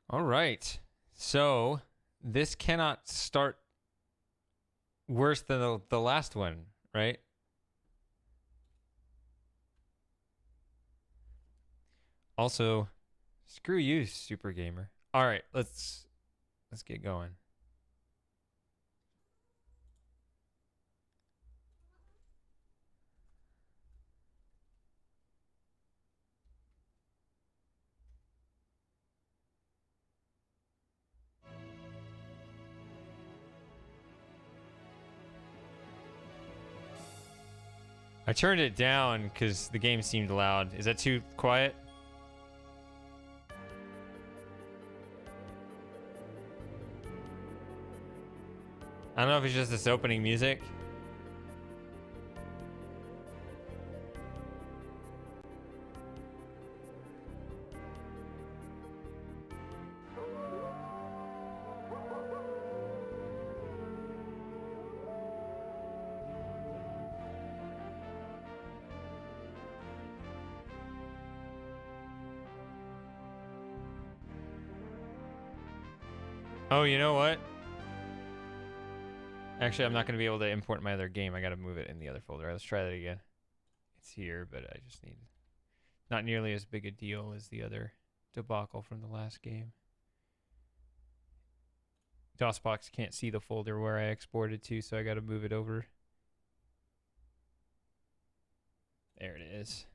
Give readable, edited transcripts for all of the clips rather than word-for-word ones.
All right. So this cannot start worse than the last one, right? Also, screw you, Super Gamer. All right, let's get going. I turned it down because the game seemed loud. Is that too quiet? I don't know if it's just this opening music. Oh, you know what? Actually, I'm not going to be able to import my other game. I got to move it in the other folder. Let's try that again. It's here, but I just need... Not nearly as big a deal as the other debacle from the last game. DOSBox can't see the folder where I exported to, so I got to move it over. There it is.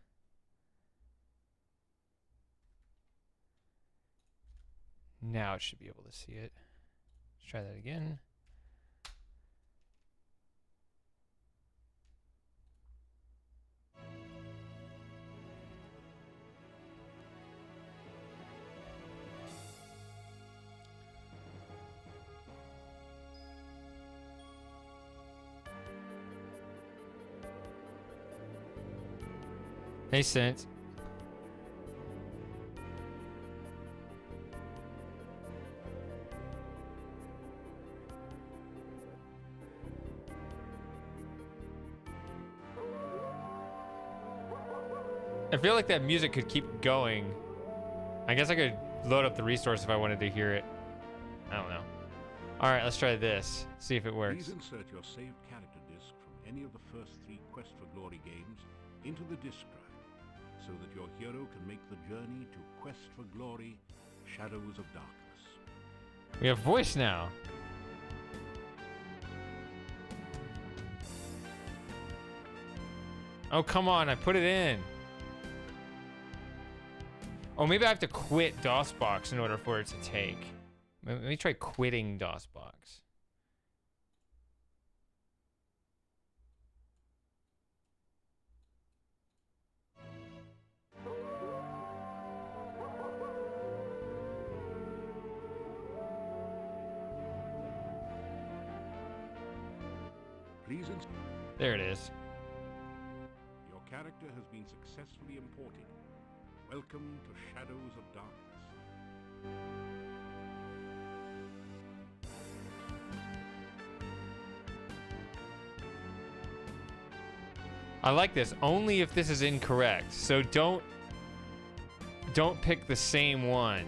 Now it should be able to see it. Let's try that again. Hey, Sent. I feel like that music could keep going. I guess I could load up the resource if I wanted to hear it. I don't know. All right, let's try this. See if it works. Please insert your saved character disc from any of the first 3 Quest for Glory games into the disk drive, so that your hero can make the journey to Quest for Glory, Shadows of Darkness. We have voice now. Oh, come on, I put it in. Oh, maybe I have to quit DOSBox in order for it to take. Let me try quitting DOSBox. Please There it is. Your character has been successfully imported. Welcome to Shadows of Darkness. I like this only if this is incorrect. So don't pick the same one.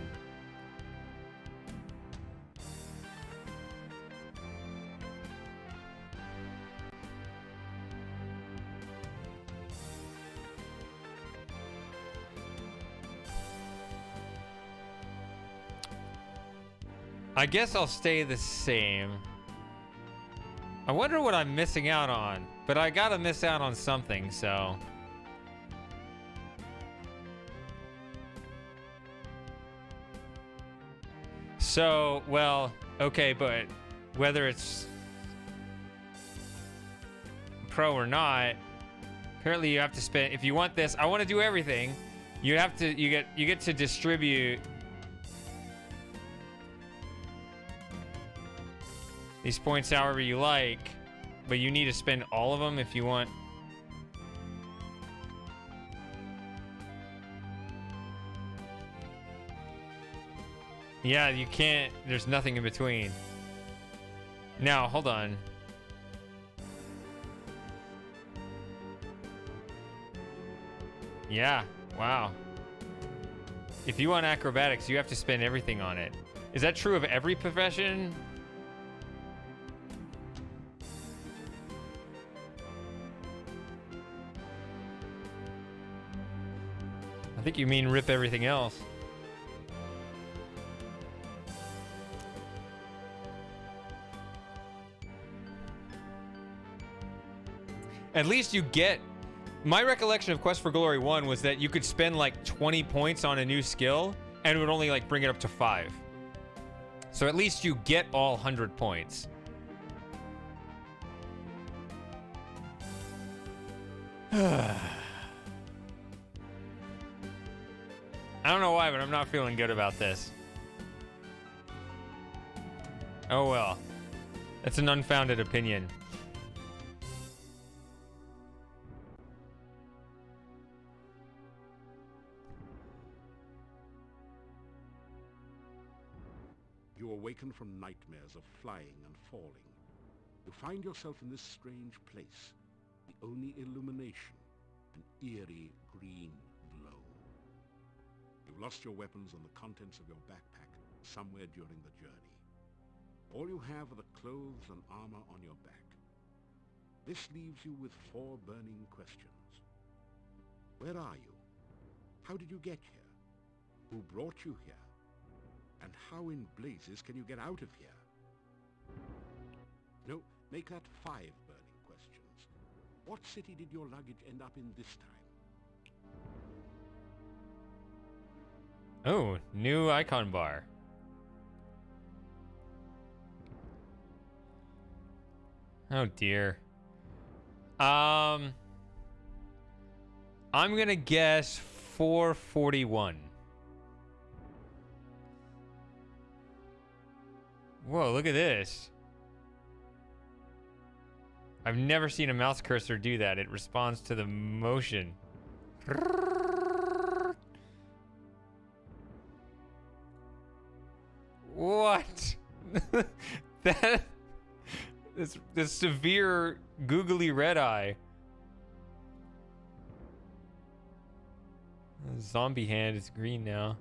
I guess I'll stay the same. I wonder what I'm missing out on, but I gotta miss out on something, so. So, well, okay, but whether it's pro or not, apparently you have to spend, if you want this, I want to do everything, you have to, you get to distribute these points however you like, but you need to spend all of them if you want. Yeah, you can't, there's nothing in between. Now, hold on. Yeah, wow. If you want acrobatics, you have to spend everything on it. Is that true of every profession? I think you mean rip everything else. At least you get... My recollection of Quest for Glory 1 was that you could spend like 20 points on a new skill and it would only like bring it up to 5. So at least you get all 100 points. I don't know why, but I'm not feeling good about this. Oh well. That's an unfounded opinion. You awaken from nightmares of flying and falling. You find yourself in this strange place. The only illumination, an eerie green glow. You've lost your weapons and the contents of your backpack somewhere during the journey. All you have are the clothes and armor on your back. This leaves you with 4 burning questions. Where are you? How did you get here? Who brought you here? And how in blazes can you get out of here? No, make that 5 burning questions. What city did your luggage end up in this time? Oh, new icon bar. Oh dear. I'm gonna guess 441. Whoa, look at this. I've never seen a mouse cursor do that. It responds to the motion. What? That this severe googly red eye. The zombie hand is green now.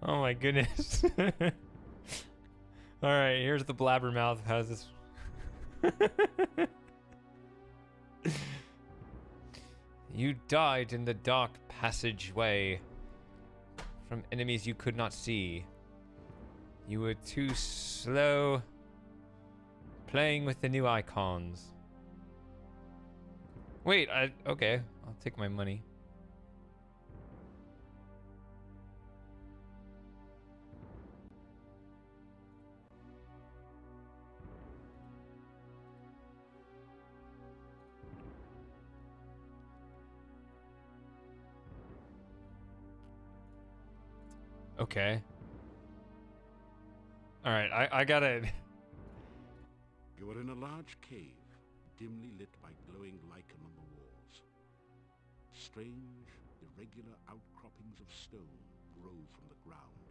Oh my goodness. All right, here's the blabbermouth. How's this? You died in the dark passageway from enemies you could not see. You were too slow playing with the new icons. Wait, okay, I'll take my money. Okay. All right, I gotta... You are in a large cave, dimly lit by glowing lichen on the walls. Strange, irregular outcroppings of stone grow from the ground,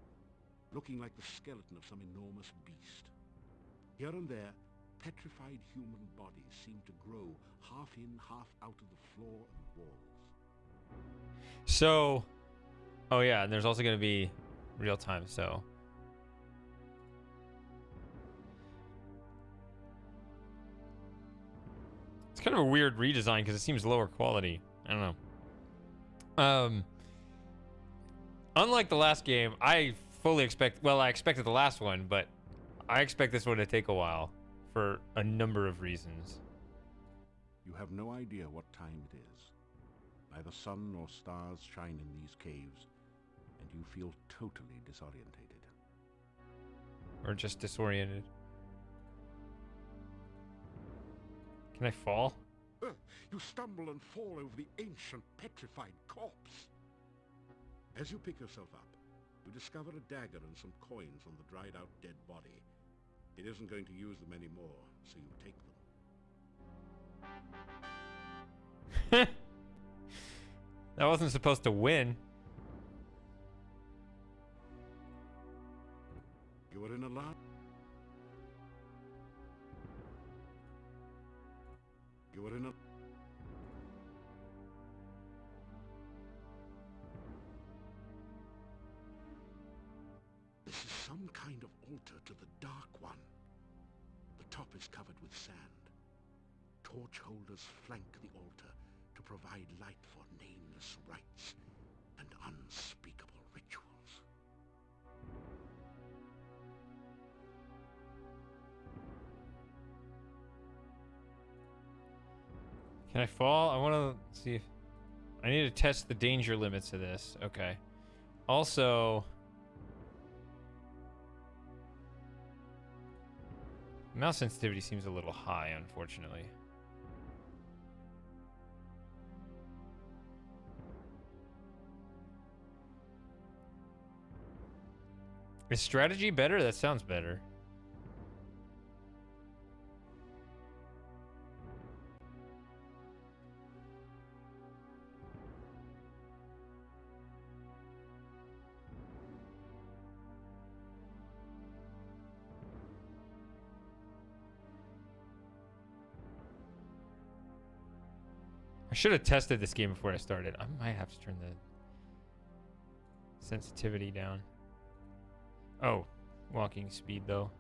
looking like the skeleton of some enormous beast. Here and there, petrified human bodies seem to grow half in, half out of the floor and walls. So... Oh yeah, and there's also gonna be real time, so... It's kind of a weird redesign because it seems lower quality. I don't know. Unlike the last game, I fully expect... Well, I expected the last one, but I expect this one to take a while for a number of reasons. You have no idea what time it is. Neither sun nor stars shine in these caves, and you feel totally disorientated. Or just disoriented. Can I fall? You stumble and fall over the ancient petrified corpse. As you pick yourself up, you discover a dagger and some coins on the dried out dead body. It isn't going to use them anymore, so you take them. That wasn't supposed to win. You are in a large... You are in a... some kind of altar to the Dark One. The top is covered with sand. Torch holders flank the altar to provide light for nameless rites and unspeakable rituals. Can I fall? I want to see if... I need to test the danger limits of this. Okay. Also... mouse sensitivity seems a little high, unfortunately. Is strategy better? That sounds better. I should have tested this game before I started. I might have to turn the sensitivity down. Oh, walking speed though.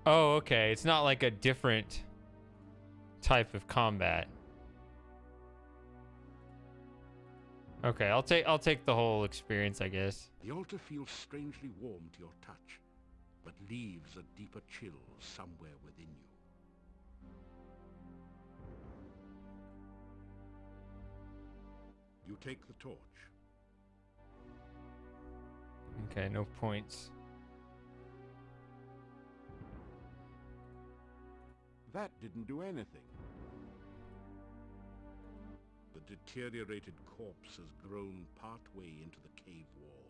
Oh, okay. It's not like a different type of combat. Okay, I'll take the whole experience, I guess. The altar feels strangely warm to your touch, but leaves a deeper chill somewhere within you. You take the torch. Okay, no points. That didn't do anything. The deteriorated corpse has grown partway into the cave wall.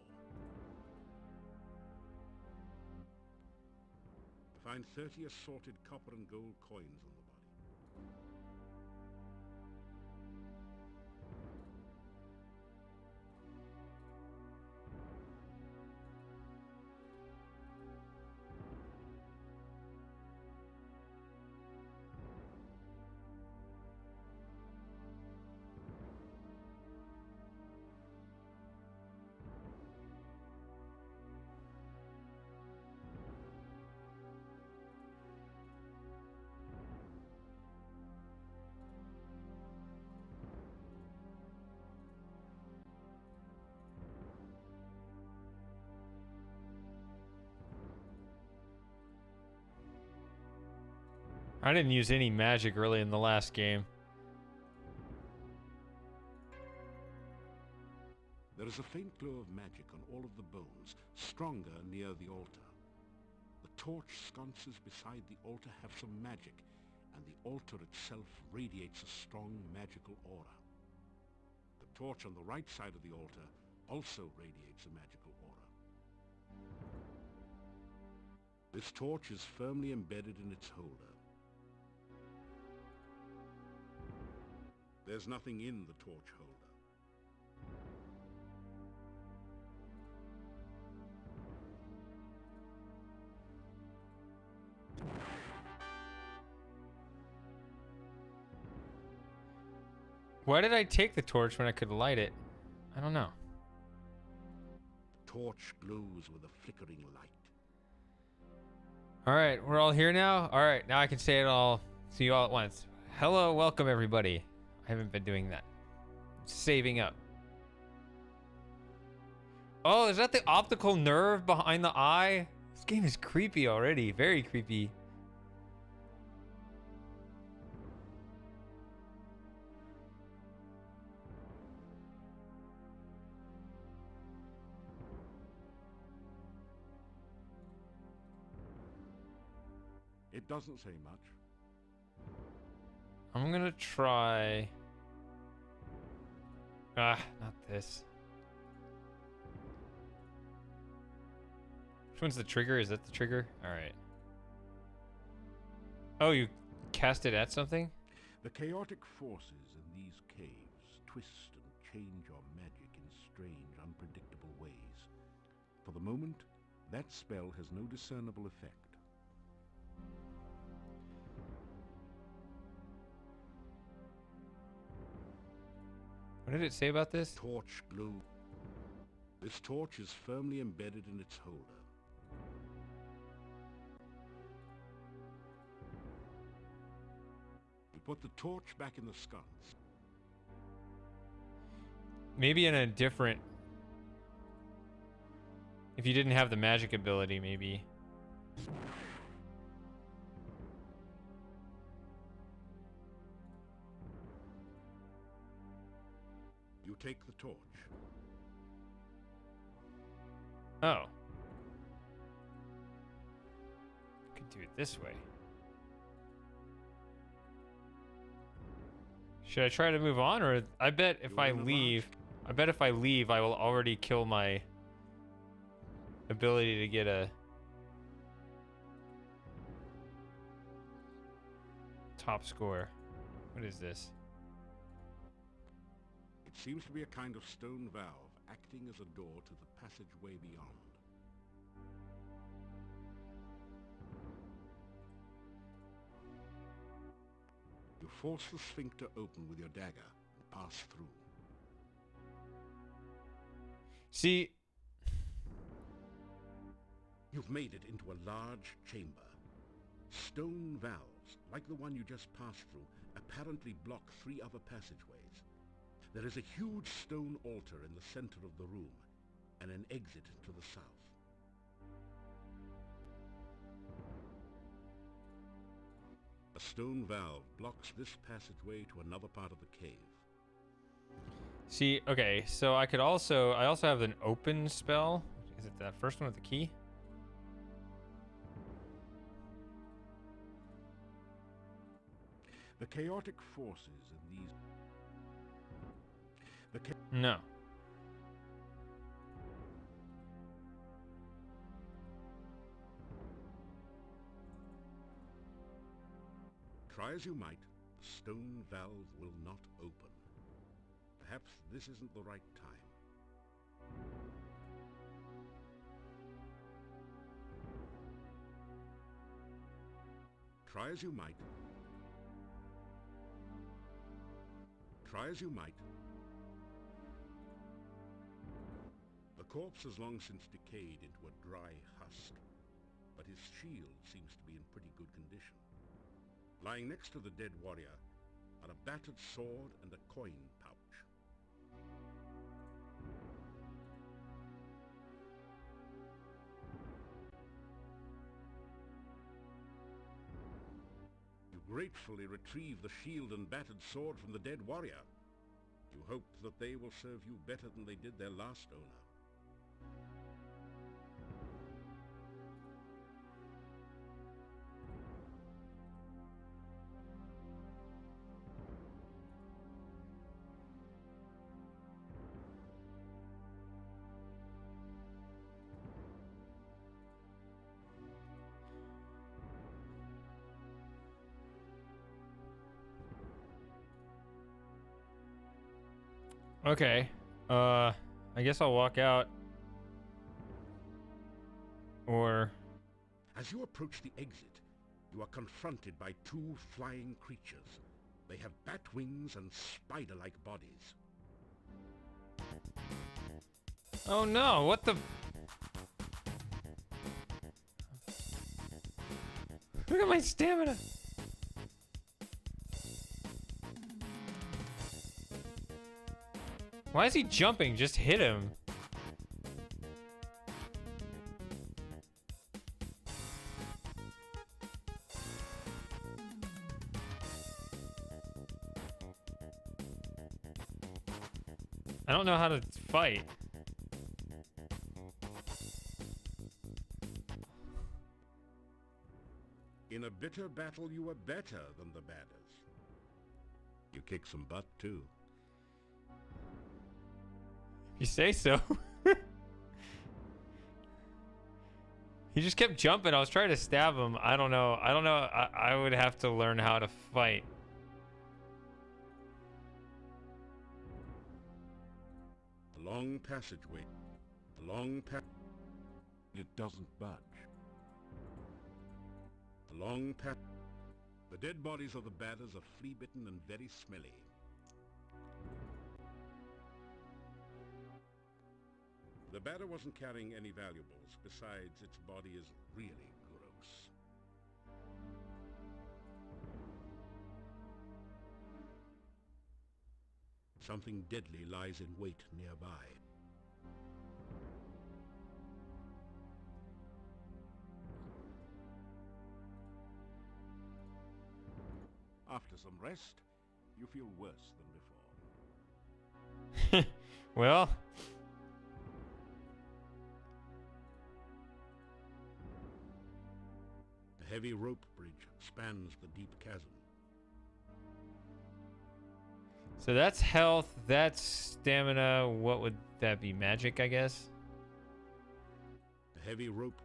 Find 30 assorted copper and gold coins on the body. I didn't use any magic really in the last game. There is a faint glow of magic on all of the bones, stronger near the altar. The torch sconces beside the altar have some magic, and the altar itself radiates a strong magical aura. The torch on the right side of the altar also radiates a magical aura. This torch is firmly embedded in its holder. There's nothing in the torch holder. Why did I take the torch when I could light it? I don't know. The torch glows with a flickering light. All right, we're all here now. All right, now I can say it all. See you all at once. Hello, welcome everybody. I haven't been doing that. I'm saving up. Oh, is that the optical nerve behind the eye? This game is creepy already. Very creepy. It doesn't say much. I'm gonna try... not this. Which one's the trigger? Is that the trigger? Alright. Oh, you cast it at something? The chaotic forces in these caves twist and change your magic in strange, unpredictable ways. For the moment, that spell has no discernible effect. did it say about this? Torch glow. This torch is firmly embedded in its holder. You put the torch back in the sconce. Maybe in a different... If you didn't have the magic ability, maybe. You take the torch. Oh. Could do it this way. Should I try to move on, or I bet if I leave, I will already kill my ability to get a top score. What is this? It seems to be a kind of stone valve acting as a door to the passageway beyond. You force the sphincter open with your dagger and pass through. See, You've made it into a large chamber. Stone valves, like the one you just passed through, apparently block 3 other passageways. There is a huge stone altar in the center of the room, and an exit to the south. A stone valve blocks this passageway to another part of the cave. see, okay, so I also have an open spell. Is it that first one with the key? The chaotic forces in these... No. Try as you might, the stone valve will not open. Perhaps this isn't the right time. Try as you might. Try as you might. The corpse has long since decayed into a dry husk, but his shield seems to be in pretty good condition. Lying next to the dead warrior are a battered sword and a coin pouch. You gratefully retrieve the shield and battered sword from the dead warrior. You hope that they will serve you better than they did their last owner. Okay. I guess I'll walk out. Or... As you approach the exit, you are confronted by 2 flying creatures. They have bat wings and spider-like bodies. Oh no, what the... Look at my stamina! Why is he jumping? Just hit him. I don't know how to fight. In a bitter battle, you are better than the badders. You kick some butt, too. You say so. He just kept jumping. I was trying to stab him. I don't know. I would have to learn how to fight. A long passageway. A long It doesn't budge. A long The dead bodies of the badders are flea-bitten and very smelly. The batter wasn't carrying any valuables. Besides, its body is really gross. Something deadly lies in wait nearby. After some rest, you feel worse than before. Well, A heavy rope bridge spans the deep chasm. so that's health, that's stamina. What would that be? Magic, I guess? A heavy rope.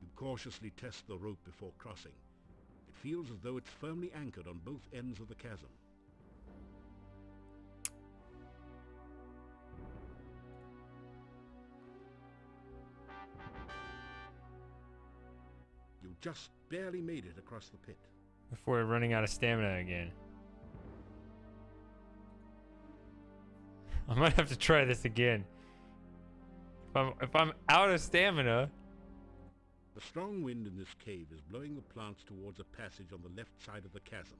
You cautiously test the rope before crossing. It feels as though it's firmly anchored on both ends of the chasm. You just barely made it across the pit. Before running out of stamina again. I might have to try this again. If I'm out of stamina. The strong wind in this cave is blowing the plants towards a passage on the left side of the chasm.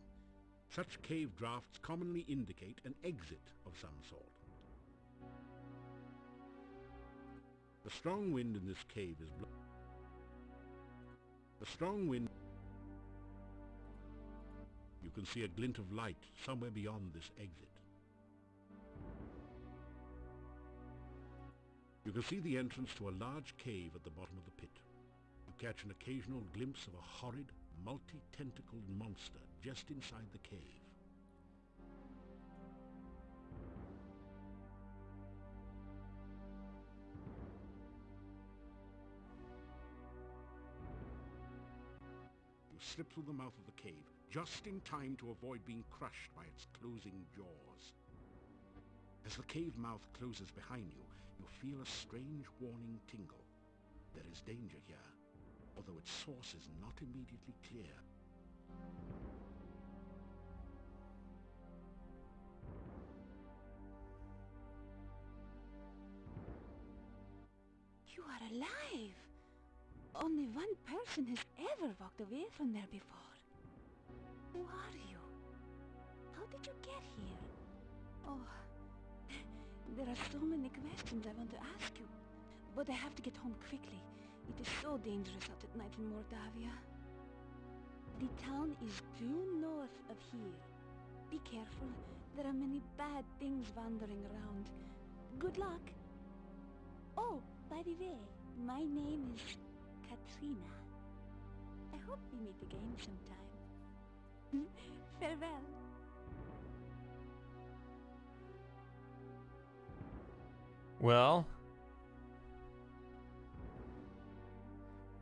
Such cave drafts commonly indicate an exit of some sort. The strong wind in this cave is The strong wind... You can see a glint of light somewhere beyond this exit. You can see the entrance to a large cave at the bottom of the pit. You catch an occasional glimpse of a horrid, multi-tentacled monster just inside the cave. You slip through the mouth of the cave, just in time to avoid being crushed by its closing jaws. As the cave mouth closes behind you, you feel a strange warning tingle. There is danger here, although its source is not immediately clear. You are alive! Only one person has ever walked away from there before. Who are you? How did you get here? Oh, there are so many questions I want to ask you, but I have to get home quickly. It is so dangerous out at night in Mordavia. The town is due north of here. Be careful, there are many bad things wandering around. Good luck! Oh, by the way, my name is Katrina. I hope we meet again sometime. Farewell. Well,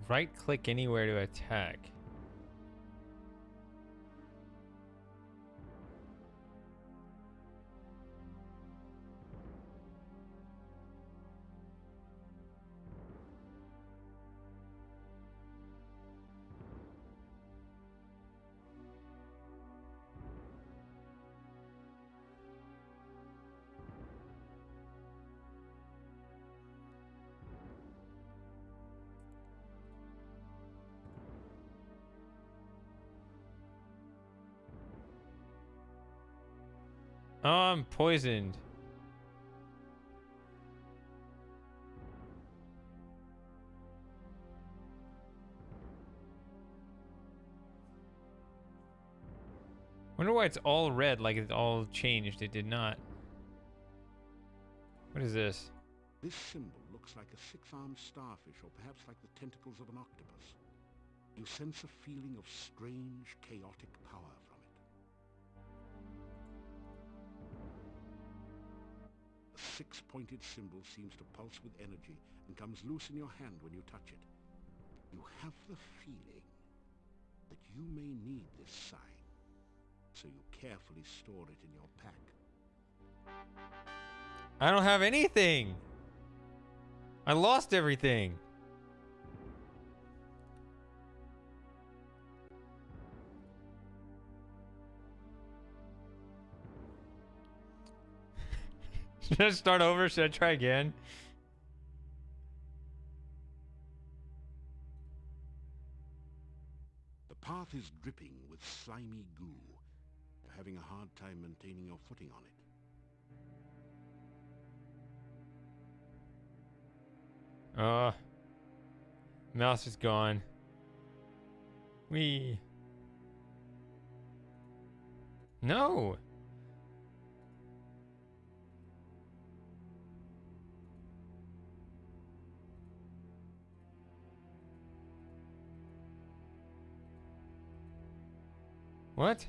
right click anywhere to attack. Oh, I'm poisoned. Wonder why it's all red, like it all changed. It did not. What is this? This symbol looks like a six-armed starfish, or perhaps like the tentacles of an octopus. You sense a feeling of strange, chaotic power from it. The six-pointed symbol seems to pulse with energy and comes loose in your hand when you touch it. You have the feeling that you may need this sign, so you carefully store it in your pack. I don't have anything. I lost everything. Should I start over? Should I try again? The path is dripping with slimy goo. You're having a hard time maintaining your footing on it. Mouse is gone. Whee. No. What?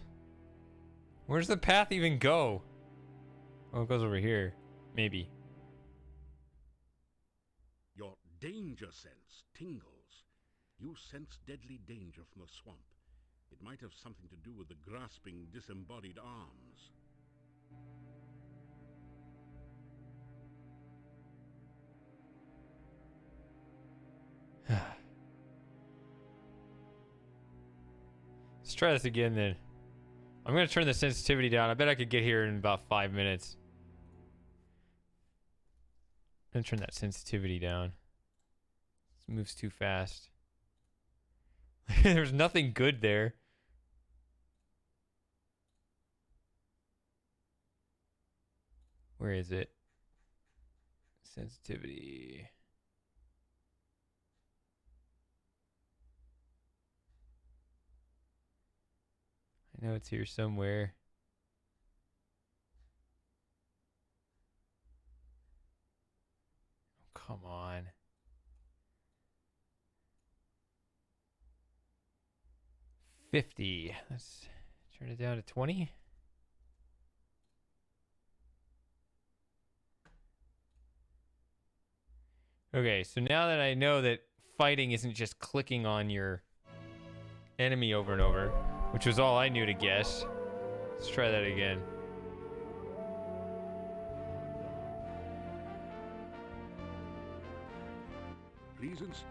Where's the path even go? Oh, it goes over here. Maybe. Your danger sense tingles. You sense deadly danger from the swamp. It might have something to do with the grasping, disembodied arms. Let's try this again then. I'm gonna turn the sensitivity down. I bet I could get here in about 5 minutes. I'm gonna turn that sensitivity down. This moves too fast. There's nothing good there. Where is it? Sensitivity. I know it's here somewhere. Oh, come on. $50. Let's turn it down to 20. Okay, so now that I know that fighting isn't just clicking on your enemy over and over, which was all I knew to guess. Let's try that again. Reasons?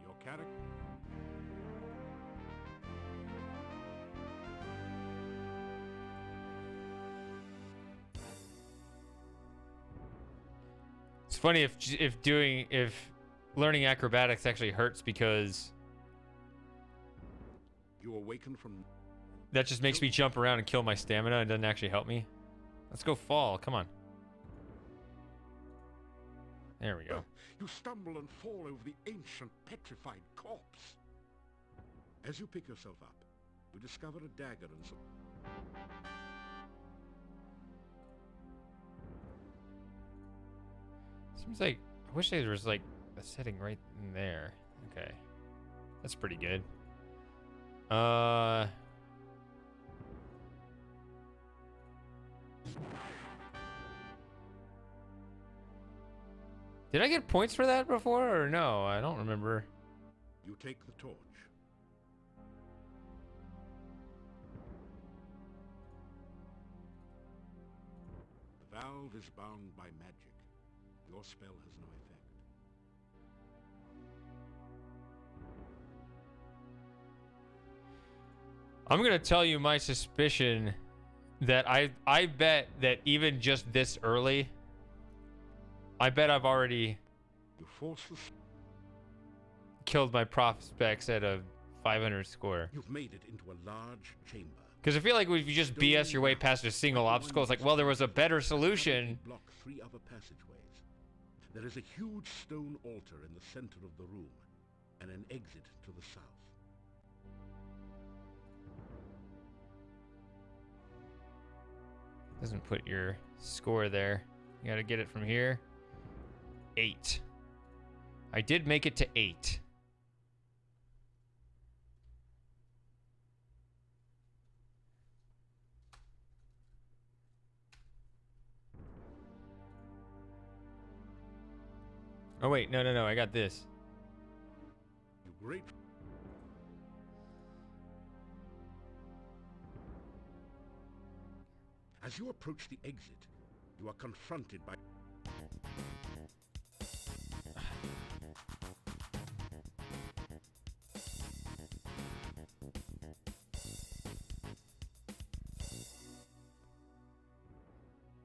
Your character? It's funny if learning acrobatics actually hurts, because You awaken from... that just makes me jump around and kill my stamina and doesn't actually help me. Let's go fall. Come on. There we go. You stumble and fall over the ancient petrified corpse. As you pick yourself up, you discover a dagger and some... Seems like I wish there was like a setting right in there. Okay. That's pretty good. Did I get points for that before or no? I don't remember. You take the torch. The valve is bound by magic. Your spell has no effect. I'm gonna tell you my suspicion that I bet that even just this early, I bet I've already You force the... killed my prospects at a 500 score. You've made it into a large chamber. Because I feel like if you just BS your way past a single obstacle, it's like, well, there was a better solution. Block 3 other passageways. There is a huge stone altar in the center of the room, and an exit to the south. Doesn't put your score there. You gotta get it from here. 8. I did make it to 8. Oh wait, no, I got this. You great... As you approach the exit, you are confronted by...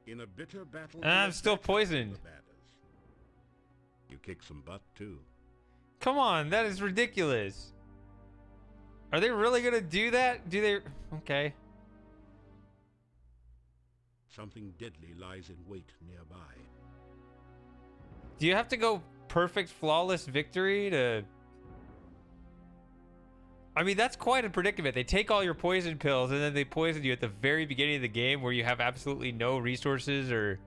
In a bitter battle, And I'm you still better poisoned. the batters. You kick some butt too. Come on, that is ridiculous. Are they really gonna do that? Do they? Okay. Something deadly lies in wait nearby. Do you have to go perfect, flawless victory to... I mean, that's quite a predicament. They take all your poison pills and then they poison you at the very beginning of the game where you have absolutely no resources or...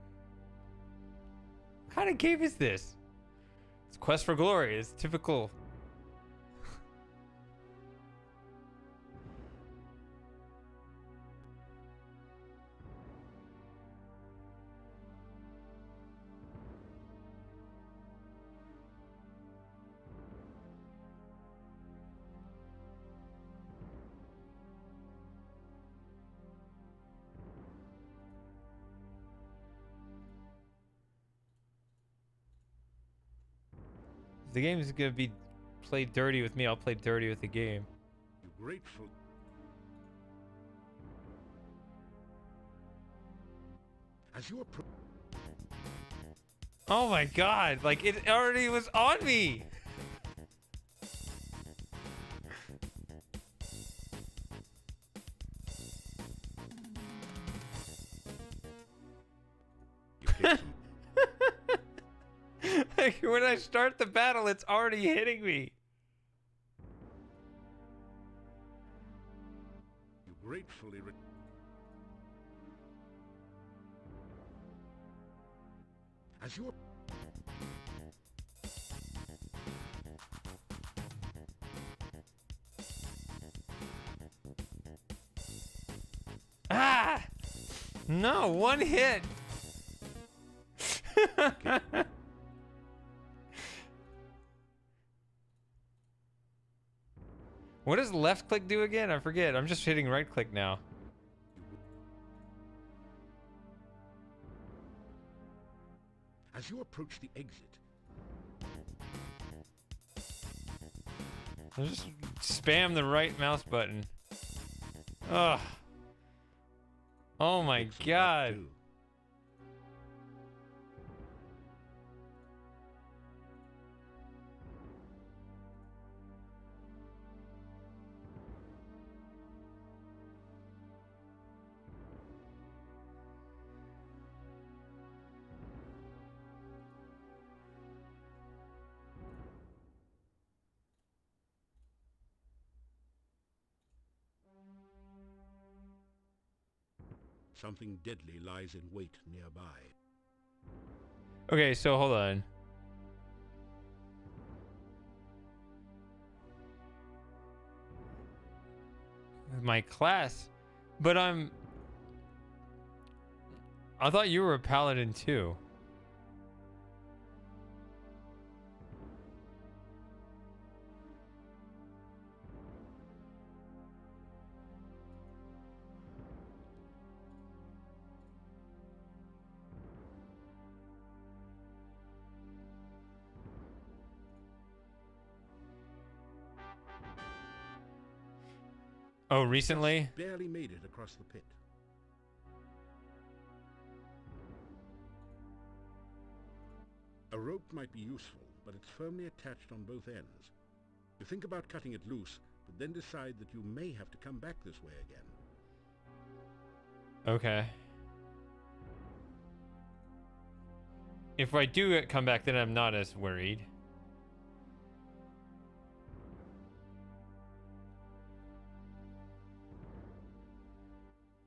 What kind of game is this? It's Quest for Glory. It's typical. The game is going to be played dirty with me. I'll play dirty with the game. You grateful. As you approach. Oh my god. Like, it already was on me. You kick some. Like, when I start the battle, it's already hitting me. You gratefully. As you. Ah! No, one hit. What does left click do again? I forget. I'm just hitting right click now. As you approach the exit. I just spam the right mouse button. Ugh. Oh my kick some butt god. too. Something deadly lies in wait nearby. Okay, so hold on. My class, but I thought you were a paladin too. Oh, recently? Just barely made it across the pit. A rope might be useful, but it's firmly attached on both ends. You think about cutting it loose, but then decide that you may have to come back this way again. Okay. If I do come back, then I'm not as worried.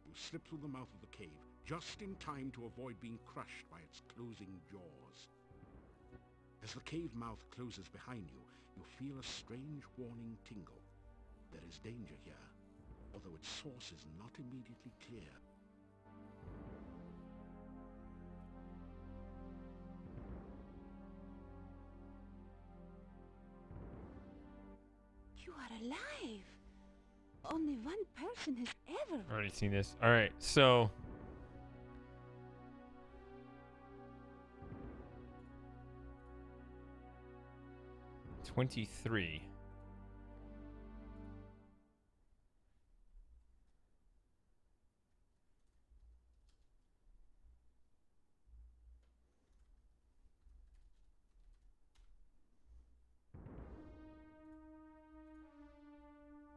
You slip through the mouth of the cave, just in time to avoid being crushed by its closing jaws. As the cave mouth closes behind you, you feel a strange warning tingle. There is danger here, although its source is not immediately clear. You are alive. Only one person has ever... Already seen this. All right, so... $23.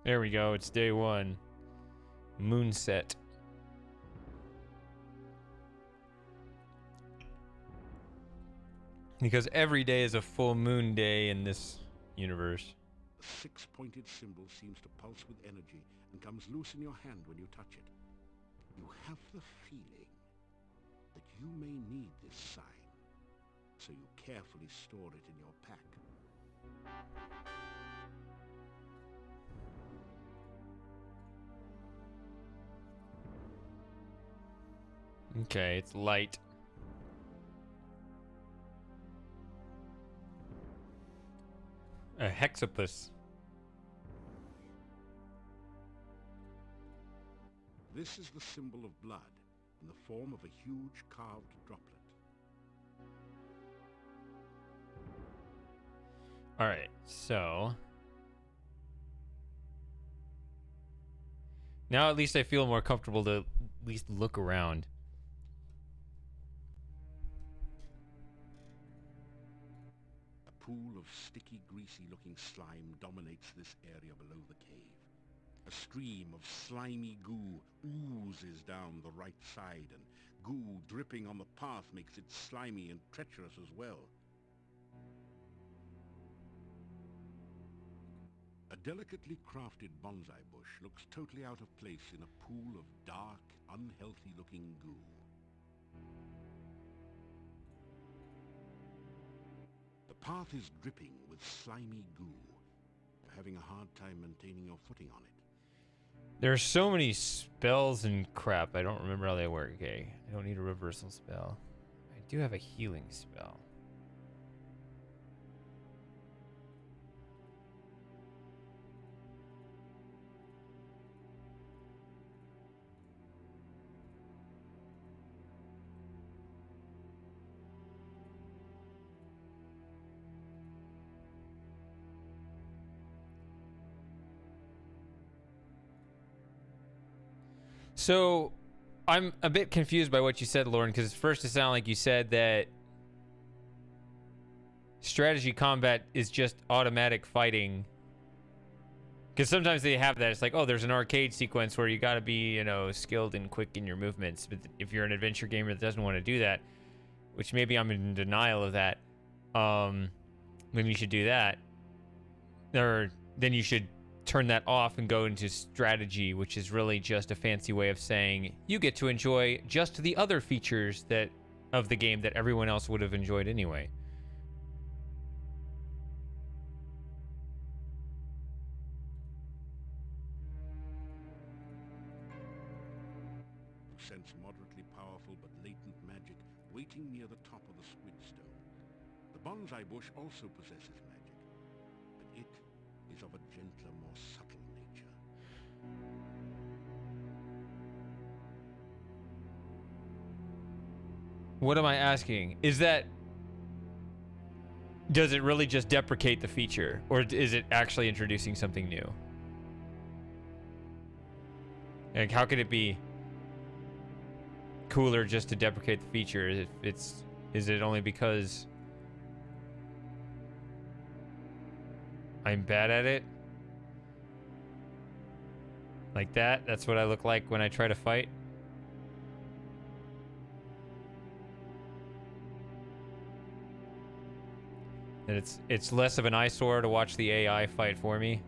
There we go. It's day one. Moonset. Because every day is a full moon day in this universe. The six-pointed symbol seems to pulse with energy and comes loose in your hand when you touch it. You have the feeling that you may need this sign, so you carefully store it in your pack. Okay, it's light. A hexapus. This is the symbol of blood in the form of a huge carved droplet. All right, so now at least I feel more comfortable to at least look around. A pool of sticky, greasy-looking slime dominates this area below the cave. A stream of slimy goo oozes down the right side, and goo dripping on the path makes it slimy and treacherous as well. A delicately crafted bonsai bush looks totally out of place in a pool of dark, unhealthy-looking goo. The path is dripping with slimy goo. You're having a hard time maintaining your footing on it. There's so many spells and crap. I don't remember how they work. Okay, I don't need a reversal spell. I do have a healing spell. So, I'm a bit confused by what you said, Lauren, because first it sounded like you said that strategy combat is just automatic fighting. Because sometimes they have that. It's like, oh, there's an arcade sequence where you got to be, you know, skilled and quick in your movements. But if you're an adventure gamer that doesn't want to do that, which maybe I'm in denial of that, then you should do that. Or then you should turn that off and go into strategy, which is really just a fancy way of saying you get to enjoy just the other features that of the game that everyone else would have enjoyed anyway. You sense moderately powerful but latent magic waiting near the top of the squid stone. The bonsai bush also possesses magic, but it is of a gentler, more subtle nature. What am I asking? Is that... Does it really just deprecate the feature? Or is it actually introducing something new? Like, how could it be cooler just to deprecate the feature? If it's... Is it only because I'm bad at it? Like that? That's what I look like when I try to fight? And it's less of an eyesore to watch the AI fight for me.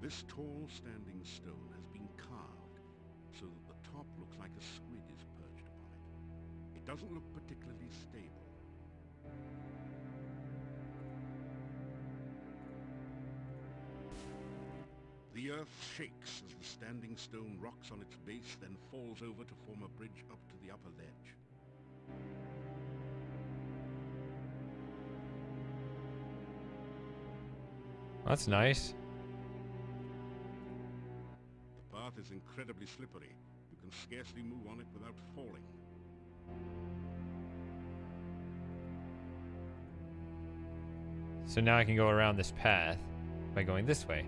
This tall standing stone has been carved so that the top looks like a squid is perched upon it. It doesn't look particularly stable. The earth shakes as the standing stone rocks on its base, then falls over to form a bridge up to the upper ledge. That's nice. The path is incredibly slippery. You can scarcely move on it without falling. So now I can go around this path by going this way.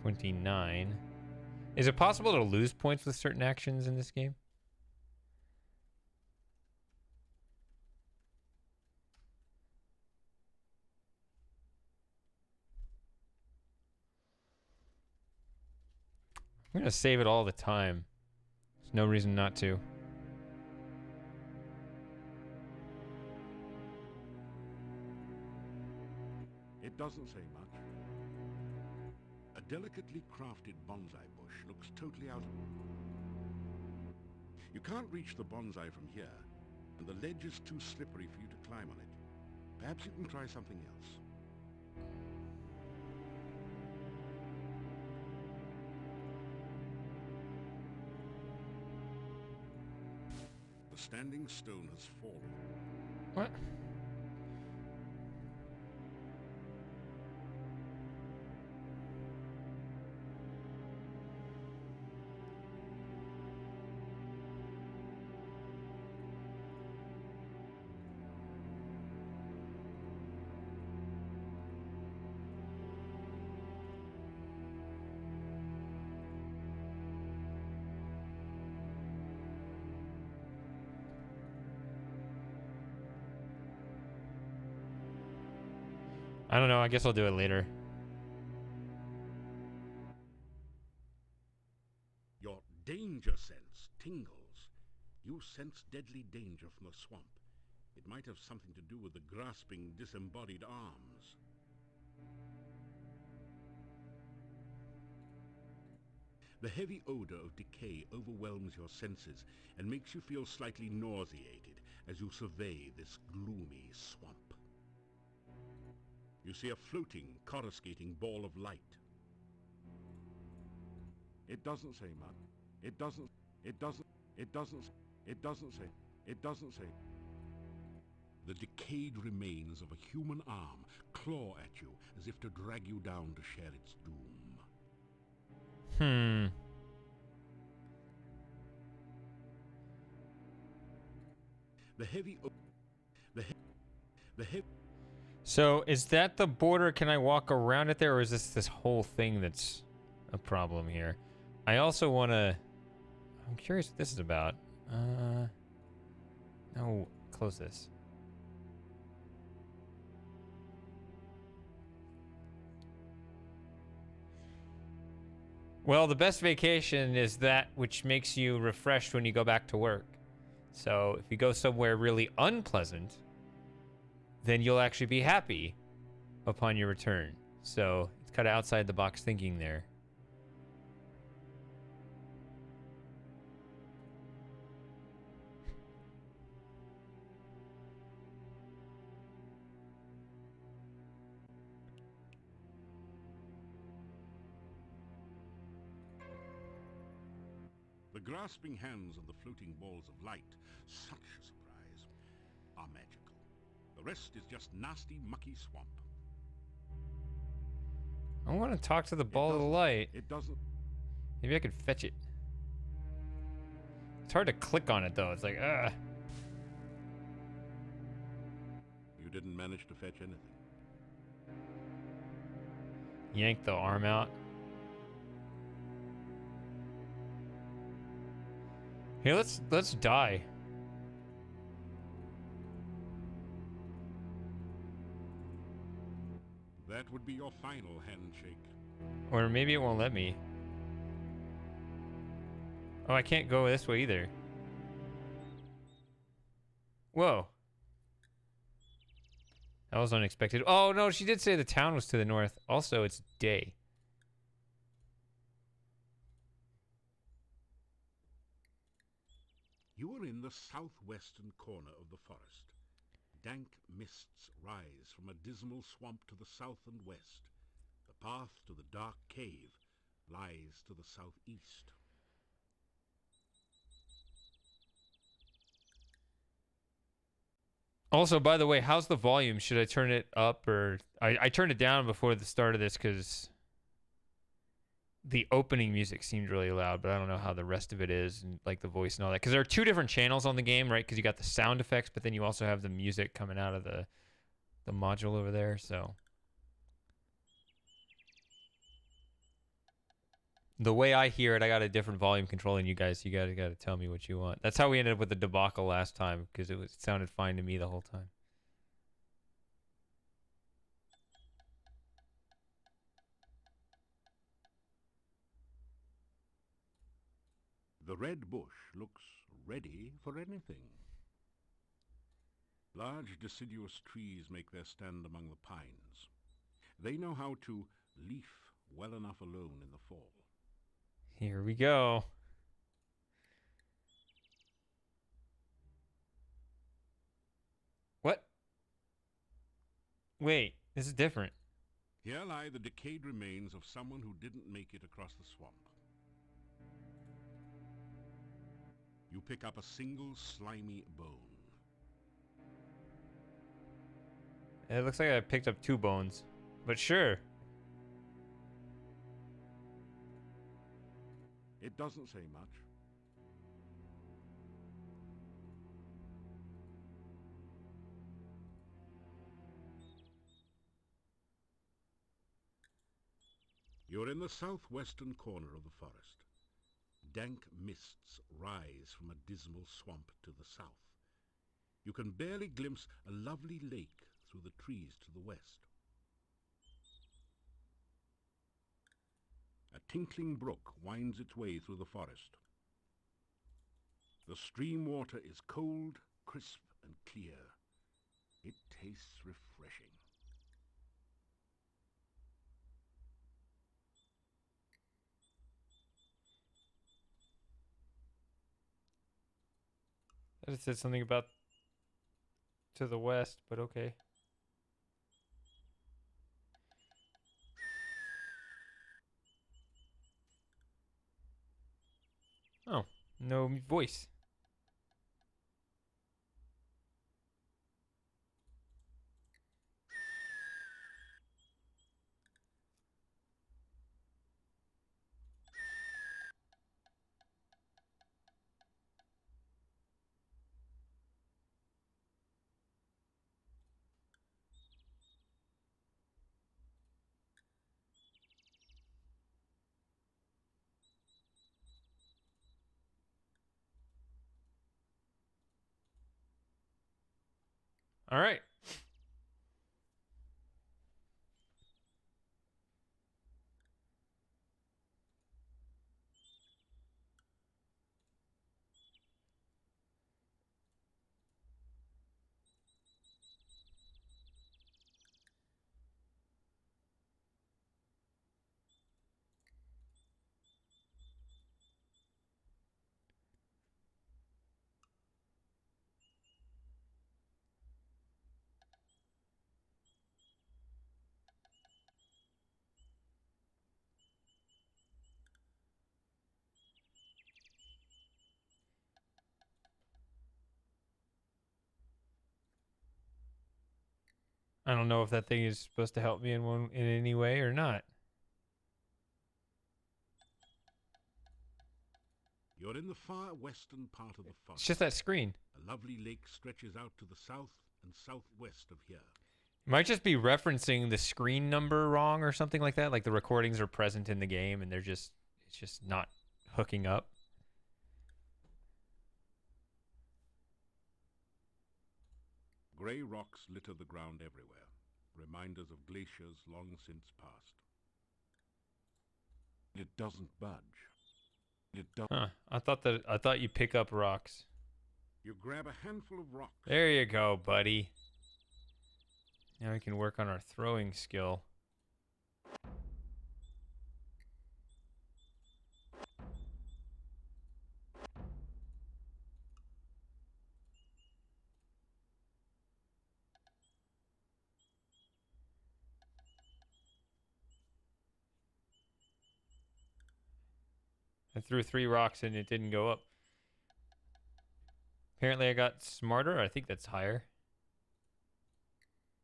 $29. Is it possible to lose points with certain actions in this game? I'm gonna save it all the time. There's no reason not to. It doesn't say much. A delicately crafted bonsai bush looks totally out of... You can't reach the bonsai from here, and the ledge is too slippery for you to climb on it. Perhaps you can try something else. The standing stone has fallen. What? I don't know. I guess I'll do it later. Your danger sense tingles. You sense deadly danger from the swamp. It might have something to do with the grasping, disembodied arms. The heavy odor of decay overwhelms your senses and makes you feel slightly nauseated as you survey this gloomy swamp. You see a floating, coruscating ball of light. It doesn't say much. It doesn't say. The decayed remains of a human arm claw at you as if to drag you down to share its doom. The heavy... So, is that the border? Can I walk around it there, or is this whole thing that's a problem here? I also want to... I'm curious what this is about. No, close this. Well, the best vacation is that which makes you refreshed when you go back to work. So, if you go somewhere really unpleasant, then you'll actually be happy upon your return. So it's kind of outside the box thinking there. The grasping hands of the floating balls of light, such a surprise, are magical. The rest is just nasty, mucky swamp. I want to talk to the ball of the light. It doesn't. Maybe I could fetch it. It's hard to click on it, though. It's like, ugh. You didn't manage to fetch anything. Yank the arm out. Here, let's die. That would be your final handshake. Or maybe it won't let me. Oh, I can't go this way either. Whoa. That was unexpected. Oh, no, she did say the town was to the north. Also, it's day. You are in the southwestern corner of the forest. Dank mists rise from a dismal swamp to the south and west. The path to the dark cave lies to the southeast. Also, by the way, how's the volume? Should I turn it up or... I turned it down before the start of this because the opening music seemed really loud, but I don't know how the rest of it is, and like the voice and all that. Because there are two different channels on the game, right? Because you got the sound effects, but then you also have the music coming out of the module over there. So The way I hear it, I got a different volume control than you guys. So you gotta tell me what you want. That's how we ended up with the debacle last time, because it sounded fine to me the whole time. The red bush looks ready for anything. Large deciduous trees make their stand among the pines. They know how to leaf well enough alone in the fall. Here we go. What? Wait, this is different. Here lie the decayed remains of someone who didn't make it across the swamp. You pick up a single slimy bone. It looks like I picked up 2 bones, but sure. It doesn't say much. You're in the southwestern corner of the forest. Dank mists rise from a dismal swamp to the south. You can barely glimpse a lovely lake through the trees to the west. A tinkling brook winds its way through the forest. The stream water is cold, crisp, and clear. It tastes refreshing. I just said something about to the west, but okay. Oh, no voice. All right. I don't know if that thing is supposed to help me in any way or not. You're in the far western part of the forest. It's just that screen. A lovely lake stretches out to the south and southwest of here. It might just be referencing the screen number wrong or something like that. Like the recordings are present in the game and it's just not hooking up. Grey rocks litter the ground everywhere, reminders of glaciers long since passed. It doesn't budge. It doesn't. Huh. I thought you pick up rocks. You grab a handful of rocks. There you go, buddy. Now we can work on our throwing skill. I threw 3 rocks and it didn't go up. Apparently I got smarter. I think that's higher.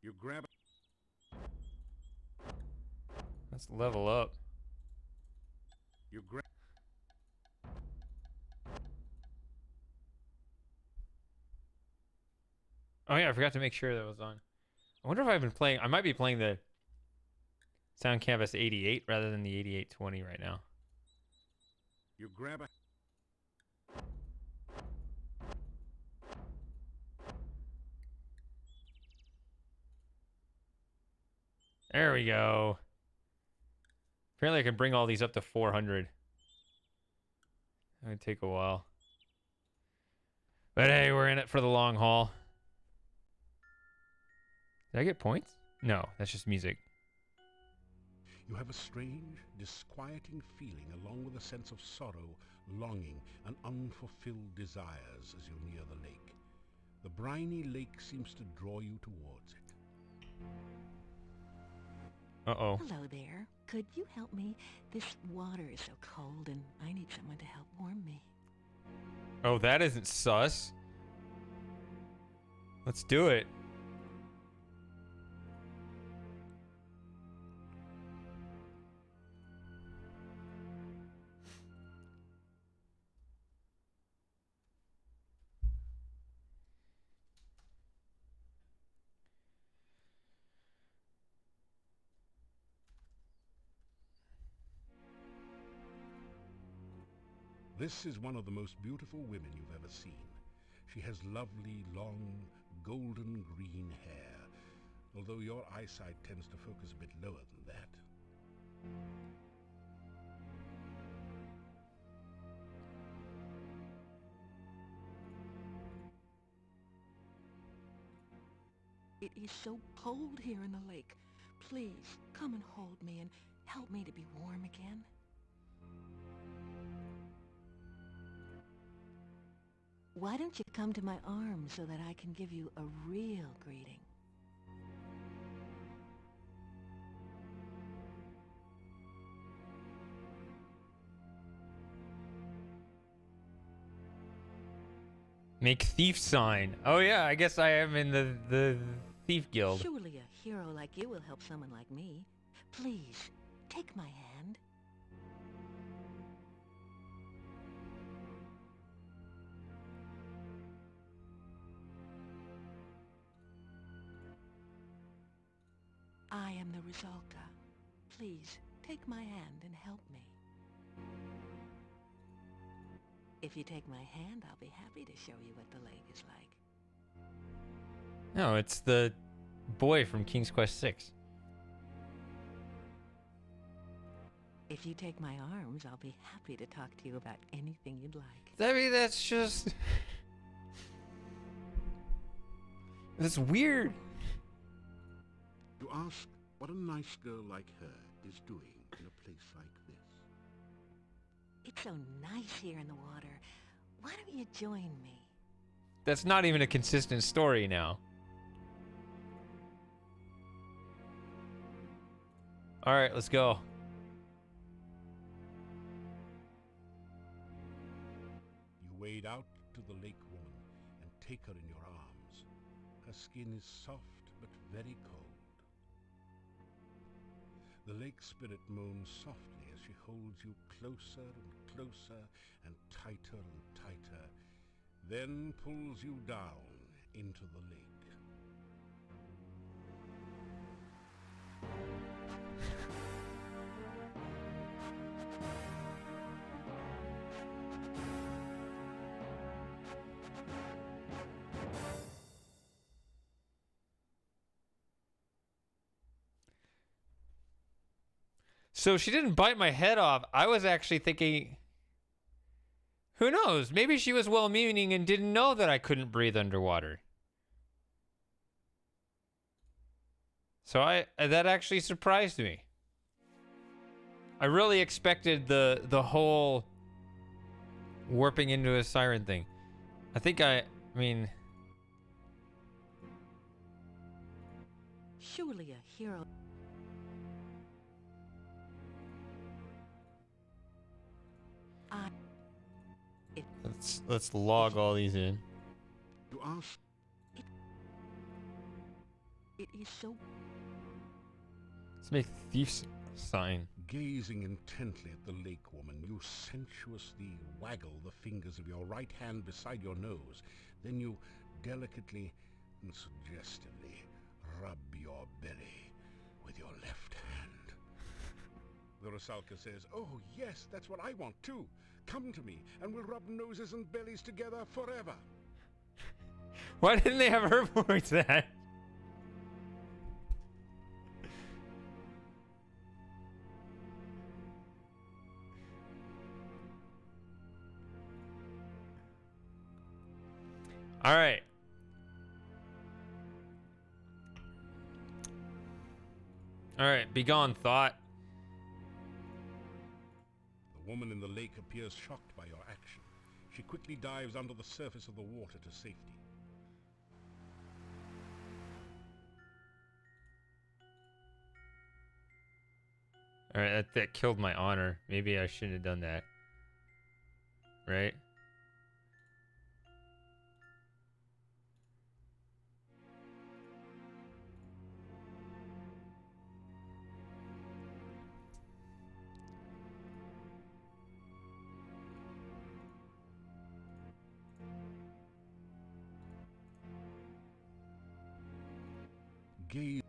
You grab. Let's level up. You grab. Oh yeah, I forgot to make sure that was on. I wonder if I've been playing. I might be playing the Sound Canvas 88 rather than the 8820 right now. You grab a... There we go. Apparently I can bring all these up to 400. That would take a while. But hey, we're in it for the long haul. Did I get points? No, that's just music. You have a strange, disquieting feeling along with a sense of sorrow, longing, and unfulfilled desires as you near the lake. The briny lake seems to draw you towards it. Uh-oh. Hello there. Could you help me? This water is so cold and I need someone to help warm me. Oh, that isn't sus. Let's do it. This is one of the most beautiful women you've ever seen. She has lovely, long, golden green hair, although your eyesight tends to focus a bit lower than that. It is so cold here in the lake. Please, come and hold me and help me to be warm again. Why don't you come to my arms so that I can give you a real greeting? Make thief sign. Oh yeah, I guess I am in the thief guild. Surely a hero like you will help someone like me. Please, take my hand. I am the Rusalka. Please, take my hand and help me. If you take my hand, I'll be happy to show you what the lake is like. No, it's the boy from King's Quest 6. If you take my arms, I'll be happy to talk to you about anything you'd like. I mean, that's just... That's weird. You ask what a nice girl like her is doing in a place like this. It's so nice here in the water. Why don't you join me? That's not even a consistent story now. Alright, let's go. You wade out to the lake woman and take her in your arms. Her skin is soft but very cold. The lake spirit moans softly as she holds you closer and closer and tighter and tighter, then pulls you down into the lake. So she didn't bite my head off. I was actually thinking, who knows? Maybe she was well-meaning and didn't know that I couldn't breathe underwater. So that actually surprised me. I really expected the whole warping into a siren thing. I mean, Surely a hero. let's log all these in. You ask, It is so... Let's make thief's sign. gazing intently at the lake woman, you sensuously waggle the fingers of your right hand beside your nose. Then you delicately and suggestively rub your belly with your left hand. The Rusalka says, "Oh yes, that's what I want too. Come to me, and we'll rub noses and bellies together forever. Why didn't they have her voice that? All right. All right, be gone, thought. The woman in the lake appears shocked by your action. She quickly dives under the surface of the water to safety. All right, that killed my honor. Maybe I shouldn't have done that. Right? Gaze.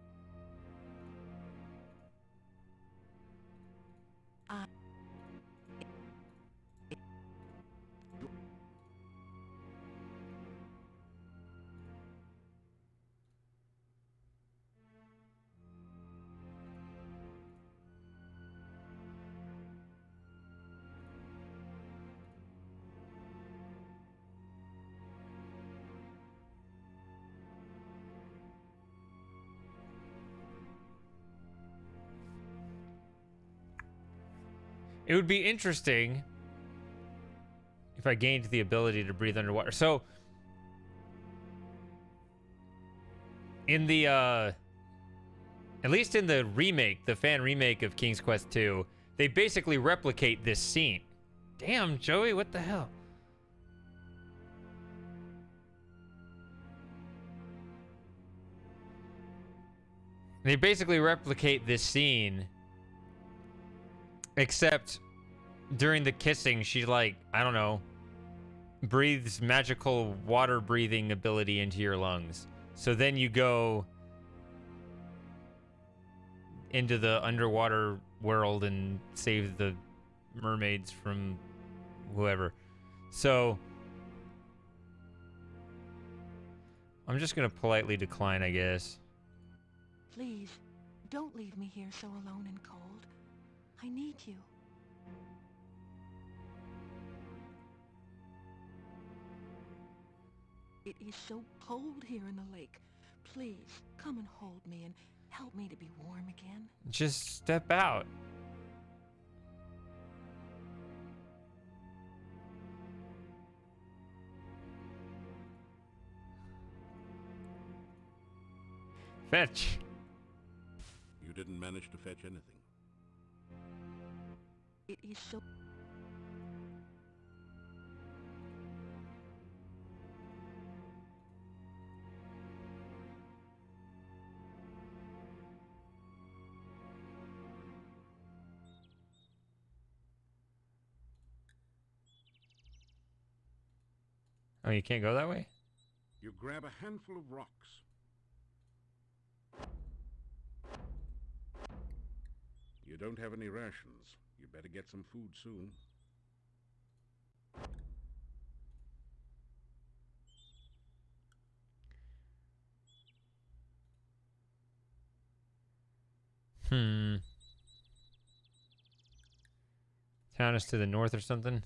It would be interesting if I gained the ability to breathe underwater. So, in the, at least in the remake, the fan remake of King's Quest 2, they basically replicate this scene. Damn, Joey, what the hell? They basically replicate this scene, except during the kissing, she, like, I don't know, breathes magical water breathing ability into your lungs. So then you go into the underwater world and save the mermaids from whoever. So I'm just gonna politely decline, I guess. Please, don't leave me here so alone and cold. I need you. It is so cold here in the lake. Please, come and hold me and help me to be warm again. Just step out. Fetch. You didn't manage to fetch anything. It is so... Oh, you can't go that way? You grab a handful of rocks. You don't have any rations. You better get some food soon. Town is to the north or something?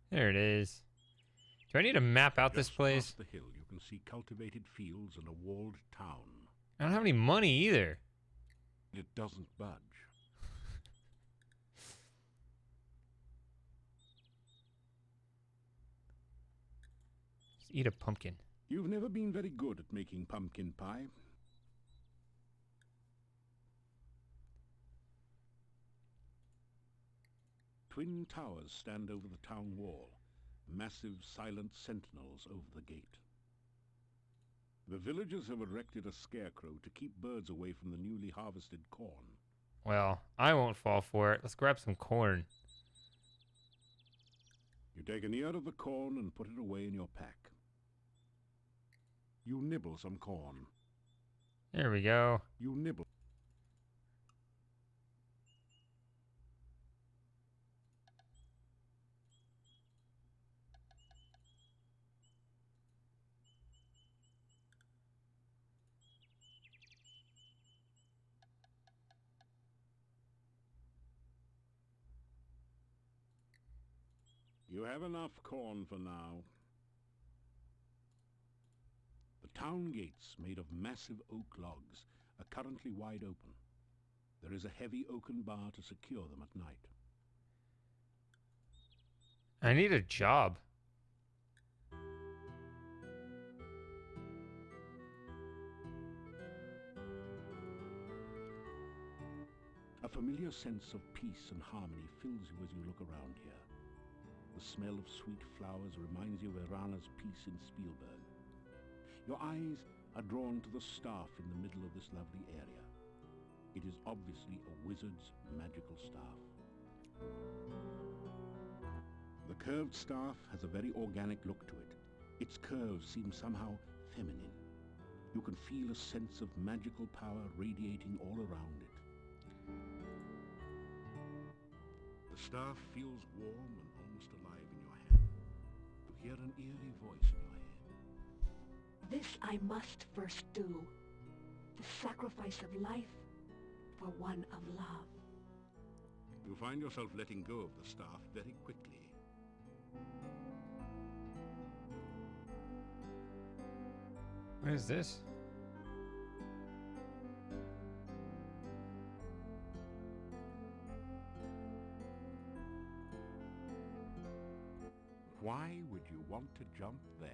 There it is. Do I need to map out this Just place? past the hill, you can see cultivated fields and a walled town. I don't have any money either. It doesn't budge. Just eat a pumpkin. You've never been very good at making pumpkin pie. Twin towers stand over the town wall, massive silent sentinels over the gate. The villagers have erected a scarecrow to keep birds away from the newly harvested corn. Well, I won't fall for it. Let's grab some corn. You take an ear of the corn and put it away in your pack. You nibble some corn. There we go. You nibble. You have enough corn for now. The town gates, made of massive oak logs, are currently wide open. There is a heavy oaken bar to secure them at night. I need a job. A familiar sense of peace and harmony fills you as you look around here. The smell of sweet flowers reminds you of Irana's peace in Spielberg. Your eyes are drawn to the staff in the middle of this lovely area. It is obviously a wizard's magical staff. The curved staff has a very organic look to it. Its curves seem somehow feminine. You can feel a sense of magical power radiating all around it. The staff feels warm and almost alive in your hand. You hear an eerie voice in your head. This I must first do. The sacrifice of life for one of love. You find yourself letting go of the staff very quickly. What is this? Why would you want to jump there?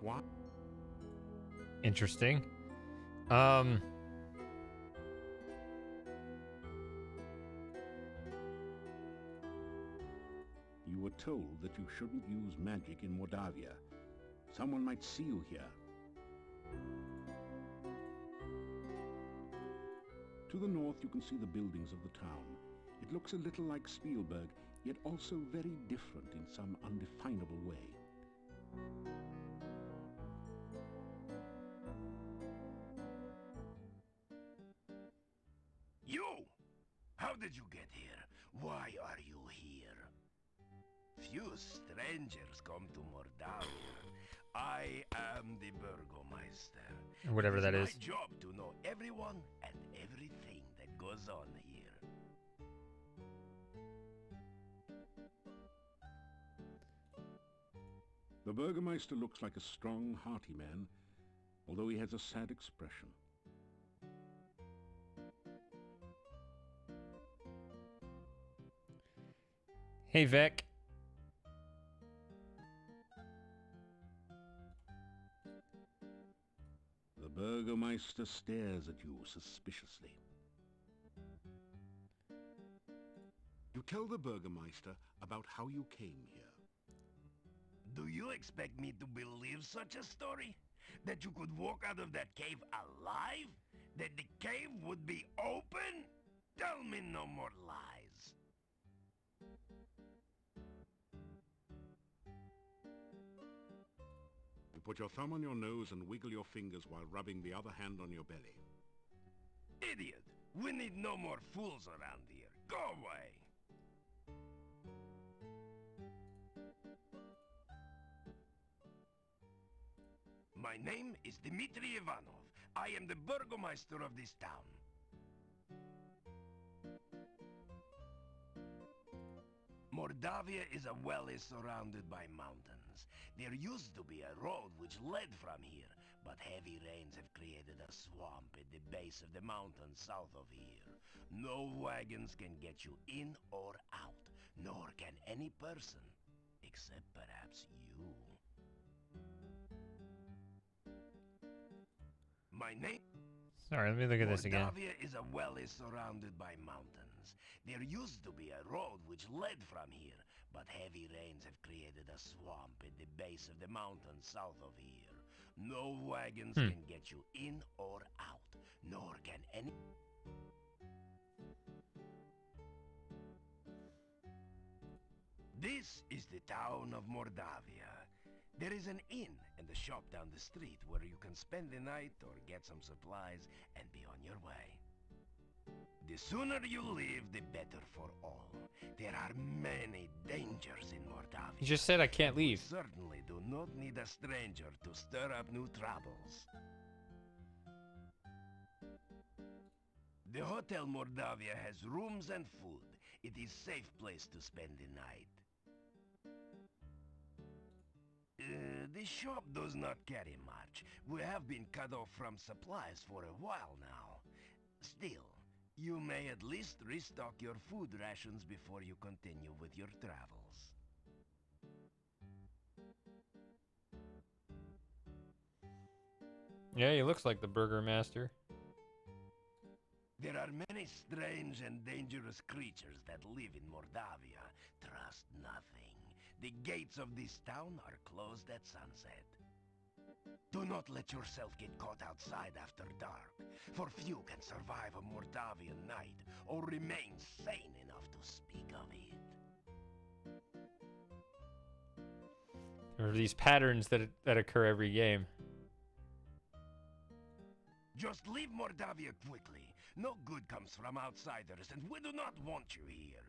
Why? Interesting. You were told that you shouldn't use magic in Mordavia. Someone might see you here. To the north, you can see the buildings of the town. It looks a little like Spielberg, yet also very different in some undefinable way. You! How did you get here? Why are you here? Few strangers come to Mordavia. I am the Burgomeister. Whatever that is. It's my job to know everyone and everything that goes on here. The Burgomeister looks like a strong, hearty man, although he has a sad expression. Hey, Vec. The Burgomeister stares at you suspiciously. You tell the Burgomeister about how you came here. Do you expect me to believe such a story? That you could walk out of that cave alive? That the cave would be open? Tell me no more lies. You put your thumb on your nose and wiggle your fingers while rubbing the other hand on your belly. Idiot! We need no more fools around here. Go away! My name is Dmitri Ivanov. I am the Burgomeister of this town. Mordavia is a valley surrounded by mountains. There used to be a road which led from here, but heavy rains have created a swamp at the base of the mountain south of here. No wagons can get you in or out, nor can any person, except perhaps you. My name... Sorry, let me look at this again. Mordavia is a valley surrounded by mountains. There used to be a road which led from here, but heavy rains have created a swamp at the base of the mountain south of here. No wagons can get you in or out, nor can any... This is the town of Mordavia. There is an inn and a shop down the street where you can spend the night or get some supplies and be on your way. The sooner you leave, the better for all. There are many dangers in Mordavia. You just said I can't leave. Certainly do not need a stranger to stir up new troubles. The Hotel Mordavia has rooms and food. It is a safe place to spend the night. The shop does not carry much. We have been cut off from supplies for a while now. Still, you may at least restock your food rations before you continue with your travels. Yeah, he looks like the Burgermaster. There are many strange and dangerous creatures that live in Mordavia. Trust nothing. The gates of this town are closed at sunset. Do not let yourself get caught outside after dark, for few can survive a Mordavian night or remain sane enough to speak of it. There are these patterns that occur every game. Just leave Mordavia quickly. No good comes from outsiders, and we do not want you here.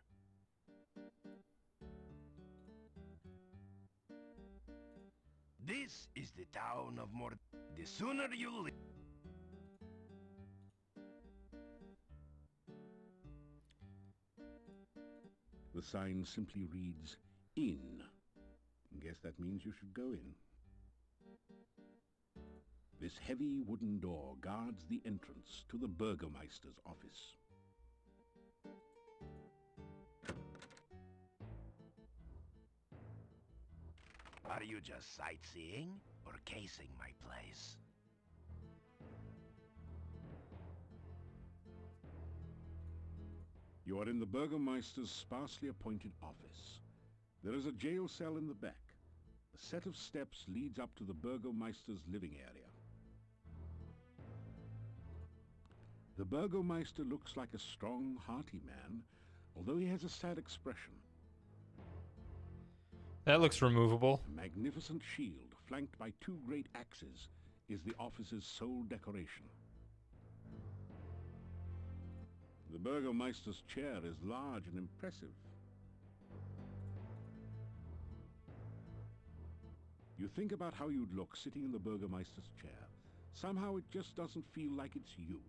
This is the town of Mord. The sooner you leave. The sign simply reads, "In." Guess that means you should go in. This heavy wooden door guards the entrance to the Burgomeister's office. Are you just sightseeing or casing my place? You are in the Burgomeister's sparsely appointed office. There is a jail cell in the back. A set of steps leads up to the Burgomeister's living area. The Burgomeister looks like a strong, hearty man, although he has a sad expression. That looks removable. A magnificent shield, flanked by two great axes, is the office's sole decoration. The Burgomeister's chair is large and impressive. You think about how you'd look sitting in the Burgomeister's chair. Somehow it just doesn't feel like it's you.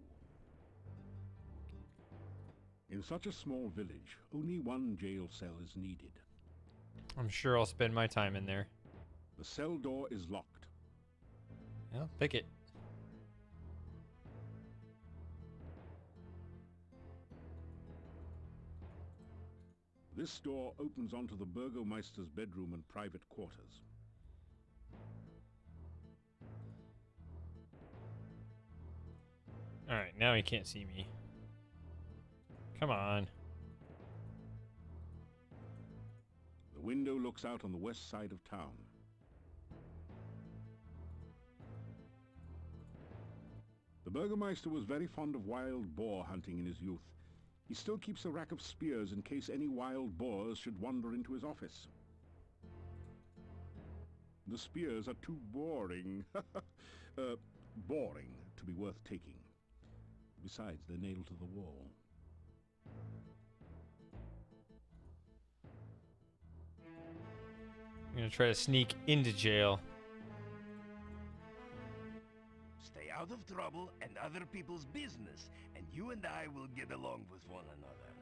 In such a small village, only one jail cell is needed. I'm sure I'll spend my time in there. The cell door is locked. Well, pick it. This door opens onto the Burgomeister's bedroom and private quarters. Alright, now he can't see me. Come on. The window looks out on the west side of town. The Burgomeister was very fond of wild boar hunting in his youth. He still keeps a rack of spears in case any wild boars should wander into his office. The spears are too boring. Boring to be worth taking. Besides, they're nailed to the wall. I'm gonna try to sneak into jail. Stay out of trouble and other people's business, and you and I will get along with one another.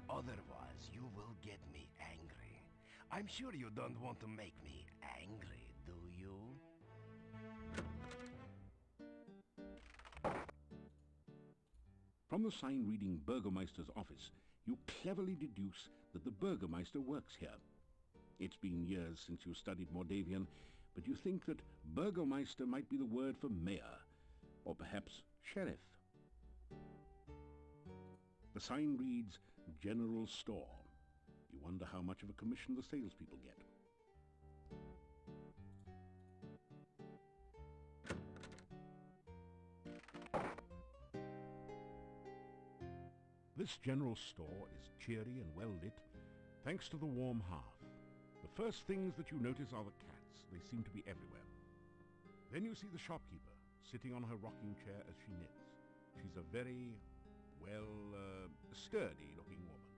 Otherwise, you will get me angry. I'm sure you don't want to make me angry, do you? From the sign reading Burgomeister's office, you cleverly deduce that the Burgomeister works here. It's been years since you studied Mordavian, but you think that Burgomeister might be the word for mayor, or perhaps sheriff. The sign reads General Store. You wonder how much of a commission the salespeople get. This general store is cheery and well lit, thanks to the warm hearth. The first things that you notice are the cats. They seem to be everywhere. Then you see the shopkeeper, sitting on her rocking chair as she knits. She's a very, sturdy-looking woman.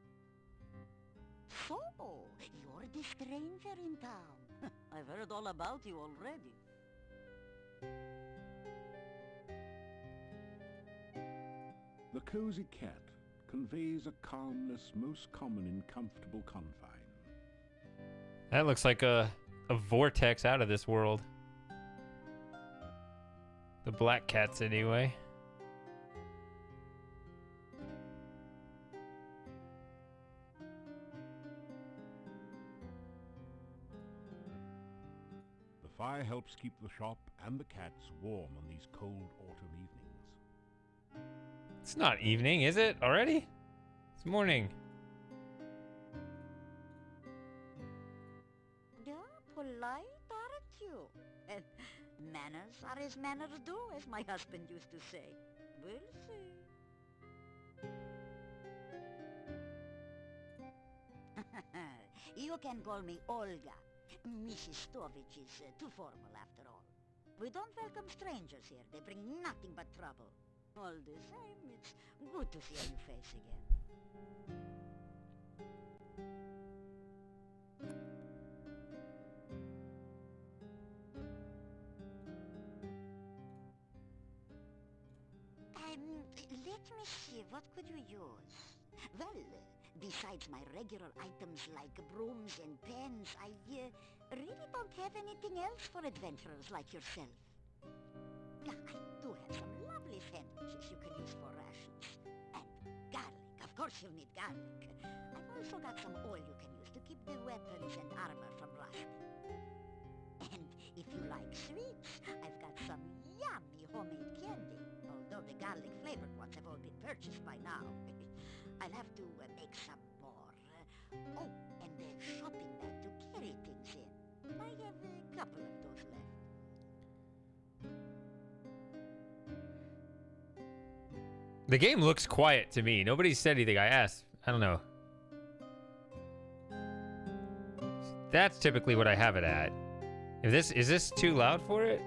So, you're the stranger in town. I've heard all about you already. The cozy cat conveys a calmness most common in comfortable confine. That looks like a vortex out of this world. The black cats, anyway. The fire helps keep the shop and the cats warm on these cold autumn evenings. It's not evening, is it? Already? It's morning. Yeah, polite, aren't you? And manners are as manners do, as my husband used to say. We'll see. You can call me Olga. Mrs. Stovich is too formal after all. We don't welcome strangers here. They bring nothing but trouble. All the same, it's good to see a new face again. Let me see, what could you use? Well, besides my regular items like brooms and pens, I really don't have anything else for adventurers like yourself. I do have some lovely sandwiches you can use for rations. And garlic, of course you'll need garlic. I've also got some oil you can use to keep the weapons and armor from rusting. And if you like sweets, I've got some yummy homemade candy. Although the garlic-flavored ones have all been purchased by now. I'll have to make some more. Oh, and a shopping bag to carry things in. I have a couple of those left. The game looks quiet to me. Nobody said anything. I asked. I don't know. That's typically what I have it at. Is this too loud for it?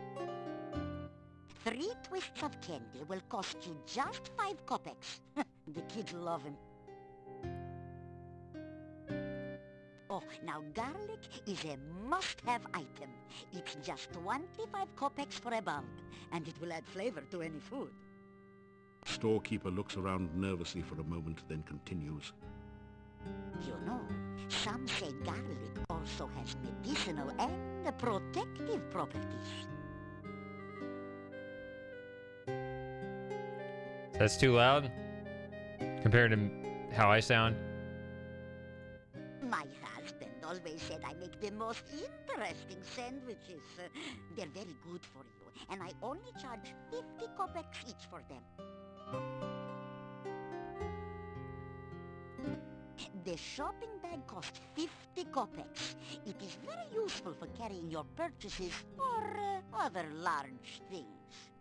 3 twists of candy will cost you just 5 kopecks. The kids love him. Oh, now garlic is a must-have item. It's just 25 kopecks for a bulb, and it will add flavor to any food. Storekeeper looks around nervously for a moment, then continues. You know, some say garlic also has medicinal and protective properties. That's too loud compared to how I sound. My husband always said I make the most interesting sandwiches. They're very good for you, and I only charge 50 kopecks each for them. The shopping bag costs 50 kopecks. It is very useful for carrying your purchases or other large things.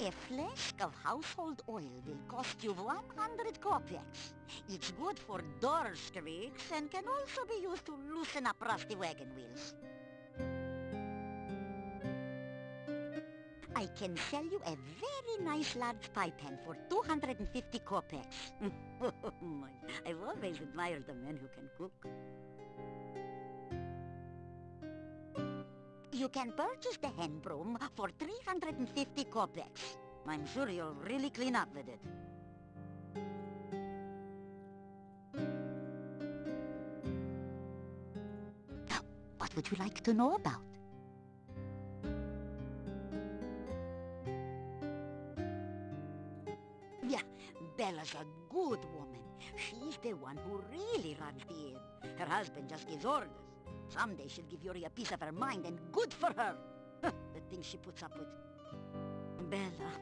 A flask of household oil will cost you 100 kopecks. It's good for door streaks and can also be used to loosen up rusty wagon wheels. I can sell you a very nice large pie pan for 250 kopecks. I've always admired the men who can cook. You can purchase the hand broom for 350 kopecks. I'm sure you'll really clean up with it. What would you like to know about? Yeah, Bella's a good woman. She's the one who really runs the inn. Her husband just gives orders. Someday she'll give Yuri a piece of her mind, and good for her. The things she puts up with. Bella,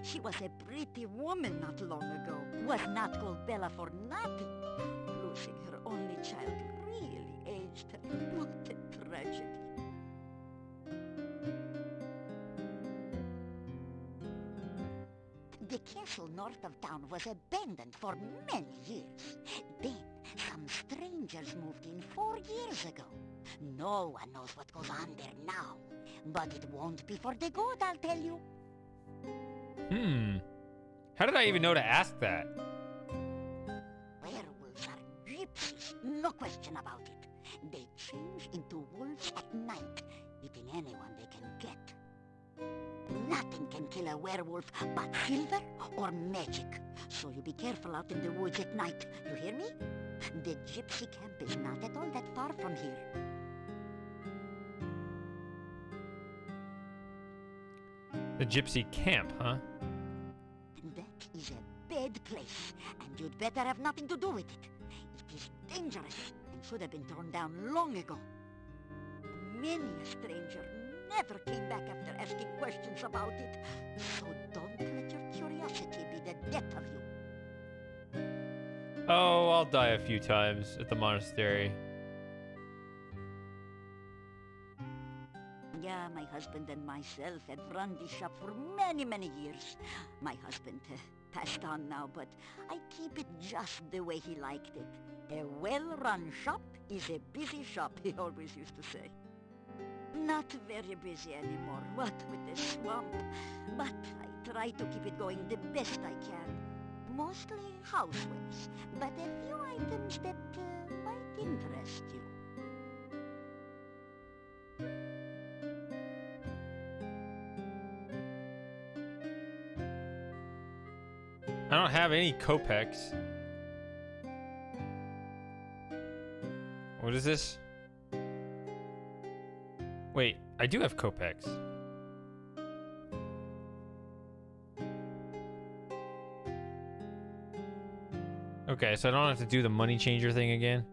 she was a pretty woman not long ago. Was not called Bella for nothing. Losing her only child really aged her. What a tragedy. The castle north of town was abandoned for many years. Then, some strangers moved in 4 years ago. No one knows what goes on there now. But it won't be for the good, I'll tell you. How did I even know to ask that? Werewolves are gypsies, no question about it. They change into wolves at night, eating anyone they can get. Nothing can kill a werewolf but silver or magic. So you be careful out in the woods at night, you hear me? The gypsy camp is not at all that far from here. The gypsy camp, huh? That is a bad place, and you'd better have nothing to do with it. It is dangerous and should have been torn down long ago. Many a stranger never came back after asking questions about it, so don't let your curiosity be the death of you. Oh, I'll die a few times at the monastery. Yeah, my husband and myself have run this shop for many, many years. My husband passed on now, but I keep it just the way he liked it. A well-run shop is a busy shop, he always used to say. Not very busy anymore, what with the swamp. But I try to keep it going the best I can. Mostly housewares, but a few items that might interest you. I don't have any kopecks. What is this? Wait, I do have kopecks. Okay, so I don't have to do the money changer thing again.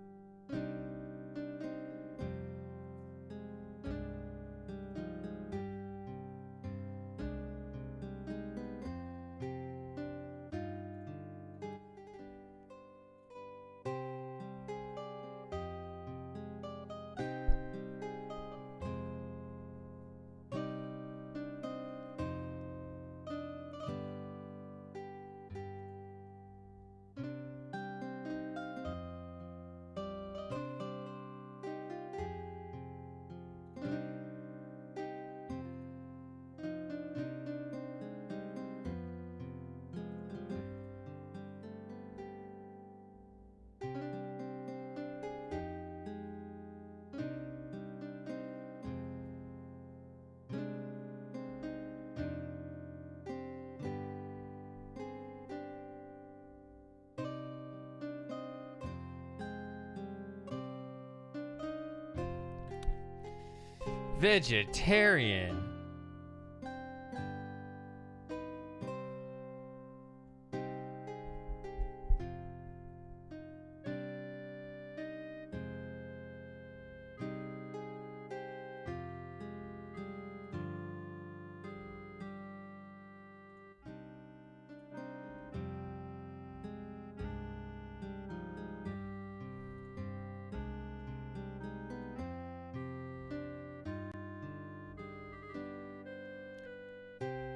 Vegetarian.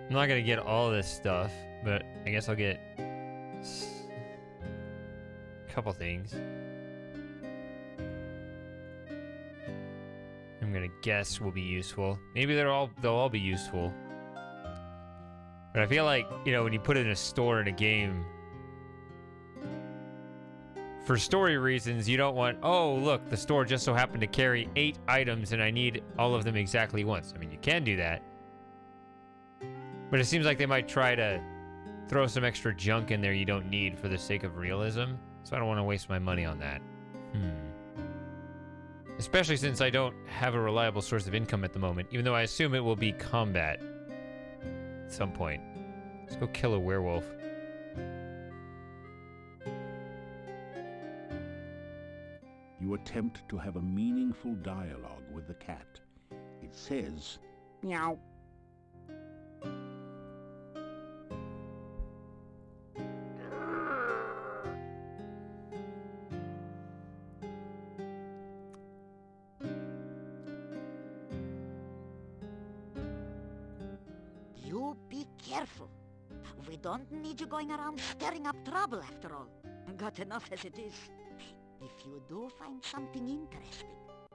I'm not gonna get all this stuff, but I guess I'll get a couple things. I'm gonna guess will be useful. Maybe they'll all be useful. But I feel like, you know, when you put it in a store in a game, for story reasons, you don't want, oh, look, the store just so happened to carry 8 items and I need all of them exactly once. I mean, you can do that. But it seems like they might try to throw some extra junk in there you don't need for the sake of realism. So I don't want to waste my money on that. Especially since I don't have a reliable source of income at the moment, even though I assume it will be combat at some point. Let's go kill a werewolf. You attempt to have a meaningful dialogue with the cat. It says, Meow. You be careful. We don't need you going around stirring up trouble after all. Got enough as it is. If you do find something interesting,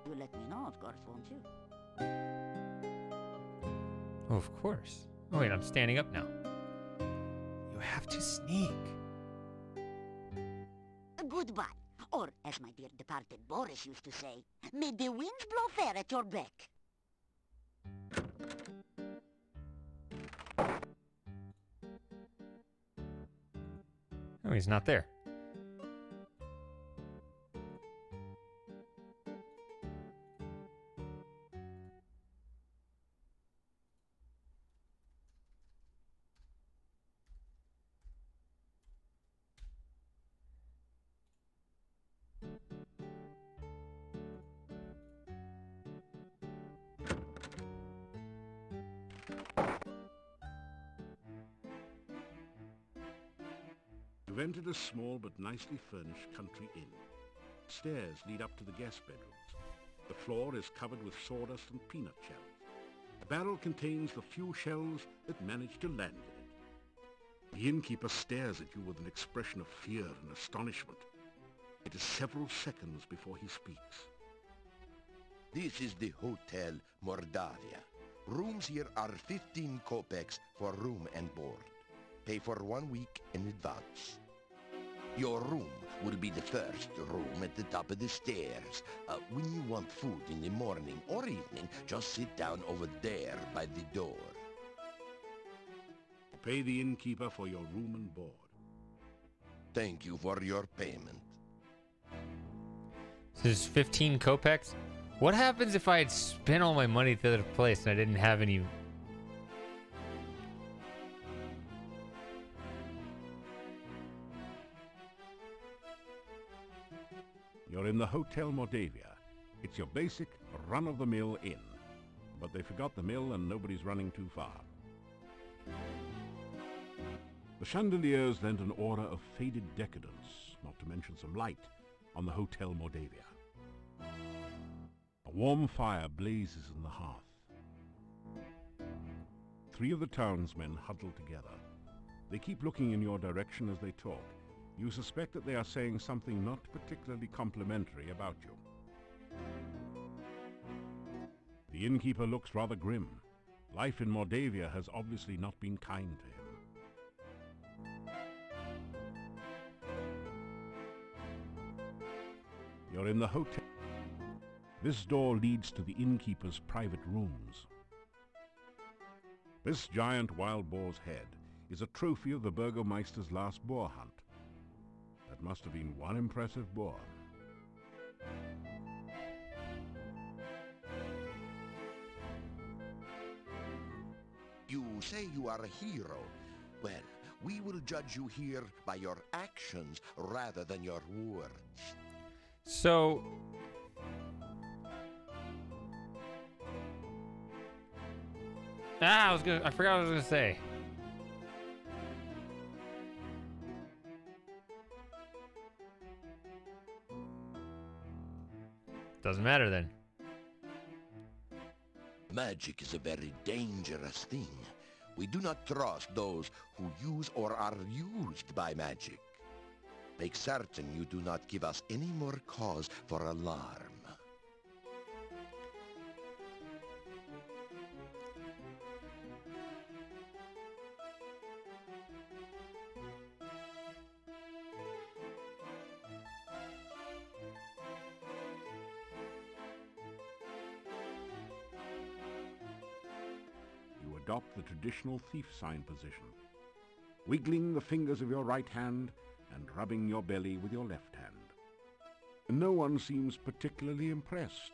you let me know, of course, won't you? Oh, of course. Oh, wait, I'm standing up now. You have to sneak. Goodbye. Or, as my dear departed Boris used to say, may the winds blow fair at your beck. Oh, he's not there. You've entered a small but nicely furnished country inn. Stairs lead up to the guest bedrooms. The floor is covered with sawdust and peanut shells. The barrel contains the few shells that manage to land in it. The innkeeper stares at you with an expression of fear and astonishment. It is several seconds before he speaks. This is the Hotel Mordavia. Rooms here are 15 kopecks for room and board. Pay for 1 week in advance. Your room will be the first room at the top of the stairs. When you want food in the morning or evening, just sit down over there by the door. Pay the innkeeper for your room and board. Thank you for your payment. This is 15 kopecks? What happens if I had spent all my money at the other place and I didn't have any? You're in the Hotel Mordavia. It's your basic, run-of-the-mill inn. But they forgot the mill and nobody's running too far. The chandeliers lent an aura of faded decadence, not to mention some light, on the Hotel Mordavia. A warm fire blazes in the hearth. 3 of the townsmen huddle together. They keep looking in your direction as they talk. You suspect that they are saying something not particularly complimentary about you. The innkeeper looks rather grim. Life in Mordavia has obviously not been kind to him. You're in the hotel. This door leads to the innkeeper's private rooms. This giant wild boar's head is a trophy of the Burgomeister's last boar hunt. That must have been one impressive boar. You say you are a hero. Well, we will judge you here by your actions rather than your words. So... I forgot what I was gonna say. Doesn't matter then. Magic is a very dangerous thing. We do not trust those who use or are used by magic. Make certain you do not give us any more cause for alarm. Adopt the traditional thief sign position, wiggling the fingers of your right hand and rubbing your belly with your left hand. No one seems particularly impressed.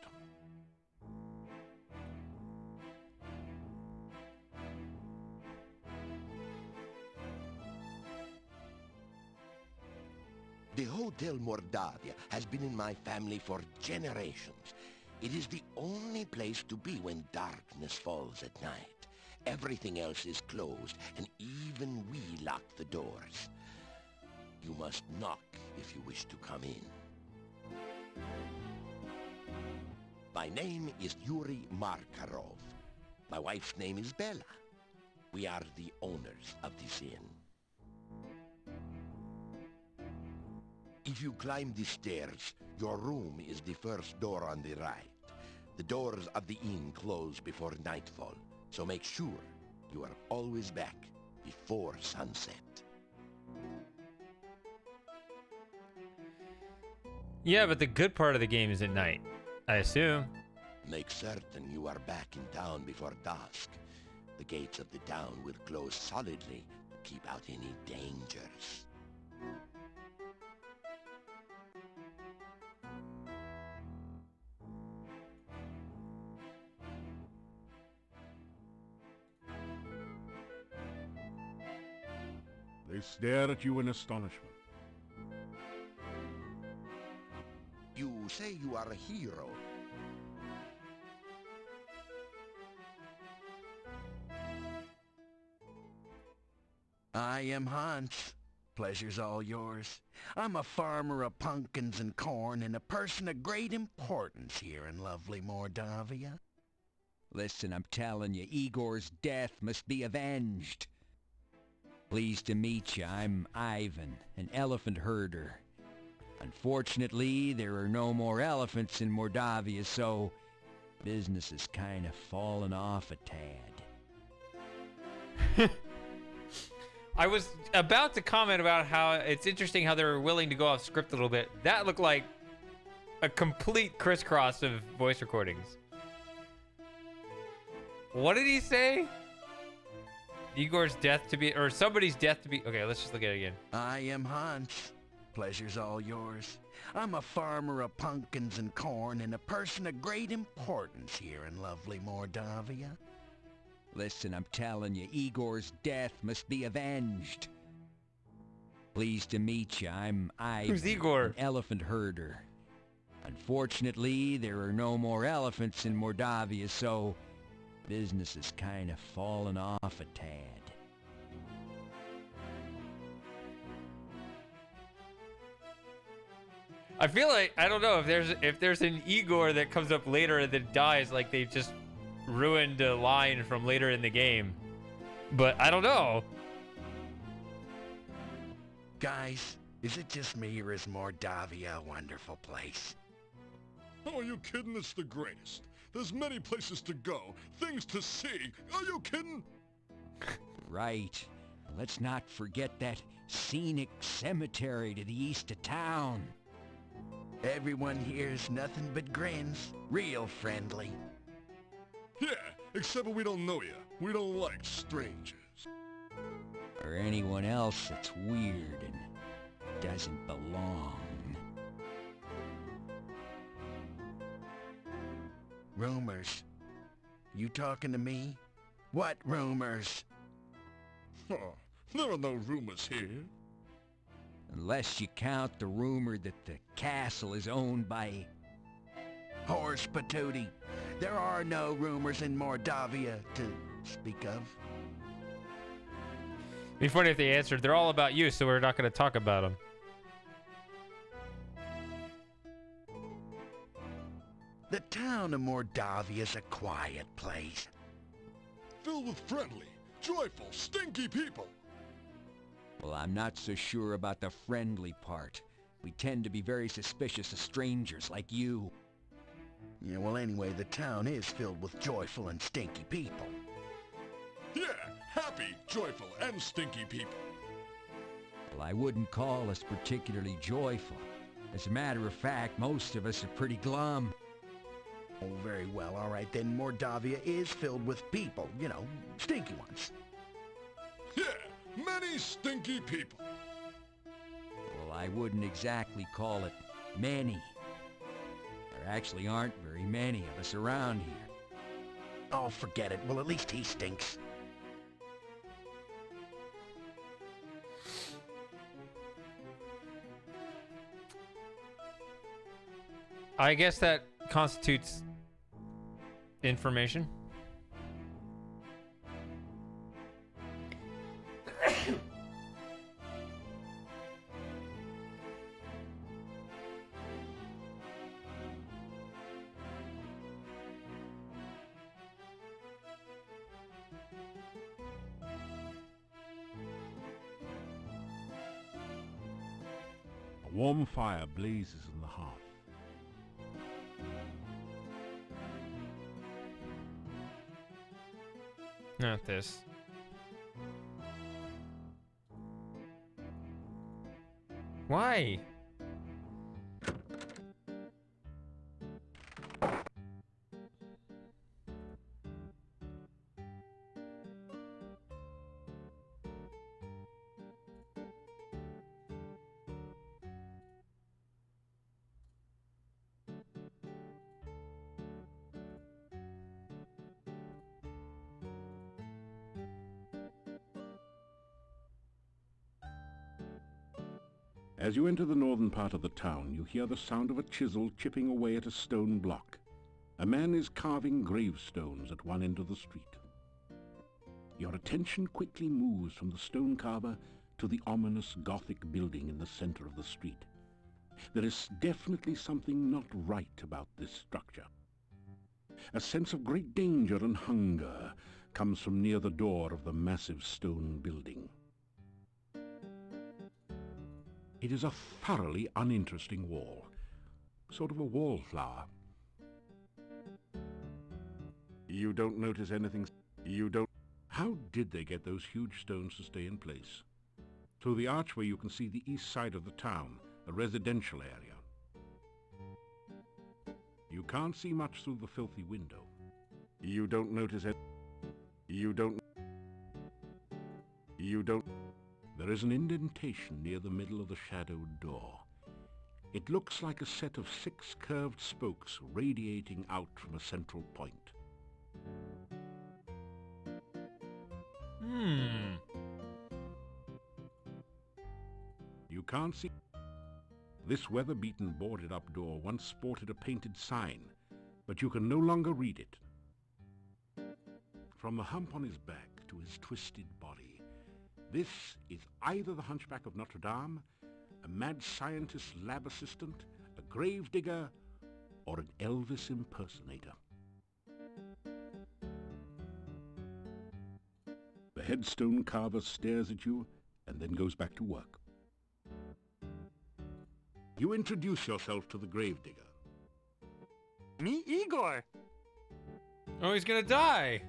The Hotel Mordavia has been in my family for generations. It is the only place to be when darkness falls at night. Everything else is closed, and even we lock the doors. You must knock if you wish to come in. My name is Yuri Makarov. My wife's name is Bella. We are the owners of this inn. If you climb the stairs, your room is the first door on the right. The doors of the inn close before nightfall, so make sure you are always back before sunset. Yeah, but the good part of the game is at night, I assume. Make certain you are back in town before dusk. The gates of the town will close solidly to keep out any dangers. They stare at you in astonishment. You say you are a hero. I am Hans. Pleasure's all yours. I'm a farmer of pumpkins and corn and a person of great importance here in lovely Mordavia. Listen, I'm telling you, Igor's death must be avenged. Pleased to meet you. I'm Ivan, an elephant herder. Unfortunately, there are no more elephants in Mordavia, so business has kind of fallen off a tad. I was about to comment about how it's interesting how they're willing to go off script a little bit. That looked like a complete crisscross of voice recordings. What did he say? Igor's death to be, or somebody's death to be. Okay, let's just look at it again. I am Hans. Pleasure's all yours. I'm a farmer of pumpkins and corn and a person of great importance here in lovely Mordavia. Listen, I'm telling you, Igor's death must be avenged. Pleased to meet you. I'm Ivan, Who's Igor? an elephant herder. Unfortunately, there are no more elephants in Mordavia, so business has kind of fallen off a tad. I feel like, I don't know, if there's an Igor that comes up later and then dies, like they've just ruined a line from later in the game. But I don't know. Guys, is it just me or is Mordavia a wonderful place? Oh, are you kidding? It's the greatest. There's many places to go, things to see. Are you kidding? Right. Let's not forget that scenic cemetery to the east of town. Everyone here's nothing but grins. Real friendly. Yeah, except we don't know you. We don't like strangers. Or anyone else that's weird and doesn't belong. Rumors. You talking to me? What rumors? Oh, there are no rumors here. Unless you count the rumor that the castle is owned by... Horse patootie. There are no rumors in Mordavia to speak of. It'd be funny if they answered, they're all about you, so we're not going to talk about them. The town of Mordavia is a quiet place. Filled with friendly, joyful, stinky people. Well, I'm not so sure about the friendly part. We tend to be very suspicious of strangers like you. Yeah, well anyway, the town is filled with joyful and stinky people. Yeah, happy, joyful, and stinky people. Well, I wouldn't call us particularly joyful. As a matter of fact, most of us are pretty glum. Oh, very well, all right then. Mordavia is filled with people, you know, stinky ones. Yeah, many stinky people. Well, I wouldn't exactly call it many. There actually aren't very many of us around here. Oh, forget it. Well, at least he stinks. I guess that constitutes information. warm fire blazes in the hearth. Not this. Why? As you enter the northern part of the town, you hear the sound of a chisel chipping away at a stone block. A man is carving gravestones at one end of the street. Your attention quickly moves from the stone carver to the ominous Gothic building in the center of the street. There is definitely something not right about this structure. A sense of great danger and hunger comes from near the door of the massive stone building. It is a thoroughly uninteresting wall, sort of a wallflower. You don't notice anything. How did they get those huge stones to stay in place? Through the archway you can see the east side of the town, a residential area. You can't see much through the filthy window. You don't notice it. There is an indentation near the middle of the shadowed door. It looks like a set of 6 curved spokes radiating out from a central point. You can't see. This weather-beaten boarded-up door once sported a painted sign, but you can no longer read it. From the hump on his back to his twisted body, this is either the Hunchback of Notre Dame, a mad scientist lab assistant, a gravedigger, or an Elvis impersonator. The headstone carver stares at you and then goes back to work. You introduce yourself to the gravedigger. Me, Igor. Oh, he's gonna die.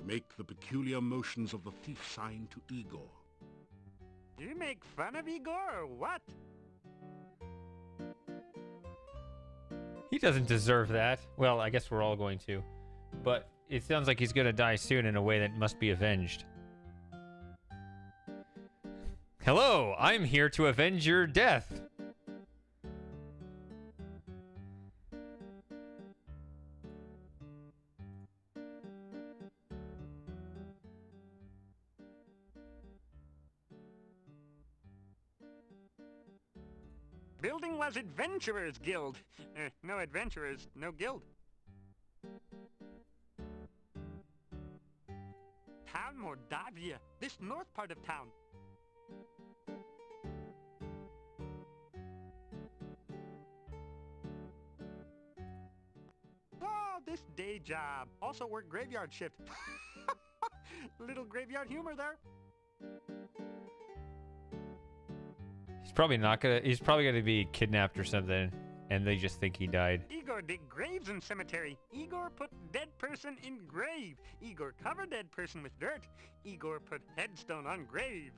Make the peculiar motions of the thief sign to Igor. You make fun of Igor or what? He doesn't deserve that. Well, I guess we're all going to. But it sounds like he's gonna die soon in a way that must be avenged. Hello, I'm here to avenge your death. Building was Adventurers Guild. No adventurers, no guild. Town Mordavia, this north part of town. Oh, this day job. Also work graveyard shift. Little graveyard humor there. He's probably gonna be kidnapped or something, and they just think he died. Igor dig graves in cemetery. Igor put dead person in grave. Igor cover dead person with dirt. Igor put headstone on grave.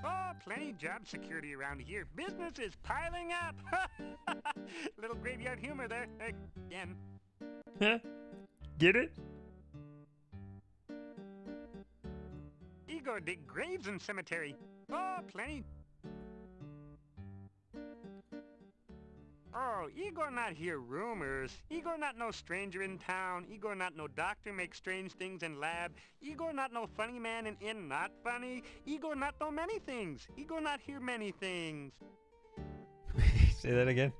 Oh, plenty job security around here. Business is piling up. Little graveyard humor there again. Huh? Get it? Igor dig graves in cemetery. Oh, plenty. Oh, Igor not hear rumors. Igor not no stranger in town. Igor not no doctor make strange things in lab. Igor not no funny man in inn not funny. Igor not know many things. Igor not hear many things. Say that again.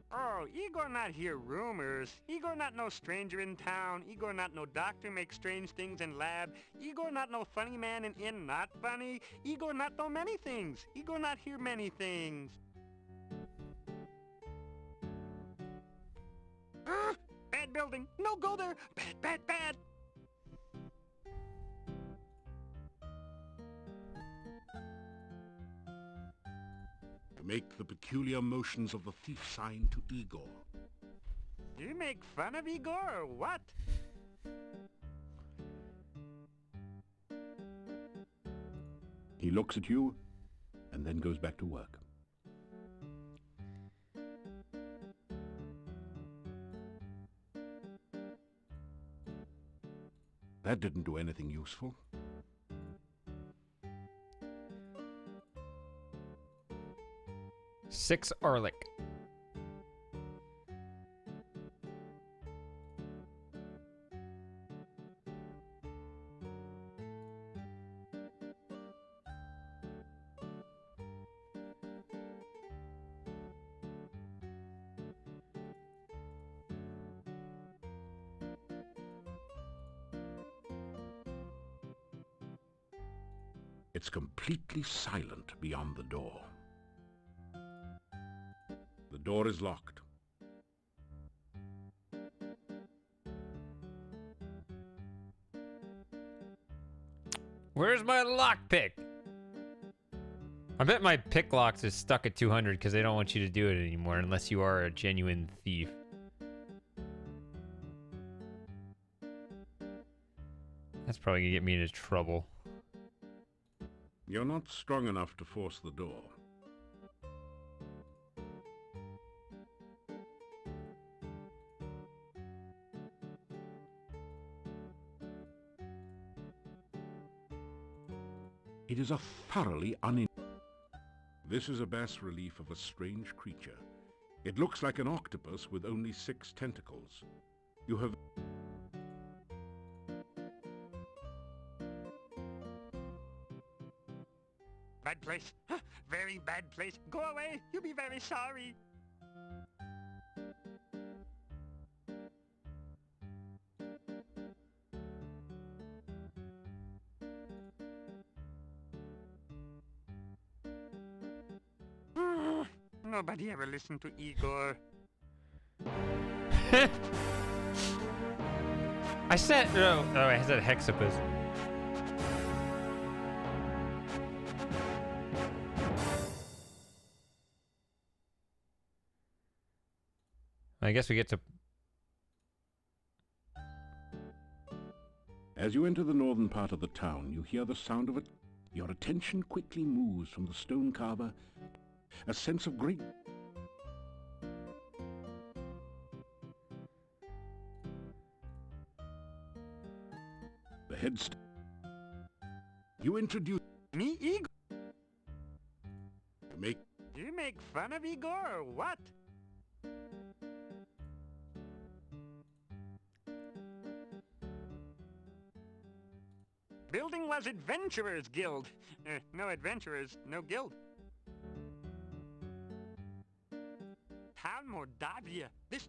Oh, Igor not hear rumors. Igor not no stranger in town. Igor not no doctor make strange things in lab. Igor not no funny man in inn not funny. Igor not know many things. Igor not hear many things. Bad bad building. No, go there. Bad, bad, bad. Make the peculiar motions of the thief sign to Igor. Do you make fun of Igor or what? He looks at you and then goes back to work. That didn't do anything useful. Six Arlic. It's completely silent beyond the door. The door is locked. Where's my lockpick? I bet my pick locks is stuck at 200 because they don't want you to do it anymore unless you are a genuine thief. That's probably gonna get me into trouble. You're not strong enough to force the door. It is a thoroughly This is a bas-relief of a strange creature. It looks like an octopus with only 6 tentacles. You have... Bad place. Very bad place. Go away. You'll be very sorry. Nobody ever listened to Igor. I said no. Oh, I said hexapus. I guess we get to... As you enter the northern part of the town, you hear the sound of it. Your attention quickly moves from the stone carver. A sense of great... The headstone. You introduce... Me, Igor? Make... Do you make fun of Igor or what? Building was Adventurers Guild. No adventurers, no guild. Town Mordavia. This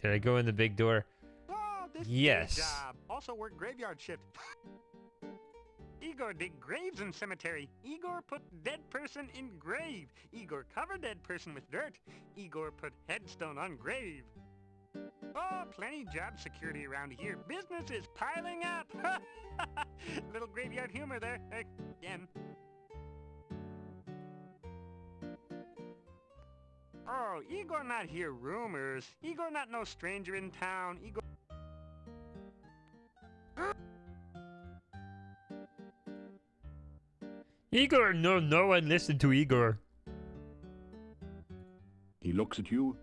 Did I go in the big door? Oh, this Yes. is a job. Also work graveyard shift. Igor dig graves in cemetery. Igor put dead person in grave. Igor cover dead person with dirt. Igor put headstone on grave. Oh, plenty job security around here. Business is piling up. Little graveyard humor there. Again. Oh, Igor not hear rumors. Igor not no stranger in town. Igor... Igor, no one listened to Igor. He looks at you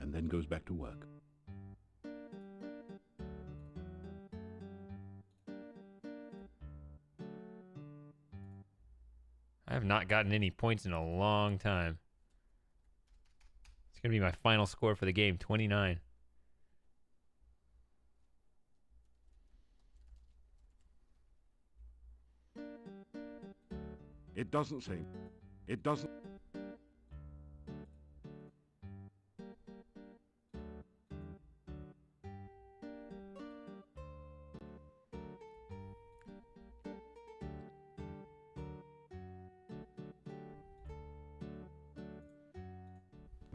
and then goes back to work. I have not gotten any points in a long time. It's going to be my final score for the game, 29. It doesn't say. It doesn't.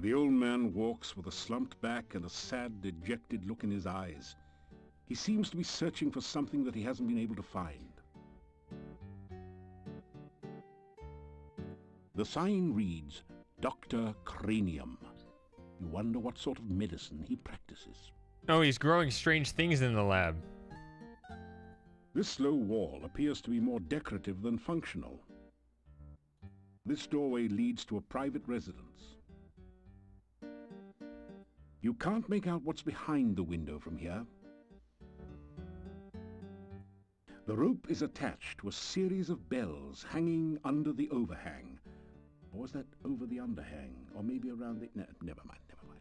The old man walks with a slumped back and a sad, dejected look in his eyes. He seems to be searching for something that he hasn't been able to find. The sign reads, Dr. Cranium. You wonder what sort of medicine he practices. Oh, he's growing strange things in the lab. This low wall appears to be more decorative than functional. This doorway leads to a private residence. You can't make out what's behind the window from here. The rope is attached to a series of bells hanging under the overhang. Or was that over the underhang? Or maybe around the... No, never mind, never mind.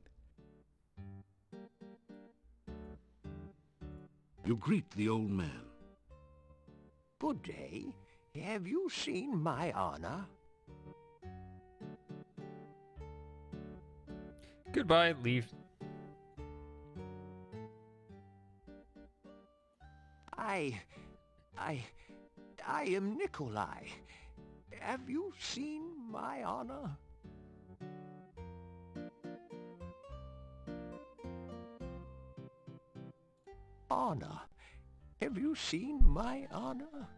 You greet the old man. Good day. Have you seen my honor? Goodbye, leave. I am Nikolai. Have you seen my honor? Honor. Have you seen my honor?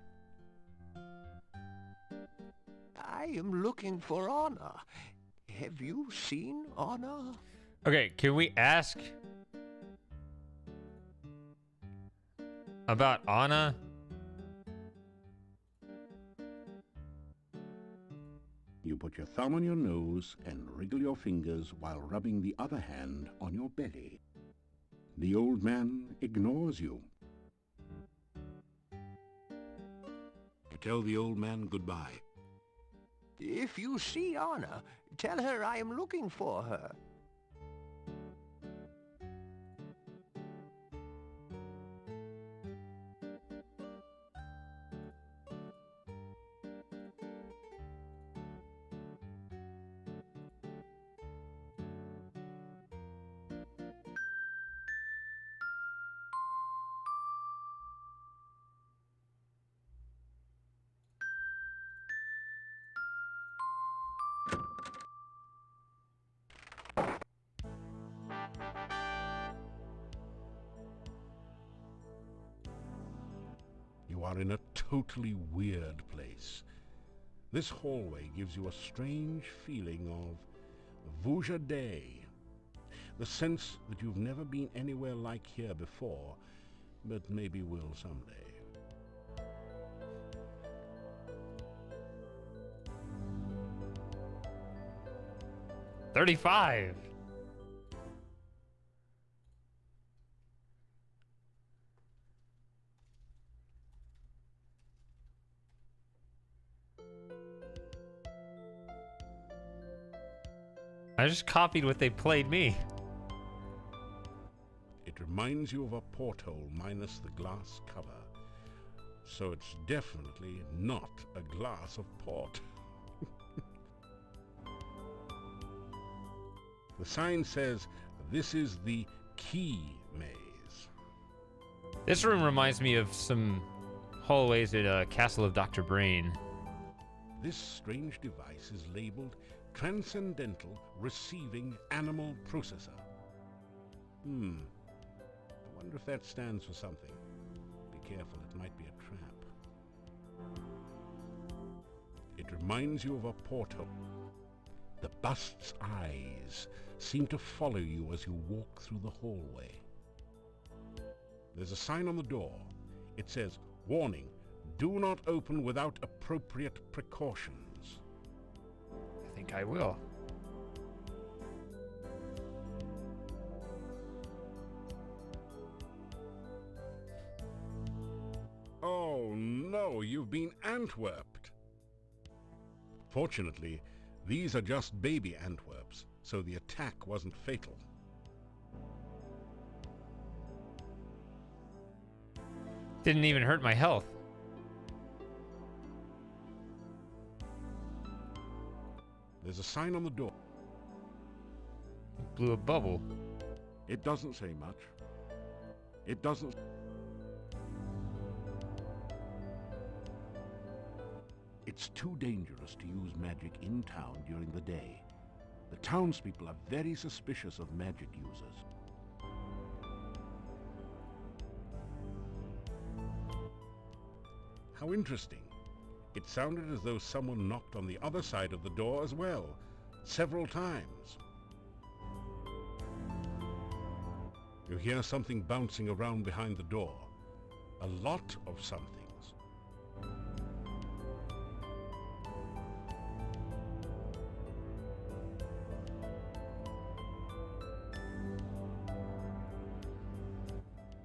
I am looking for honor. Have you seen honor? Okay, can we ask about Anna? You put your thumb on your nose and wriggle your fingers while rubbing the other hand on your belly. The old man ignores you. You tell the old man goodbye. If you see Anna, tell her I am looking for her. You are in a totally weird place. This hallway gives you a strange feeling of Vujade. The sense that you've never been anywhere like here before, but maybe will someday. $35. I just copied what they played me. It reminds you of a porthole minus the glass cover. So it's definitely not a glass of port. The sign says, this is the key maze. This room reminds me of some hallways at Castle of Dr. Brain. This strange device is labeled Transcendental Receiving Animal Processor. I wonder if that stands for something. Be careful, it might be a trap. It reminds you of a porthole. The bust's eyes seem to follow you as you walk through the hallway. There's a sign on the door. It says, warning, do not open without appropriate precautions. I think I will. Oh no, you've been Antwerped. Fortunately, these are just baby Antwerps, so the attack wasn't fatal. Didn't even hurt my health. There's a sign on the door. Blew a bubble. It doesn't say much. It doesn't... It's too dangerous to use magic in town during the day. The townspeople are very suspicious of magic users. How interesting. It sounded as though someone knocked on the other side of the door as well, several times. You hear something bouncing around behind the door. A lot of somethings.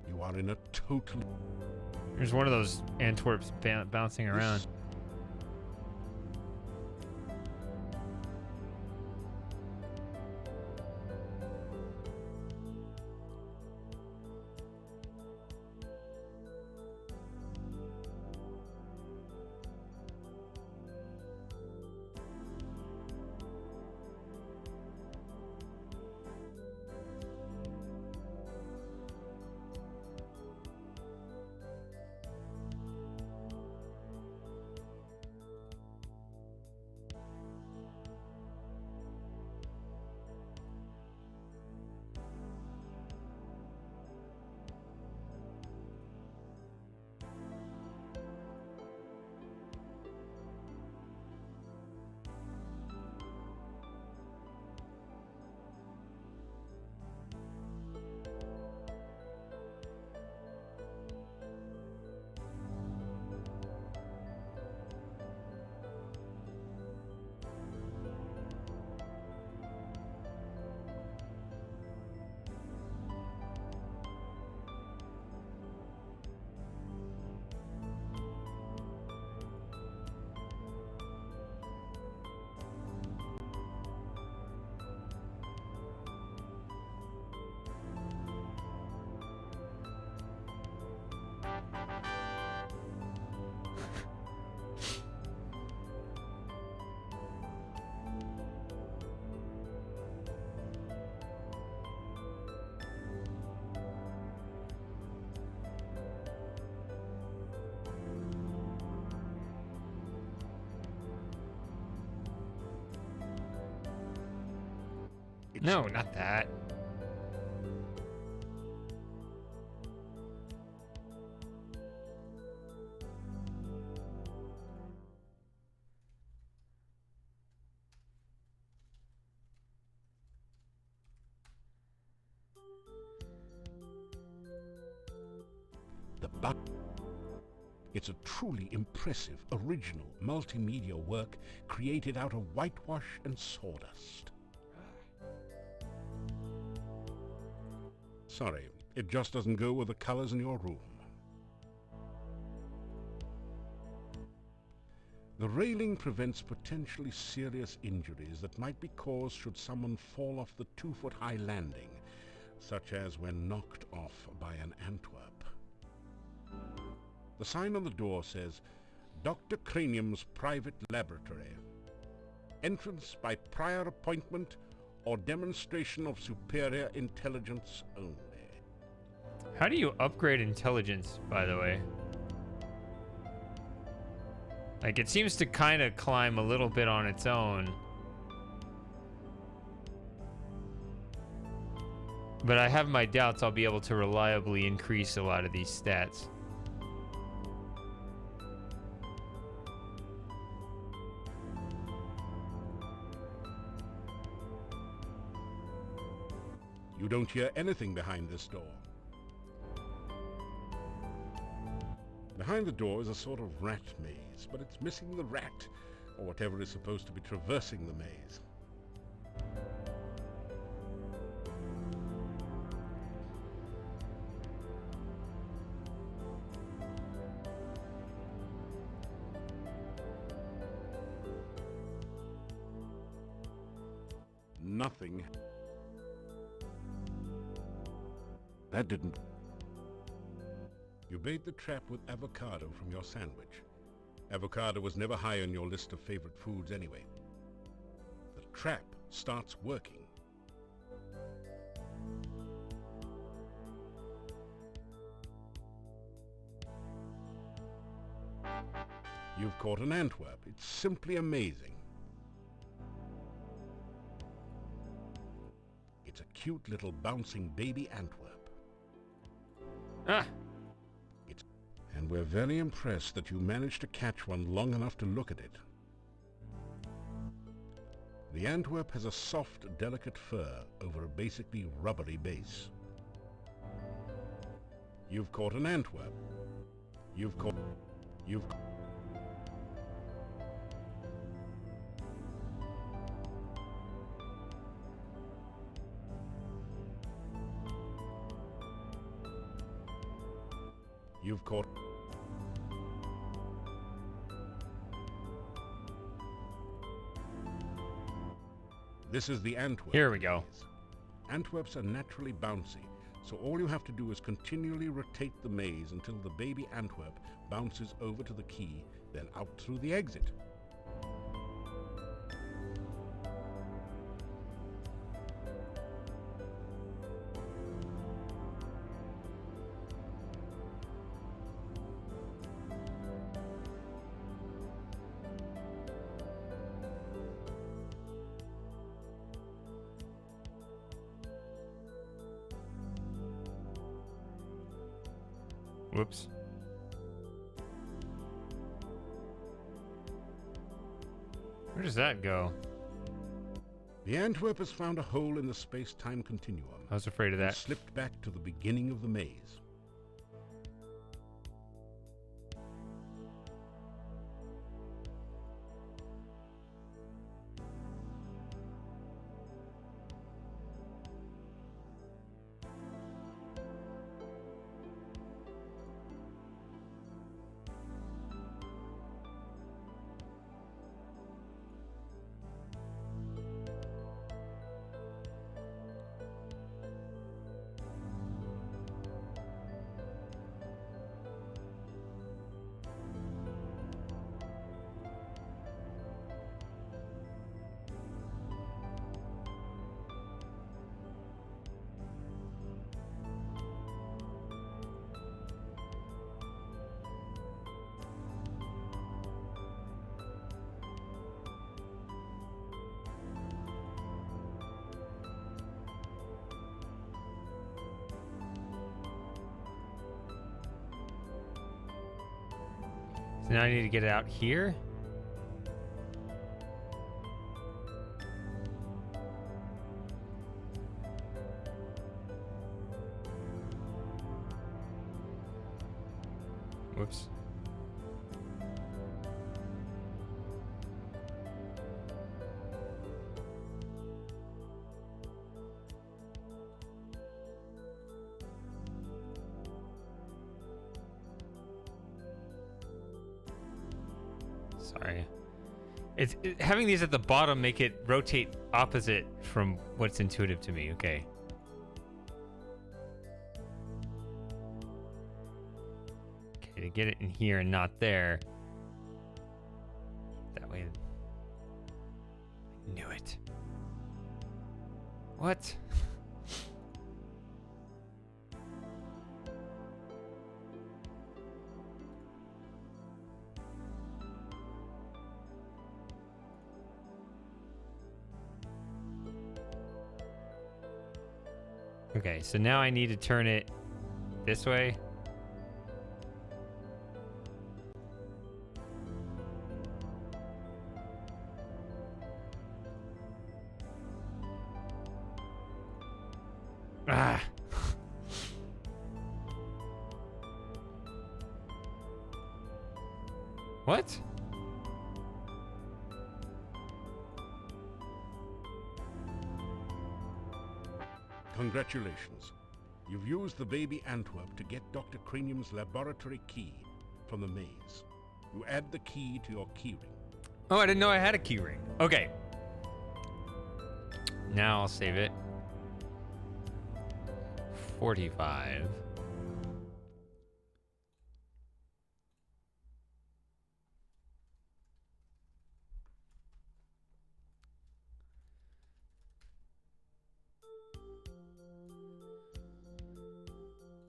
You are in a totally... There's one of those Antwerps bouncing around. No, not that. The buck. It's a truly impressive, original, multimedia work created out of whitewash and sawdust. Sorry, it just doesn't go with the colors in your room. The railing prevents potentially serious injuries that might be caused should someone fall off the 2-foot-high landing, such as when knocked off by an Antwerp. The sign on the door says, Dr. Cranium's Private Laboratory. Entrance by prior appointment or demonstration of superior intelligence only. How do you upgrade intelligence, by the way? Like, it seems to kind of climb a little bit on its own. But I have my doubts I'll be able to reliably increase a lot of these stats. You don't hear anything behind this door. Behind the door is a sort of rat maze, but it's missing the rat, or whatever is supposed to be traversing the maze. Nothing. That didn't... You bait the trap with avocado from your sandwich. Avocado was never high on your list of favorite foods anyway. The trap starts working. You've caught an Antwerp. It's simply amazing. cute little bouncing baby Antwerp. Ah! And we're very impressed that you managed to catch one long enough to look at it. The Antwerp has a soft, delicate fur over a basically rubbery base. You've caught an Antwerp. You've caught... This is the Antwerp. Here we go. Antwerps are naturally bouncy, so all you have to do is continually rotate the maze until the baby Antwerp bounces over to the key, then out through the exit. Whoops. Where does that go? The Antwerp has found a hole in the space-time continuum. I was afraid of and that. slipped back to the beginning of the maze. So now I need to get it out here. Whoops. Sorry. Having these at the bottom make it rotate opposite from what's intuitive to me. Okay. Okay, to get it in here and not there. That way. I knew it. What? Okay, so now I need to turn it this way. Ah. What? Congratulations. You've used the baby Antwerp to get Dr. Cranium's laboratory key from the maze. You add the key to your keyring. Oh, I didn't know I had a key ring. Okay. Now I'll save it. 45.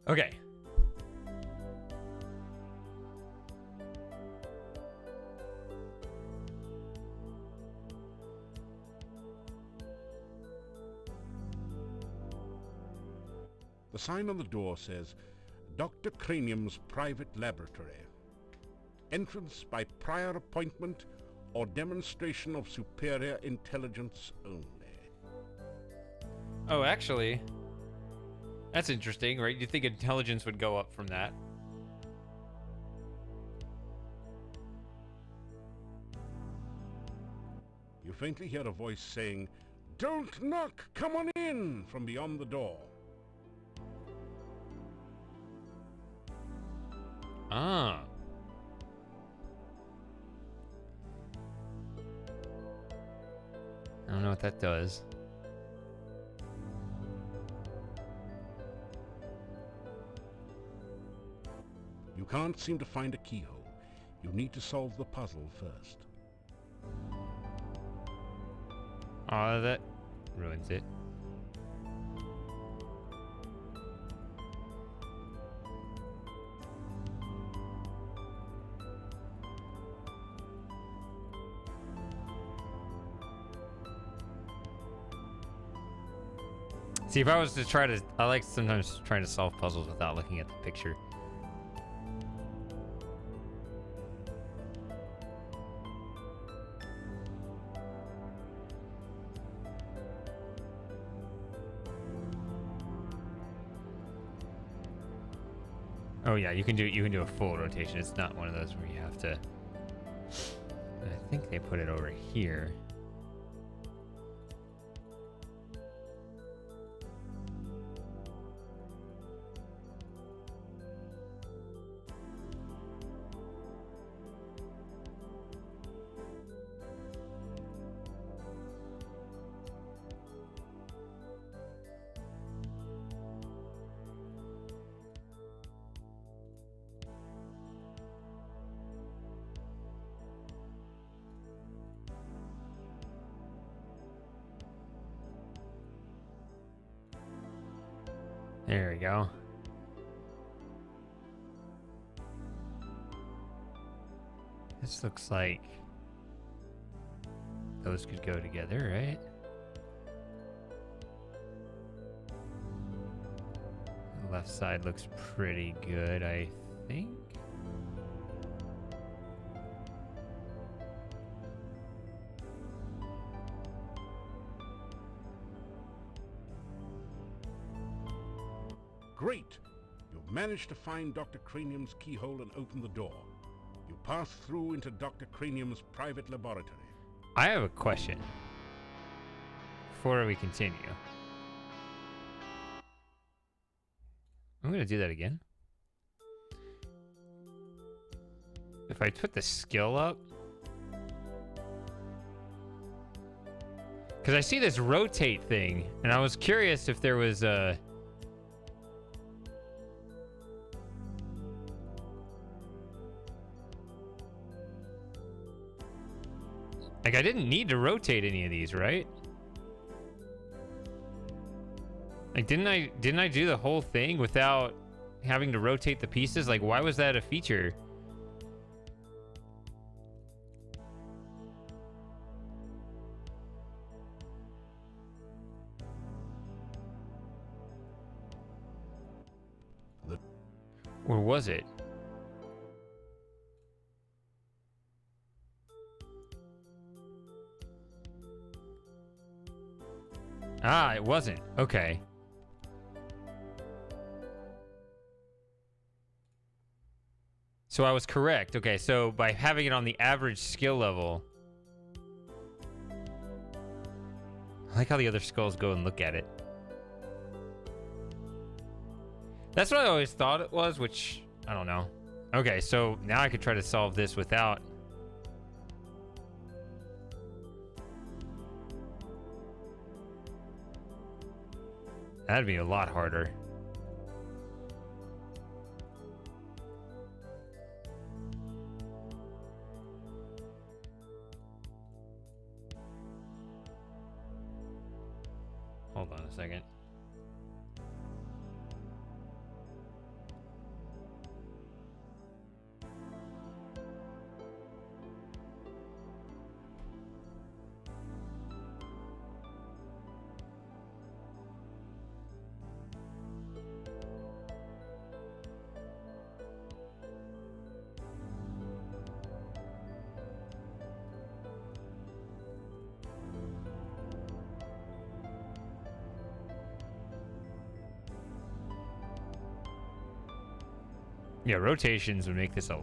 Okay. The sign on the door says, Dr. Cranium's private laboratory. Entrance by prior appointment or demonstration of superior intelligence only. Oh, actually, that's interesting, right? You'd think intelligence would go up from that. You faintly hear a voice saying, "Don't knock! Come on in!" from beyond the door. Ah. I don't know what that does. You can't seem to find a keyhole. You need to solve the puzzle first. Oh, that ruins it. See, if I was to try to... I like sometimes trying to solve puzzles without looking at the picture. Oh yeah, you can do a full rotation. It's not one of those where you have to... I think they put it over here. There we go. This looks like those could go together, right? The left side looks pretty good, I think. Great! You've managed to find Dr. Cranium's keyhole and open the door. You pass through into Dr. Cranium's private laboratory. I have a question before we continue. I'm going to do that again. If I put the skill up... Because I see this rotate thing, and I was curious if there was a... Like, I didn't need to rotate any of these, right? Like, didn't I do the whole thing without having to rotate the pieces? Like, why was that a feature? Or was it? Ah, it wasn't. Okay. So I was correct. Okay, so by having it on the average skill level... I like how the other skulls go and look at it. That's what I always thought it was, which... I don't know. Okay, so now I could try to solve this without... That'd be a lot harder. Hold on a second. Yeah, rotations would make this a...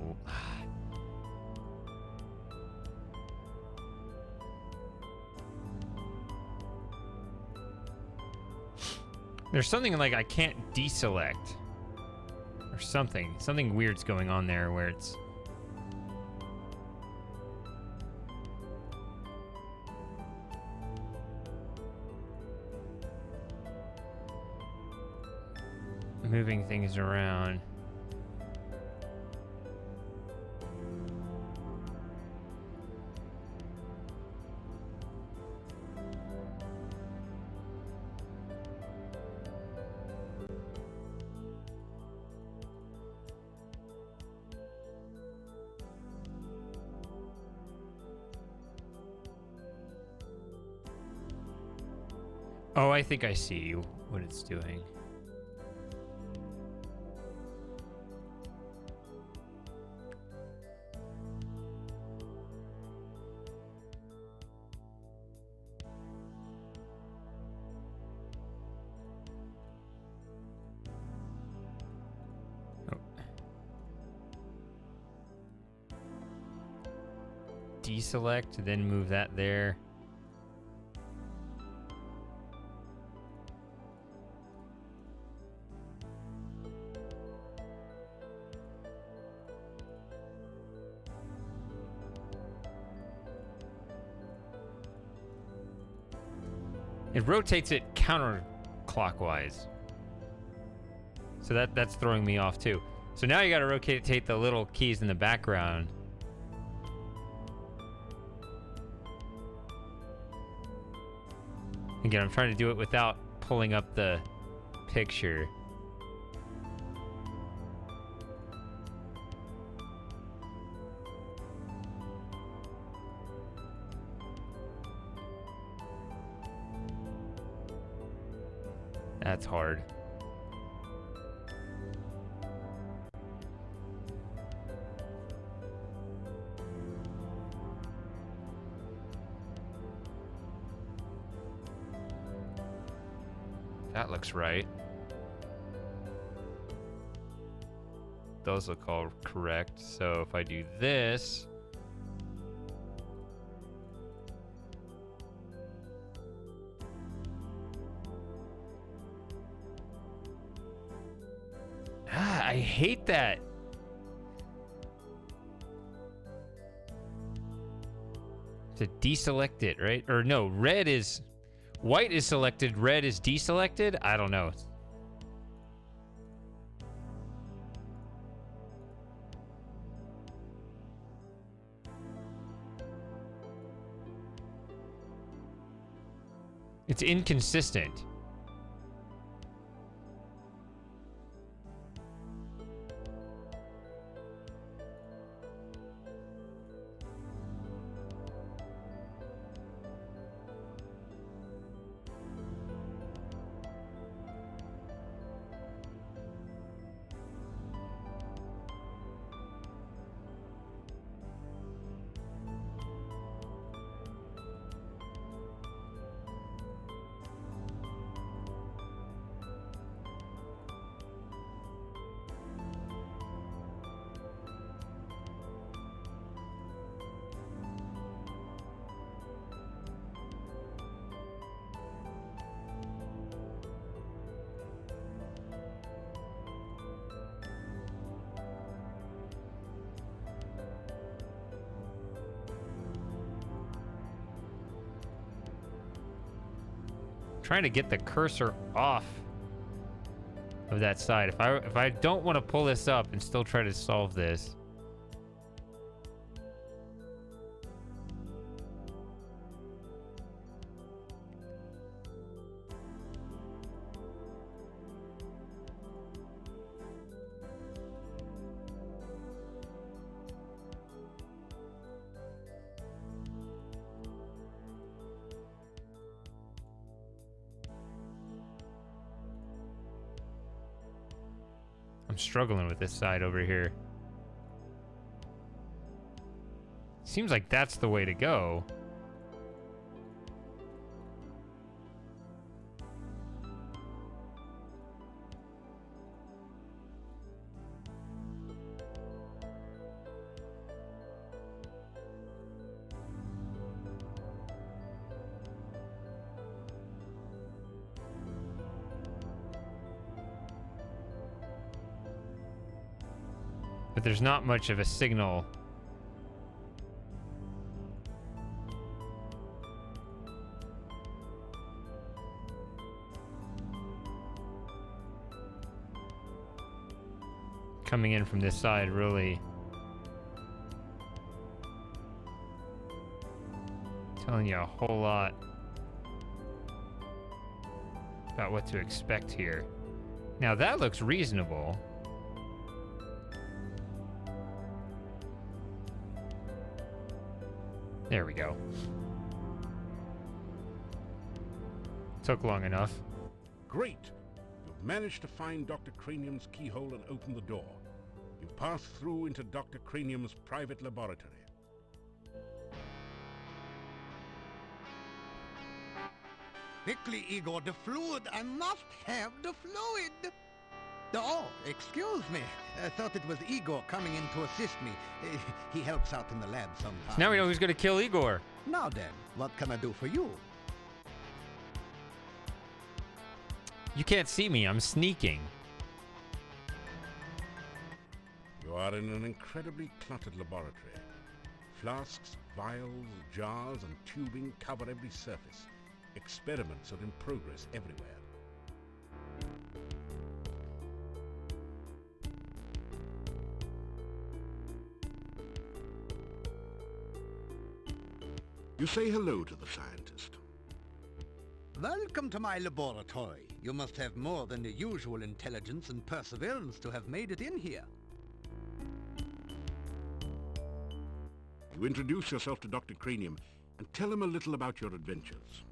There's something like I can't deselect. Or something. Something weird's going on there where it's... moving things around. Oh, I think I see what it's doing. Deselect, then move that there. It rotates it counterclockwise. So that's throwing me off too. So now you got to rotate the little keys in the background. Again, I'm trying to do it without pulling up the picture. That's hard. That looks right. Those look all correct. So if I do this... I hate that. To deselect it, right? Or no, red is... White is selected, red is deselected? I don't know. It's inconsistent. Trying to get the cursor off of that side. If I don't want to pull this up and still try to solve this. I'm struggling with this side over here. Seems like that's the way to go. But there's not much of a signal. Coming in from this side, really telling you a whole lot about what to expect here. Now that looks reasonable. There we go. Took long enough. Great! You've managed to find Dr. Cranium's keyhole and open the door. You've passed through into Dr. Cranium's private laboratory. Quickly, Igor, the fluid. I must have the fluid. Oh, excuse me. I thought it was Igor coming in to assist me. He helps out in the lab sometimes. Now we know who's gonna kill Igor. Now then, what can I do for you? You can't see me, I'm sneaking. You are in an incredibly cluttered laboratory. Flasks, vials, jars, and tubing cover every surface. Experiments are in progress everywhere. You say hello to the scientist. Welcome to my laboratory. You must have more than the usual intelligence and perseverance to have made it in here. You introduce yourself to Dr. Cranium and tell him a little about your adventures.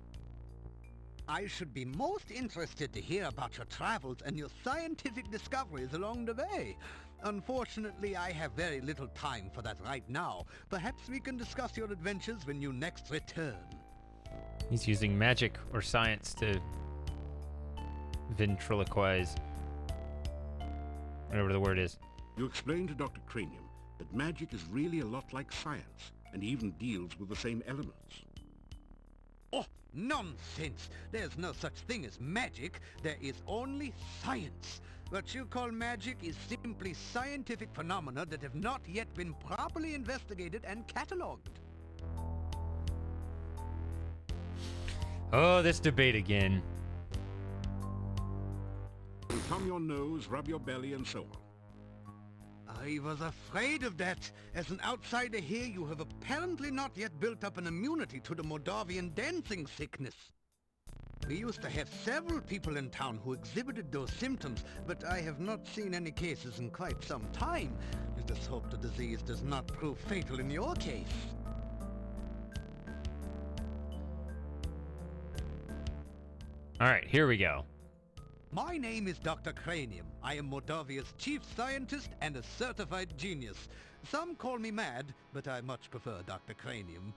I should be most interested to hear about your travels and your scientific discoveries along the way. Unfortunately, I have very little time for that right now. Perhaps we can discuss your adventures when you next return. He's using magic or science to ventriloquize. Whatever the word is. You explain to Dr. Cranium that magic is really a lot like science, and even deals with the same elements. Oh, nonsense! There's no such thing as magic. There is only science. What you call magic is simply scientific phenomena that have not yet been properly investigated and catalogued. Oh, this debate again. Thumb your nose, rub your belly, and so on. I was afraid of that. As an outsider here, you have apparently not yet built up an immunity to the Moldavian dancing sickness. We used to have several people in town who exhibited those symptoms, but I have not seen any cases in quite some time. Let us hope the disease does not prove fatal in your case. All right, here we go. My name is Dr. Cranium. I am Moldavia's chief scientist and a certified genius. Some call me mad, but I much prefer Dr. Cranium.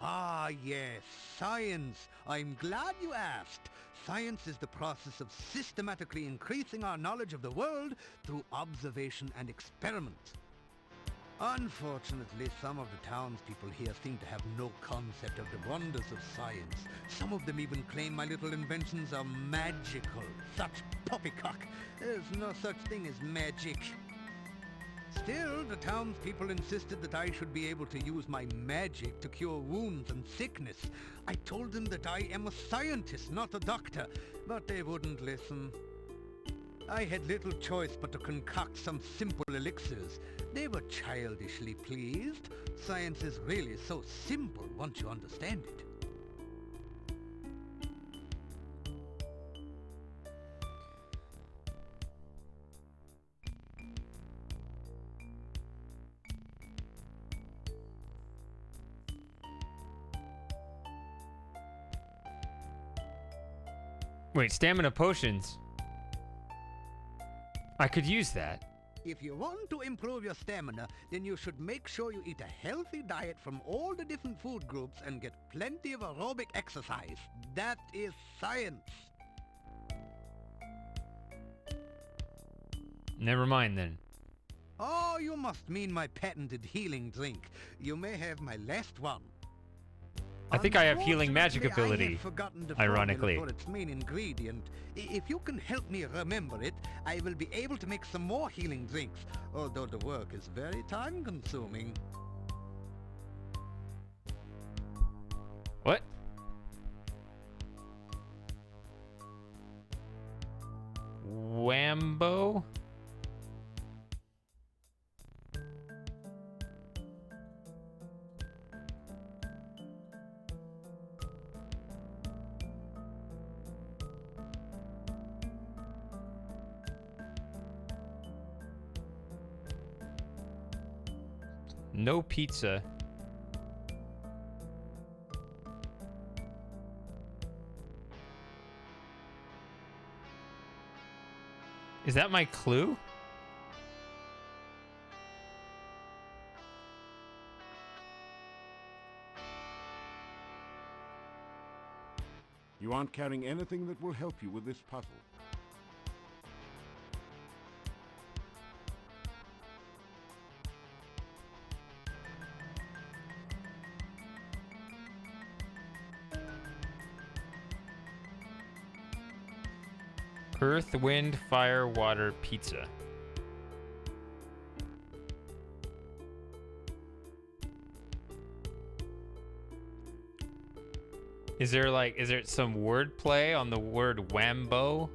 Ah, yes, science. I'm glad you asked. Science is the process of systematically increasing our knowledge of the world through observation and experiment. Unfortunately, some of the townspeople here seem to have no concept of the wonders of science. Some of them even claim my little inventions are magical. Such poppycock. There's no such thing as magic. Still, the townspeople insisted that I should be able to use my magic to cure wounds and sickness. I told them that I am a scientist, not a doctor, but they wouldn't listen. I had little choice but to concoct some simple elixirs. They were childishly pleased. Science is really so simple once you understand it. Wait, stamina potions. I could use that. If you want to improve your stamina, then you should make sure you eat a healthy diet from all the different food groups and get plenty of aerobic exercise. That is science. Never mind then. Oh, you must mean my patented healing drink. You may have my last one. I think I have healing magic Unfortunately, I ability, have forgotten the ironically. formula for its main ingredient. If you can help me remember it, I will be able to make some more healing drinks, although the work is very time-consuming. What? Wambo? No pizza. Is that my clue? You aren't carrying anything that will help you with this puzzle. Earth, wind, fire, water, pizza. Is there some word play on the word wambo?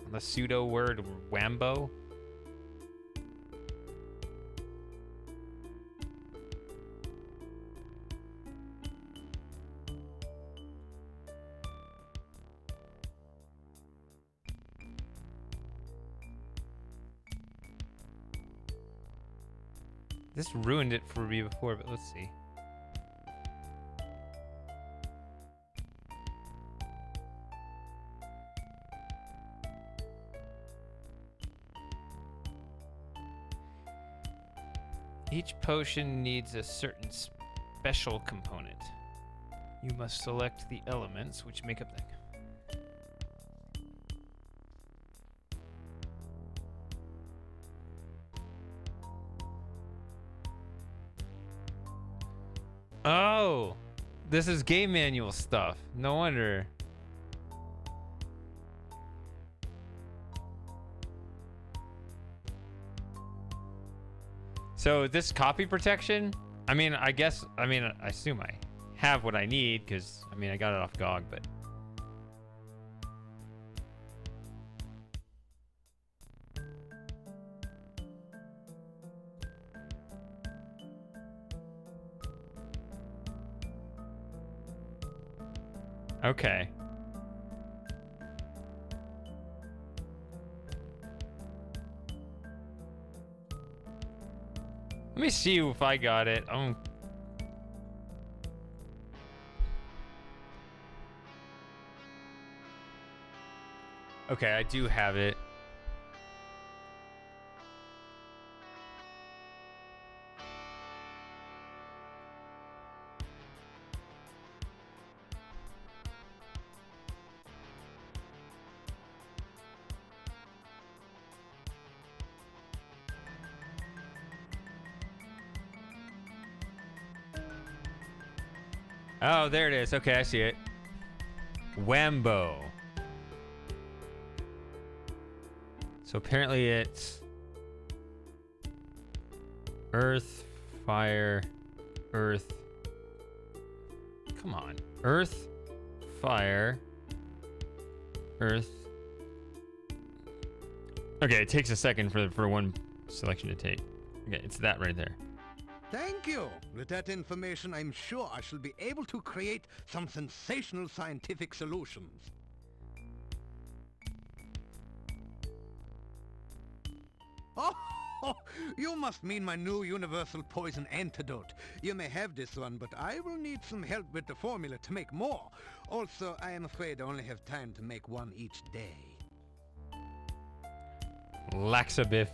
On the pseudo word wambo? This ruined it for me before, but let's see. Each potion needs a certain special component. You must select the elements which make up the... Oh, this is game manual stuff. No wonder. So this copy protection, I assume I have what I need because, I got it off GOG, but. Okay. Let me see if I got it. Okay, I do have it. Oh, there it is. Okay, I see it. Wambo. So apparently it's earth, fire, earth. Come on. Earth, fire, earth. Okay, it takes a second for one selection to take. Okay, it's that right there. Thank you. With that information, I'm sure I shall be able to create some sensational scientific solutions. Oh, you must mean my new universal poison antidote. You may have this one, but I will need some help with the formula to make more. Also, I am afraid I only have time to make one each day. Laxabiff.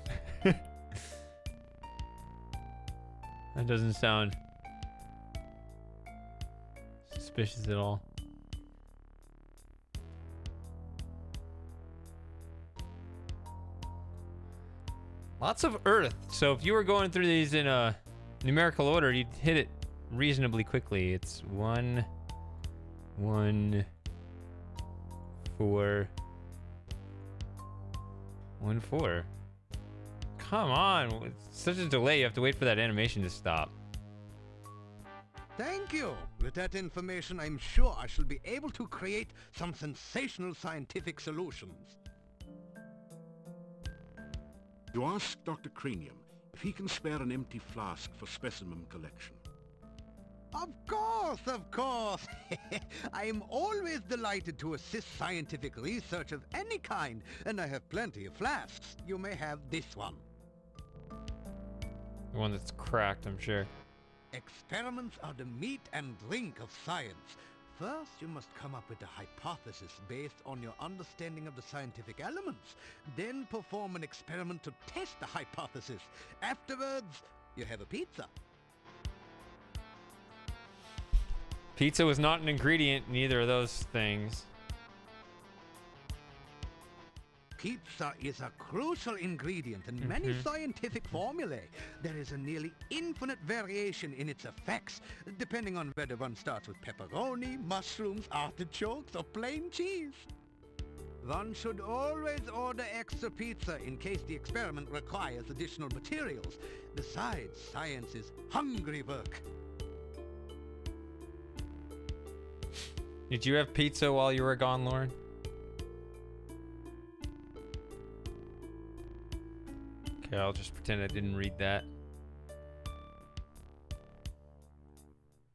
That doesn't sound suspicious at all. Lots of earth. So if you were going through these in a numerical order, you'd hit it reasonably quickly. It's 1, 1, 4, 1, 4. Come on, it's such a delay. You have to wait for that animation to stop. Thank you. With that information, I'm sure I shall be able to create some sensational scientific solutions. You ask Dr. Cranium if he can spare an empty flask for specimen collection. Of course, of course. I am always delighted to assist scientific research of any kind, and I have plenty of flasks. You may have this one. The one that's cracked, I'm sure. Experiments are the meat and drink of science. First, you must come up with a hypothesis based on your understanding of the scientific elements. Then perform an experiment to test the hypothesis. Afterwards, you have a pizza. Pizza was not an ingredient in either of those things. Pizza is a crucial ingredient in many scientific formulae. There is a nearly infinite variation in its effects, depending on whether one starts with pepperoni, mushrooms, artichokes, or plain cheese. One should always order extra pizza in case the experiment requires additional materials. Besides, science is hungry work. Did you have pizza while you were gone, Lauren? Okay, I'll just pretend I didn't read that.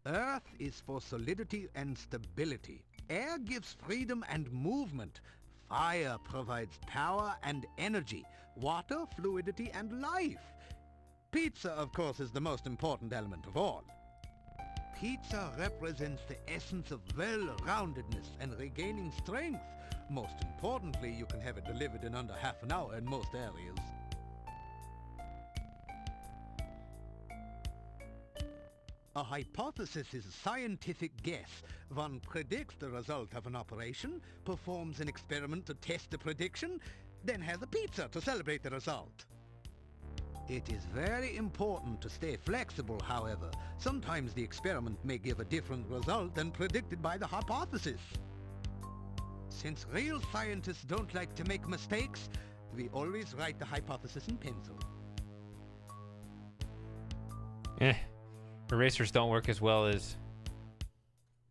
Earth is for solidity and stability. Air gives freedom and movement. Fire provides power and energy. Water, fluidity, and life. Pizza, of course, is the most important element of all. Pizza represents the essence of well-roundedness and regaining strength. Most importantly, you can have it delivered in under half an hour in most areas. A hypothesis is a scientific guess. One predicts the result of an operation, performs an experiment to test the prediction, then has a pizza to celebrate the result. It is very important to stay flexible, however. Sometimes the experiment may give a different result than predicted by the hypothesis. Since real scientists don't like to make mistakes, we always write the hypothesis in pencil. Erasers don't work as well as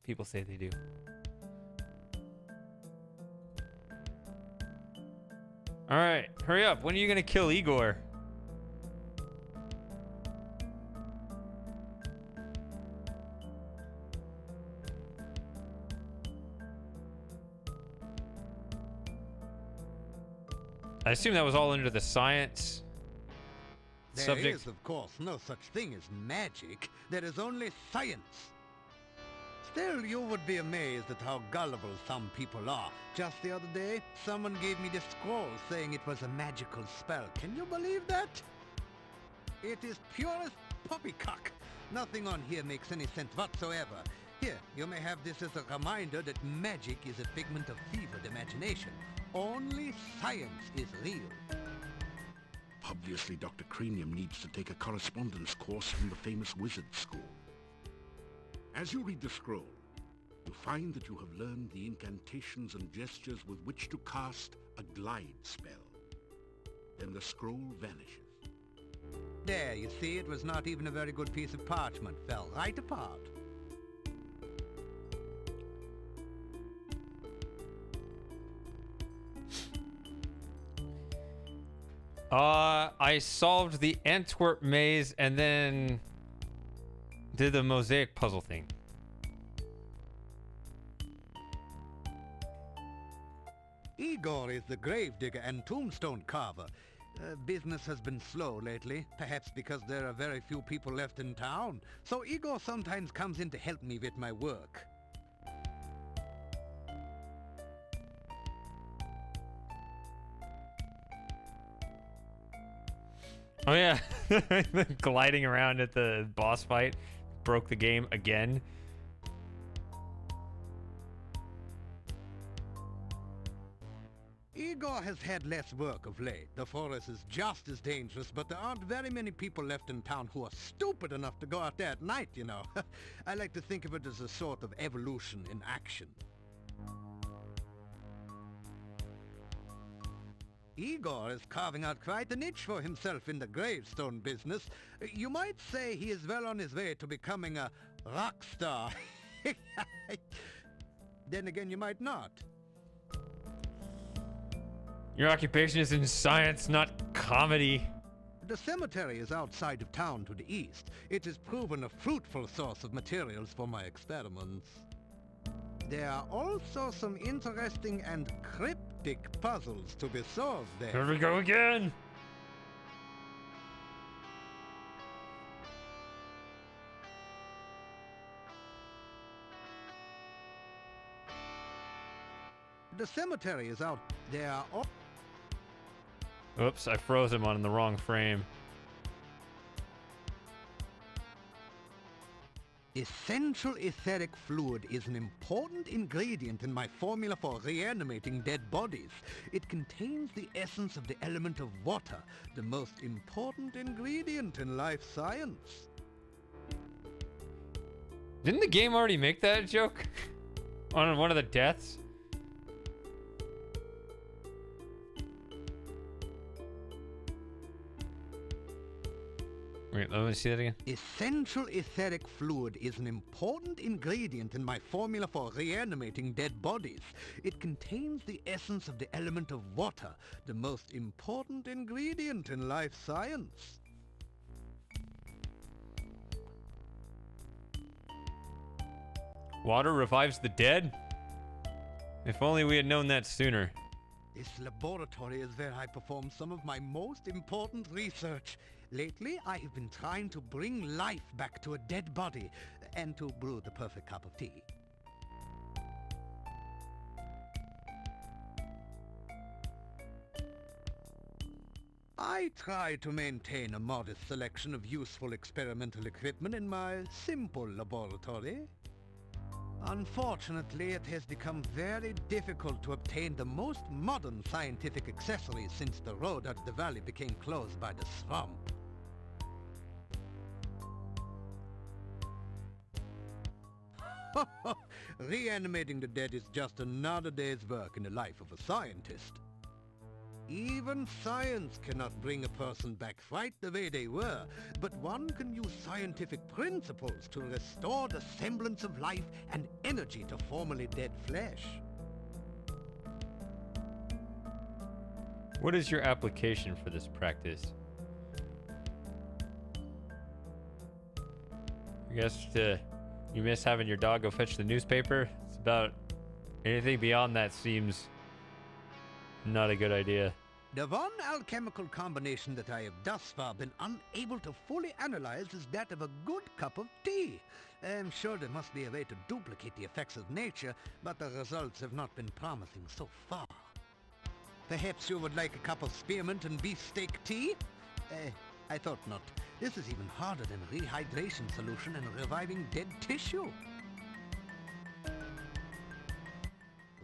people say they do. Alright, hurry up. When are you gonna kill Igor? I assume that was all under the science subject. There is, of course, no such thing as magic. There is only science. Still, you would be amazed at how gullible some people are. Just the other day, someone gave me this scroll saying it was a magical spell. Can you believe that? It is purest poppycock. Nothing on here makes any sense whatsoever. Here, you may have this as a reminder that magic is a figment of fevered imagination. Only science is real. Obviously, Dr. Cranium needs to take a correspondence course from the famous wizard school. As you read the scroll, you find that you have learned the incantations and gestures with which to cast a glide spell. Then the scroll vanishes. There, you see, it was not even a very good piece of parchment. Fell right apart. I solved the Antwerp maze and then did the mosaic puzzle thing. Igor is the gravedigger and tombstone carver. Business has been slow lately, perhaps because there are very few people left in town. So Igor sometimes comes in to help me with my work. Oh yeah, gliding around at the boss fight broke the game again. Igor Igor has had less work of late. The forest is just as dangerous, but there aren't very many people left in town who are stupid enough to go out there at night, you know. I like to think of it as a sort of evolution in action. Igor is carving out quite a niche for himself in the gravestone business. You might say he is well on his way to becoming a rock star. Then again, you might not. Your occupation is in science, not comedy. The cemetery is outside of town to the east. It has proven a fruitful source of materials for my experiments. There are also some interesting and cryptic puzzles to be solved there. Here we go again! The cemetery is out. There are all... Oops, I froze him on the wrong frame. Essential etheric fluid is an important ingredient in my formula for reanimating dead bodies. It contains the essence of the element of water, the most important ingredient in life science. Didn't the game already make that joke? On one of the deaths? Wait, let me see that again. Essential etheric fluid is an important ingredient in my formula for reanimating dead bodies. It contains the essence of the element of water, the most important ingredient in life science. Water revives the dead? If only we had known that sooner. This laboratory is where I perform some of my most important research. Lately, I have been trying to bring life back to a dead body and to brew the perfect cup of tea. I try to maintain a modest selection of useful experimental equipment in my simple laboratory. Unfortunately, it has become very difficult to obtain the most modern scientific accessories since the road out of the valley became closed by the swamp. Reanimating the dead is just another day's work in the life of a scientist. Even science cannot bring a person back right the way they were, but one can use scientific principles to restore the semblance of life and energy to formerly dead flesh. What is your application for this practice? I guess you miss having your dog go fetch the newspaper? It's about anything beyond that seems not a good idea. The one alchemical combination that I have thus far been unable to fully analyze is that of a good cup of tea. I'm sure there must be a way to duplicate the effects of nature, but the results have not been promising so far. Perhaps you would like a cup of spearmint and beefsteak tea? I thought not. This is even harder than rehydration solution and reviving dead tissue.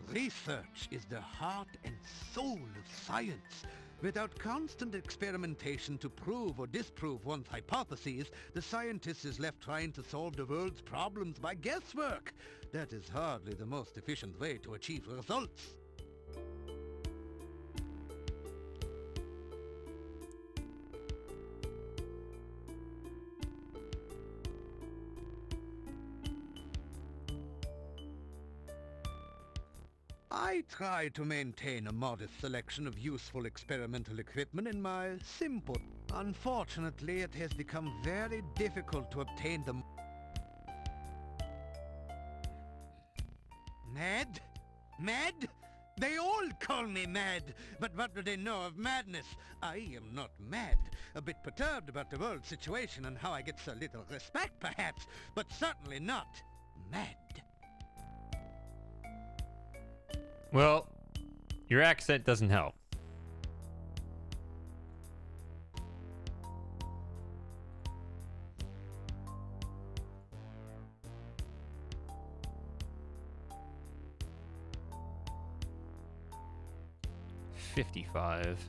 Research is the heart and soul of science. Without constant experimentation to prove or disprove one's hypotheses, the scientist is left trying to solve the world's problems by guesswork. That is hardly the most efficient way to achieve results. I try to maintain a modest selection of useful experimental equipment in my simple... Unfortunately, it has become very difficult to obtain them. Mad? Mad? They all call me mad, but what do they know of madness? I am not mad. A bit perturbed about the world situation and how I get so little respect, perhaps, but certainly not mad. Well, your accent doesn't help. 55.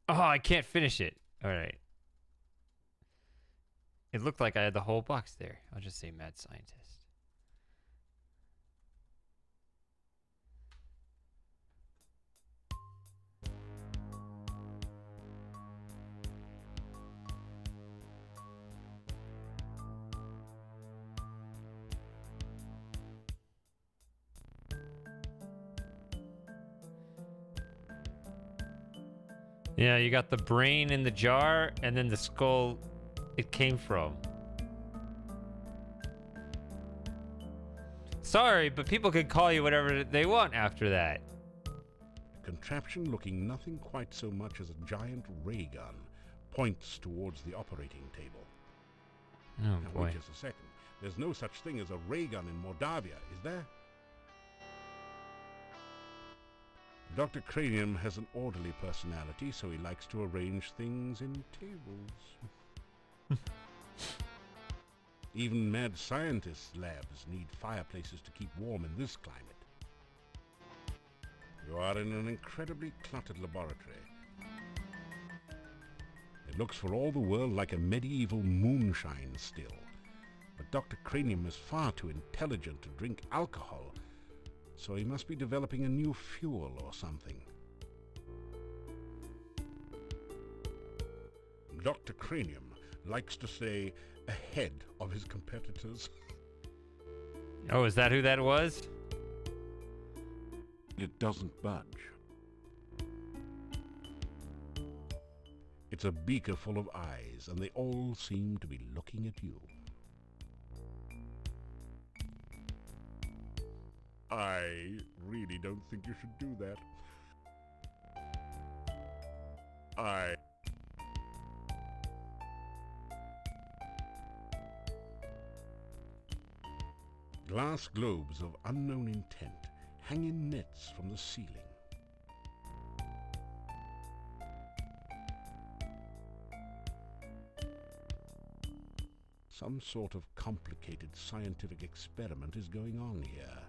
Oh, I can't finish it. All right. It looked like I had the whole box there. I'll just say mad scientist. Yeah, you got the brain in the jar and then the skull it came from. Sorry, but people can call you whatever they want after that. A contraption looking nothing quite so much as a giant ray gun points towards the operating table. Oh, now, boy. wait just a second. There's no such thing as a ray gun in Mordavia, is there? Dr. Cranium has an orderly personality, so he likes to arrange things in tables. Even mad scientists' labs need fireplaces to keep warm in this climate. You are in an incredibly cluttered laboratory. It looks for all the world like a medieval moonshine still. But Dr. Cranium is far too intelligent to drink alcohol, so he must be developing a new fuel or something. Dr. Cranium likes to stay ahead of his competitors. Oh, is that who that was? It doesn't budge. It's a beaker full of eyes, and they all seem to be looking at you. I really don't think you should do that. Glass globes of unknown intent hang in nets from the ceiling. Some sort of complicated scientific experiment is going on here.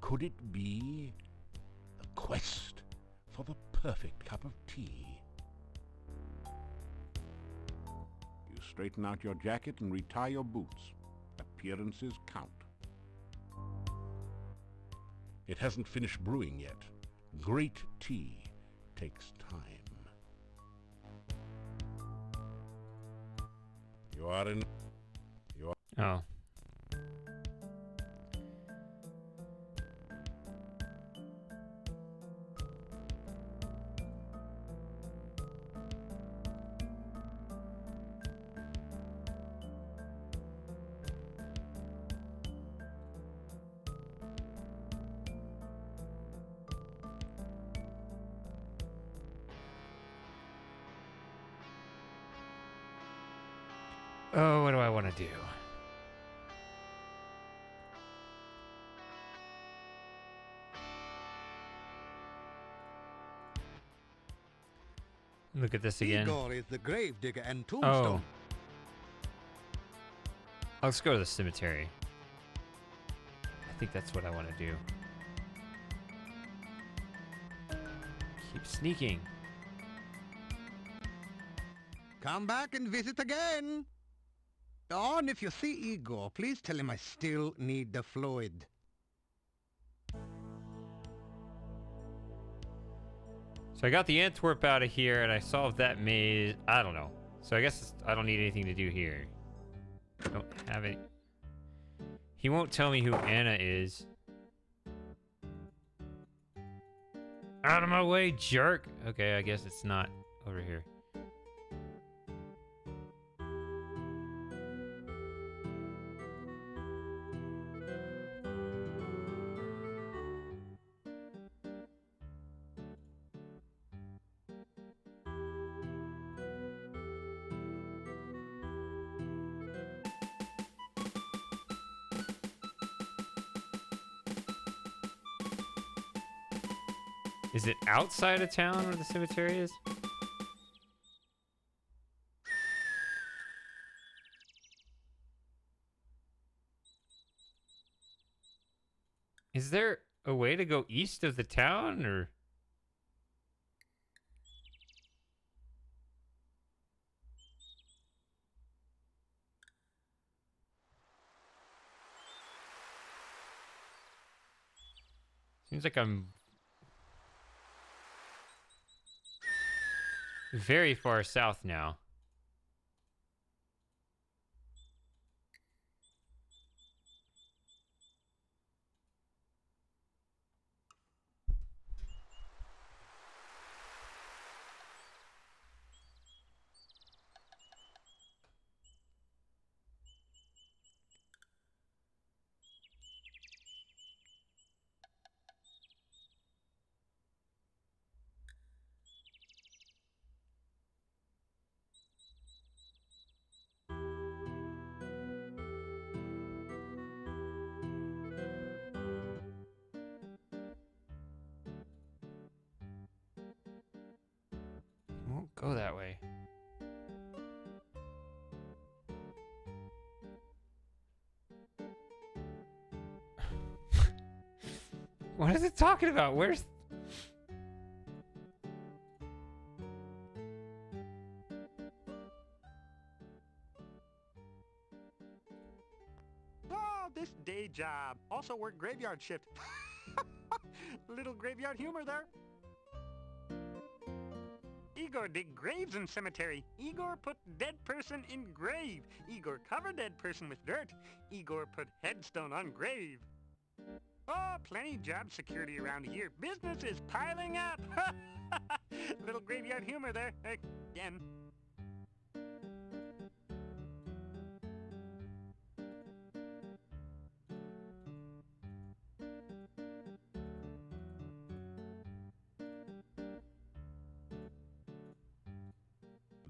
Could it be the quest for the perfect cup of tea? You straighten out your jacket and retie your boots. Appearances count. It hasn't finished brewing yet. Great tea takes time. You are in... Oh. Oh, what do I want to do? Look at this again. Igor is the gravedigger and tombstone. Let's go to the cemetery. I think that's what I want to do. Keep sneaking. Come back and visit again. Oh, and if you see Igor, please tell him I still need the fluid. So I got the Antwerp out of here, and I solved that maze. I don't know. So I guess I don't need anything to do here. Don't have it. He won't tell me who Anna is. Out of my way, jerk! Okay, I guess it's not over here. Is it outside of town where the cemetery is? Is there a way to go east of the town, or? Seems like I'm very far south now. Won't go that way. What is it talking about? Where's... Oh, this day job. Also work graveyard shift. Little graveyard humor there. Igor dig graves in cemetery. Igor put dead person in grave. Igor cover dead person with dirt. Igor put headstone on grave. Oh, plenty job security around here. Business is piling up. Little graveyard humor there. Again.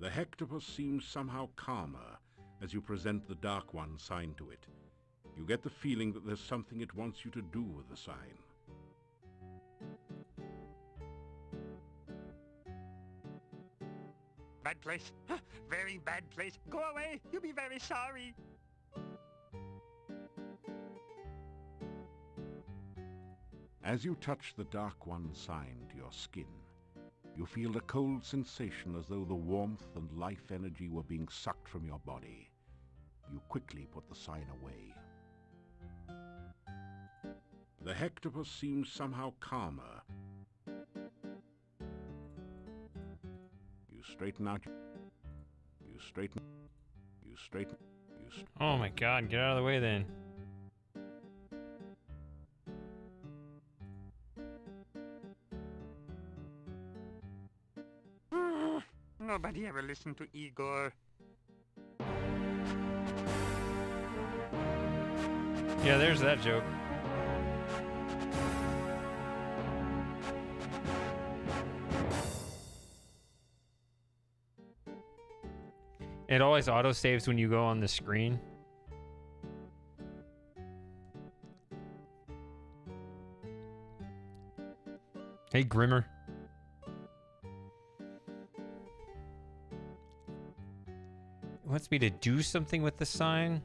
The Hectopus seems somehow calmer as you present the Dark One sign to it. You get the feeling that there's something it wants you to do with the sign. Bad place. Very bad place. Go away. You'll be very sorry. As you touch the Dark One sign to your skin, you feel a cold sensation as though the warmth and life energy were being sucked from your body. You quickly put the sign away. The Hectopus seems somehow calmer. You straighten out. You straighten. You straighten. Oh my god, get out of the way then. Nobody ever listened to Igor. Yeah, there's that joke. It always auto-saves when you go on the screen. Hey, Grimmer. It wants me to do something with the sign?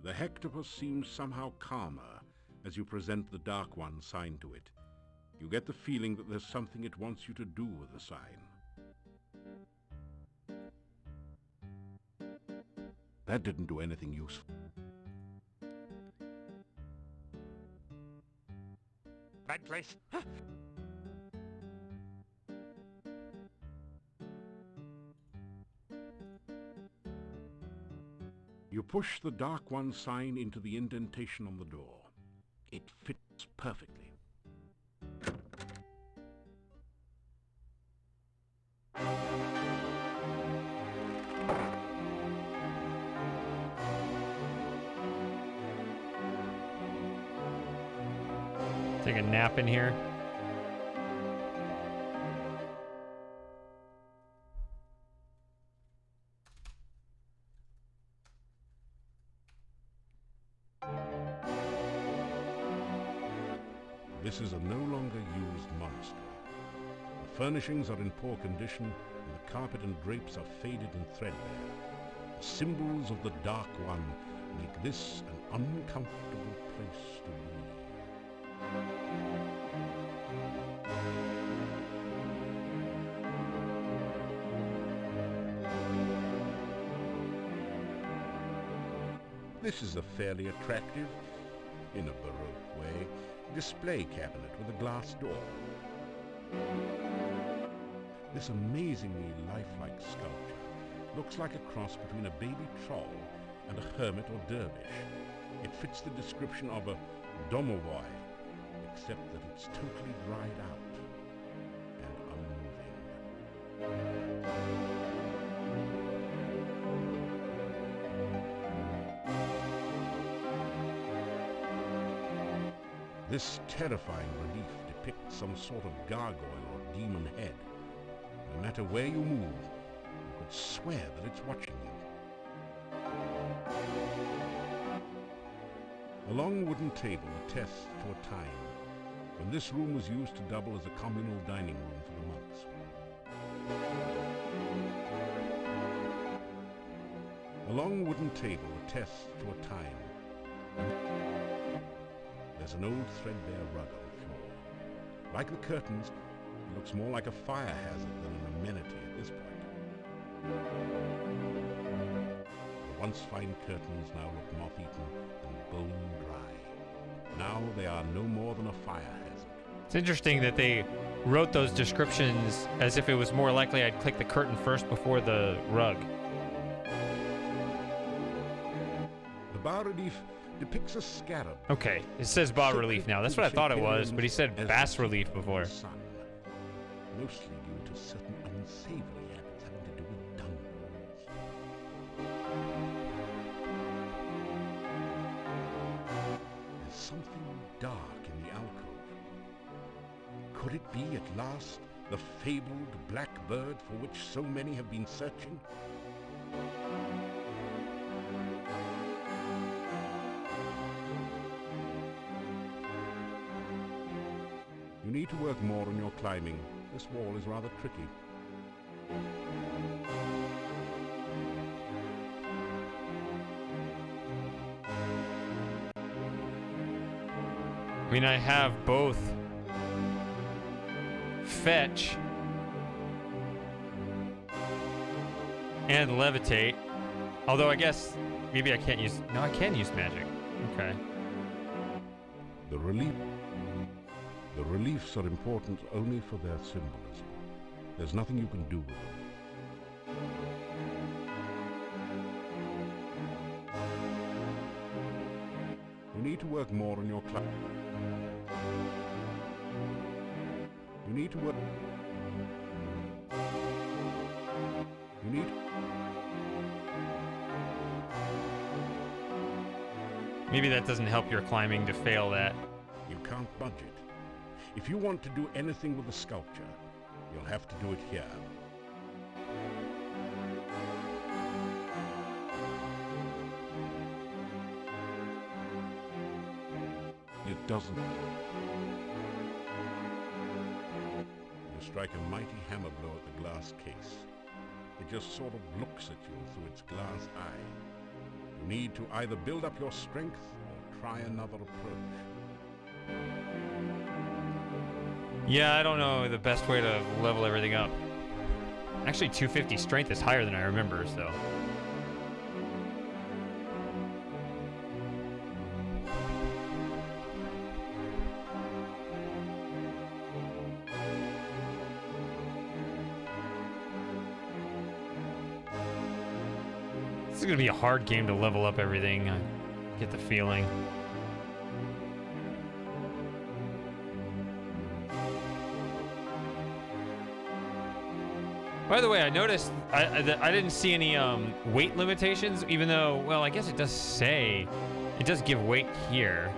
The Hectopus seems somehow calmer as you present the Dark One sign to it. You get the feeling that there's something it wants you to do with the sign. That didn't do anything useful. Bad place. You push the Dark One sign into the indentation on the door. It fits perfectly. Take a nap in here. This is a no longer used monastery. The furnishings are in poor condition, and the carpet and drapes are faded and threadbare. The symbols of the Dark One make this an uncomfortable place to be. This is a fairly attractive, in a Baroque way, display cabinet with a glass door. This amazingly lifelike sculpture looks like a cross between a baby troll and a hermit or dervish. It fits the description of a domovoi, except that it's totally dried out and unmoving. This terrifying relief depicts some sort of gargoyle or demon head. No matter where you move, you could swear that it's watching you. A long wooden table attests to a time when this room was used to double as a communal dining room for the monks. A long wooden table attests to a time. There's an old threadbare rug on the floor. Like the curtains, it looks more like a fire hazard than an amenity at this point. The once fine curtains now look moth-eaten and bone-dry. Now they are no more than a fire hazard. It's interesting that they wrote those descriptions as if it was more likely I'd click the curtain first before the rug. The bas-relief depicts a scarab. Okay, it says bas-relief now. That's what I thought it was, but he said bas-relief before. Sun, mostly due to certain unsavory habits having to do with dung balls. There's something dark in the alcove. Could it be at last the fabled black bird for which so many have been searching? You need to work more on your climbing. This wall is rather tricky. I mean, I have both fetch and levitate. Although I guess maybe I can't use... No, I can use magic. Okay. The reliefs are important only for their symbolism. There's nothing you can do with them. You need to work more on your climbing. You need to work... You need... Maybe that doesn't help your climbing to fail that. You can't budge it. If you want to do anything with the sculpture, you'll have to do it here. It doesn't. You strike a mighty hammer blow at the glass case. It just sort of looks at you through its glass eye. You need to either build up your strength or try another approach. Yeah, I don't know the best way to level everything up. Actually, 250 strength is higher than I remember, so... This is gonna be a hard game to level up everything. I get the feeling. By the way, I noticed I didn't see any weight limitations, even though, well, I guess it does say, it does give weight here.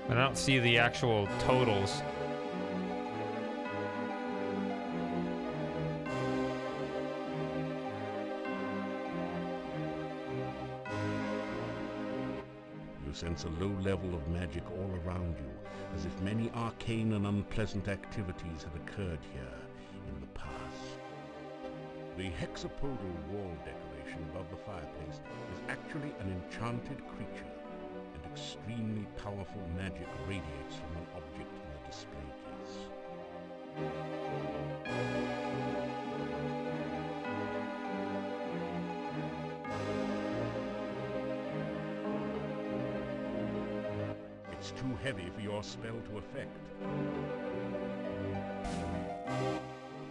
But I don't see the actual totals. sense a low level of magic all around you, as if many arcane and unpleasant activities had occurred here in the past. The hexapodal wall decoration above the fireplace is actually an enchanted creature, and extremely powerful magic radiates from an object in the display case. It's too heavy for your spell to affect.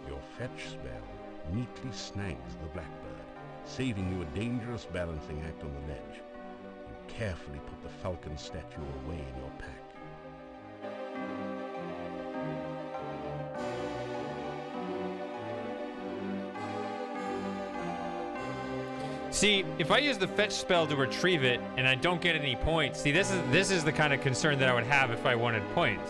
Your fetch spell neatly snags the blackbird, saving you a dangerous balancing act on the ledge. You carefully put the falcon statue away in your pack. See, if I use the fetch spell to retrieve it and I don't get any points, see, this is the kind of concern that I would have if I wanted points.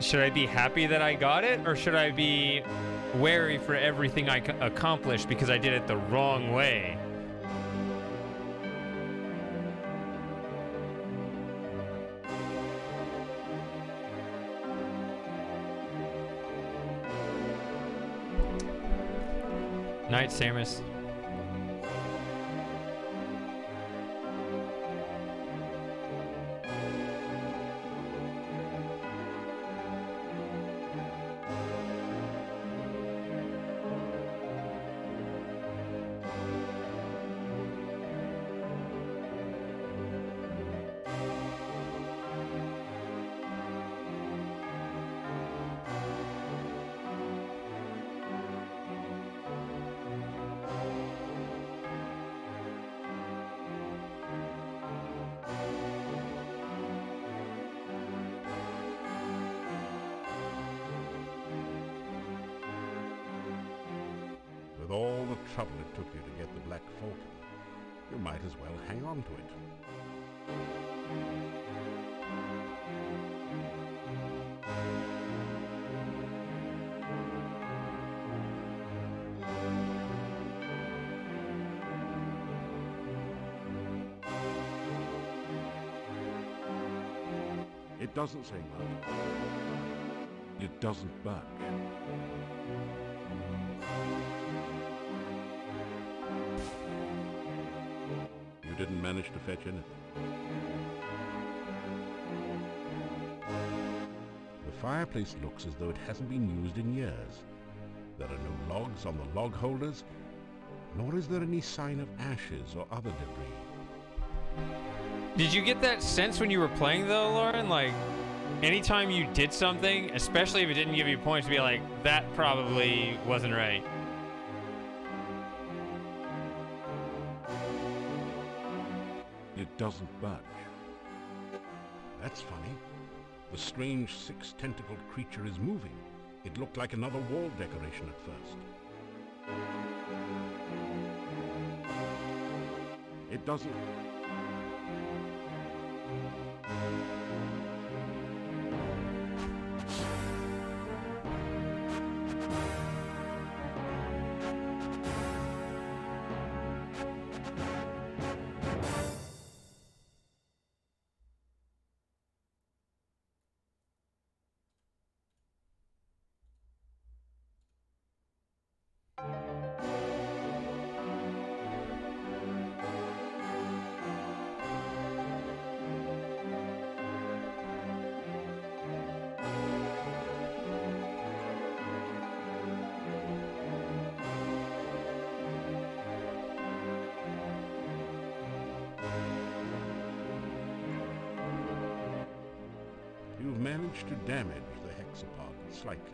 Should I be happy that I got it, or should I be wary for everything I accomplished because I did it the wrong way? Night, Samus. With all the trouble it took you to get the Black Falcon, you might as well hang on to it. It doesn't say much. It doesn't budge. You didn't manage to fetch anything. The fireplace looks as though it hasn't been used in years. There are no logs on the log holders, nor is there any sign of ashes or other debris. Did you get that sense when you were playing though, Lauren? Like, anytime you did something, especially if it didn't give you points, to be like, that probably wasn't right. It doesn't budge. That's funny. The strange six-tentacled creature is moving. It looked like another wall decoration at first. It doesn't... You've managed to damage the hexapod slightly.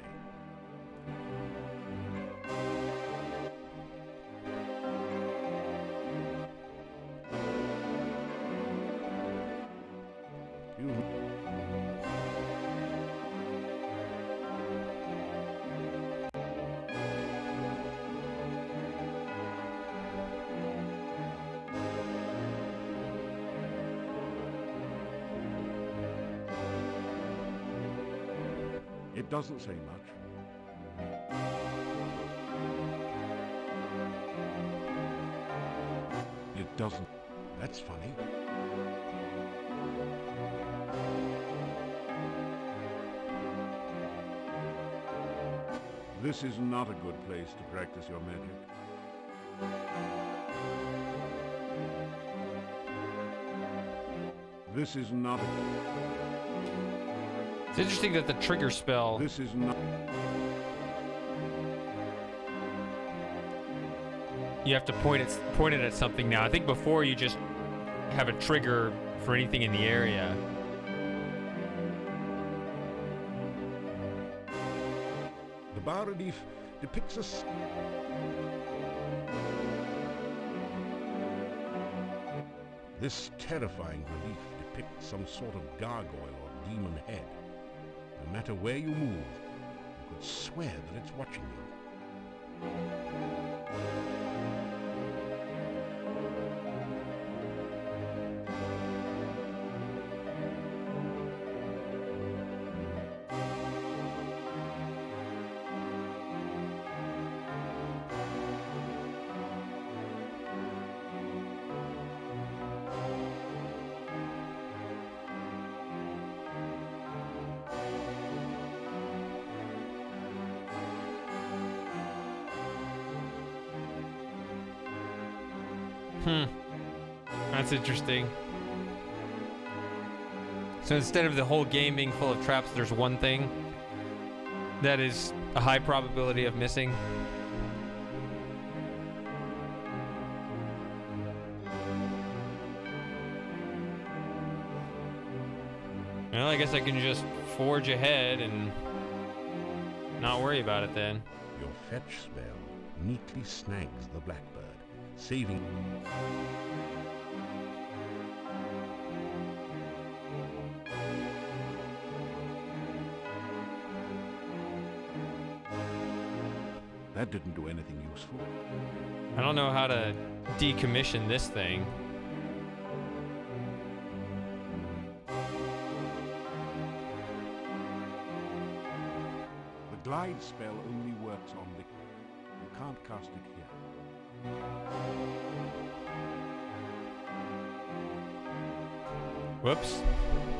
It doesn't say much. It doesn't. That's funny. This is not a good place to practice your magic. This is not a... It's interesting that the trigger spell... This is not... You have to point it at something now. I think before you just have a trigger for anything in the area. The bas-relief depicts a... This terrifying relief depicts some sort of gargoyle or demon head. No matter where you move, you could swear that it's watching you. That's interesting. So instead of the whole game being full of traps, there's one thing that is a high probability of missing. Well, I guess I can just forge ahead and not worry about it then. Your fetch spell neatly snags the blackbird, saving... That didn't do anything useful. I don't know how to decommission this thing. The glide spell only works on liquid. You can't cast it here. Whoops.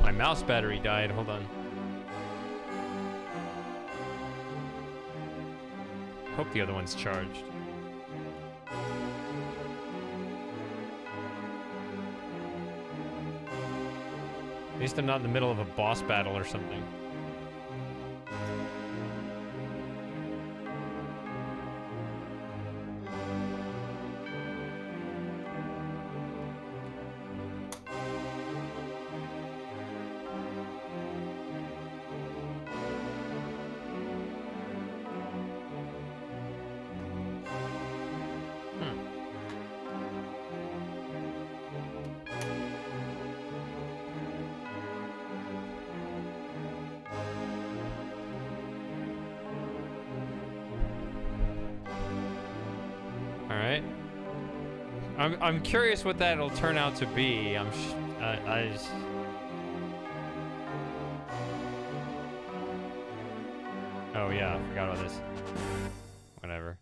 My mouse battery died. Hold on. Hope the other one's charged. At least I'm not in the middle of a boss battle or something. I'm curious what that'll turn out to be. Oh yeah, I forgot about this. Whatever.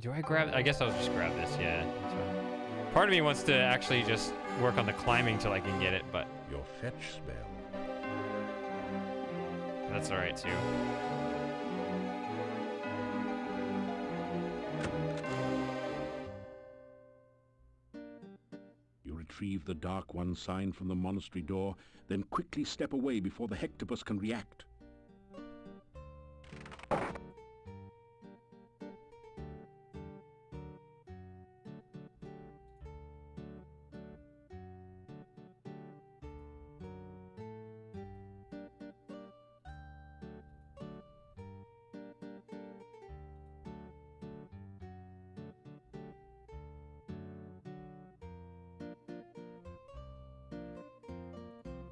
Do I grab? I guess I'll just grab this. Yeah. That's right. Part of me wants to actually just work on the climbing till I can get it, but your fetch spell. That's all right too. Retrieve the Dark One sign from the monastery door, then quickly step away before the Hectopus can react.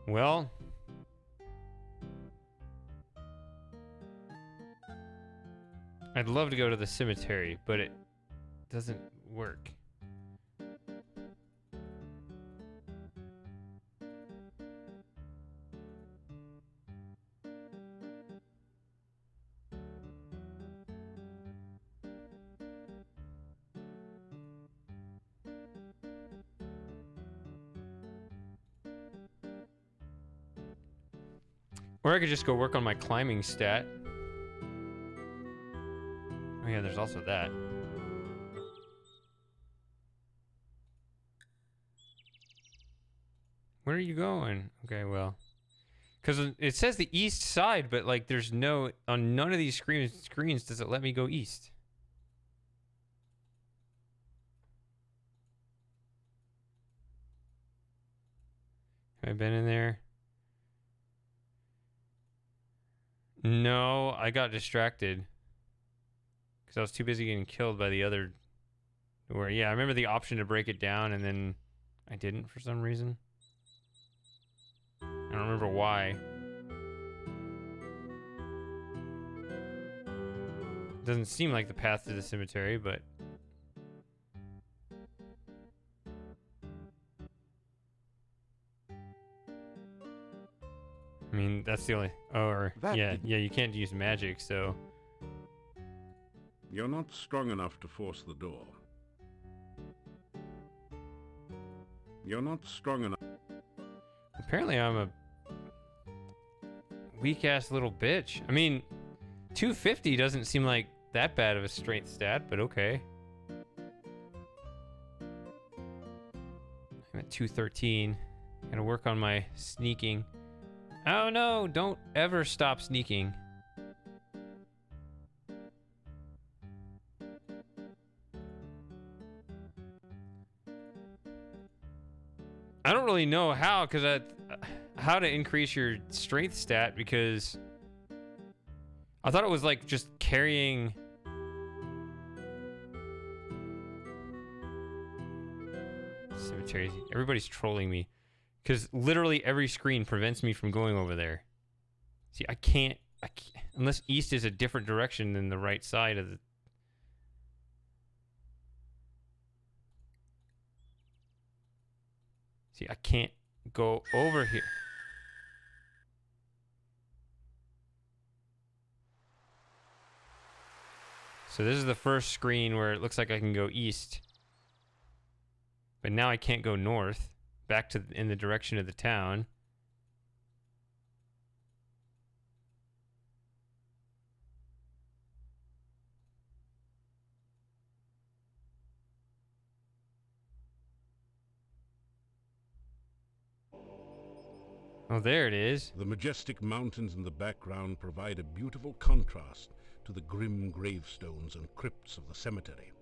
Well, I'd love to go to the cemetery, but it doesn't work. Or I could just go work on my climbing stat. Oh yeah, there's also that. Where are you going? Okay, well. Because it says the east side, but like there's no... On none of these screens does it let me go east. Have I been in there? No, I got distracted. Because I was too busy getting killed by the other... Where, yeah, I remember the option to break it down, and then I didn't for some reason. I don't remember why. Doesn't seem like the path to the cemetery, but... I mean, that's the only... Oh, or... Yeah, you can't use magic, so... You're not strong enough to force the door. You're not strong enough. Apparently I'm a weak-ass little bitch. I mean, 250 doesn't seem like that bad of a strength stat, but okay. I'm at 213. Gotta work on my sneaking. Oh no, don't ever stop sneaking. I don't really know how, how to increase your strength stat, because I thought it was like just carrying. Cemeteries. Everybody's trolling me, because literally every screen prevents me from going over there. See, I can't unless east is a different direction than the right side of the. See, I can't go over here. So this is the first screen where it looks like I can go east. But now I can't go north, back to in the direction of the town. Oh, there it is. The majestic mountains in the background provide a beautiful contrast to the grim gravestones and crypts of the cemetery.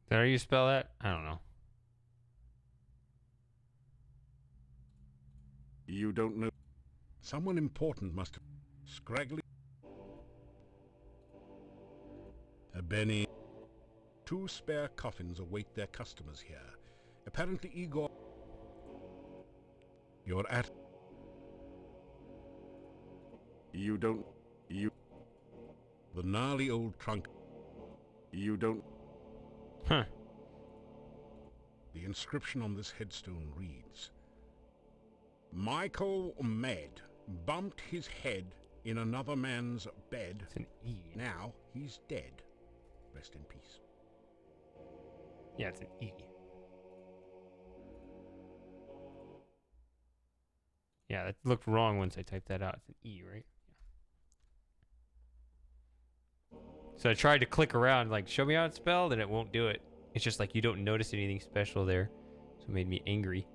Is that how you spell that? I don't know. You don't know. Someone important must have. Scraggly. A Benny. 2 spare coffins await their customers here. Apparently Igor... You're at... You don't... You... The gnarly old trunk... You don't... Huh. The inscription on this headstone reads... Michael Med bumped his head in another man's bed. It's an E. Now he's dead. Rest in peace. Yeah, it's an E. Yeah, that looked wrong once I typed that out. It's an E, right? Yeah. So I tried to click around, like, show me how it's spelled, and it won't do it. It's just like you don't notice anything special there. So it made me angry.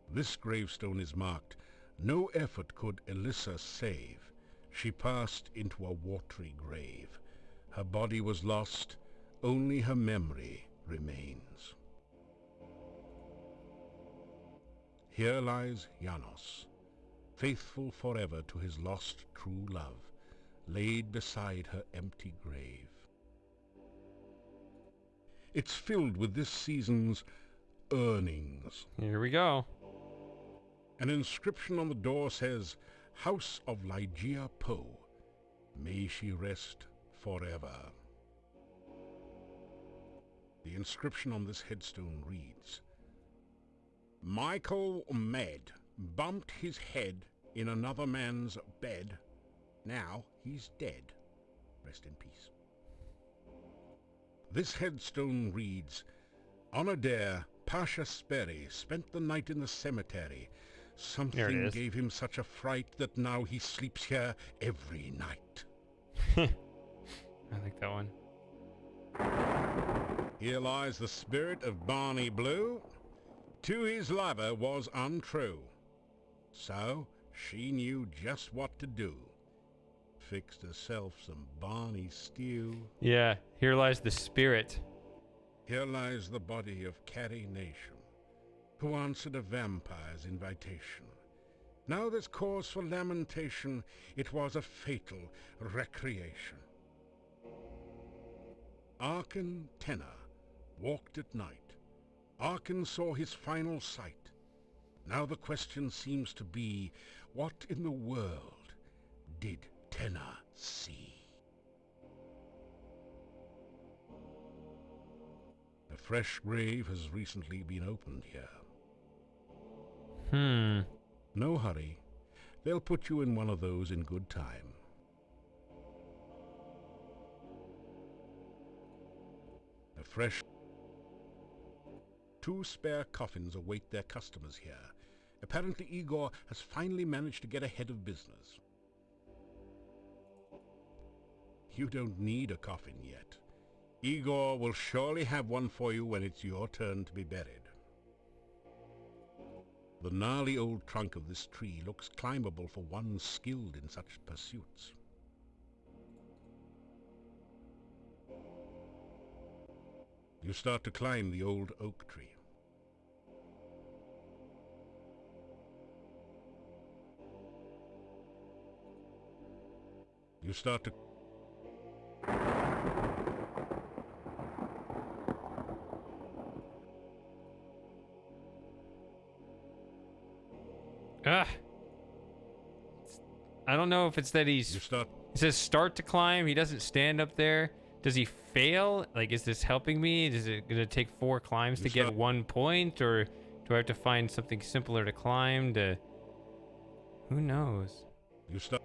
This gravestone is marked, no effort could Elissa save. She passed into a watery grave. Her body was lost, only her memory remains. Here lies Janos, faithful forever to his lost true love, laid beside her empty grave. It's filled with this season's earnings. Here we go. An inscription on the door says, House of Ligeia Poe. May she rest forever. The inscription on this headstone reads, Michael Med bumped his head in another man's bed. Now he's dead. Rest in peace. This headstone reads, Onodere Pasha Sperry spent the night in the cemetery. Something gave him such a fright that now he sleeps here every night. I like that one. Here lies the spirit of Barney Blue. To his lover was untrue. So she knew just what to do. Fixed herself some Barney stew. Yeah, here lies the spirit. Here lies the body of Carrie Nation, who answered a vampire's invitation. Now there's cause for lamentation. It was a fatal recreation. Arkan Tenor walked at night. Arkan saw his final sight. Now the question seems to be, what in the world did Tenor see? A fresh grave has recently been opened here. No hurry. They'll put you in one of those in good time. A fresh... 2 spare coffins await their customers here. Apparently Igor has finally managed to get ahead of business. You don't need a coffin yet. Igor will surely have one for you when it's your turn to be buried. The gnarly old trunk of this tree looks climbable for one skilled in such pursuits. You start to climb the old oak tree. You start to... I don't know if it's that he's... You start... It says start to climb. He doesn't stand up there. Does he fail? Like, is this helping me? Is it going to take 4 climbs to get 1 point? Or do I have to find something simpler to climb to... Who knows? You start...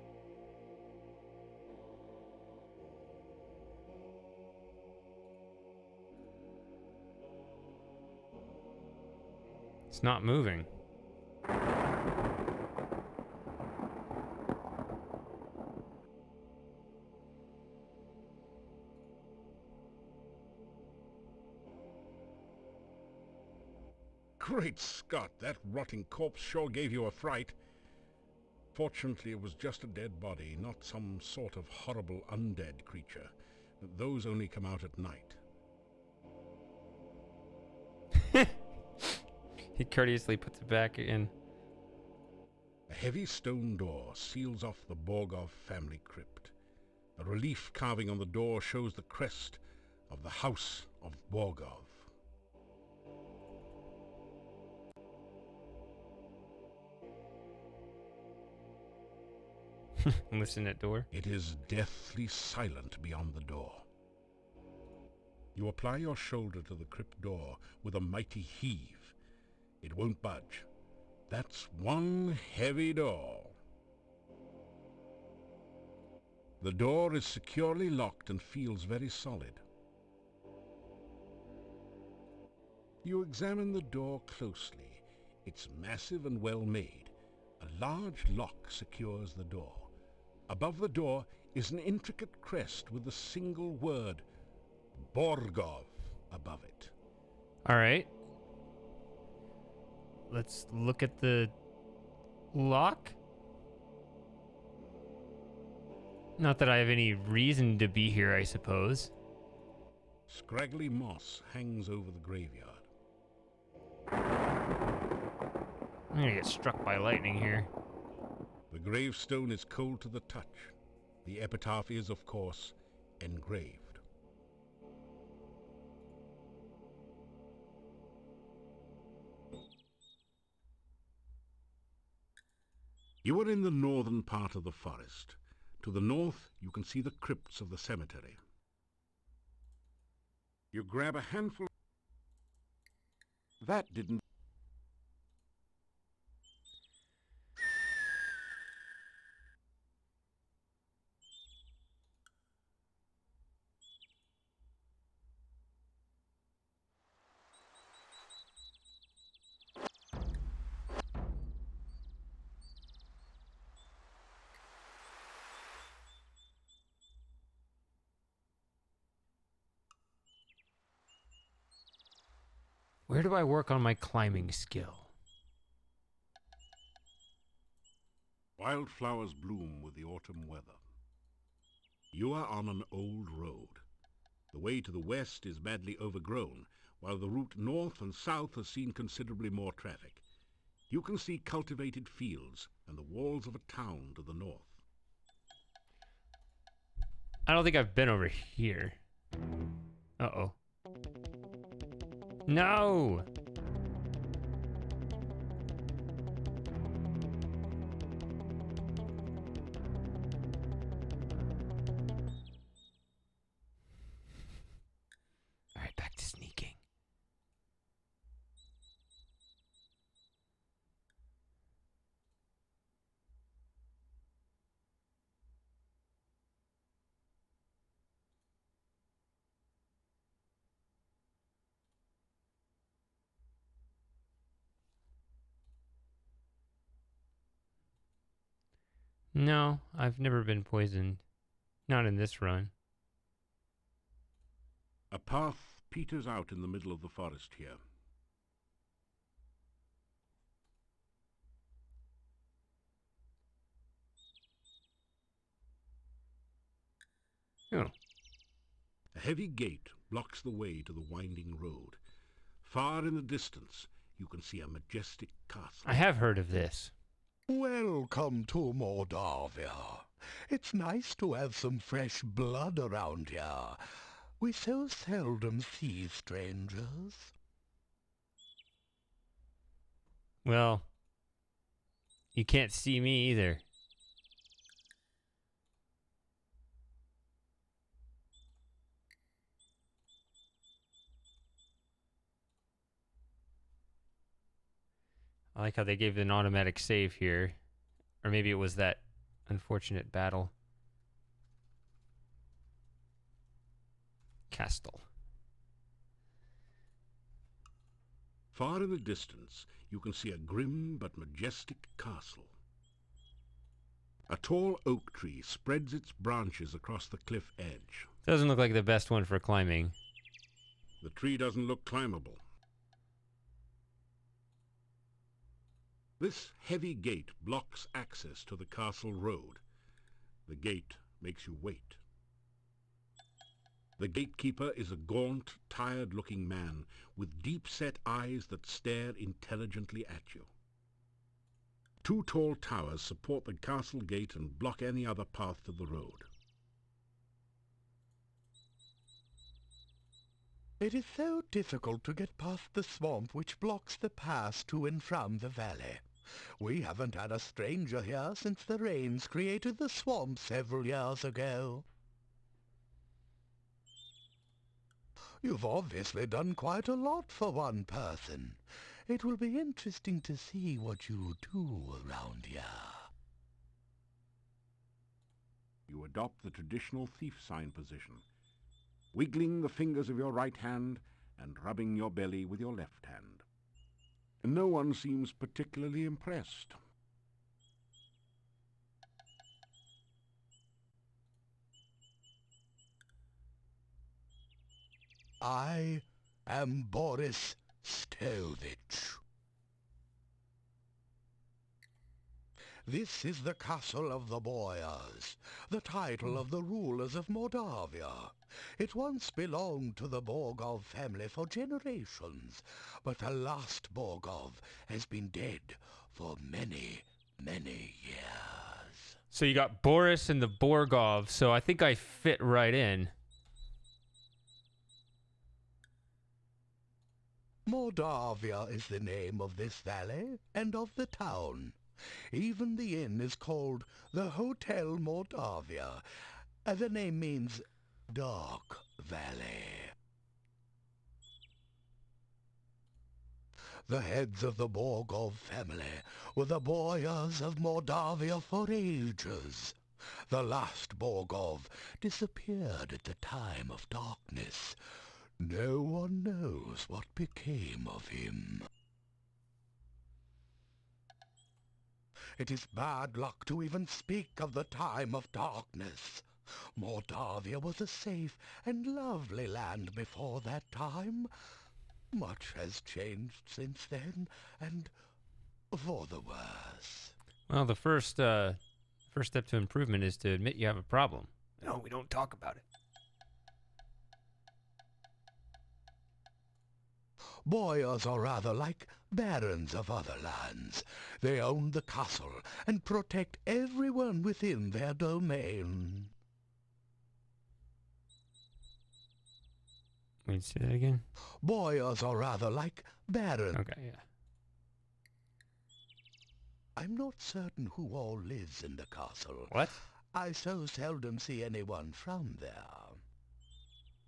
It's not moving. Great Scott, that rotting corpse sure gave you a fright. Fortunately, it was just a dead body, not some sort of horrible undead creature. Those only come out at night. He courteously puts it back in. A heavy stone door seals off the Borgov family crypt. A relief carving on the door shows the crest of the House of Borgov. Listen at door. It is deathly silent beyond the door. You apply your shoulder to the crypt door with a mighty heave. It won't budge. That's one heavy door. The door is securely locked and feels very solid. You examine the door closely. It's massive and well made. A large lock secures the door. Above the door is an intricate crest with a single word, Borgov, above it. All right. Let's look at the lock. Not that I have any reason to be here, I suppose. Scraggly moss hangs over the graveyard. I'm gonna get struck by lightning here. The gravestone is cold to the touch. The epitaph is, of course, engraved. You are in the northern part of the forest. To the north, you can see the crypts of the cemetery. You grab a handful. That didn't. Where do I work on my climbing skill? Wildflowers bloom with the autumn weather. You are on an old road. The way to the west is badly overgrown, while the route north and south has seen considerably more traffic. You can see cultivated fields and the walls of a town to the north. I don't think I've been over here. Uh-oh. No! Alright, back to sneaking. No, I've never been poisoned. Not in this run. A path peters out in the middle of the forest here. Oh. A heavy gate blocks the way to the winding road. Far in the distance, you can see a majestic castle. I have heard of this. Welcome to Mordavia. It's nice to have some fresh blood around here. We so seldom see strangers. Well, you can't see me either. I like how they gave an automatic save here. Or maybe it was that unfortunate battle. Castle. Far in the distance, you can see a grim but majestic castle. A tall oak tree spreads its branches across the cliff edge. Doesn't look like the best one for climbing. The tree doesn't look climbable. This heavy gate blocks access to the castle road. The gate makes you wait. The gatekeeper is a gaunt, tired-looking man with deep-set eyes that stare intelligently at you. Two tall towers support the castle gate and block any other path to the road. It is so difficult to get past the swamp which blocks the pass to and from the valley. We haven't had a stranger here since the rains created the swamp several years ago. You've obviously done quite a lot for one person. It will be interesting to see what you do around here. You adopt the traditional thief sign position, wiggling the fingers of your right hand and rubbing your belly with your left hand. No one seems particularly impressed. I am Boris Stovich. This is the castle of the Boyars, the title of the rulers of Mordavia. It once belonged to the Borgov family for generations, but the last Borgov has been dead for many, many years. So you got Boris and the Borgov, so I think I fit right in. Mordavia is the name of this valley and of the town. Even the inn is called the Hotel Mordavia. The name means Dark Valley. The heads of the Borgov family were the boyars of Mordavia for ages. The last Borgov disappeared at the time of darkness. No one knows what became of him. It is bad luck to even speak of the time of darkness. Mordavia was a safe and lovely land before that time. Much has changed since then, and for the worse. Well, the first step to improvement is to admit you have a problem. No, we don't talk about it. Boyars are rather like barons of other lands. They own the castle and protect everyone within their domain. Wait, say that again? Boyars are rather like barons. Okay, yeah. I'm not certain who all lives in the castle. What? I so seldom see anyone from there.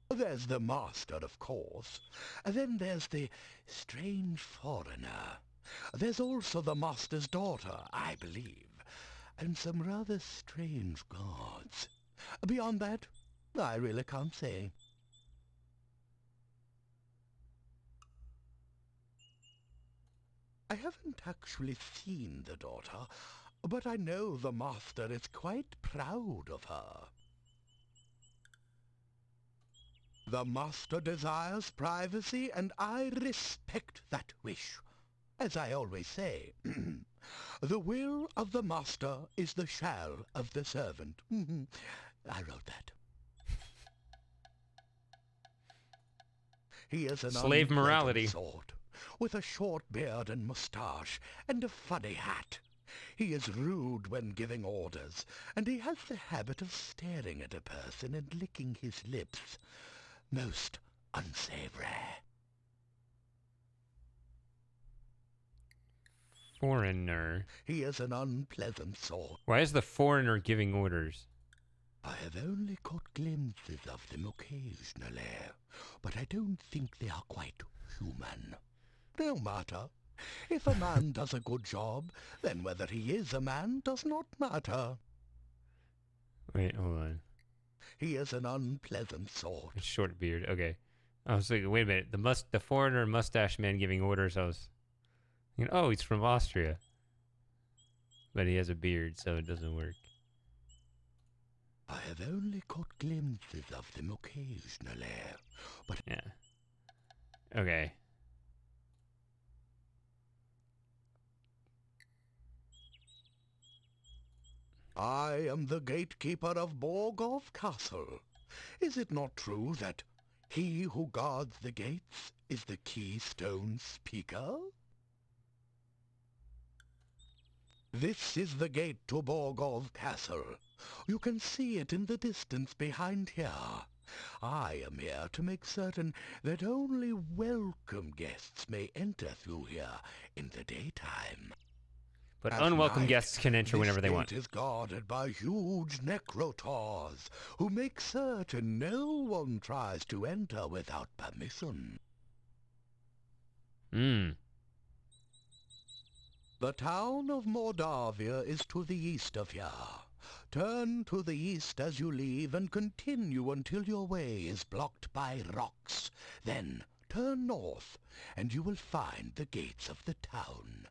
There's the master, of course. Then there's the strange foreigner. There's also the master's daughter, I believe, and some rather strange guards. Beyond that, I really can't say. I haven't actually seen the daughter, but I know the master is quite proud of her. The master desires privacy, and I respect that wish. As I always say, the will of the master is the shall of the servant. I wrote that. He is an slave morality sort, with a short beard and moustache, and a funny hat. He is rude when giving orders, and he has the habit of staring at a person and licking his lips. Most unsavory. Foreigner. He is an unpleasant sort. Why is the foreigner giving orders? I have only caught glimpses of them occasionally, but I don't think they are quite human. No matter. If a man does a good job, then whether he is a man does not matter. Wait, hold on. He is an unpleasant sort. A short beard. Okay. I was thinking, wait a minute. The foreigner mustache man giving orders. I was thinking, oh, he's from Austria. But he has a beard, so it doesn't work. I have only caught glimpses of them occasionally, but... Yeah. Okay. I am the gatekeeper of Borgov Castle. Is it not true that he who guards the gates is the keystone speaker? This is the gate to Borgov Castle. You can see it in the distance behind here. I am here to make certain that only welcome guests may enter through here in the daytime. But At unwelcome night, guests can enter whenever they want. This gate is guarded by huge necrotars, who make certain no one tries to enter without permission. The town of Mordavia is to the east of here. Turn to the east as you leave and continue until your way is blocked by rocks. Then turn north, and you will find the gates of the town.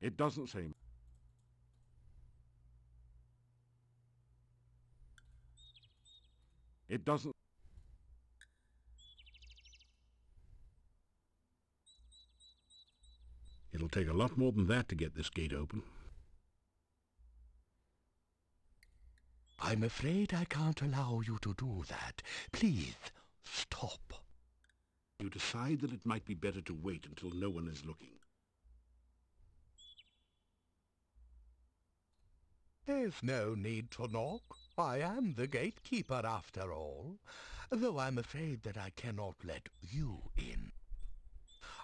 It doesn't say. It doesn't. It'll take a lot more than that to get this gate open. I'm afraid I can't allow you to do that. Please, stop. You decide that it might be better to wait until no one is looking. There's no need to knock. I am the gatekeeper after all, though I'm afraid that I cannot let you in.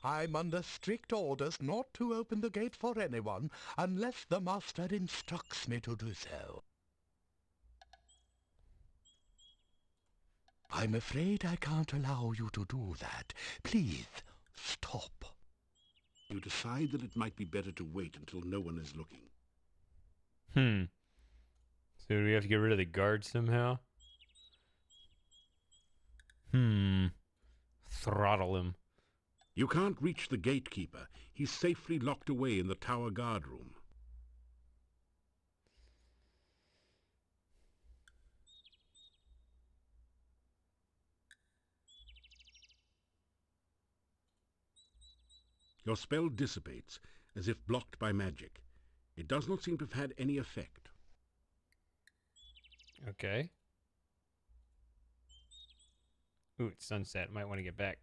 I'm under strict orders not to open the gate for anyone unless the master instructs me to do so. I'm afraid I can't allow you to do that. Please, stop. You decide that it might be better to wait until no one is looking. So do we have to get rid of the guard somehow? Throttle him. You can't reach the gatekeeper. He's safely locked away in the tower guard room. Your spell dissipates, as if blocked by magic. It does not seem to have had any effect. Okay. Ooh, it's sunset. Might want to get back.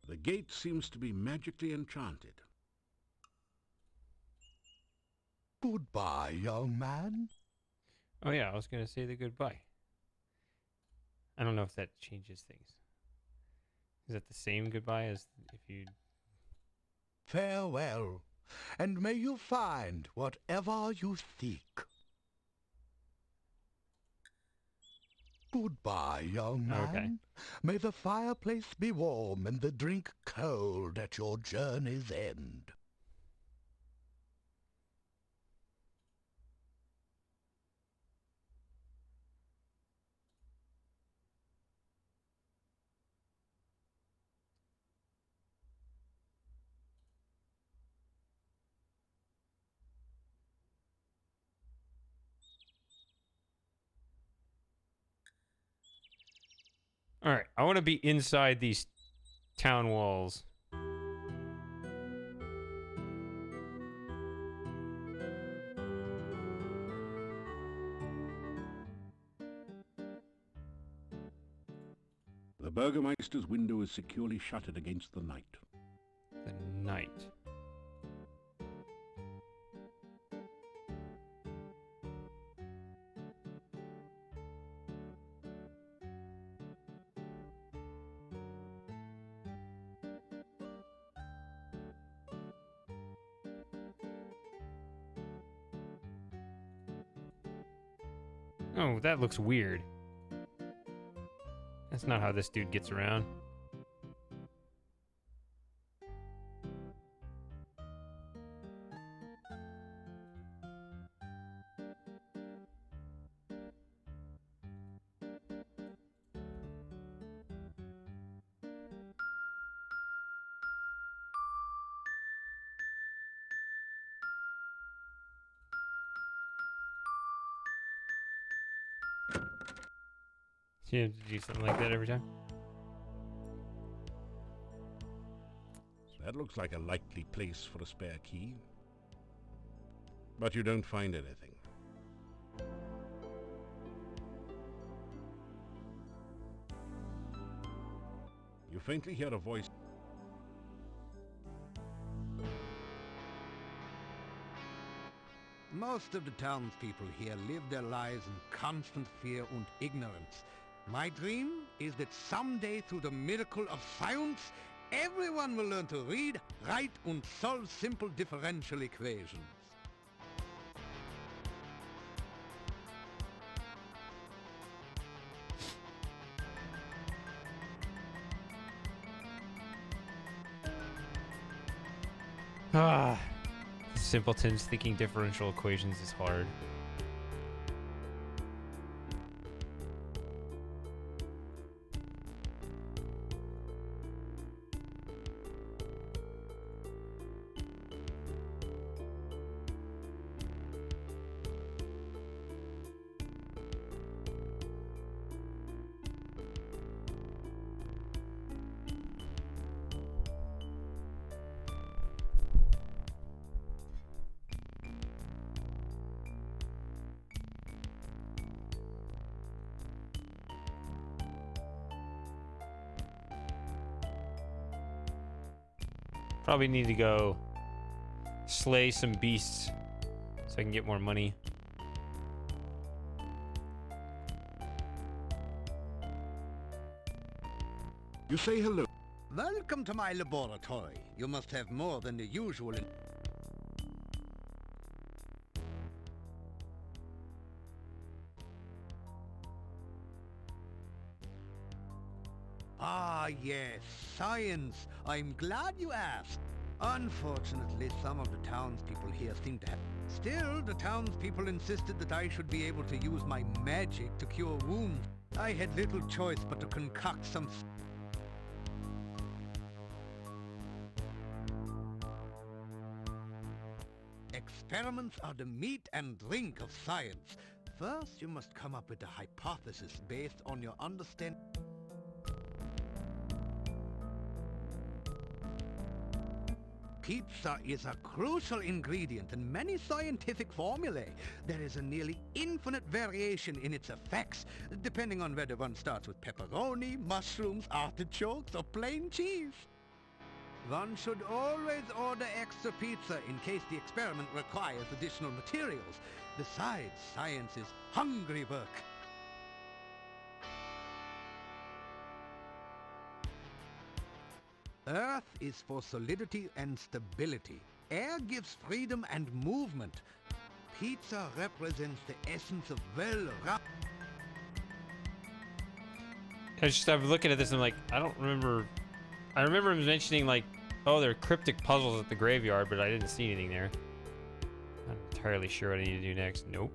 The gate seems to be magically enchanted. Goodbye, young man. Oh yeah, I was going to say the goodbye. I don't know if that changes things. Is that the same goodbye as if you... Farewell, and may you find whatever you seek. Goodbye, young man. Okay. May the fireplace be warm and the drink cold at your journey's end. All right, I want to be inside these town walls. The Burgermeister's window is securely shuttered against the night. The night. Oh, that looks weird. That's not how this dude gets around. So you have to do something like that every time? That looks like a likely place for a spare key. But you don't find anything. You faintly hear a voice. Most of the townspeople here live their lives in constant fear and ignorance. My dream is that someday, through the miracle of science, everyone will learn to read, write, and solve simple differential equations. Ah, simpletons thinking differential equations is hard. Probably need to go slay some beasts so I can get more money. You say hello. Welcome to my laboratory. You must have more than the usual. Ah, yes, science. I'm glad you asked. Unfortunately, some of the townspeople here seem to have... Still, the townspeople insisted that I should be able to use my magic to cure wounds. I had little choice but to concoct some... Experiments are the meat and drink of science. First, you must come up with a hypothesis based on your understanding. Pizza is a crucial ingredient in many scientific formulae. There is a nearly infinite variation in its effects, depending on whether one starts with pepperoni, mushrooms, artichokes, or plain cheese. One should always order extra pizza in case the experiment requires additional materials. Besides, science is hungry work. Earth is for solidity and stability. Air gives freedom and movement. Pizza represents the essence of I'm looking at this and I'm like, I don't remember. I remember him mentioning like, oh, there are cryptic puzzles at the graveyard, but I didn't see anything there. Not entirely sure what I need to do next. Nope.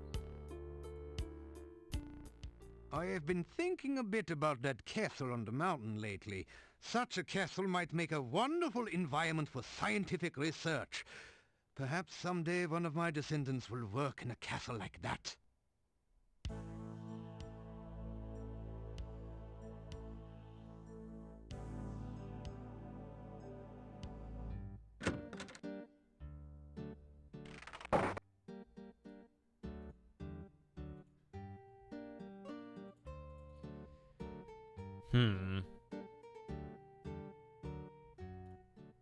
I have been thinking a bit about that castle on the mountain lately. Such a castle might make a wonderful environment for scientific research. Perhaps someday one of my descendants will work in a castle like that.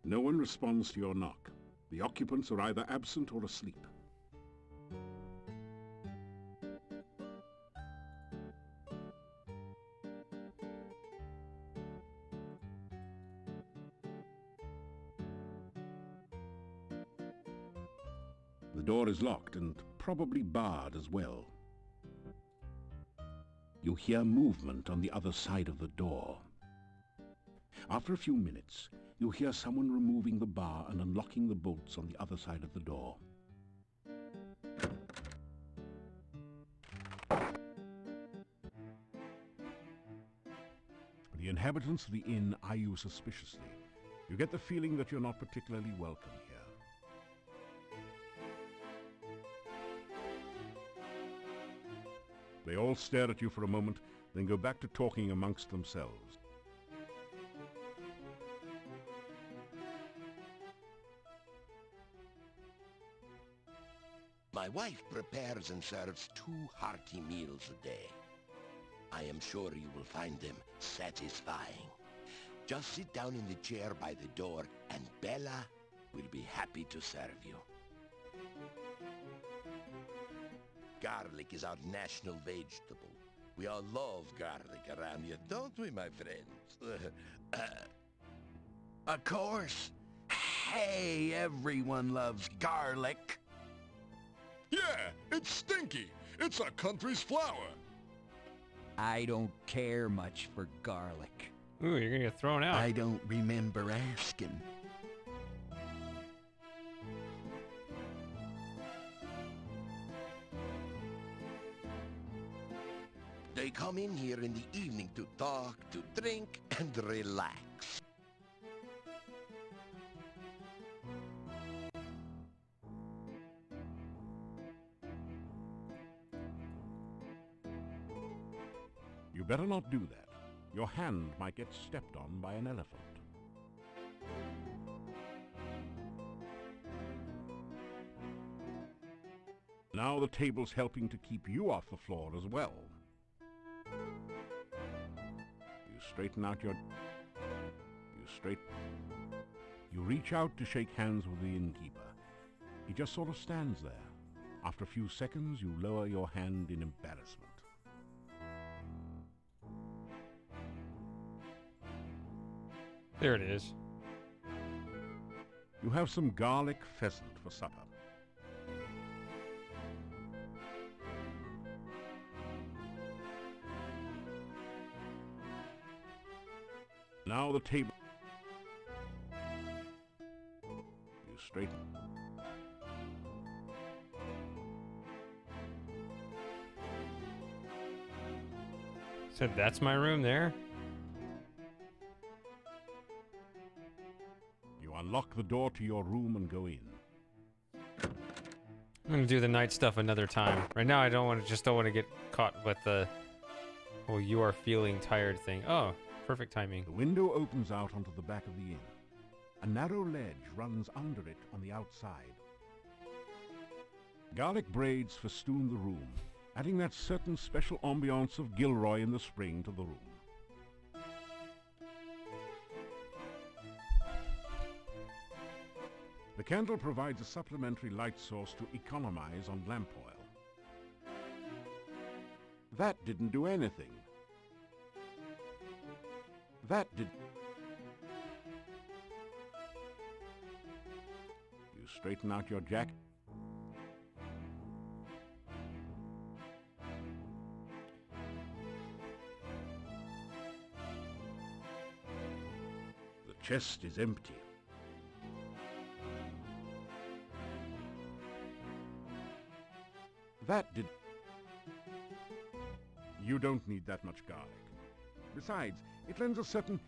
No one responds to your knock. The occupants are either absent or asleep. The door is locked and probably barred as well. You hear movement on the other side of the door. After a few minutes, you hear someone removing the bar and unlocking the bolts on the other side of the door. The inhabitants of the inn eye you suspiciously. You get the feeling that you're not particularly welcome here. They all stare at you for a moment, then go back to talking amongst themselves. My wife prepares and serves 2 hearty meals a day. I am sure you will find them satisfying. Just sit down in the chair by the door and Bella will be happy to serve you. Garlic is our national vegetable. We all love garlic around here, don't we, my friends? Of course. Hey, everyone loves garlic. Yeah, it's Stinky. It's our country's flower. I don't care much for garlic. Ooh, you're gonna get thrown out. I don't remember asking. They come in here in the evening to talk, to drink, and relax. You better not do that. Your hand might get stepped on by an elephant. Now the table's helping to keep you off the floor as well. You straighten out your... You reach out to shake hands with the innkeeper. He just sort of stands there. After a few seconds, you lower your hand in embarrassment. There it is. You have some garlic pheasant for supper. Now the table. You straighten. So that's my room there? You unlock the door to your room and go in. I'm gonna do the night stuff another time. Right now I don't want to get caught with the "oh, you are feeling tired" thing. Oh, perfect timing. The window opens out onto the back of the inn. A narrow ledge runs under it on the outside. Garlic braids festoon the room, adding that certain special ambiance of Gilroy in the spring to the room. The candle provides a supplementary light source to economize on lamp oil. That didn't do anything. That did... You straighten out your jacket. The chest is empty. That did... You don't need that much garlic. Besides, it lends a certain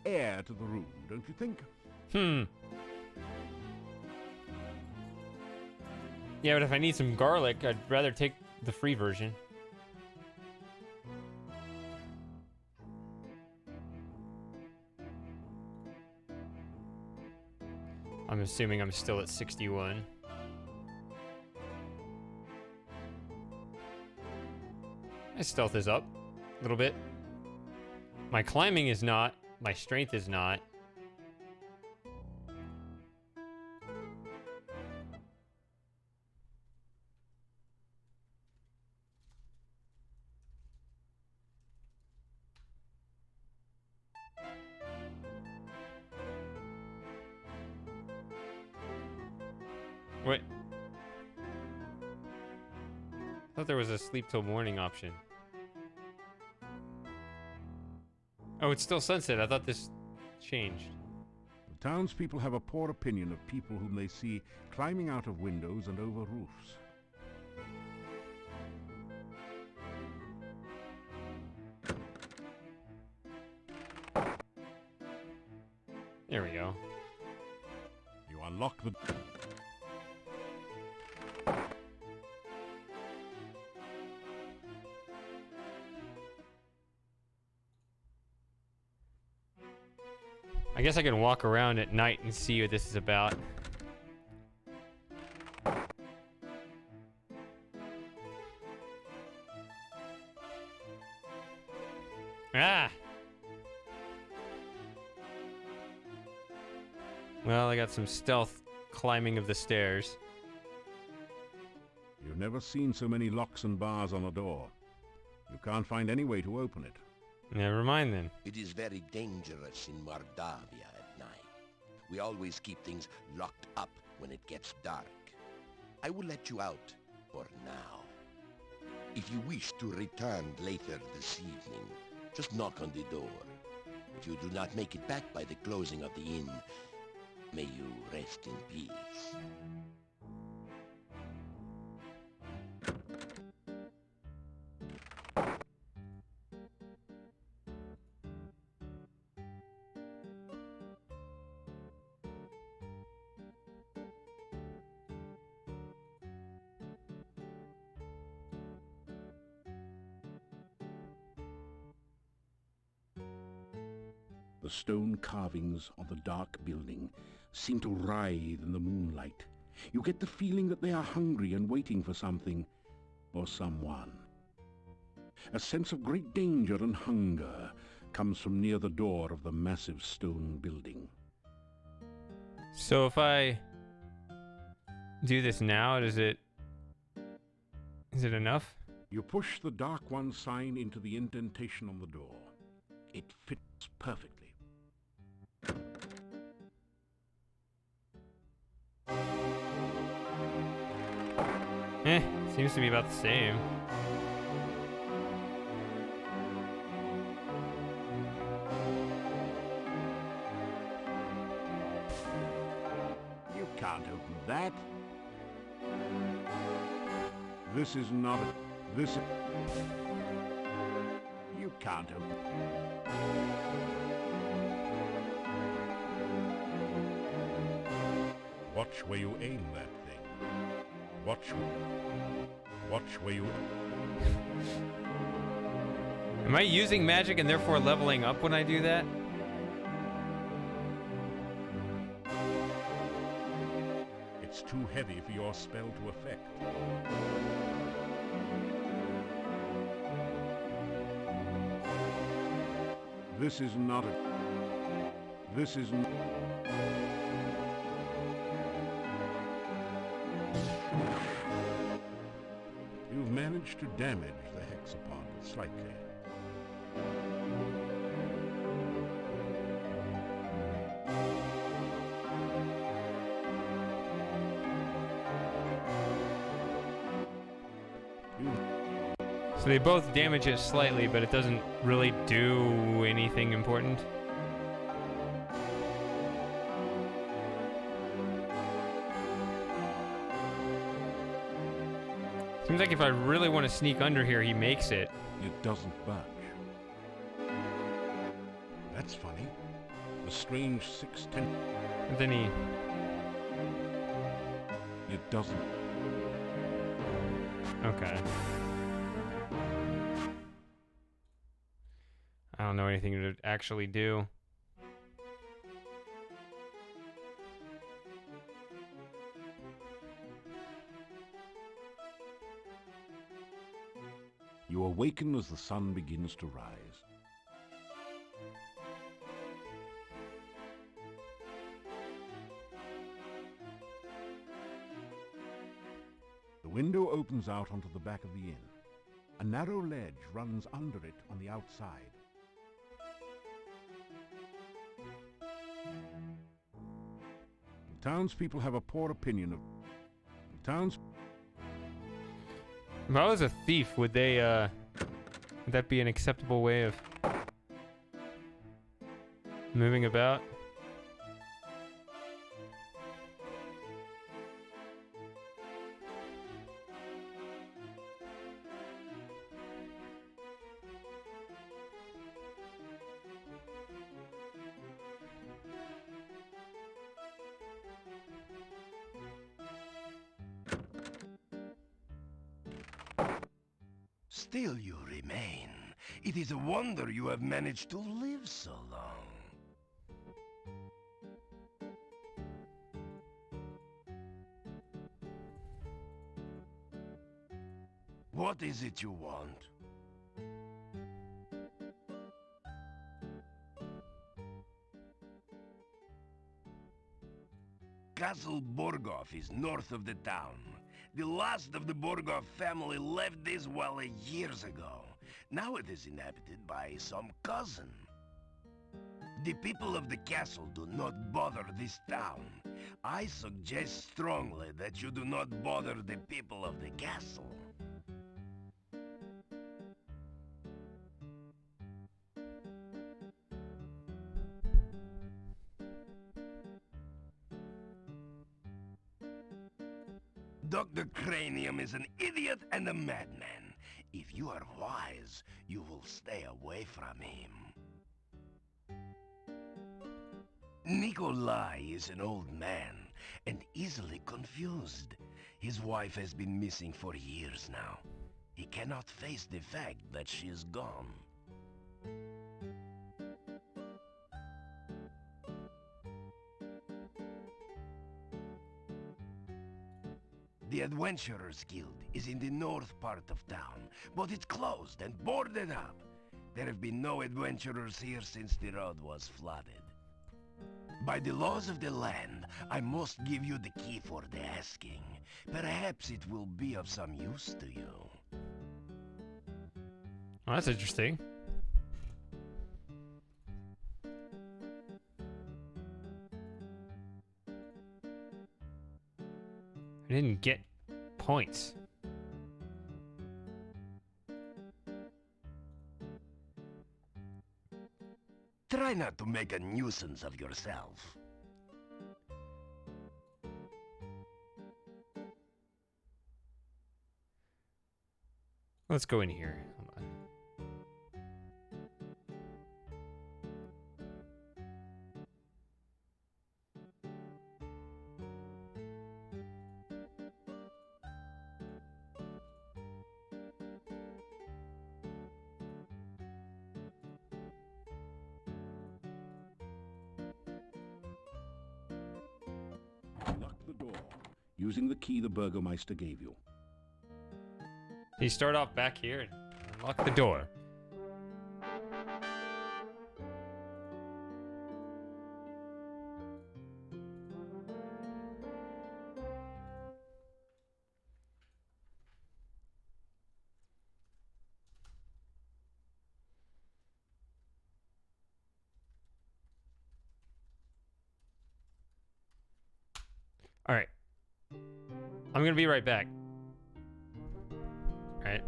air to the room, don't you think? Yeah, but if I need some garlic, I'd rather take the free version. I'm assuming I'm still at 61. My stealth is up a little bit. My climbing is not. My strength is not. Wait. I thought there was a sleep till morning option. Oh, it's still sunset. I thought this changed. The townspeople have a poor opinion of people whom they see climbing out of windows and over roofs. There we go. You unlock the... I guess I can walk around at night and see what this is about. Ah! Well, I got some stealth climbing of the stairs. You've never seen so many locks and bars on a door. You can't find any way to open it. Never mind then. It is very dangerous in Mordavia at night. We always keep things locked up when it gets dark. I will let you out for now. If you wish to return later this evening, just knock on the door. If you do not make it back by the closing of the inn, may you rest in peace. The stone carvings on the dark building seem to writhe in the moonlight. You get the feeling that they are hungry and waiting for something or someone. A sense of great danger and hunger comes from near the door of the massive stone building. So if I do this now, is it enough? You push the Dark One sign into the indentation on the door. It fits perfectly. Seems to be about the same. You can't open that. This is not a... This is... You can't open... Watch where you aim that thing. Watch where you... Am I using magic and therefore leveling up when I do that? It's too heavy for your spell to affect. This is not a... This is not... You've managed to damage the hexapod slightly. So they both damage it slightly, but it doesn't really do anything important. Seems like if I really want to sneak under here, he makes it. It doesn't budge. That's funny. The strange 610... But then he... It doesn't... Okay. I don't know anything to actually do. You awaken as the sun begins to rise. The window opens out onto the back of the inn. A narrow ledge runs under it on the outside. The townspeople have a poor opinion of... If I was a thief, would they, would that be an acceptable way of moving about? Still you remain. It is a wonder you have managed to live so long. What is it you want? Castle Borgov is north of the town. The last of the Borgov family left this valley years ago. Now it is inhabited by some cousin. The people of the castle do not bother this town. I suggest strongly that you do not bother the people of the castle. Dr. Cranium is an idiot and a madman. If you are wise, you will stay away from him. Nikolai is an old man and easily confused. His wife has been missing for years now. He cannot face the fact that she is gone. The Adventurers Guild is in the north part of town, but it's closed and boarded up. There have been no adventurers here since the road was flooded. By the laws of the land, I must give you the key for the asking. Perhaps it will be of some use to you. Well, that's interesting. I didn't get points. Try not to make a nuisance of yourself. Let's go in here. Hold on. Lock the door, using the key the Burgomeister gave you. You start off back here and lock the door. All right. I'm gonna be right back. All right.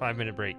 5-minute break.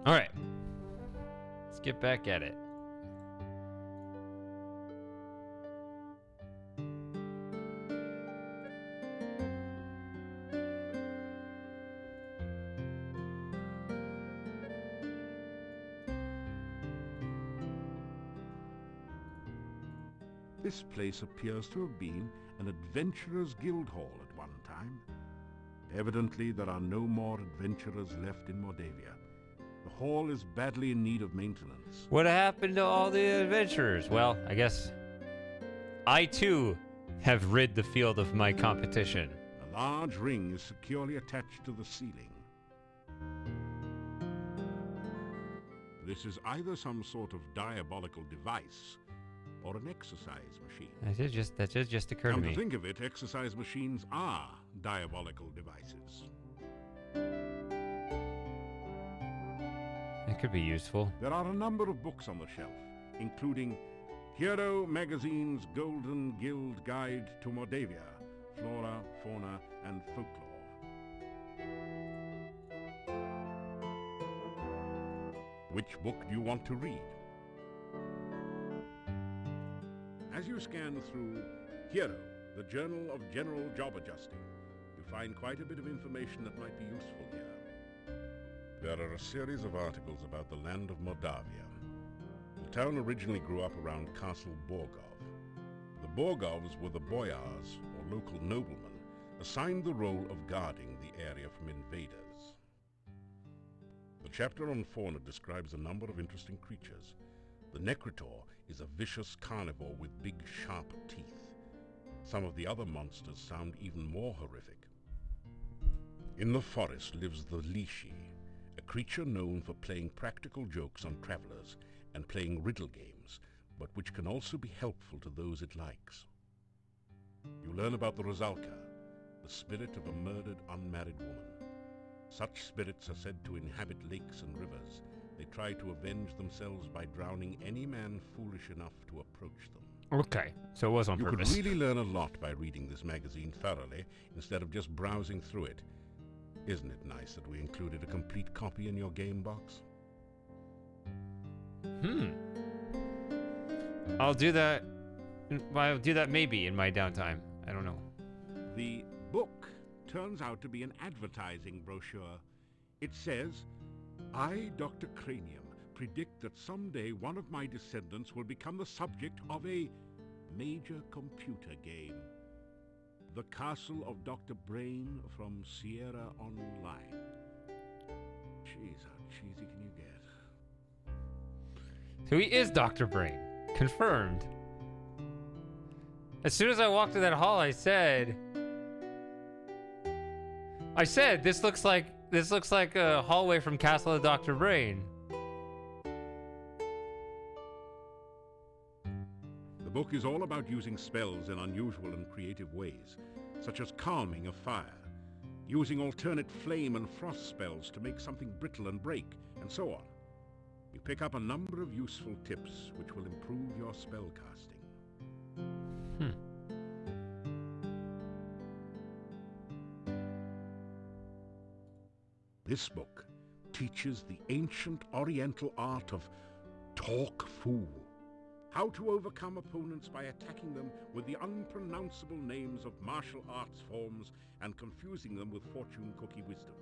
Alright. Let's get back at it. This place appears to have been an adventurers' guild hall at one time. Evidently, there are no more adventurers left in Mordavia. The hall is badly in need of maintenance. What happened to all the adventurers? Well, I guess I too have rid the field of my competition. A large ring is securely attached to the ceiling. This is either some sort of diabolical device or an exercise machine. That did just occur to Come me. to think of it, exercise machines are diabolical devices. It could be useful. There are a number of books on the shelf, including Hero Magazine's Golden Guild Guide to Mordavia, Flora, Fauna, and Folklore. Which book do you want to read? As you scan through Hero, the Journal of General Job Adjusting, you find quite a bit of information that might be useful here. There are a series of articles about the land of Moldavia. The town originally grew up around Castle Borgov. The Borgovs were the boyars, or local noblemen, assigned the role of guarding the area from invaders. The chapter on fauna describes a number of interesting creatures. The Necritor is a vicious carnivore with big, sharp teeth. Some of the other monsters sound even more horrific. In the forest lives the Lishi, a creature known for playing practical jokes on travelers and playing riddle games, but which can also be helpful to those it likes. You learn about the Rosalka, the spirit of a murdered, unmarried woman. Such spirits are said to inhabit lakes and rivers. They try to avenge themselves by drowning any man foolish enough to approach them. Okay, so it was on purpose. You could really learn a lot by reading this magazine thoroughly, instead of just browsing through it. Isn't it nice that we included a complete copy in your game box? I'll do that. I'll do that maybe in my downtime. I don't know. The book turns out to be an advertising brochure. It says, I, Dr. Cranium, predict that someday one of my descendants will become the subject of a major computer game. The Castle of Dr. Brain from Sierra Online. Jeez, how cheesy can you get? So he is Dr. Brain. Confirmed. As soon as I walked through that hall, I said, this looks like a hallway from Castle of Dr. Brain. The book is all about using spells in unusual and creative ways, such as calming a fire, using alternate flame and frost spells to make something brittle and break, and so on. You pick up a number of useful tips which will improve your spellcasting. This book teaches the ancient Oriental art of Talk Fool. How to overcome opponents by attacking them with the unpronounceable names of martial arts forms and confusing them with fortune cookie wisdom.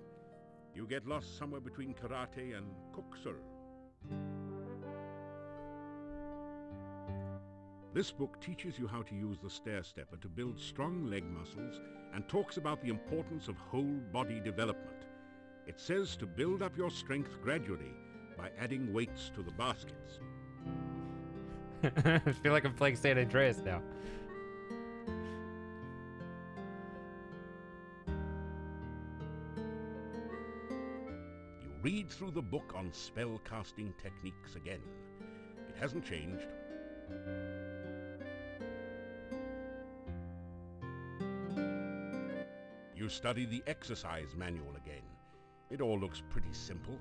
You get lost somewhere between karate and kuksul. This book teaches you how to use the stair stepper to build strong leg muscles and talks about the importance of whole body development. It says to build up your strength gradually by adding weights to the baskets. I feel like I'm playing San Andreas now. You read through the book on spell casting techniques again. It hasn't changed. You study the exercise manual again. It all looks pretty simple.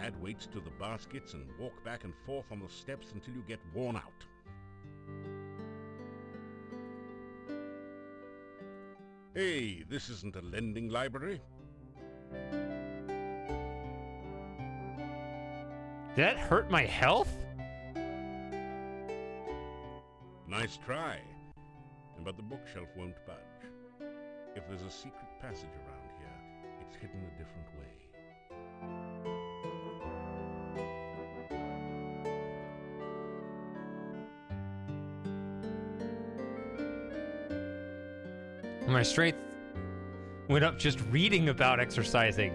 Add weights to the baskets and walk back and forth on the steps until you get worn out. Hey, this isn't a lending library. Did that hurt my health? Nice try. But the bookshelf won't budge. If there's a secret passage around here, it's hidden a different way. My strength went up just reading about exercising.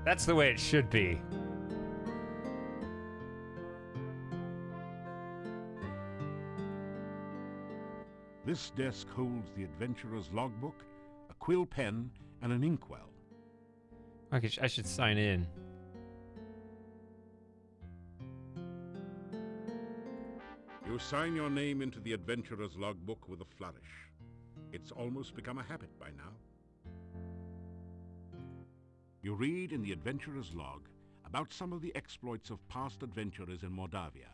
That's the way it should be. This desk holds the adventurer's logbook, a quill pen, and an inkwell. I should sign in. You sign your name into the adventurer's logbook with a flourish. It's almost become a habit by now. You read in the adventurer's log about some of the exploits of past adventurers in Mordavia.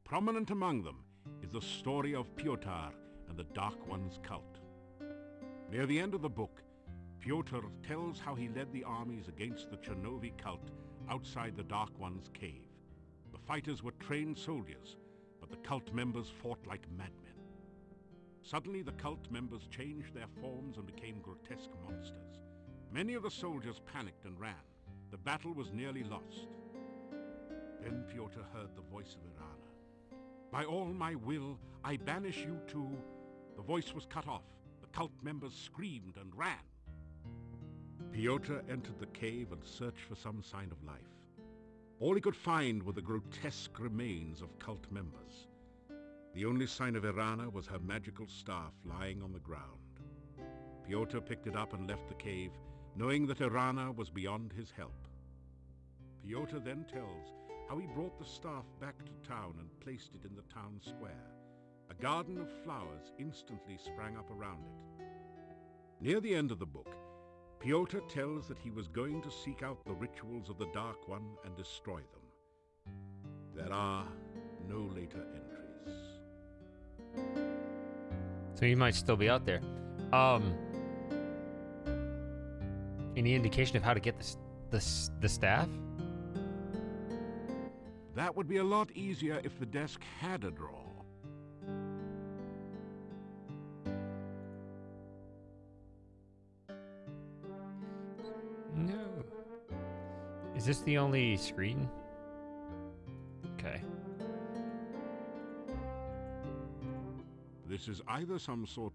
Prominent among them is the story of Pyotr and the Dark One's cult. Near the end of the book, Pyotr tells how he led the armies against the Chernovi cult outside the Dark One's cave. The fighters were trained soldiers, but the cult members fought like madmen. Suddenly, the cult members changed their forms and became grotesque monsters. Many of the soldiers panicked and ran. The battle was nearly lost. Then Pyotr heard the voice of Irana. By all my will, I banish you to... The voice was cut off. The cult members screamed and ran. Pyotr entered the cave and searched for some sign of life. All he could find were the grotesque remains of cult members. The only sign of Irana was her magical staff lying on the ground. Pyotr picked it up and left the cave, knowing that Irana was beyond his help. Pyotr then tells how he brought the staff back to town and placed it in the town square. A garden of flowers instantly sprang up around it. Near the end of the book, Pyotr tells that he was going to seek out the rituals of the Dark One and destroy them. There are no later entries. So he might still be out there. Any indication of how to get the staff? That would be a lot easier if the desk had a drawer. No. Is this the only screen? Okay. This is either some sort...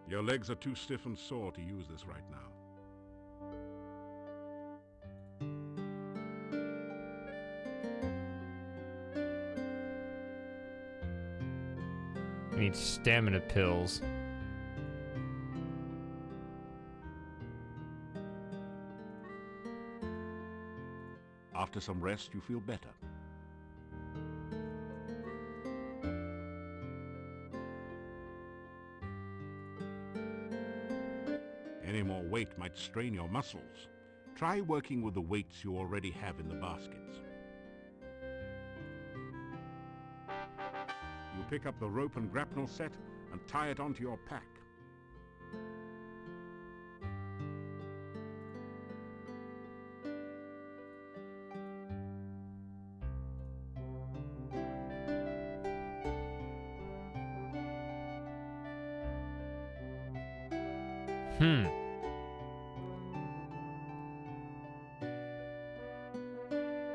Your legs are too stiff and sore to use this right now. I need stamina pills. After some rest, you feel better. Any more weight might strain your muscles. Try working with the weights you already have in the baskets. You pick up the rope and grapnel set and tie it onto your pack.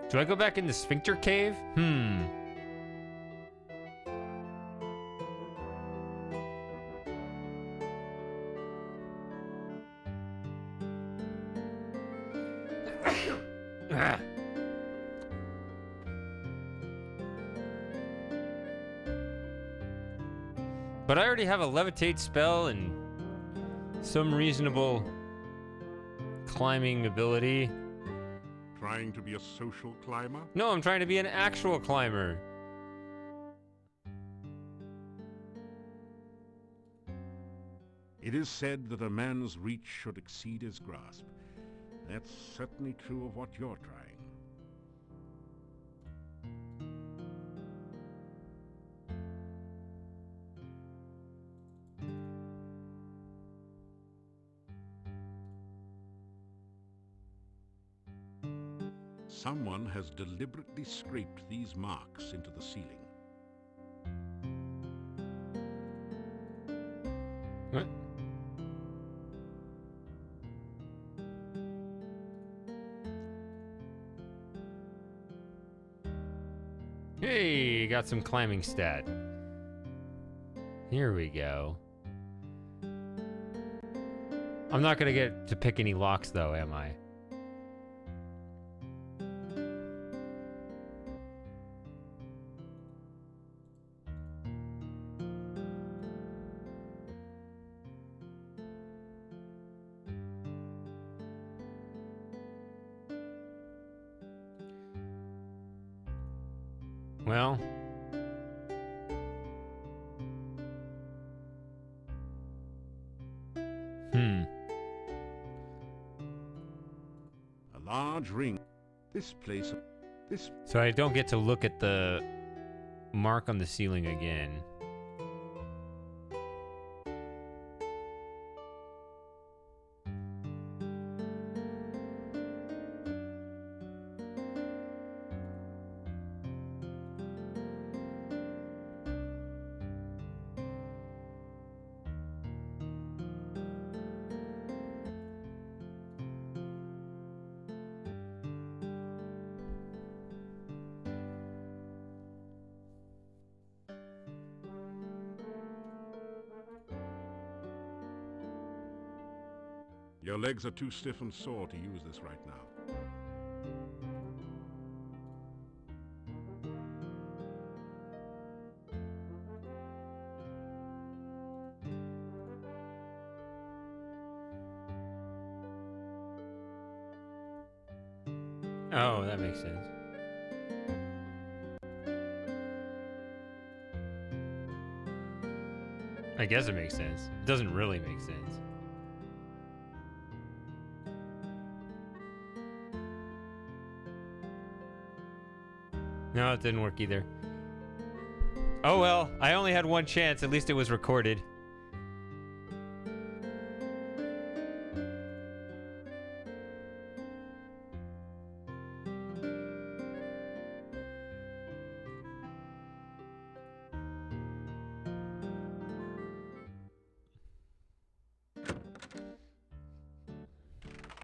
Do I go back in the sphincter cave? But I already have a levitate spell and some reasonable climbing ability. Trying to be a social climber? No, I'm trying to be an actual climber. It is said that a man's reach should exceed his grasp. That's certainly true of what you're trying. Someone has deliberately scraped these marks into the ceiling. What? Hey, got some climbing stat. Here we go. I'm not gonna get to pick any locks though, am I? Well, A large ring. This place. This. so I don't get to look at the mark on the ceiling again. Your legs are too stiff and sore to use this right now. Oh, that makes sense. I guess it makes sense. It doesn't really make sense. No, it didn't work either. Oh well, I only had one chance. At least it was recorded.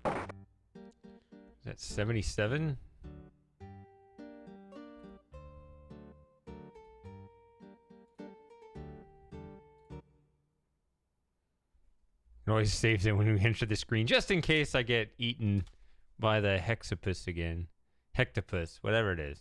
Is that 77? It always saves it when we enter the screen, just in case I get eaten by the hexapus again. Hectopus, whatever it is.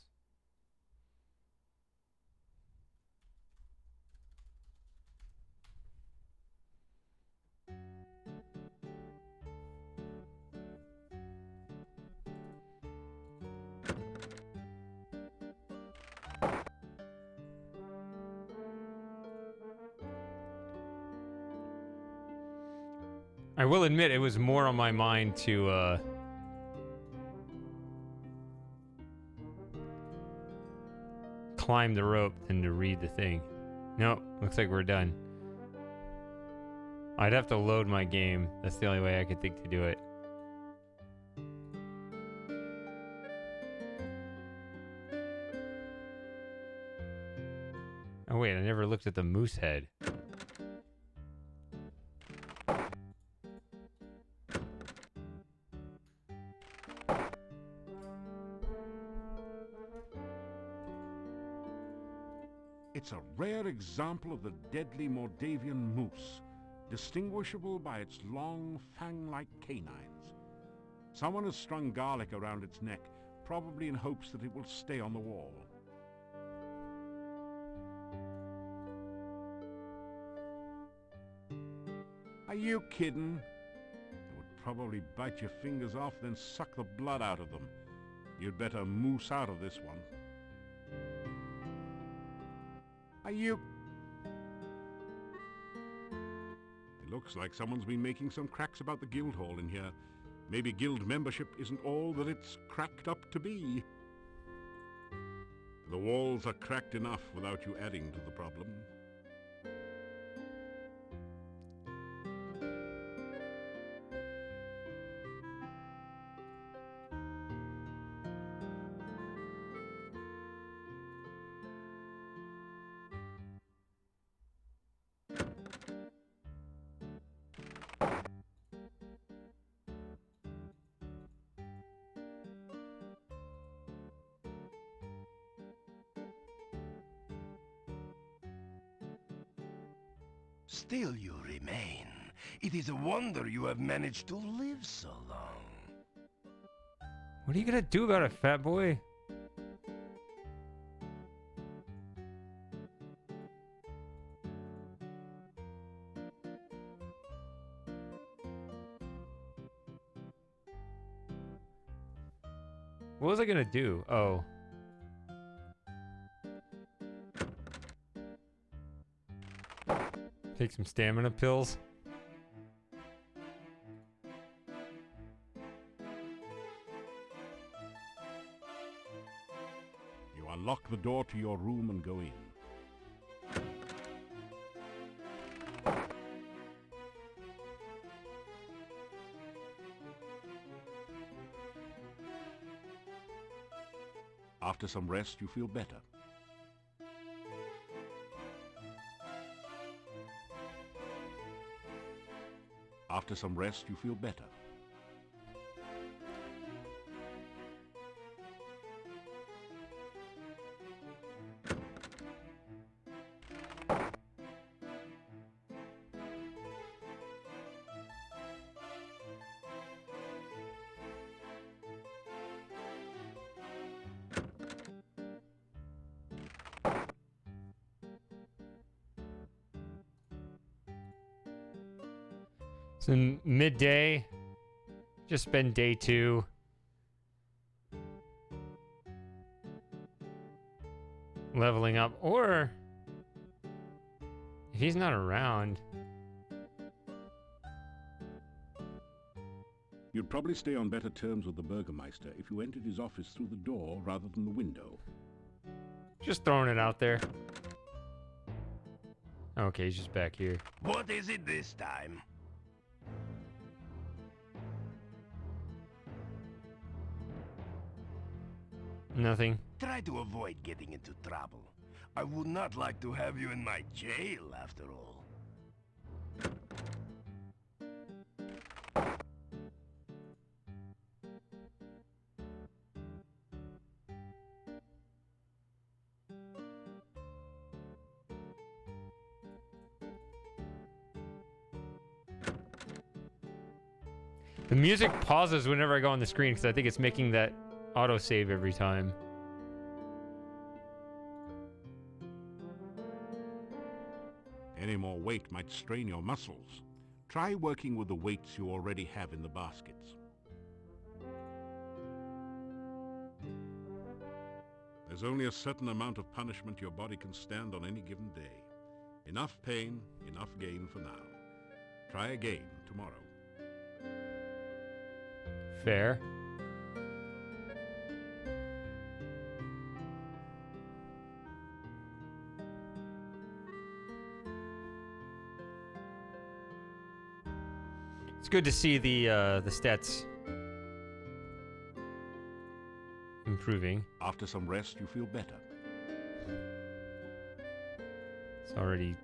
I will admit it was more on my mind to climb the rope than to read the thing. Nope, looks like we're done. I'd have to load my game. That's the only way I could think to do it. Oh wait, I never looked at the moose head. It's a rare example of the deadly Mordavian moose, distinguishable by its long, fang-like canines. Someone has strung garlic around its neck, probably in hopes that it will stay on the wall. Are you kidding? It would probably bite your fingers off, then suck the blood out of them. You'd better moose out of this one. Are you... It looks like someone's been making some cracks about the guild hall in here. Maybe guild membership isn't all that it's cracked up to be. The walls are cracked enough without you adding to the problem. Still you remain. It is a wonder you have managed to live so long. What are you gonna do about it, fat boy? What was I gonna do? Oh. Take some stamina pills. You unlock the door to your room and go in. After some rest, you feel better. After some rest, you feel better. It's in midday. Just spend day 2. Leveling up. Or if he's not around. You'd probably stay on better terms with the Burgermeister if you entered his office through the door rather than the window. Just throwing it out there. Okay, he's just back here. What is it this time? Nothing. Try to avoid getting into trouble. I would not like to have you in my jail, after all. The music pauses whenever I go on the screen because I think it's making that autosave every time. Any more weight might strain your muscles. Try working with the weights you already have in the baskets. There's only a certain amount of punishment your body can stand on any given day. Enough pain, enough gain for now. Try again tomorrow. Fair. It's good to see the stats improving. After some rest, you feel better. It's already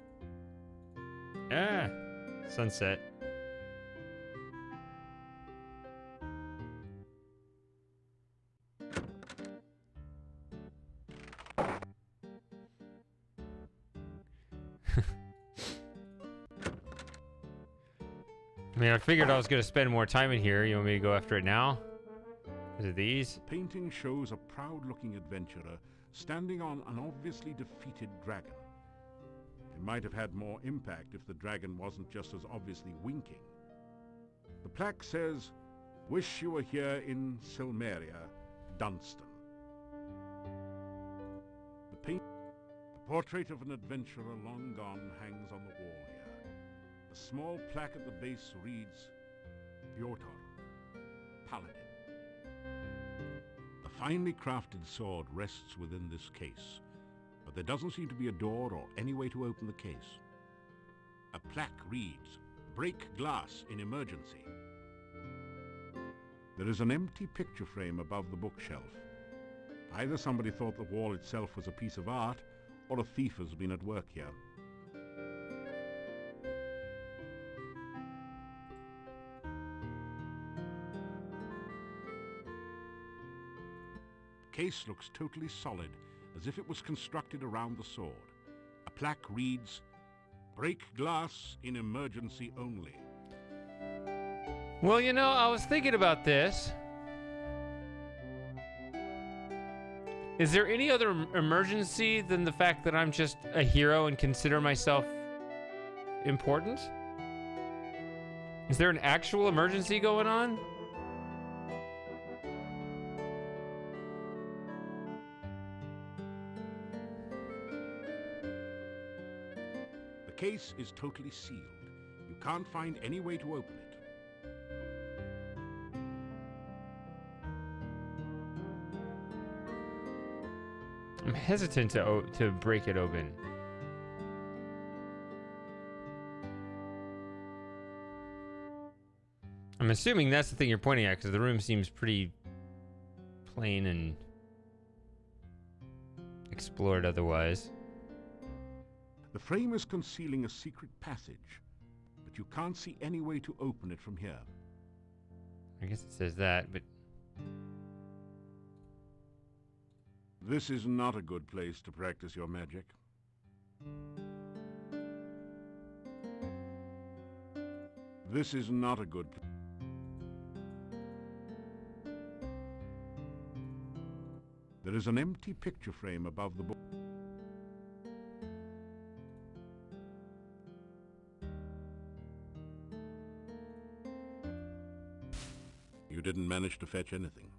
sunset. I mean, I figured I was going to spend more time in here. You want me to go after it now? Is it these? The painting shows a proud-looking adventurer standing on an obviously defeated dragon. It might have had more impact if the dragon wasn't just as obviously winking. The plaque says, "Wish you were here in Silmeria, Dunstan." The portrait of an adventurer long gone hangs on the wall here. A small plaque at the base reads, Piotr, Paladin. A finely crafted sword rests within this case, but there doesn't seem to be a door or any way to open the case. A plaque reads, Break glass in emergency. There is an empty picture frame above the bookshelf. Either somebody thought the wall itself was a piece of art, or a thief has been at work here. The case looks totally solid, as if it was constructed around the sword. A plaque reads, Break glass in emergency only. Well, you know, I was thinking about this. Is there any other emergency than the fact that I'm just a hero and consider myself important? Is there an actual emergency going on? The case is totally sealed. You can't find any way to open it. I'm hesitant to break it open. I'm assuming that's the thing you're pointing at, because the room seems pretty plain and explored otherwise. The frame is concealing a secret passage, but you can't see any way to open it from here. I guess it says that, but... This is not a good place to practice your magic. This is not a good place. There is an empty picture frame above the book. You didn't manage to fetch anything.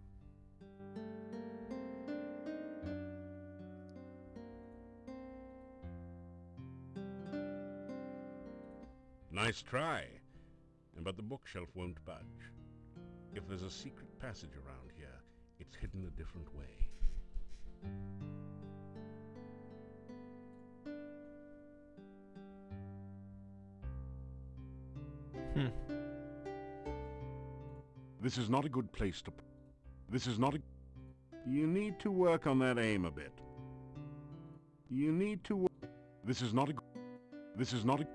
Nice try, but the bookshelf won't budge. If there's a secret passage around here, it's hidden a different way. This is not a good place to... This is not a... You need to work on that aim a bit. You need to... This is not a... This is not a...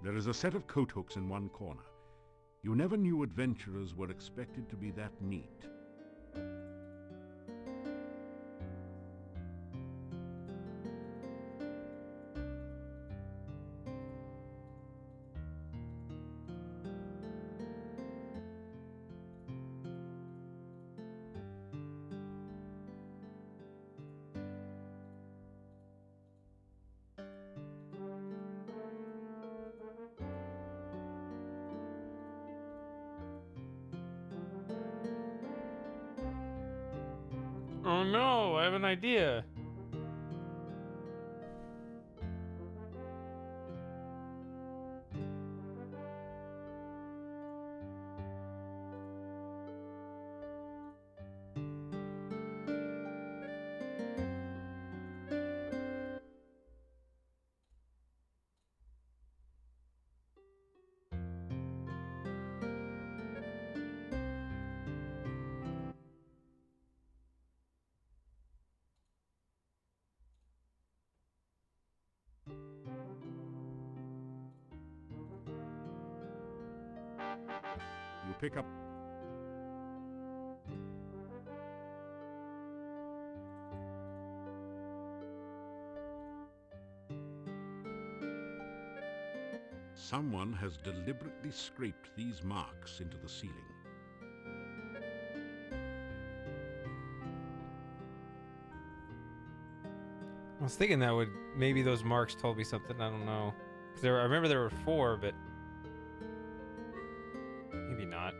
There is a set of coat hooks in one corner. You never knew adventurers were expected to be that neat. Oh no, I have an idea. You pick up... Someone has deliberately scraped these marks into the ceiling. I was thinking that would... Maybe those marks told me something, I don't know. 'Cause I remember there were 4, but... Maybe not.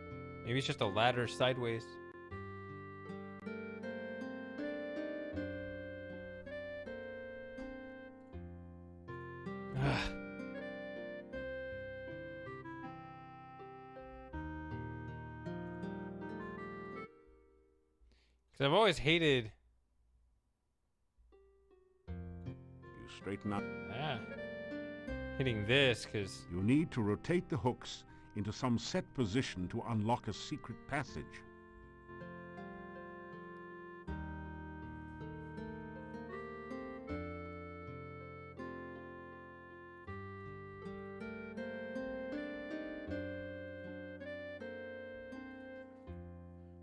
Maybe it's just a ladder sideways. Ugh. 'Cause I've always hated... You straighten up. Hitting this, because... You need to rotate the hooks into some set position to unlock a secret passage.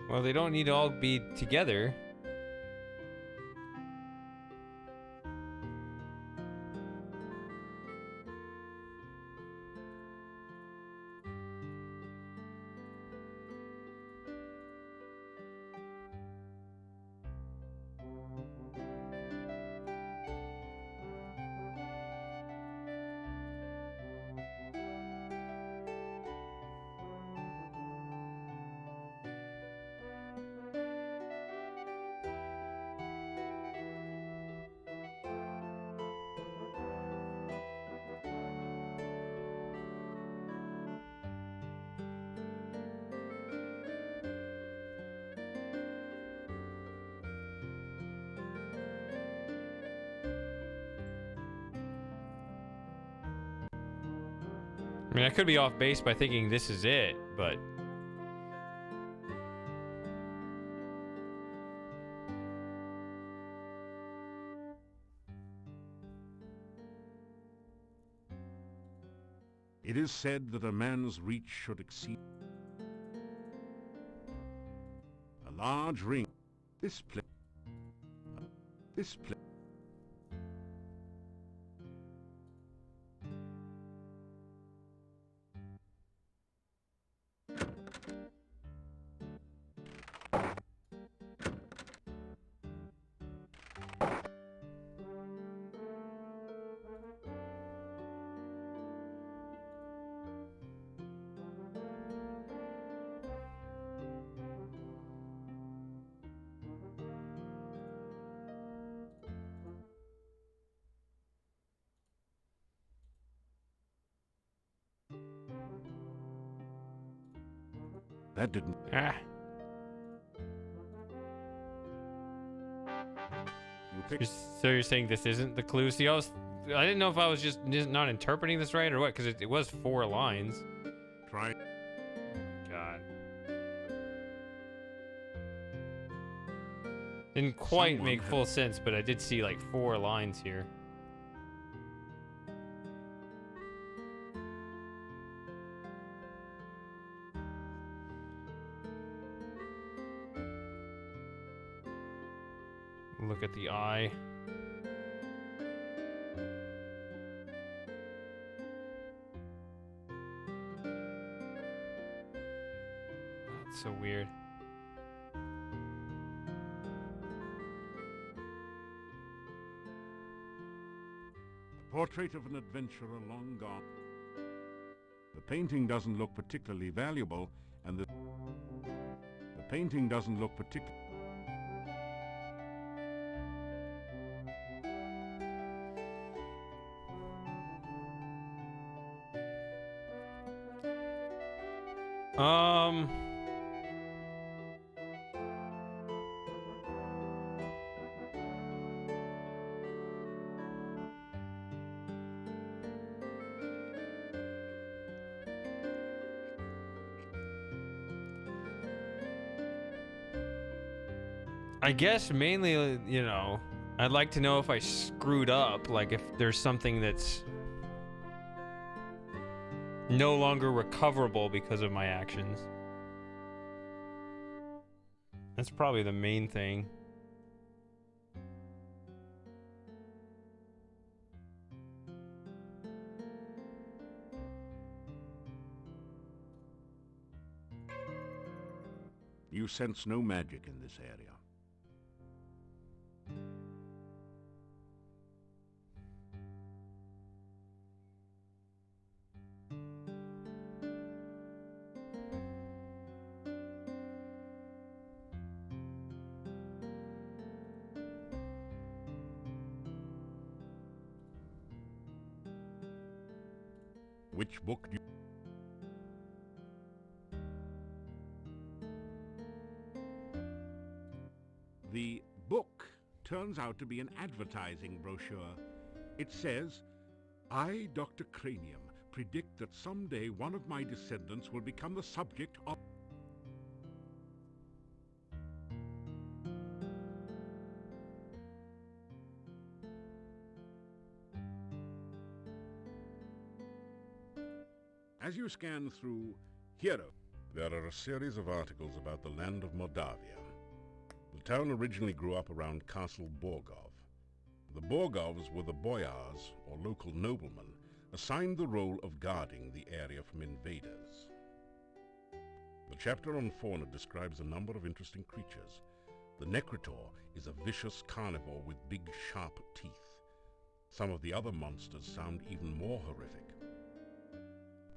Well, they don't need to all be together. I mean, I could be off base by thinking this is it, but... It is said that a man's reach should exceed a large ring. This place. This place. That didn't. Ah. So you're saying this isn't the clue? See, I didn't know if I was just not interpreting this right or what, because it was 4 lines. Try. God. Didn't quite make full sense, but I did see like 4 lines here. Look at the eye. That's so weird. A portrait of an adventurer long gone. The painting doesn't look particularly valuable, and the painting doesn't look particularly. I guess mainly, you know, I'd like to know if I screwed up, like if there's something that's no longer recoverable because of my actions. That's probably the main thing. You sense no magic in this area. Which book do you... The book turns out to be an advertising brochure. It says, I, Dr. Cranium, predict that someday one of my descendants will become the subject of... As you scan through Hero, there are a series of articles about the land of Moldavia. The town originally grew up around Castle Borgov. The Borgovs were the boyars, or local noblemen, assigned the role of guarding the area from invaders. The chapter on fauna describes a number of interesting creatures. The Necritor is a vicious carnivore with big, sharp teeth. Some of the other monsters sound even more horrific.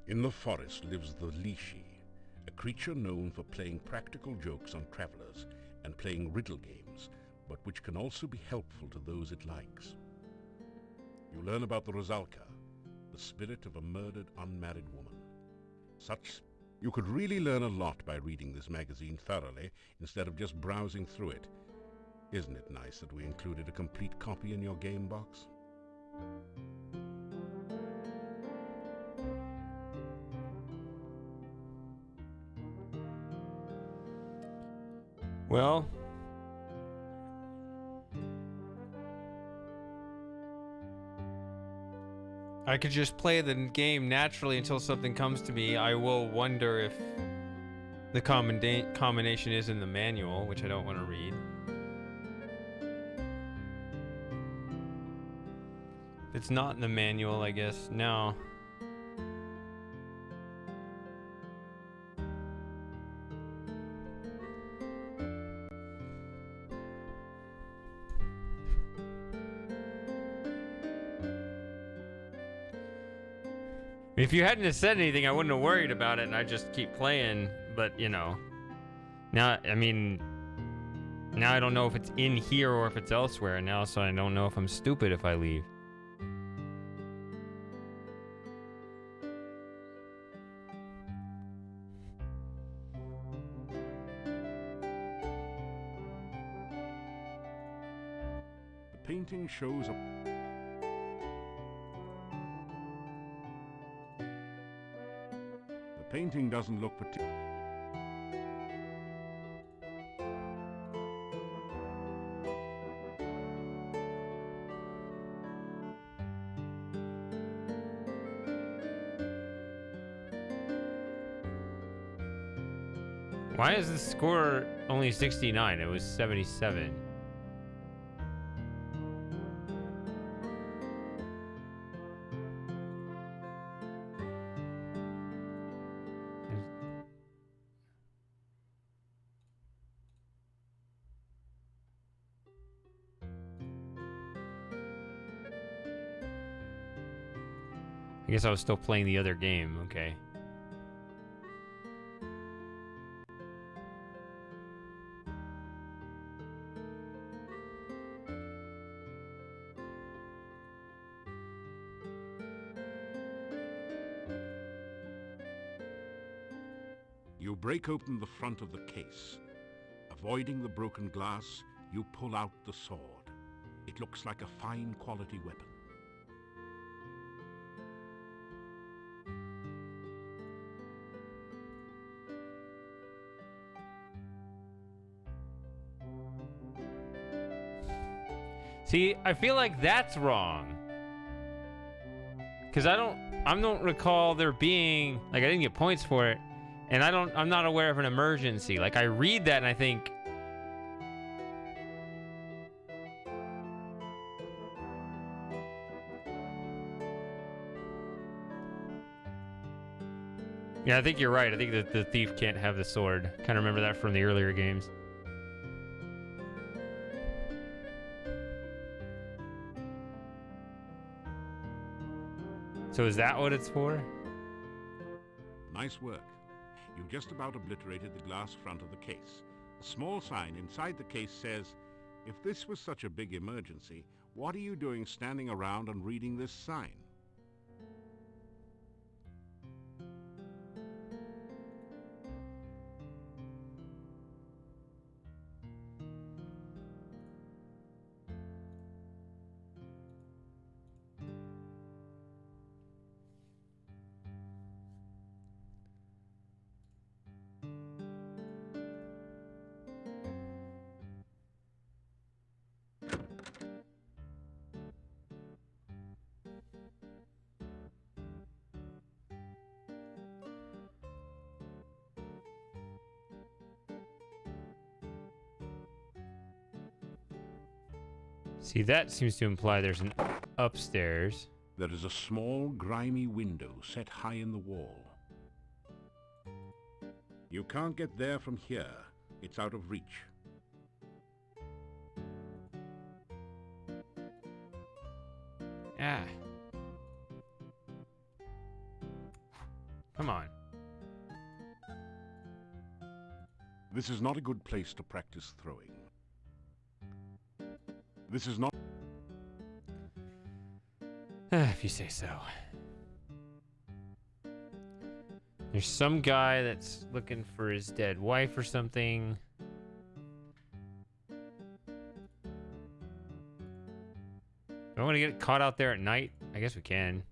In the forest lives the Lishi, a creature known for playing practical jokes on travelers and playing riddle games, but which can also be helpful to those it likes. You learn about the Rosalka, the spirit of a murdered unmarried woman. You could really learn a lot by reading this magazine thoroughly instead of just browsing through it. Isn't it nice that we included a complete copy in your game box? Well, I could just play the game naturally until something comes to me. I will wonder if the combination is in the manual, which I don't want to read. It's not in the manual, I guess. No. If you hadn't have said anything, I wouldn't have worried about it, and I'd just keep playing. But, you know, now, I mean, now I don't know if it's in here or if it's elsewhere now, so I don't know if I'm stupid if I leave. The painting shows a... The painting doesn't look particular. Why is the score only 69? It was 77. I guess I was still playing the other game, okay. You break open the front of the case. Avoiding the broken glass, you pull out the sword. It looks like a fine quality weapon. See, I feel like that's wrong. Cause I don't recall there being, like, I didn't get points for it, and I'm not aware of an emergency. Like, I read that and I think, yeah, I think you're right. I think that the thief can't have the sword. Kind of remember that from the earlier games. So is that what it's for? Nice work. You've just about obliterated the glass front of the case. A small sign inside the case says, "If this was such a big emergency, what are you doing standing around and reading this sign?" See, that seems to imply there's an upstairs. There is a small, grimy window set high in the wall. You can't get there from here. It's out of reach. Ah. Come on. This is not a good place to practice throwing. This is not... If you say so. There's some guy that's looking for his dead wife or something. Do I want to get caught out there at night? I guess we can.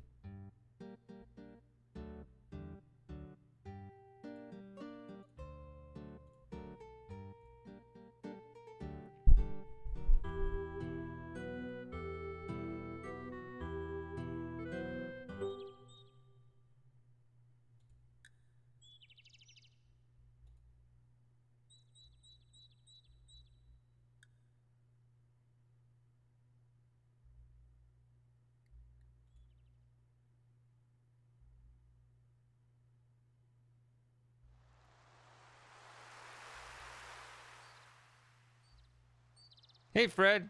Hey, Fred.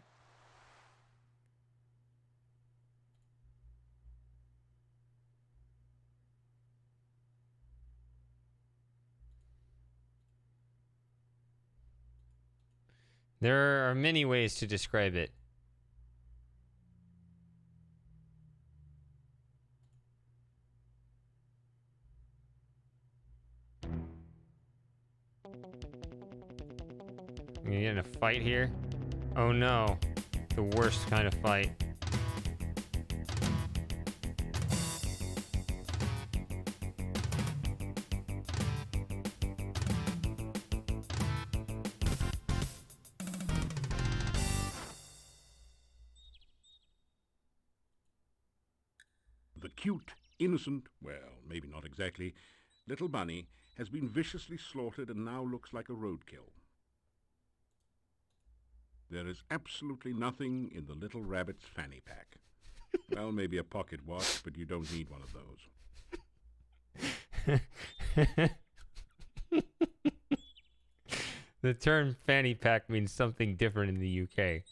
There are many ways to describe it. You get in a fight here? Oh no. The worst kind of fight. The cute, innocent, well, maybe not exactly, little bunny has been viciously slaughtered and now looks like a roadkill. There is absolutely nothing in the little rabbit's fanny pack. Well, maybe a pocket watch, but you don't need one of those. The term fanny pack means something different in the UK.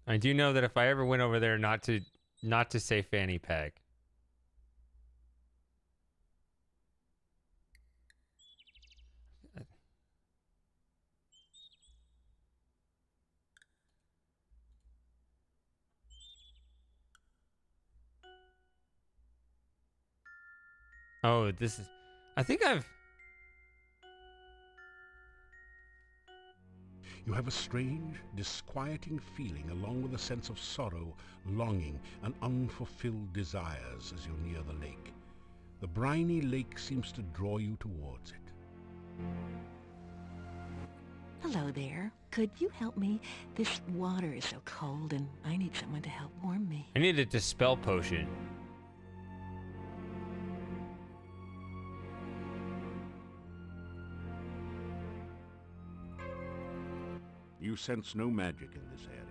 I do know that if I ever went over there not to say fanny pack. Oh, this is I think I've You have a strange, disquieting feeling along with a sense of sorrow, longing, and unfulfilled desires as you're near the lake. The briny lake seems to draw you towards it. Hello there. Could you help me? This water is so cold and I need someone to help warm me. I need a dispel potion. You sense no magic in this area.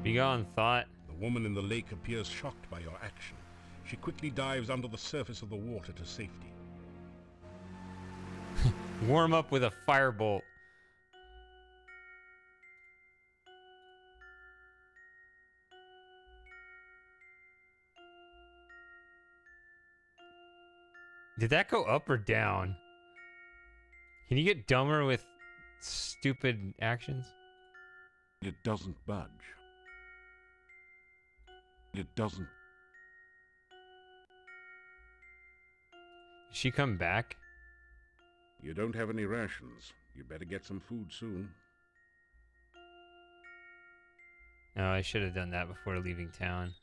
Begone, thought. The woman in the lake appears shocked by your action. She quickly dives under the surface of the water to safety. Warm up with a firebolt. Did that go up or down? Can you get dumber with stupid actions? It doesn't budge. It doesn't. Did she come back? You don't have any rations. You better get some food soon. Oh, I should have done that before leaving town.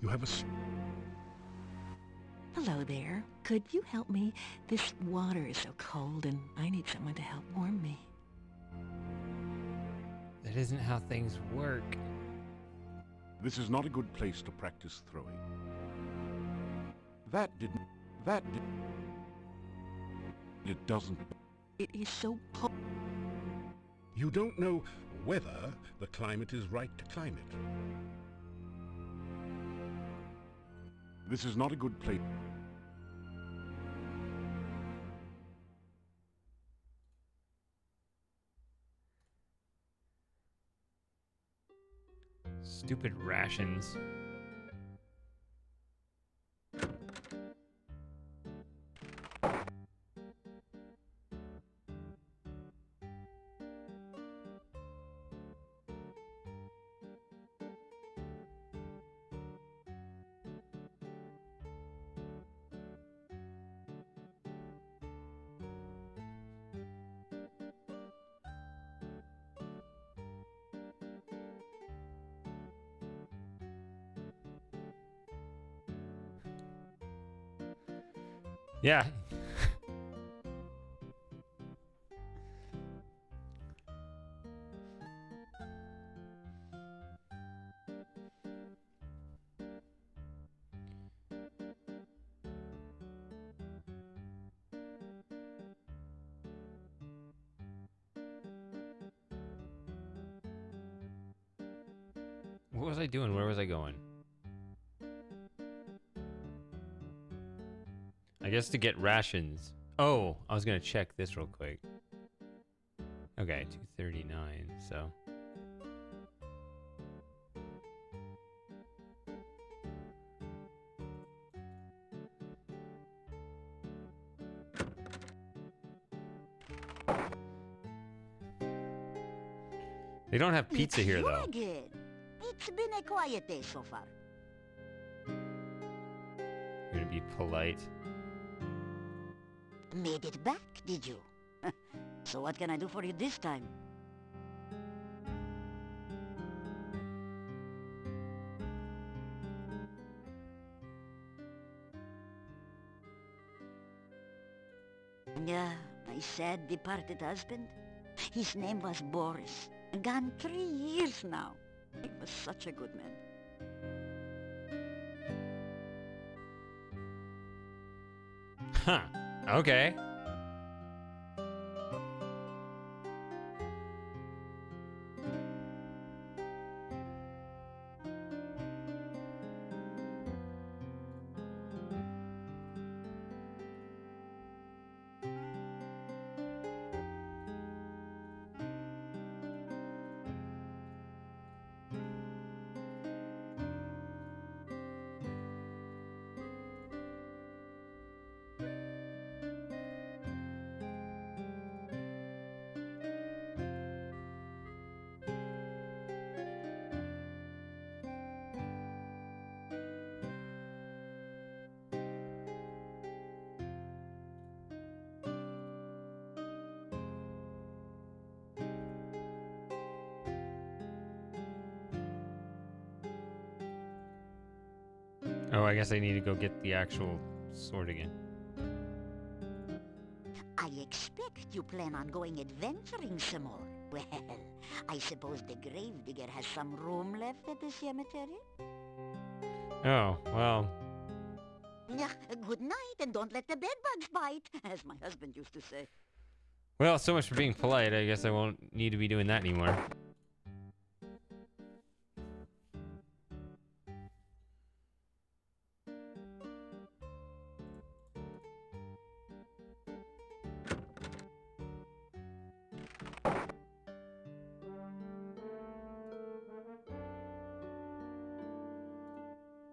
You have a... Hello there. Could you help me? This water is so cold and I need someone to help warm me. That isn't how things work. This is not a good place to practice throwing. It doesn't... It is so cold. You don't know whether the climate is right to climb it. This is not a good place. Stupid rations. Yeah. What was I doing? Where was I going? I guess to get rations. Oh, I was gonna check this real quick. Okay, 239, so. They don't have pizza here, though. Again. It's been a quiet day so far. You're gonna be polite. Made it back, did you? So what can I do for you this time? Yeah, my sad departed husband. His name was Boris. Gone 3 years now. He was such a good man. Huh. Okay. Oh, I guess I need to go get the actual sword again. I expect you plan on going adventuring some more. Well, I suppose the gravedigger has some room left at the cemetery? Oh, well. Yeah, good night, and don't let the bedbugs bite, as my husband used to say. Well, so much for being polite. I guess I won't need to be doing that anymore.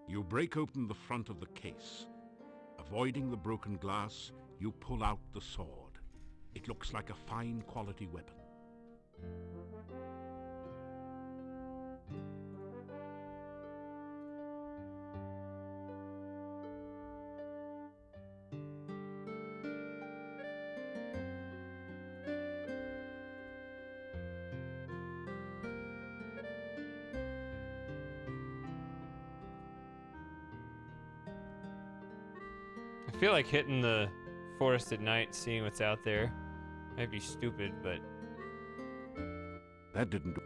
You break open the front of the case. Avoiding the broken glass, you pull out the sword. It looks like a fine quality weapon. I feel like hitting the forest at night, seeing what's out there. Might be stupid, but... That didn't do...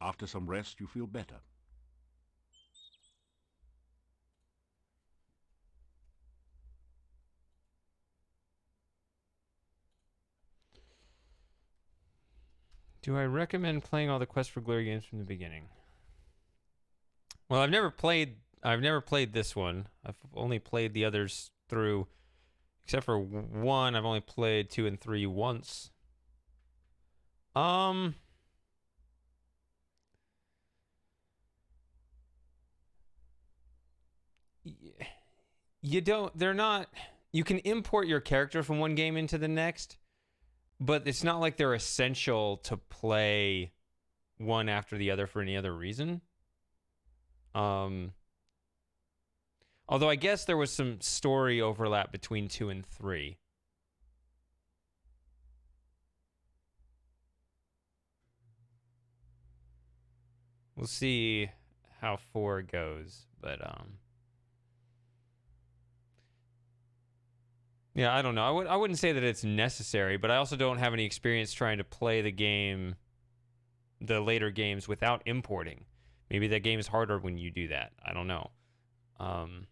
After some rest, you feel better. Do I recommend playing all the Quest for Glory games from the beginning? Well, I've never played this one. I've only played the others through, except for one. I've only played 2 and 3 once. You don't, they're not, you can import your character from one game into the next, but it's not like they're essential to play one after the other for any other reason. Although I guess there was some story overlap between 2 and 3. We'll see how 4 goes, but yeah, I don't know. I wouldn't say that it's necessary, but I also don't have any experience trying to play the game, the later games, without importing. Maybe that game is harder when you do that. I don't know. I'm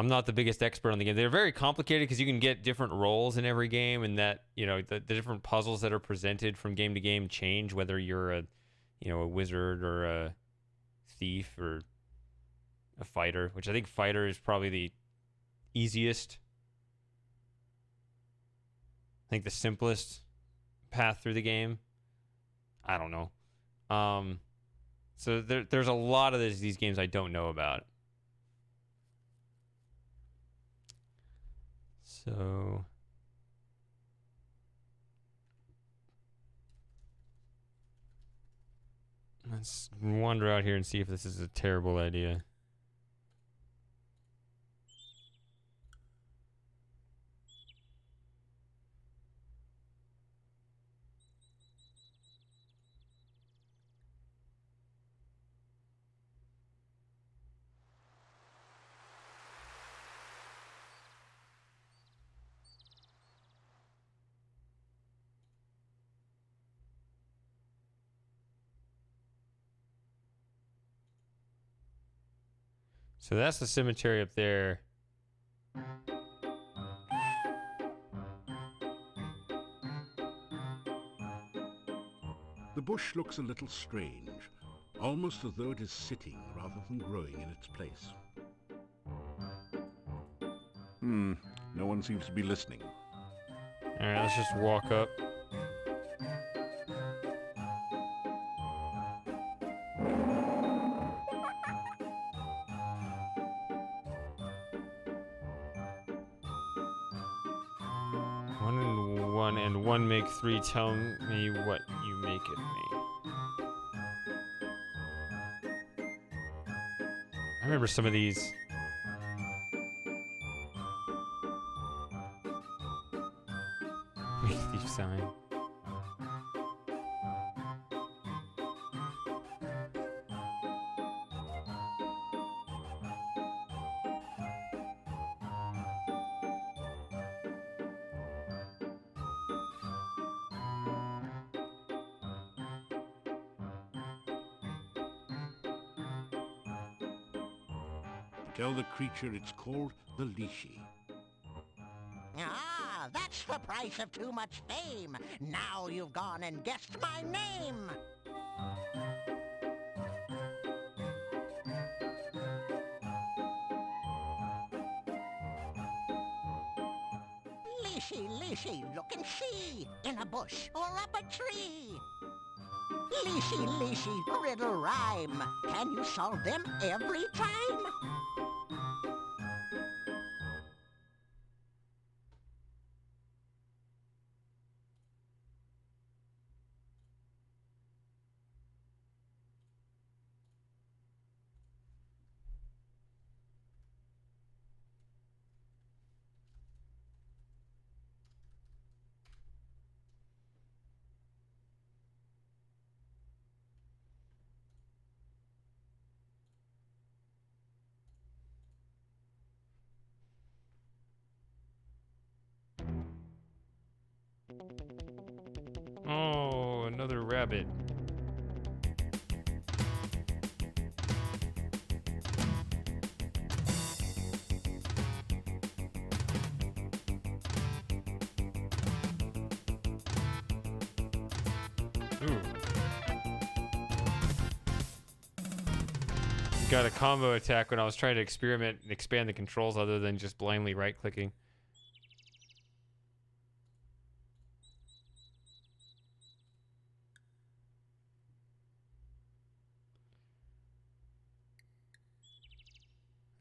not the biggest expert on the game. They're very complicated because you can get different roles in every game, and that, you know, the different puzzles that are presented from game to game change, whether you're a wizard or a thief or a fighter, which I think fighter is probably the easiest. I think the simplest path through the game. I don't know. So there's a lot of these games I don't know about. So let's wander out here and see if this is a terrible idea. So that's the cemetery up there. The bush looks a little strange, almost as though it is sitting rather than growing in its place. No one seems to be listening. All right, let's just walk up. One make 3. Tell me what you make of me. I remember some of these. Make thief sign. Tell the creature it's called the Lishi. Ah, that's the price of too much fame. Now you've gone and guessed my name. Lishi, Lishi, look and see. In a bush or up a tree. Lishi, Lishi, riddle rhyme. Can you solve them every time? Oh, another rabbit. Ooh. Got a combo attack when I was trying to experiment and expand the controls other than just blindly right-clicking.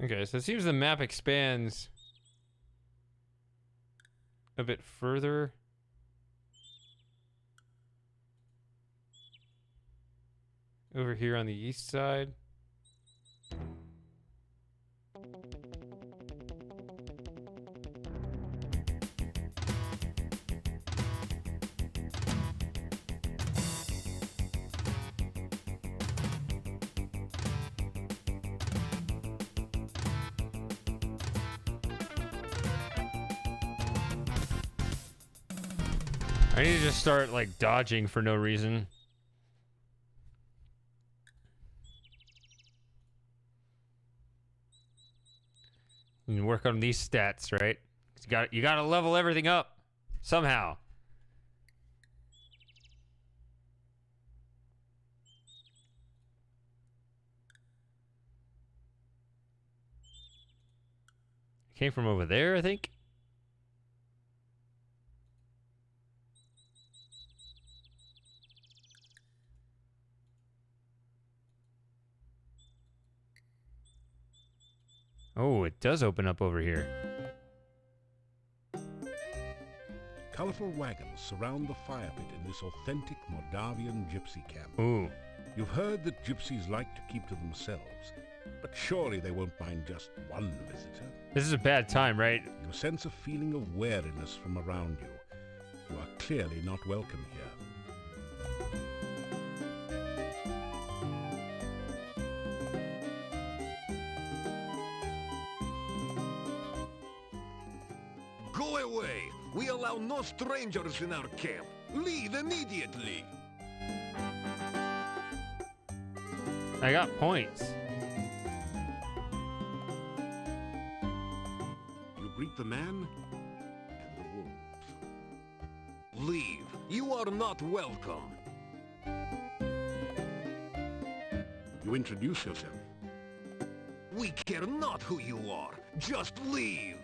Okay, so it seems the map expands a bit further. Over here on the east side. I need to just start like dodging for no reason. And work on these stats, right? You got to level everything up somehow. Came from over there, I think. Oh, it does open up over here. Colorful wagons surround the fire pit in this authentic Moldavian gypsy camp. Ooh. You've heard that gypsies like to keep to themselves, but surely they won't mind just one visitor. This is a bad time, right? You sense a feeling of wariness from around you. You are clearly not welcome here. Go away! We allow no strangers in our camp. Leave immediately! I got points. You greet the man and the wolves. Leave. You are not welcome. You introduce yourself. We care not who you are. Just leave.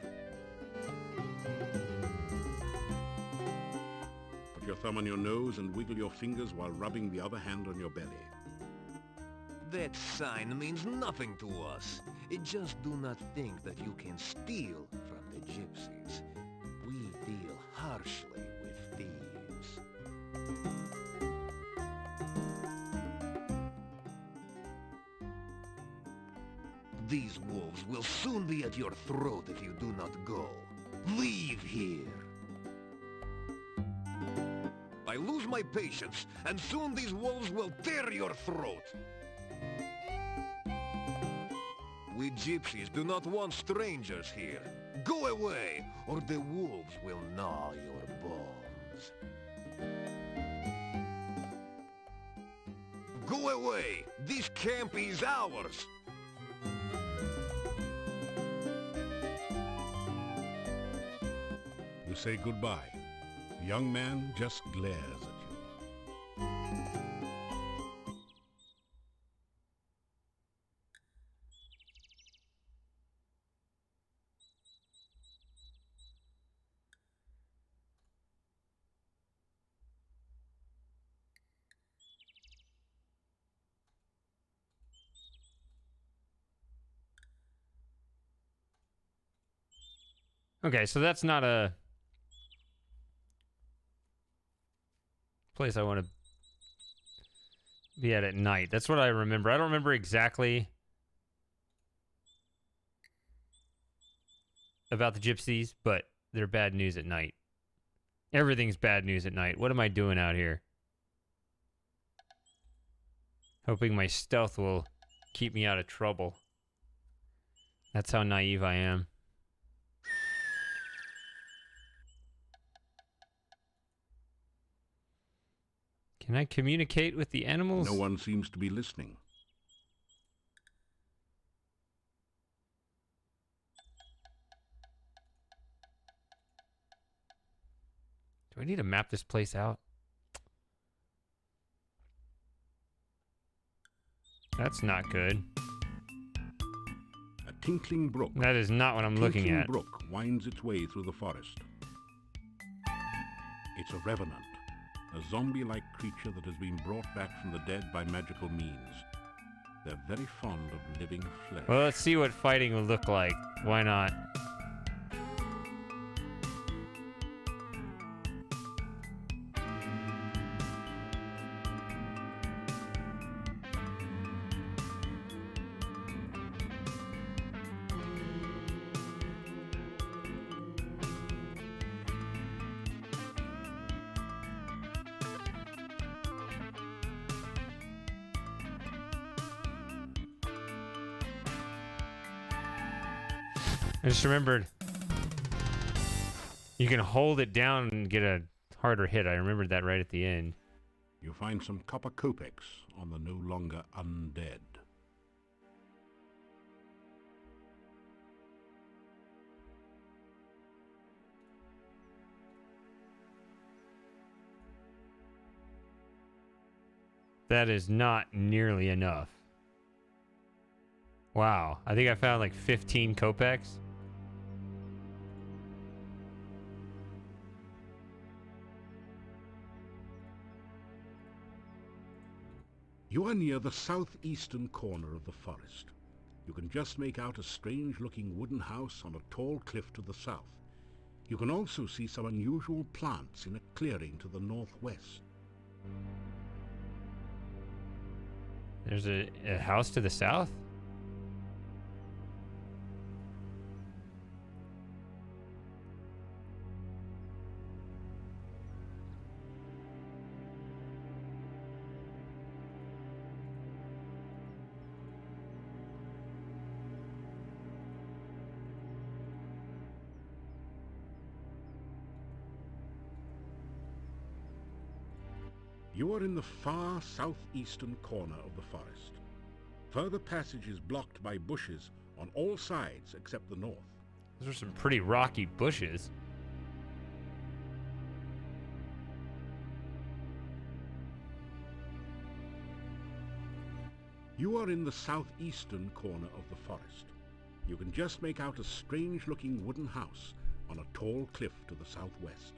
Put your thumb on your nose and wiggle your fingers while rubbing the other hand on your belly. That sign means nothing to us. Just do not think that you can steal from the gypsies. We deal harshly with thieves. These wolves will soon be at your throat if you do not go. Leave here. I lose my patience, and soon these wolves will tear your throat. We gypsies do not want strangers here. Go away, or the wolves will gnaw your bones. Go away! This camp is ours! You say goodbye. The young man just glares at you. Okay, so that's not a place I want to be at night. That's what I remember. I don't remember exactly about the gypsies, but they're bad news at night. Everything's bad news at night. What am I doing out here? Hoping my stealth will keep me out of trouble. That's how naive I am. Can I communicate with the animals? No one seems to be listening. Do I need to map this place out? That's not good. A tinkling brook. That is not what I'm looking at. Tinkling brook winds its way through the forest. It's a revenant. A zombie-like creature that has been brought back from the dead by magical means. They're very fond of living flesh. Well, let's see what fighting would look like. Why not? I just remembered you can hold it down and get a harder hit. I remembered that right at the end. You find some copper kopecks on the no longer undead. That is not nearly enough. Wow, I think I found like 15 kopecks. You are near the southeastern corner of the forest. You can just make out a strange-looking wooden house on a tall cliff to the south. You can also see some unusual plants in a clearing to the northwest. There's a house to the south? You are in the far southeastern corner of the forest. Further passage is blocked by bushes on all sides except the north. Those are some pretty rocky bushes. You are in the southeastern corner of the forest. You can just make out a strange-looking wooden house on a tall cliff to the southwest.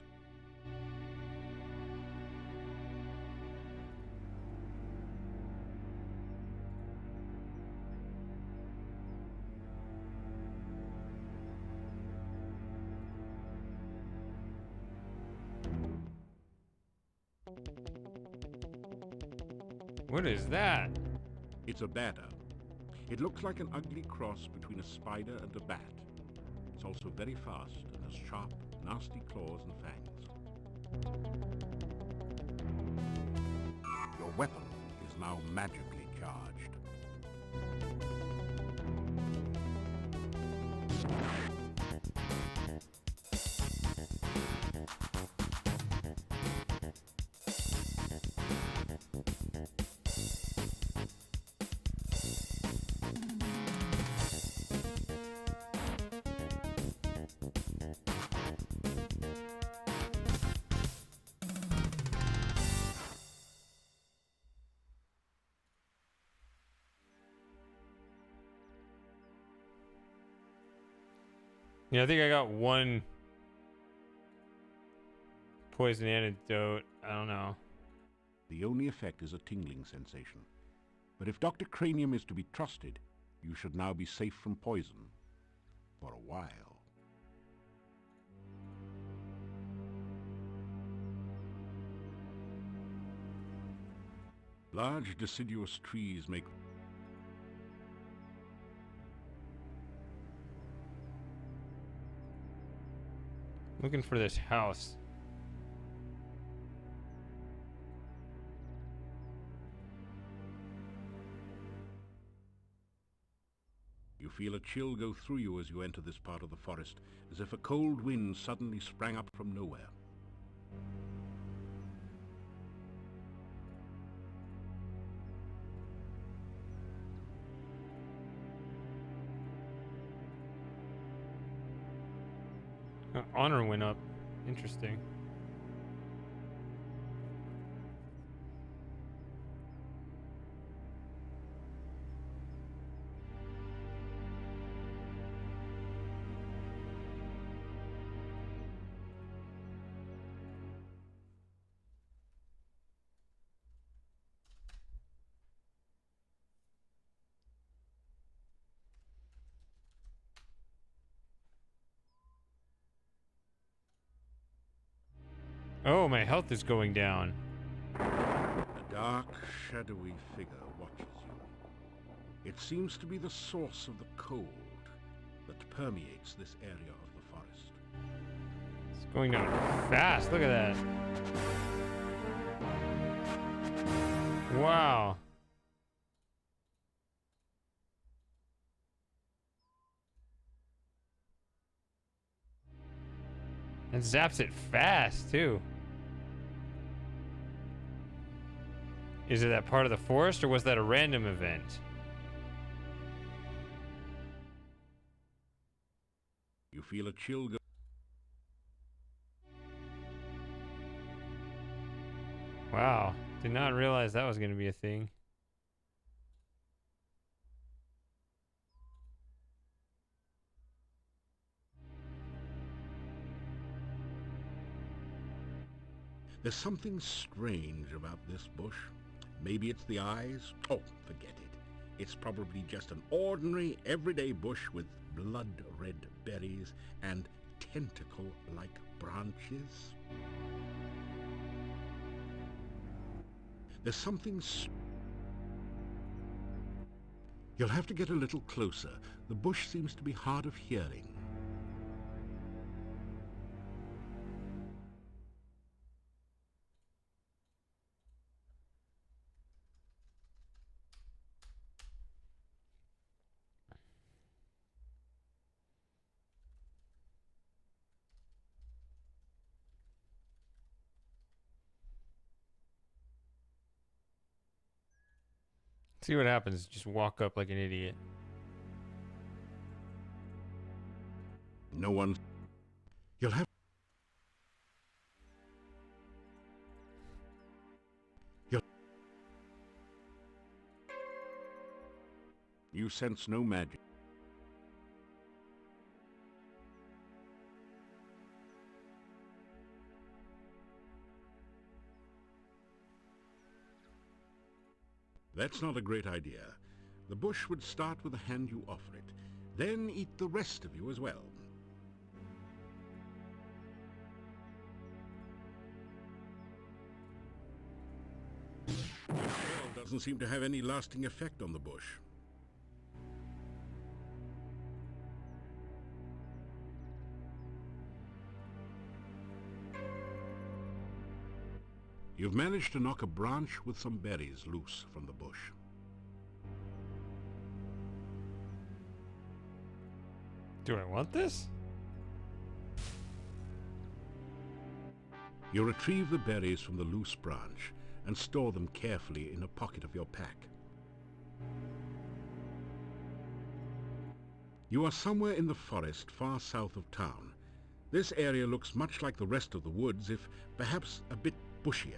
What is that? It's a badder. It looks like an ugly cross between a spider and a bat. It's also very fast and has sharp, nasty claws and fangs. Your weapon is now magically charged. Yeah, I think I got one poison antidote. I don't know. The only effect is a tingling sensation. But if Dr. Cranium is to be trusted, you should now be safe from poison. For a while. Large deciduous trees make Looking for this house. You feel a chill go through you as you enter this part of the forest, as if a cold wind suddenly sprang up from nowhere. Honor went up. Interesting. Oh, my health is going down. A dark, shadowy figure watches you. It seems to be the source of the cold that permeates this area of the forest. It's going down fast. Look at that. Wow. And zaps it fast, too. Is it that part of the forest, or was that a random event? You feel a chill go. Wow. Did not realize that was going to be a thing. There's something strange about this bush. Maybe it's the eyes. Oh, forget it. It's probably just an ordinary, everyday bush with blood-red berries and tentacle-like branches. There's something... You'll have to get a little closer. The bush seems to be hard of hearing. See what happens. Just walk up like an idiot. No one... You'll have... You sense no magic. That's not a great idea. The bush would start with the hand you offer it, then eat the rest of you as well. The spell doesn't seem to have any lasting effect on the bush. You've managed to knock a branch with some berries loose from the bush. Do I want this? You retrieve the berries from the loose branch and store them carefully in a pocket of your pack. You are somewhere in the forest far south of town. This area looks much like the rest of the woods, if perhaps a bit bushier.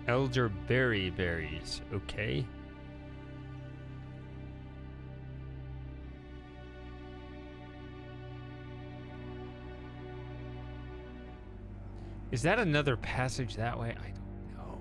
Elderberry berries, okay. Is that another passage that way? I don't know.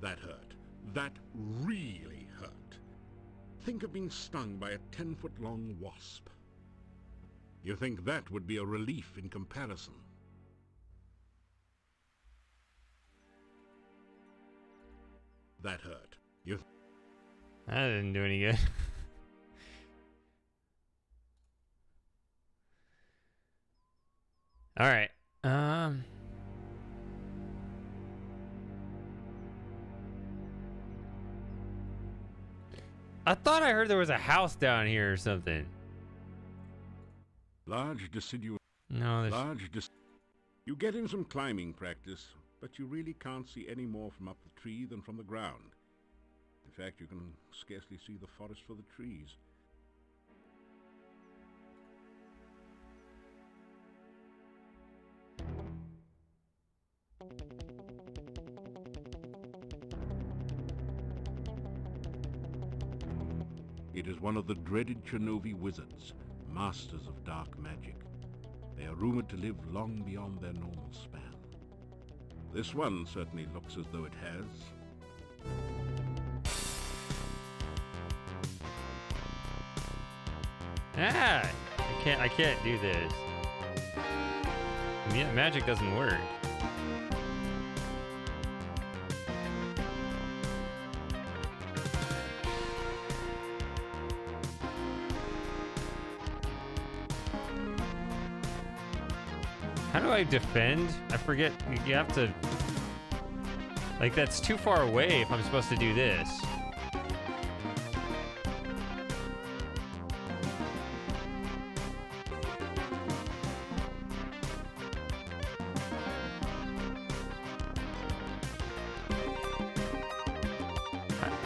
That hurt. That really hurt. Think of being stung by a 10-foot-long wasp. You think that would be a relief in comparison. That hurt. That didn't do any good. All right. I thought I heard there was a house down here or something. Large deciduous. No, there's... You get in some climbing practice. but you really can't see any more from up the tree than from the ground. In fact, you can scarcely see the forest for the trees. It is one of the dreaded Chernovi wizards, masters of dark magic. They are rumored to live long beyond their normal span. This one certainly looks as though it has. Ah! I can't do this. Yeah, magic doesn't work. How do I defend? I forget. You have to... Like, that's too far away if I'm supposed to do this.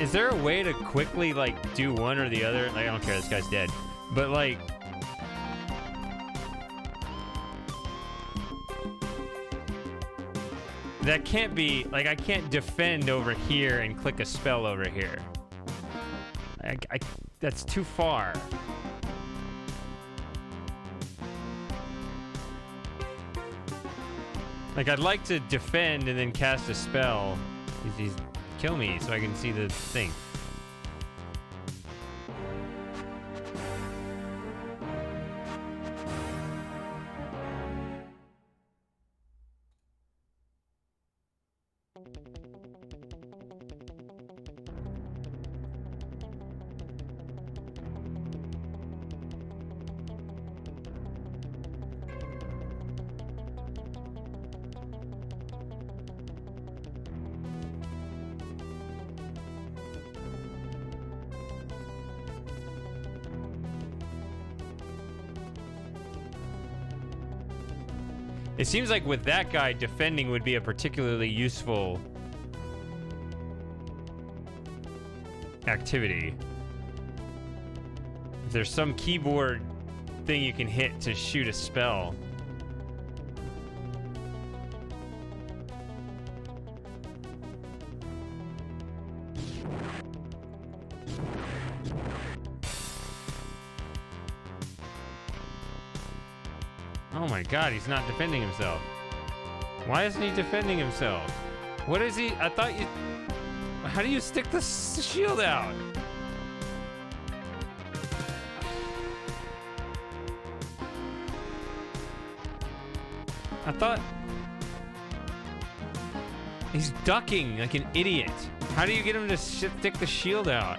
Is there a way to quickly, like, do one or the other? Like, I don't care, this guy's dead. But, like... That can't be... Like, I can't defend over here and click a spell over here. That's too far. Like, I'd like to defend and then cast a spell. He's kill me so I can see the thing. It seems like with that guy, defending would be a particularly useful activity. If there's some keyboard thing you can hit to shoot a spell. Oh my god, he's not defending himself. Why isn't he defending himself? What is he? I thought you... How do you stick the shield out? I thought... He's ducking like an idiot. How do you get him to stick the shield out?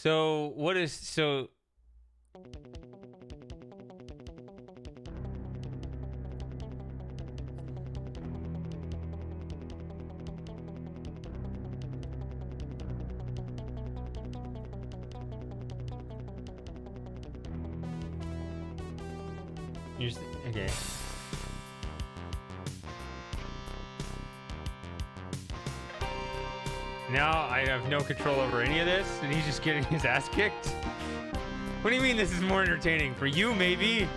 So, what is... So... Okay. Now I have no control over any of this, and he's just getting his ass kicked? What do you mean this is more entertaining? For you, maybe?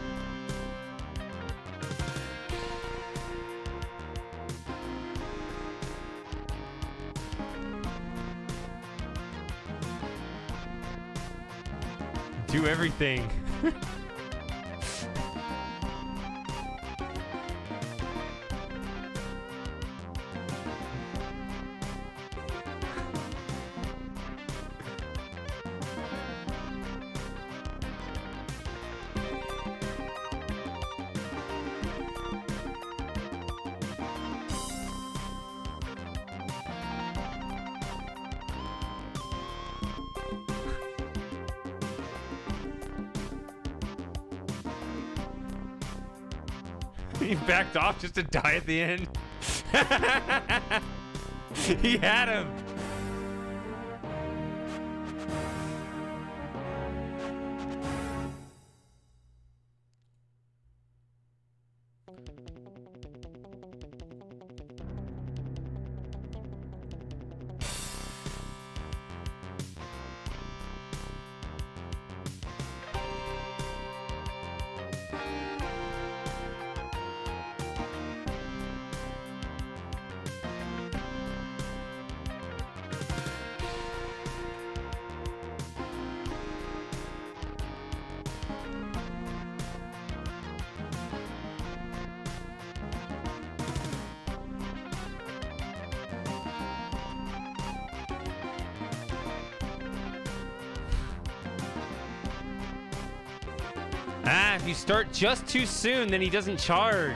do everything. He backed off just to die at the end. He had him. Ah, if you start just too soon, then he doesn't charge.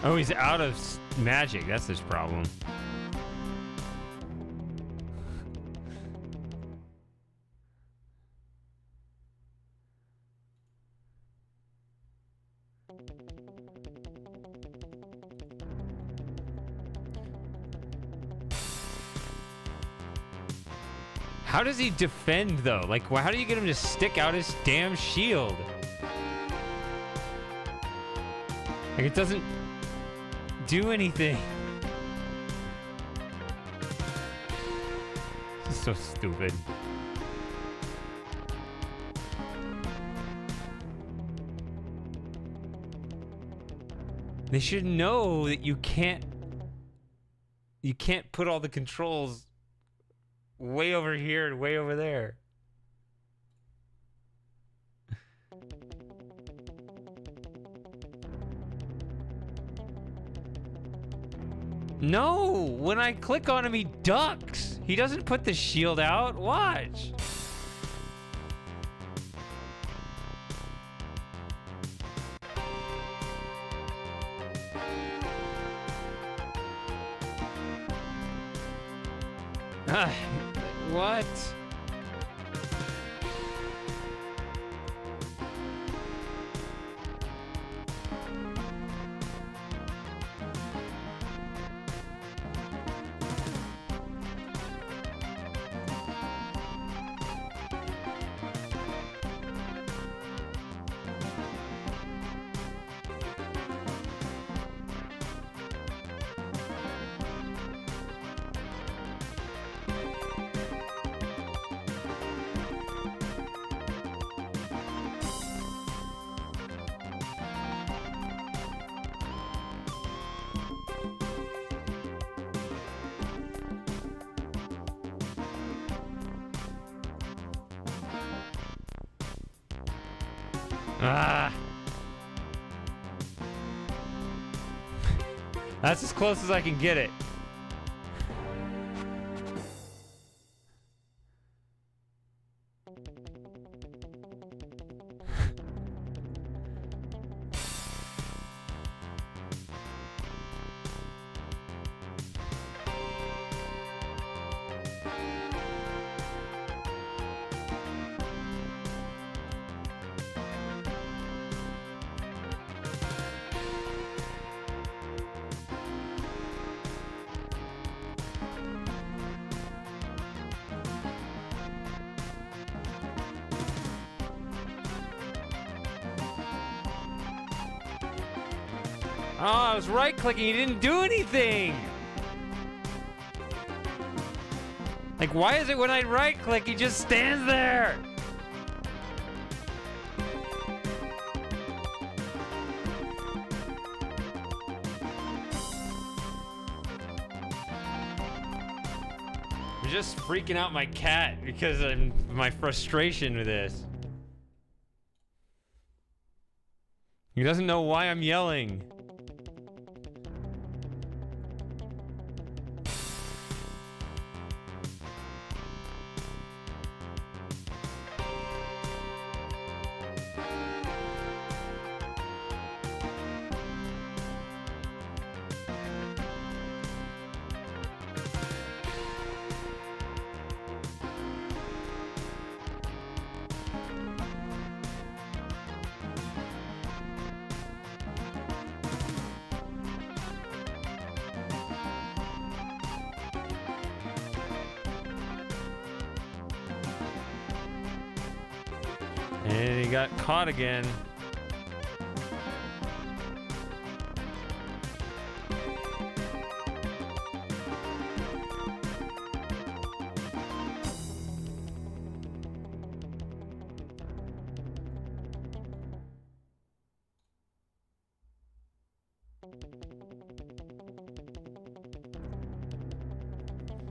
Oh, he's out of magic. That's his problem. How does he defend, though? Like, how do you get him to stick out his damn shield? Like, it doesn't do anything. This is so stupid. They should know that you can't put all the controls way over here and way over there. No, when I click on him, he ducks. He doesn't put the shield out. Watch. What? Ah. That's as close as I can get it. Oh, I was right-clicking. He didn't do anything. Like, why is it when I right-click, he just stands there? I'm just freaking out my cat because of my frustration with this. He doesn't know why I'm yelling. And he got caught again.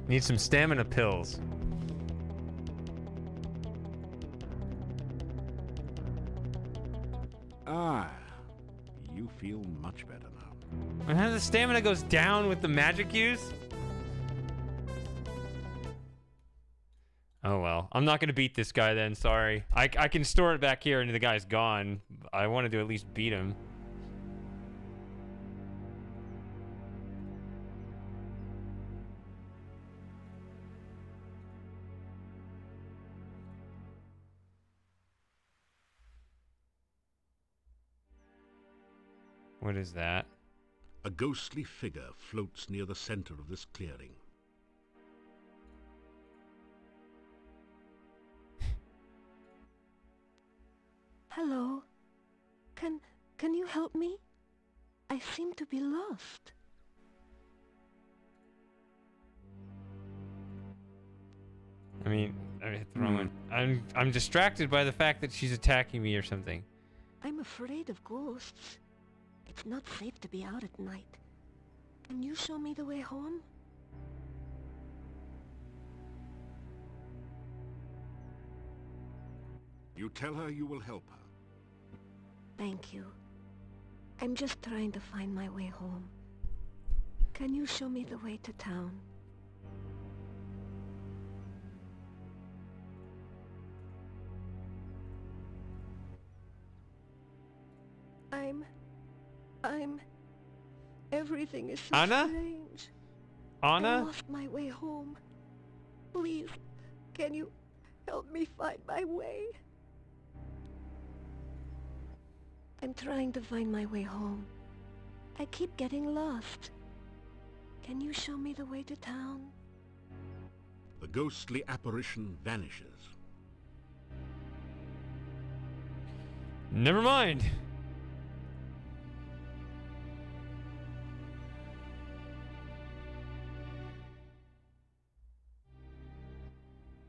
Need some stamina pills. Ah, you feel much better now. And how the stamina goes down with the magic use? Oh well, I'm not gonna beat this guy then, sorry. I can store it back here and the guy's gone. I wanted to at least beat him. What is that? A ghostly figure floats near the center of this clearing. Hello. Can you help me? I seem to be lost. I hit the wrong one. I'm distracted by the fact that she's attacking me or something. I'm afraid of ghosts. It's not safe to be out at night. Can you show me the way home? You tell her you will help her. Thank you. I'm just trying to find my way home. Can you show me the way to town? Everything is so Anna? strange. Anna? I lost my way home. Please, can you help me find my way? I'm trying to find my way home. I keep getting lost. Can you show me the way to town? The ghostly apparition vanishes. Never mind.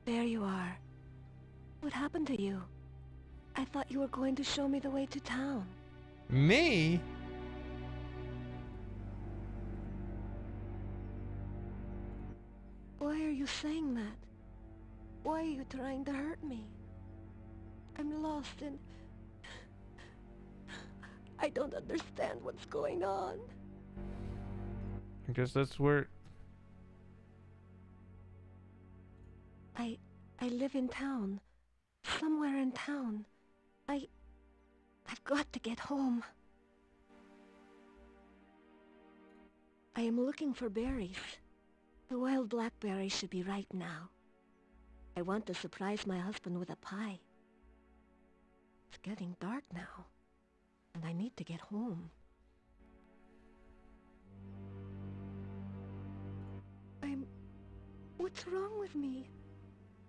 There you are. What happened to you? I thought you were going to show me the way to town. Me? Why are you saying that? Why are you trying to hurt me? I'm lost and I don't understand what's going on. I guess that's where... I live in town. Somewhere in town. I've got to get home. I am looking for berries. The wild blackberries should be ripe now. I want to surprise my husband with a pie. It's getting dark now, and I need to get home. What's wrong with me?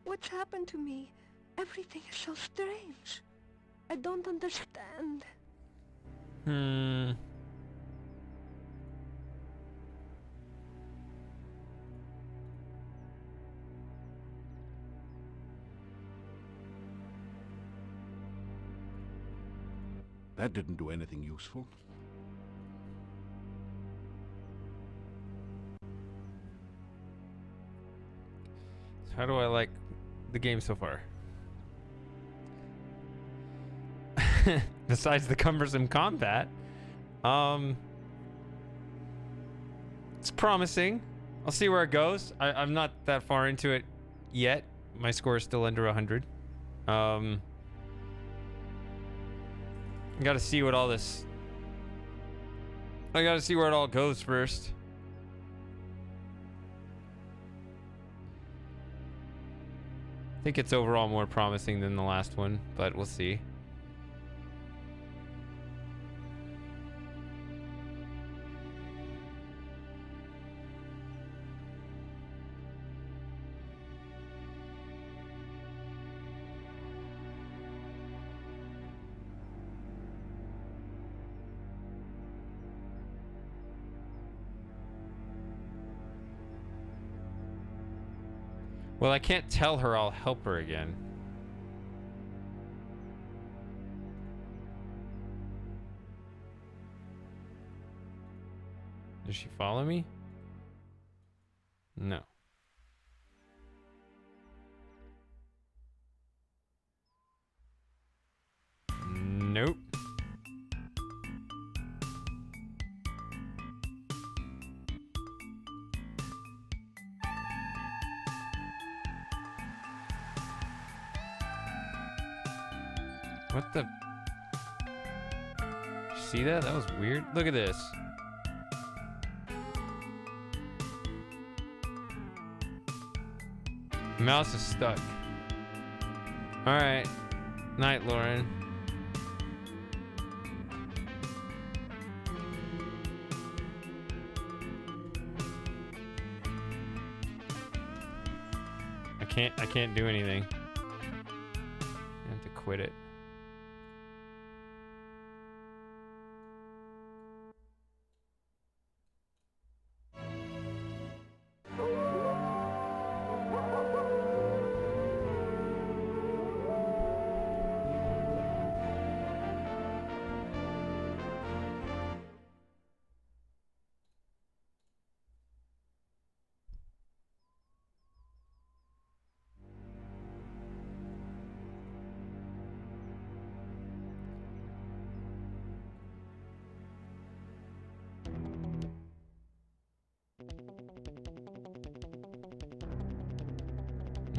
What's happened to me? Everything is so strange. I don't understand. That didn't do anything useful. So how do I like the game so far? Besides the cumbersome combat, it's promising. I'll see where it goes. I'm not that far into it yet. My score is still under 100. I gotta see what all this... I gotta see where it all goes first. I think it's overall more promising than the last one, but we'll see. Well, I can't tell her I'll help her again. Does she follow me? No. Nope. What the? See that? That was weird. Look at this. Mouse is stuck. Alright. Night, Lauren. I can't do anything. I have to quit it.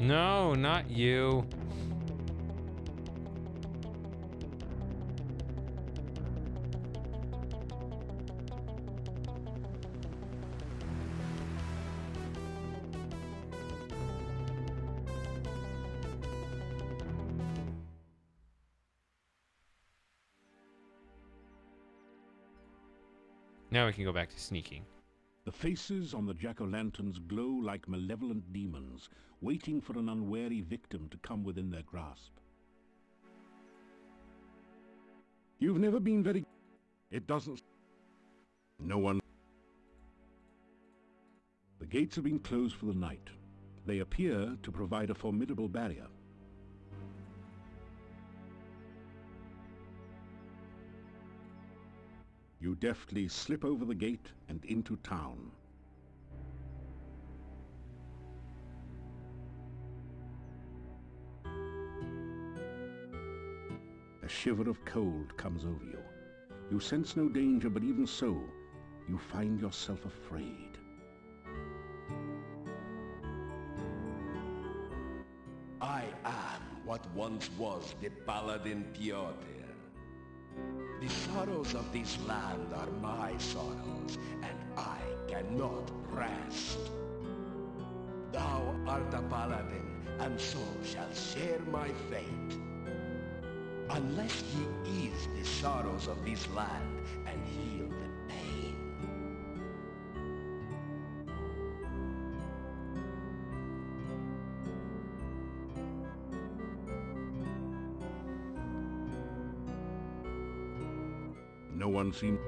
No, not you. Now we can go back to sneaking. The faces on the jack-o'-lanterns glow like malevolent demons, waiting for an unwary victim to come within their grasp. You've never been very... It doesn't... No one... The gates have been closed for the night. They appear to provide a formidable barrier. You deftly slip over the gate and into town. A shiver of cold comes over you. You sense no danger, but even so, you find yourself afraid. I am what once was the Paladin Piotr. The sorrows of this land are my sorrows, and I cannot rest. Thou art a paladin, and so shall share my fate. Unless ye ease the sorrows of this land and heal the pain. No one seems...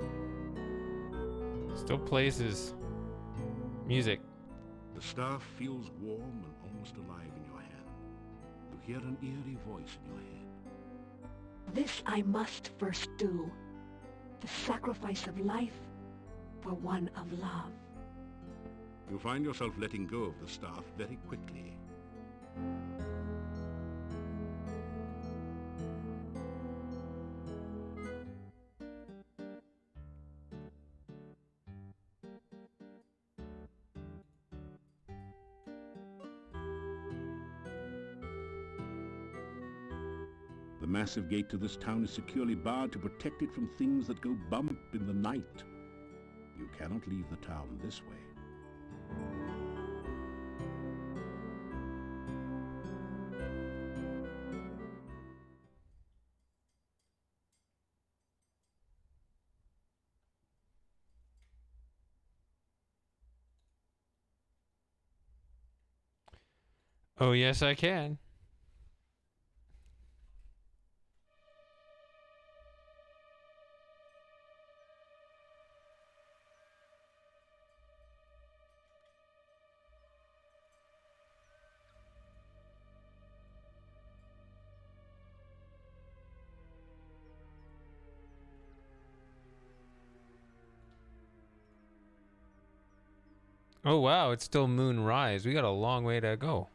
Still plays his music. The staff feels warm and almost alive in your hand. You hear an eerie voice in your head. This I must first do. The sacrifice of life for one of love. You find yourself letting go of the staff very quickly. The massive gate to this town is securely barred to protect it from things that go bump in the night. You cannot leave the town this way. Oh, yes, I can. Oh, wow, it's still moonrise. We got a long way to go.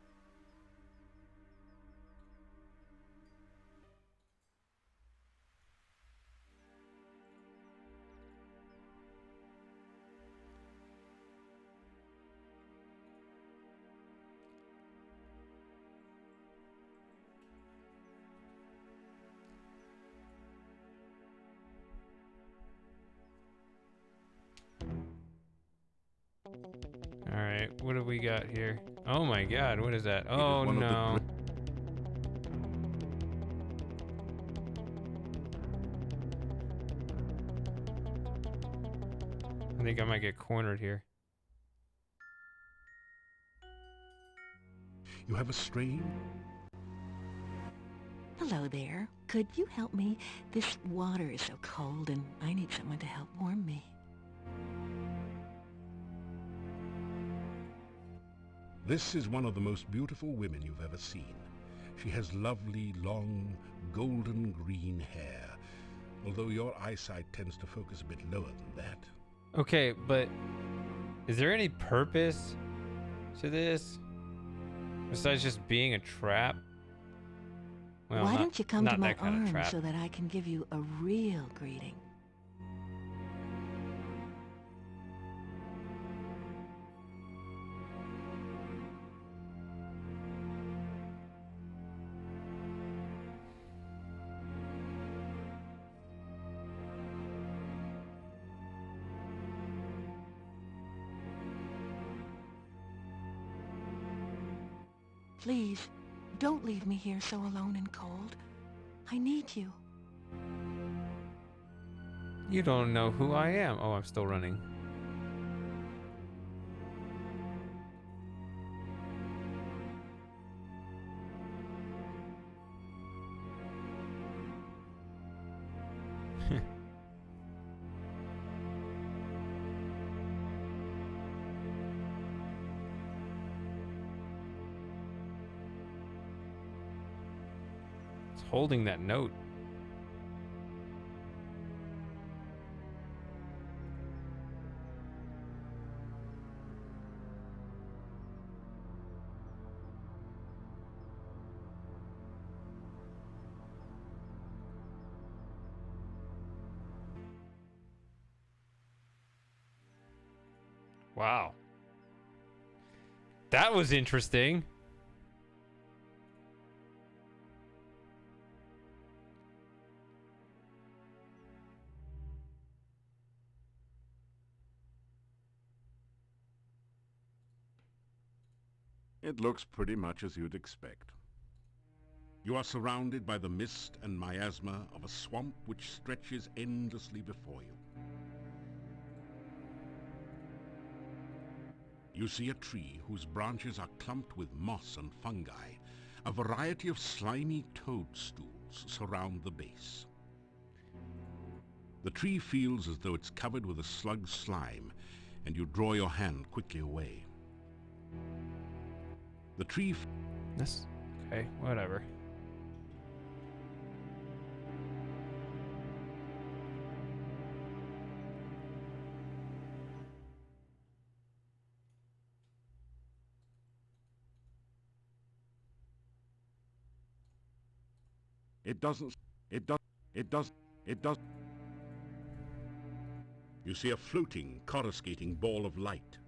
Alright, what do we got here? Oh my god, what is that? Oh no. I think I might get cornered here. You have a strain? Hello there. Could you help me? This water is so cold and I need someone to help warm me. This is one of the most beautiful women you've ever seen. She has lovely, long, golden green hair, although your eyesight tends to focus a bit lower than that. Okay, but is there any purpose to this besides just being a trap? Well, Why don't you come to my arms arms so that I can give you a real greeting? Please, don't leave me here so alone and cold. I need you. You don't know who I am. Oh, I'm still running. Holding that note. Wow. That was interesting. It looks pretty much as you'd expect. You are surrounded by the mist and miasma of a swamp which stretches endlessly before you. You see a tree whose branches are clumped with moss and fungi. A variety of slimy toadstools surround the base. The tree feels as though it's covered with a slug's slime, and you draw your hand quickly away. The tree... This... Okay, whatever. It doesn't. It does. It does. It does. You see a floating, coruscating ball of light.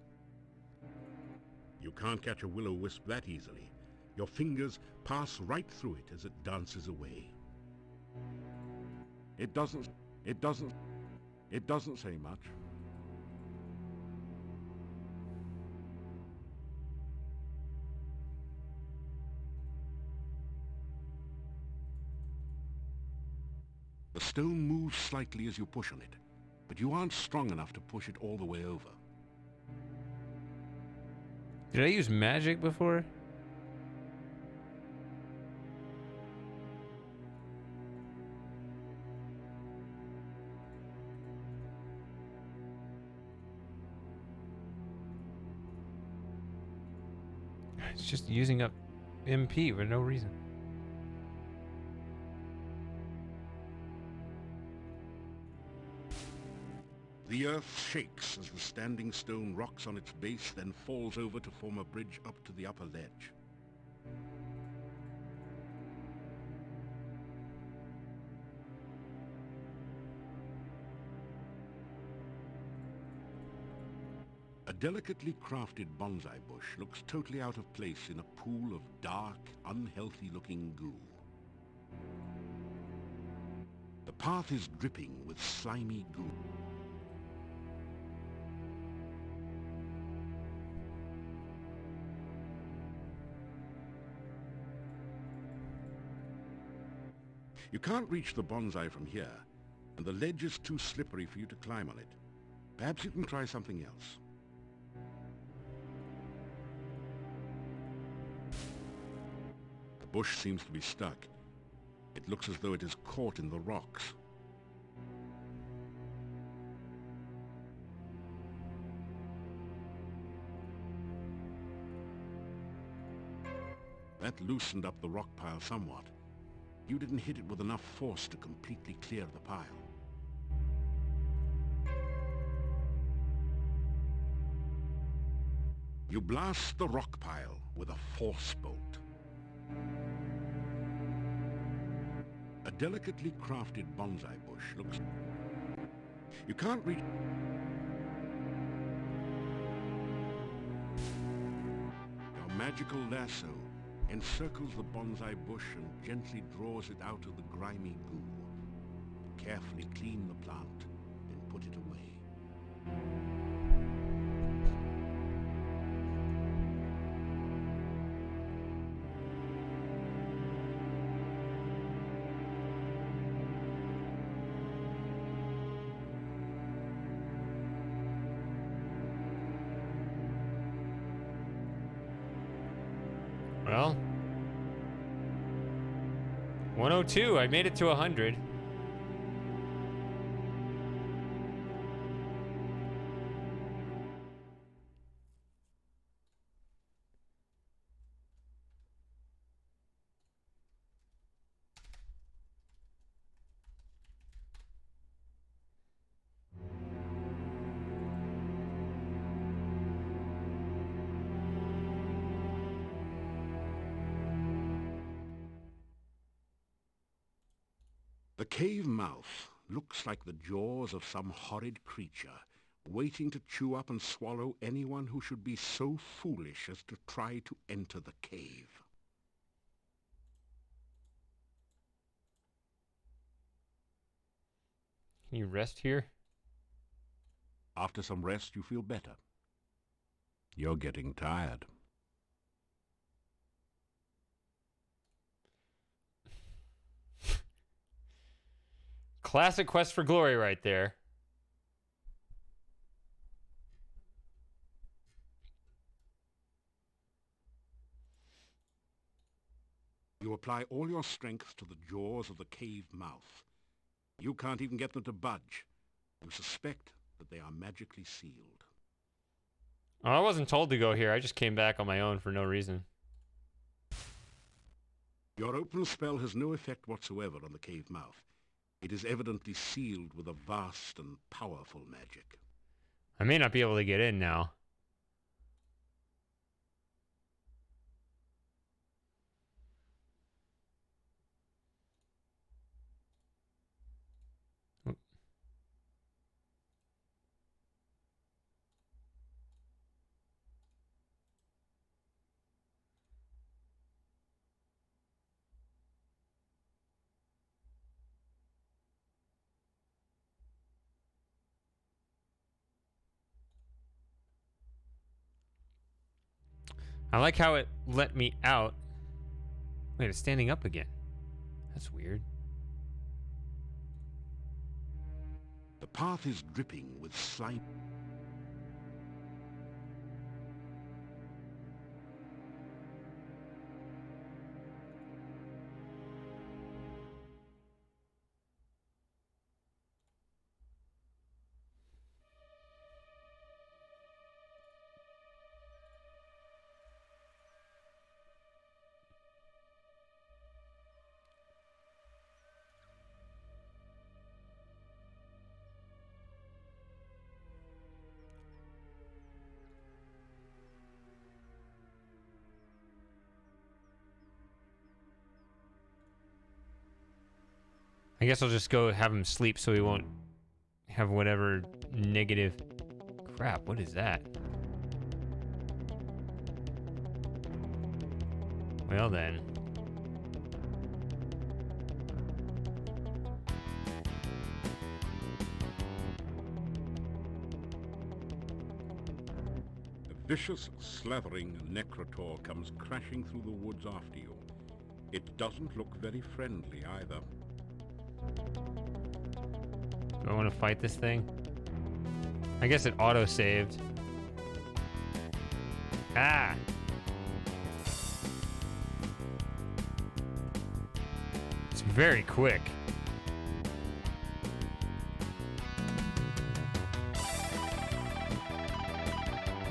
You can't catch a will-o-wisp that easily. Your fingers pass right through it as it dances away. It doesn't say much. The stone moves slightly as you push on it, but you aren't strong enough to push it all the way over. Did I use magic before? It's just using up MP for no reason. The earth shakes as the standing stone rocks on its base, then falls over to form a bridge up to the upper ledge. A delicately crafted bonsai bush looks totally out of place in a pool of dark, unhealthy-looking goo. The path is dripping with slimy goo. You can't reach the bonsai from here, and the ledge is too slippery for you to climb on it. Perhaps you can try something else. The bush seems to be stuck. It looks as though it is caught in the rocks. That loosened up the rock pile somewhat. You didn't hit it with enough force to completely clear the pile. You blast the rock pile with a force bolt. A delicately crafted bonsai bush looks... You can't reach... Your magical lasso encircles the bonsai bush and gently draws it out of the grimy goo. Carefully clean the plant, then put it away. Well, 102. I made it to 100. The cave mouth looks like the jaws of some horrid creature, waiting to chew up and swallow anyone who should be so foolish as to try to enter the cave. Can you rest here? After some rest, you feel better. You're getting tired. Classic Quest for Glory right there. You apply all your strength to the jaws of the cave mouth. You can't even get them to budge. You suspect that they are magically sealed. Oh, I wasn't told to go here. I just came back on my own for no reason. Your open spell has no effect whatsoever on the cave mouth. It is evidently sealed with a vast and powerful magic. I may not be able to get in now. I like how it let me out. Wait, it's standing up again. That's weird. The path is dripping with slime. I guess I'll just go have him sleep so he won't have whatever negative... Crap, what is that? Well then. A vicious, slathering Necrotor comes crashing through the woods after you. It doesn't look very friendly either. Do I want to fight this thing? I guess it auto-saved. Ah! It's very quick.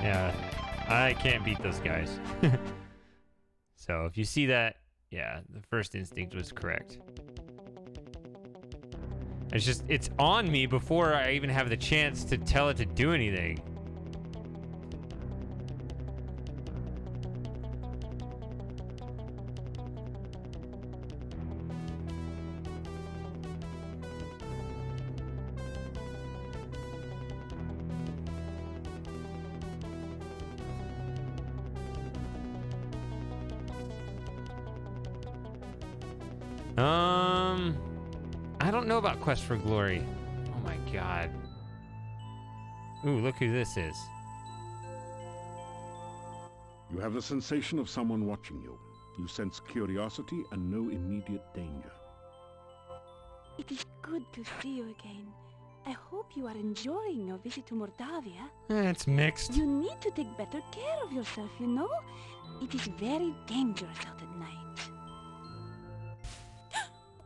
Yeah, I can't beat those guys. So if you see that, yeah, the first instinct was correct. It's on me before I even have the chance to tell it to do anything. I don't know about Quest for Glory. Oh my god. Ooh, look who this is. You have the sensation of someone watching you. You sense curiosity and no immediate danger. It is good to see you again. I hope you are enjoying your visit to Mordavia. It's mixed. You need to take better care of yourself, you know? It is very dangerous out at night.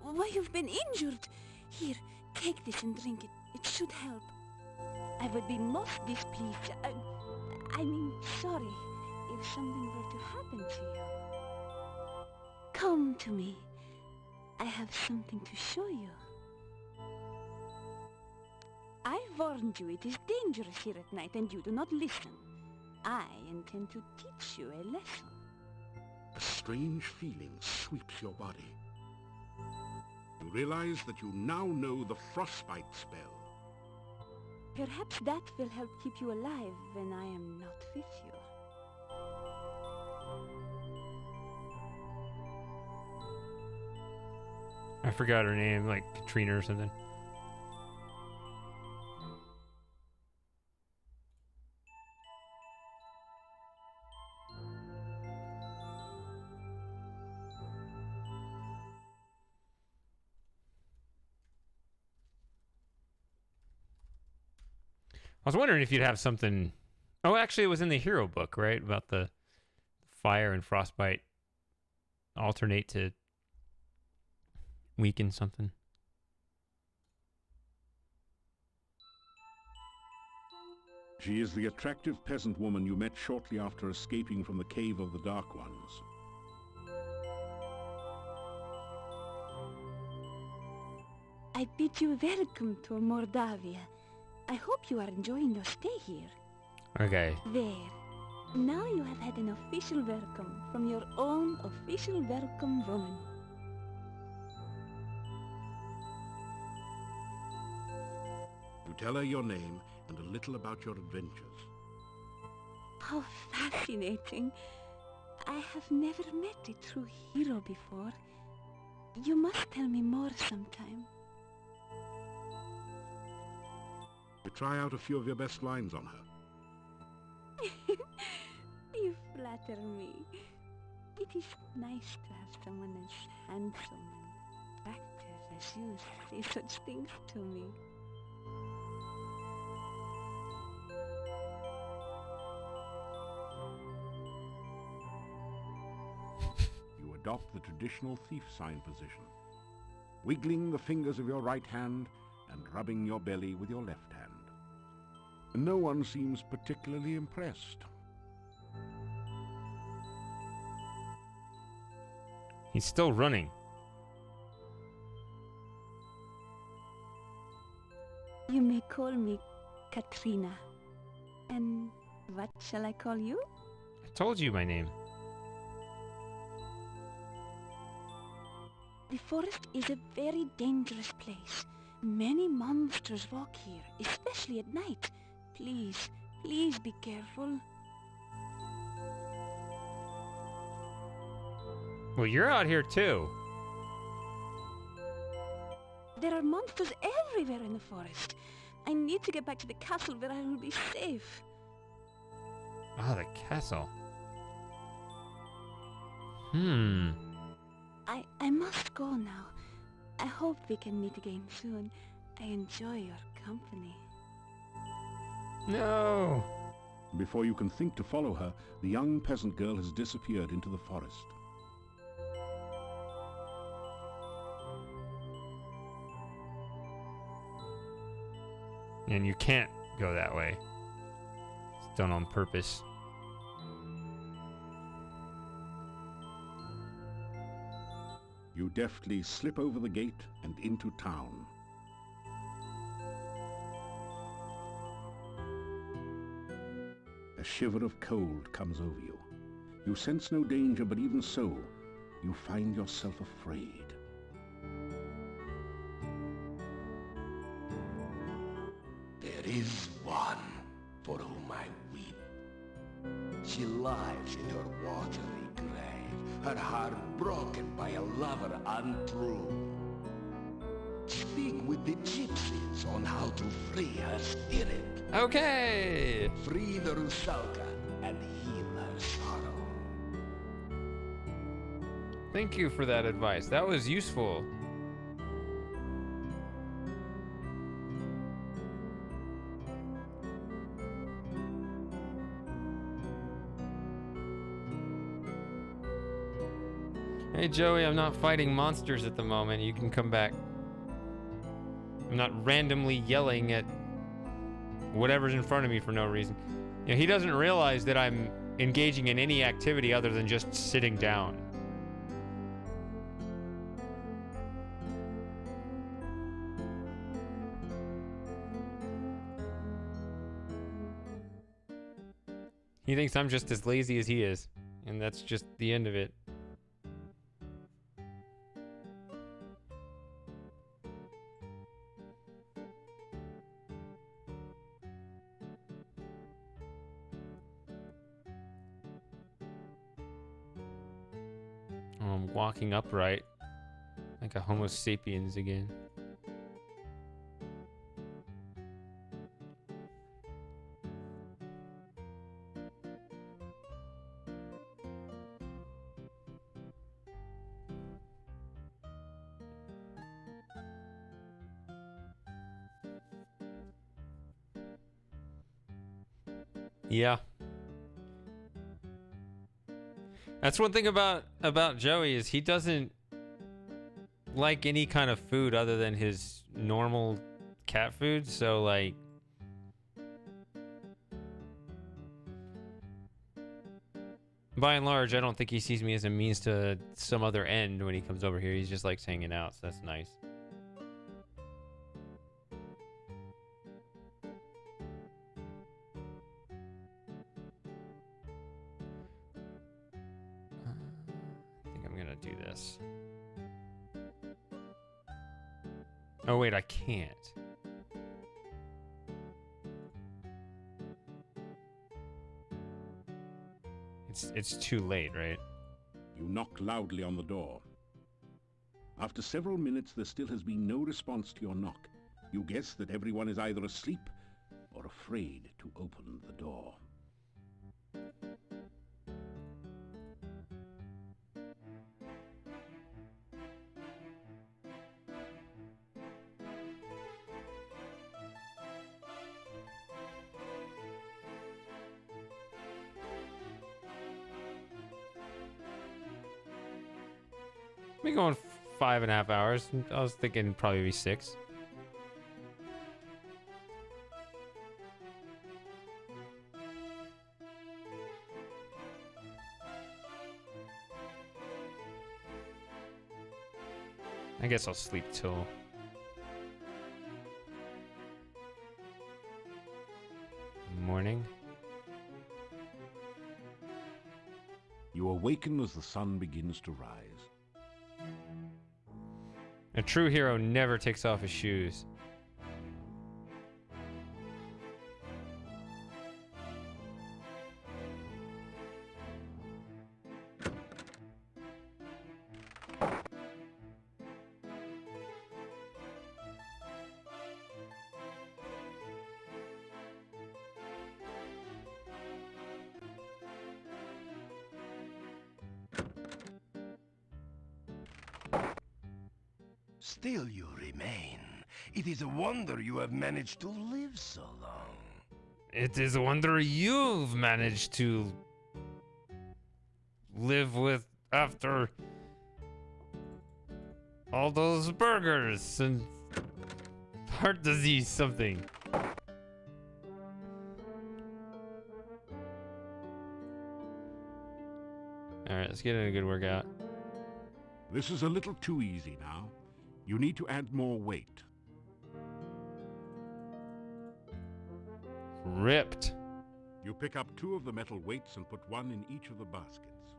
Why, you've been injured. Here, take this and drink it. It should help. I would be most displeased. I mean, sorry, if something were to happen to you. Come to me. I have something to show you. I warned you it is dangerous here at night and you do not listen. I intend to teach you a lesson. A strange feeling sweeps your body. You realize that you now know the frostbite spell. Perhaps that will help keep you alive when I am not with you. I forgot her name, like Katrina or something. I was wondering if you'd have something... Oh, actually, it was in the hero book, right? About the fire and frostbite alternate to weaken something. She is the attractive peasant woman you met shortly after escaping from the Cave of the Dark Ones. I bid you welcome to Mordavia. I hope you are enjoying your stay here. Okay. There. Now you have had an official welcome from your own official welcome woman. You tell her your name and a little about your adventures. How fascinating. I have never met a true hero before. You must tell me more sometime. You try out a few of your best lines on her. You flatter flatter me. It is nice to have someone as handsome and attractive as you say such things to me. You adopt the traditional thief sign position, wiggling the fingers of your right hand and rubbing your belly with your left hand. No one seems particularly impressed. He's still running. You may call me Katrina. And what shall I call you? I told you my name. The forest is a very dangerous place. Many monsters walk here, especially at night. Please, please be careful. Well, you're out here too. There are monsters everywhere in the forest. I need to get back to the castle where I will be safe. Ah, the castle. I must go now. I hope we can meet again soon. I enjoy your company. No! Before you can think to follow her, the young peasant girl has disappeared into the forest. And you can't go that way. It's done on purpose. You deftly slip over the gate and into town. A shiver of cold comes over you. You sense no danger, but even so, you find yourself afraid. There is one for whom I weep. She lies in her watery grave, her heart broken by a lover untrue. Speak with the gypsies on how to free her spirit. Okay! Free the Rusalka and heal her sorrow. Thank you for that advice. That was useful. Hey Joey, I'm not fighting monsters at the moment. You can come back. I'm not randomly yelling at whatever's in front of me for no reason. You know, he doesn't realize that I'm engaging in any activity other than just sitting down. He thinks I'm just as lazy as he is, and that's just the end of it. I'm walking upright, like a Homo sapiens again. Yeah. That's one thing about Joey is he doesn't like any kind of food other than his normal cat food, so like by and large I don't think he sees me as a means to some other end when he comes over here. He's just likes hanging out, so that's nice. Oh wait, I can't. It's too late, right? You knock loudly on the door. After several minutes, there still has been no response to your knock. You guess that everyone is either asleep or afraid to open the door. Been going 5.5 hours. I was thinking it'd probably be 6. I guess I'll sleep till morning. You awaken as the sun begins to rise. A true hero never takes off his shoes. Still you remain. It is a wonder you have managed to live so long. It is a wonder you've managed to live with after all those burgers and heart disease something. Alright, let's get in a good workout. This is a little too easy now. You need to add more weight. Ripped. You pick up 2 of the metal weights and put 1 in each of the baskets.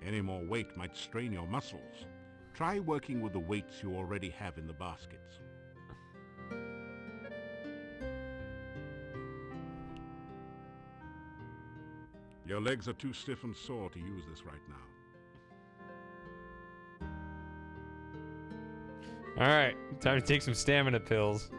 Any more weight might strain your muscles. Try working with the weights you already have in the baskets. Your legs are too stiff and sore to use this right now. Alright, time to take some stamina pills.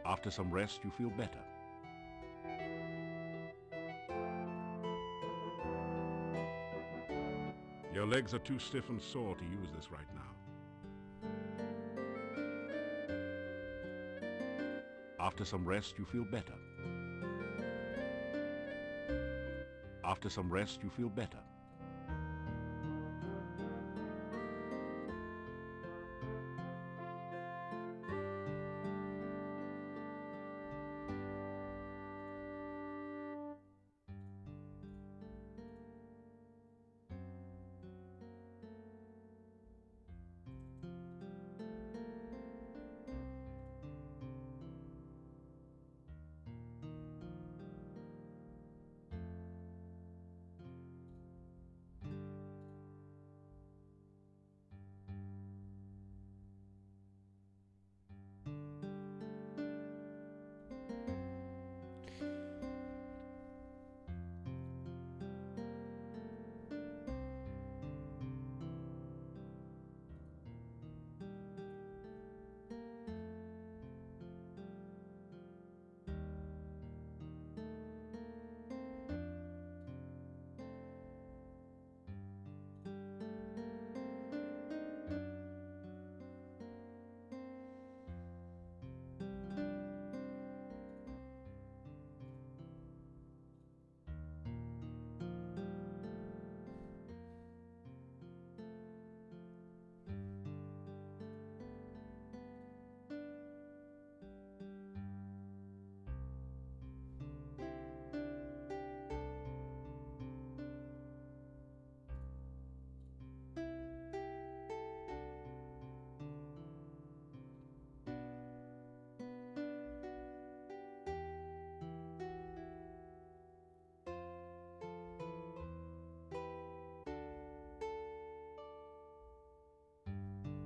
After some rest, you feel better. Your legs are too stiff and sore to use this right now. After some rest, you feel better. After some rest, you feel better.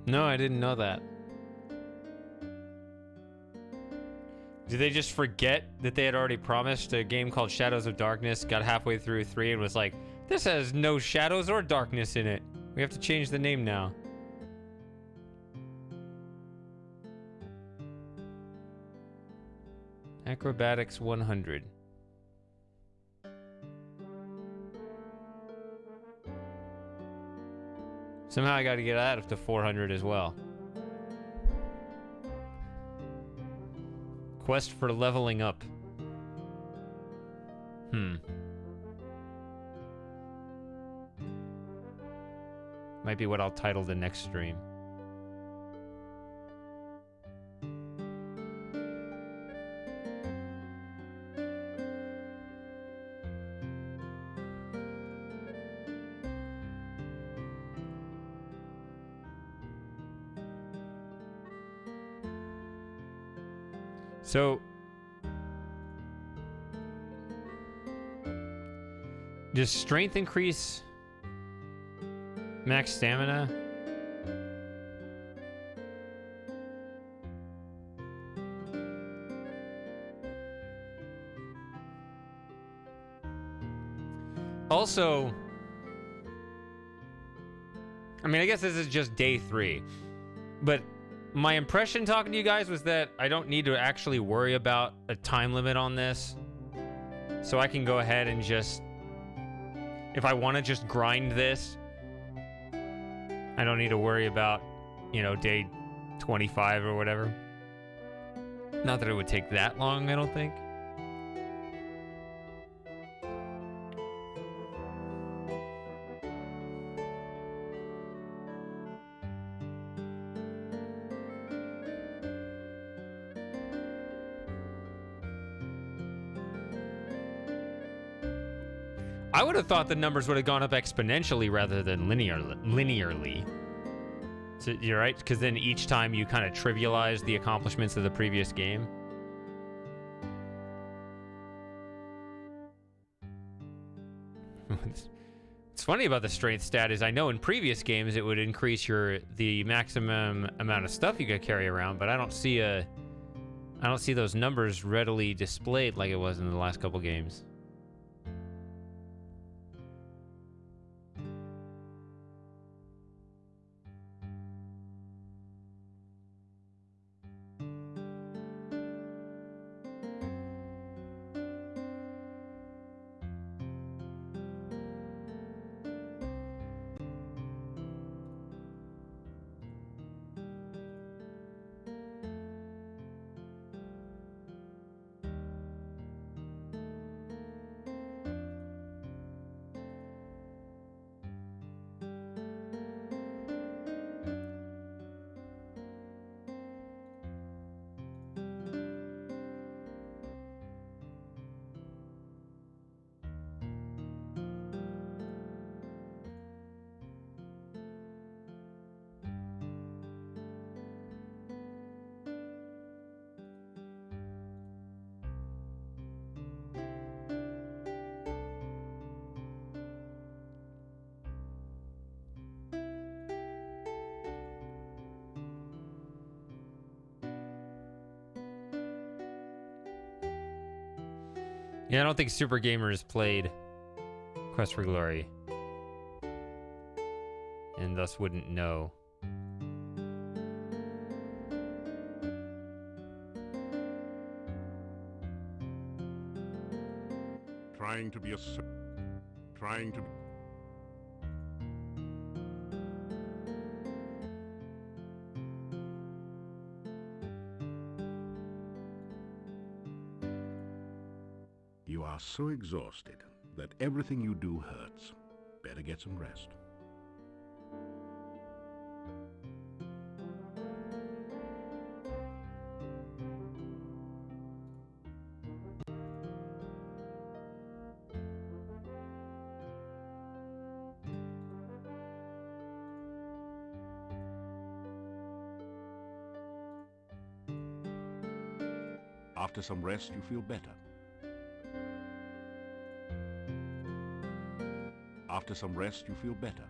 No, I didn't know that. Did they just forget that they had already promised a game called Shadows of Darkness, got halfway through 3 and was like, this has no shadows or darkness in it. We have to change the name now. Acrobatics 100. Somehow I got to get that up to 400 as well. Quest for leveling up. Might be what I'll title the next stream. So, does strength increase max stamina? Also, I mean, I guess this is just day 3, but my impression talking to you guys was that I don't need to actually worry about a time limit on this. So I can go ahead and just, if I want to just grind this, I don't need to worry about, you know, day 25 or whatever. Not that it would take that long, I don't think. I would have thought the numbers would have gone up exponentially rather than linearly. So, you're right, because then each time you kind of trivialize the accomplishments of the previous game. What's funny about the strength stat is I know in previous games it would increase the maximum amount of stuff you could carry around, but I don't see those numbers readily displayed like it was in the last couple games. Yeah, I don't think Super Gamers played Quest for Glory, and thus wouldn't know. Trying to be You are so exhausted that everything you do hurts. Better get some rest. After some rest, you feel better. After some rest, you feel better.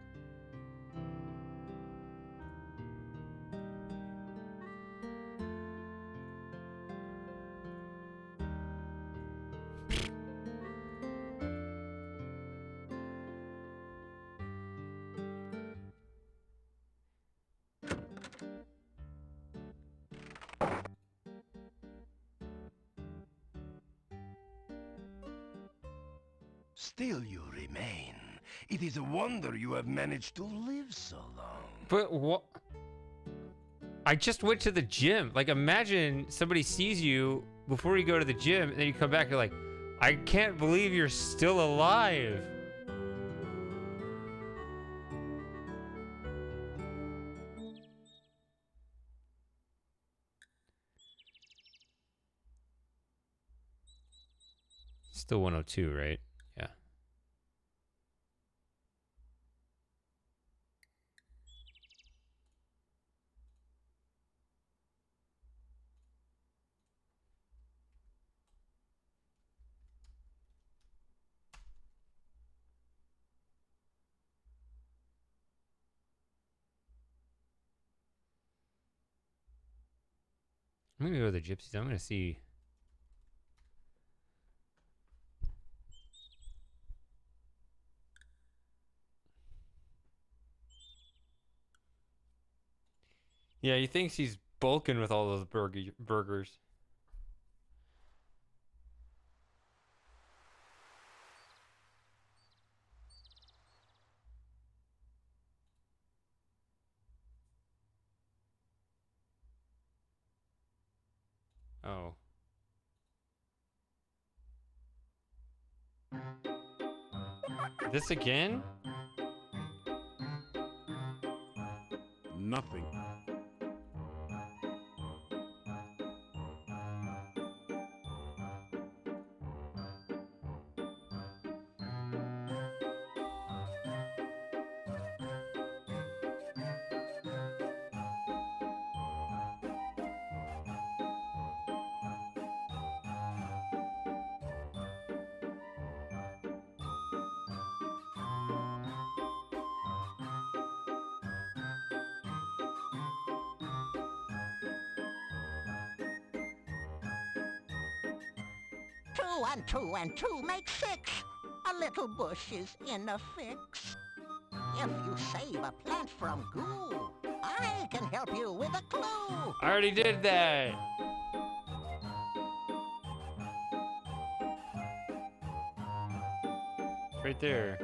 Still you remain. It is a wonder you have managed to live so long. But what? I just went to the gym. Like, imagine somebody sees you before you go to the gym, and then you come back and you're like, I can't believe you're still alive. Still 102, right? Yeah. I'm gonna go to the gypsies. I'm gonna see. Yeah, he thinks he's bulking with all those burgers. Oh. This again? Nothing. Two and two make six. A little bush is in a fix. If you save a plant from goo, I can help you with a clue. I already did that. Right there.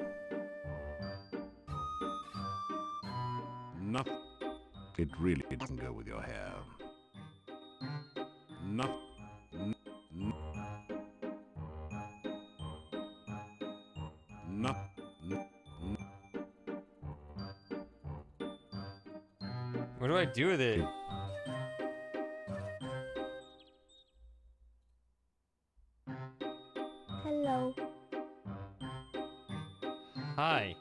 Nothing. It really doesn't go with your hair. Nothing. What do I do with it? Hello. Hi.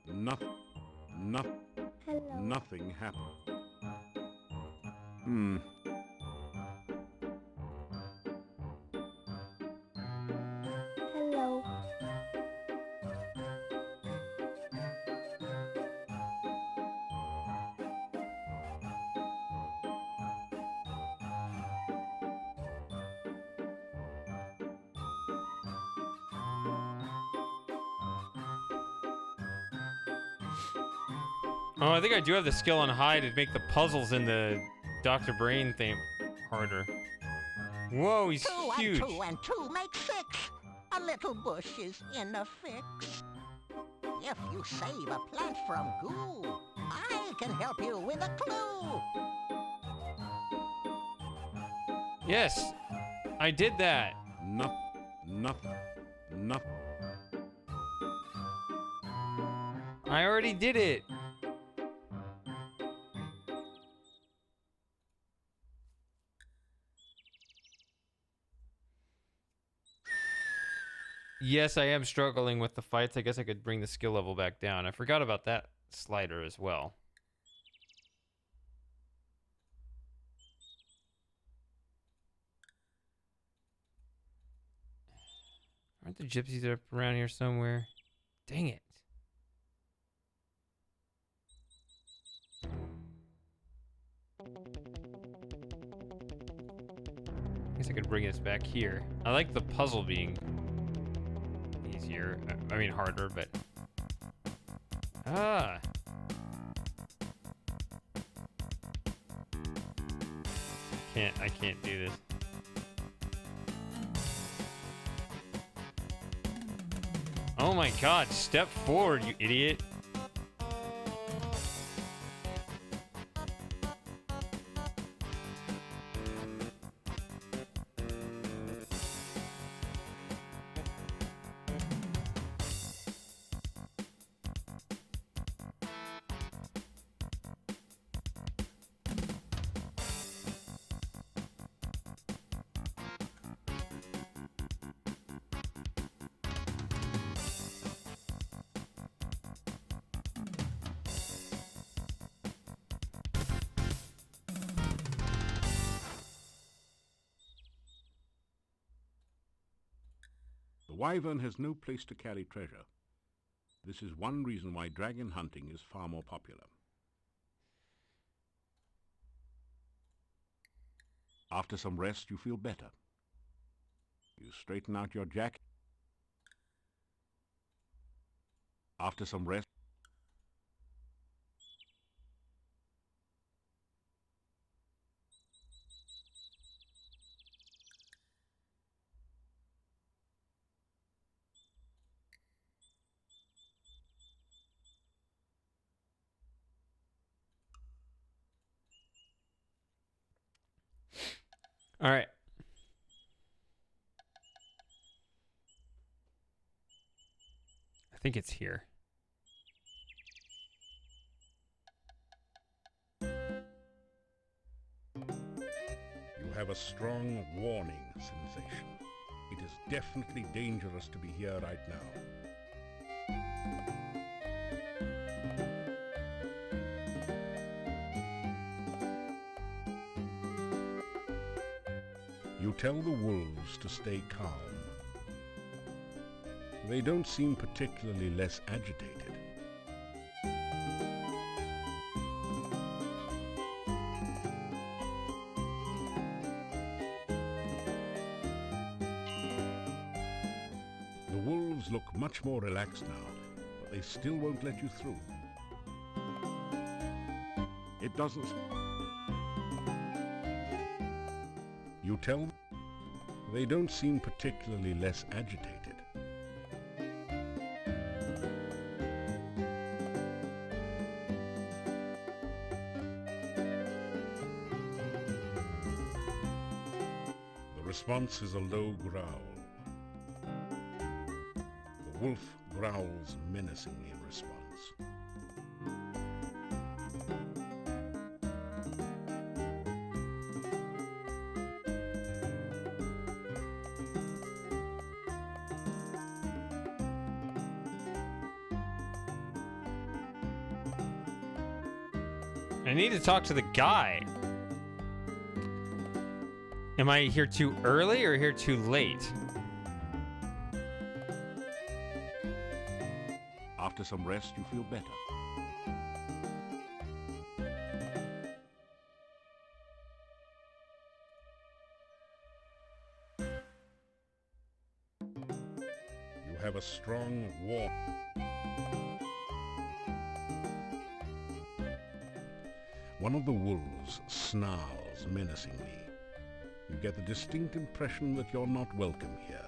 Nothing. Hello. Nothing happened. Hmm. Hello. Oh, I think I do have the skill on high to make the puzzles in the Dr. Brain thing harder. Whoa, he's huge. And two make six. A little bush is in a fix. If you save a plant from goo, I can help you with a clue. Yes, I did that. Nothing. I already did it. Yes, I am struggling with the fights. I guess I could bring the skill level back down. I forgot about that slider as well. Aren't the gypsies up around here somewhere? Dang it. I guess I could bring this back here. I like the puzzle being easier. I mean harder, but... Ah! I can't do this. Oh my god, step forward, you idiot. The wyvern has no place to carry treasure. This is one reason why dragon hunting is far more popular. After some rest, you feel better. You straighten out your jacket. After some rest, All right. I think it's here. you have a strong warning sensation. It is definitely dangerous to be here right now. You tell the wolves to stay calm. They don't seem particularly less agitated. The wolves look much more relaxed now, but they still won't let you through. It doesn't... You tell them they don't seem particularly less agitated. The response is a low growl. The wolf growls menacingly in response. I need to talk to the guy. Am I here too early or here too late? After some rest, you feel better. You have a strong warmth. One of the wolves snarls menacingly. You get the distinct impression that you're not welcome here.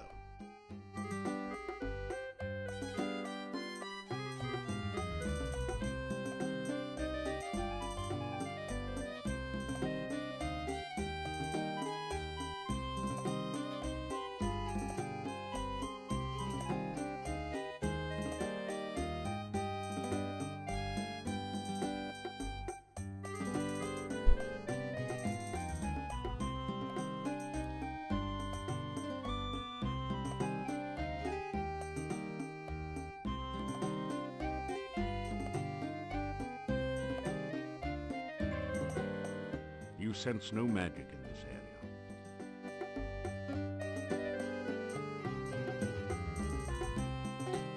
You sense no magic in this area.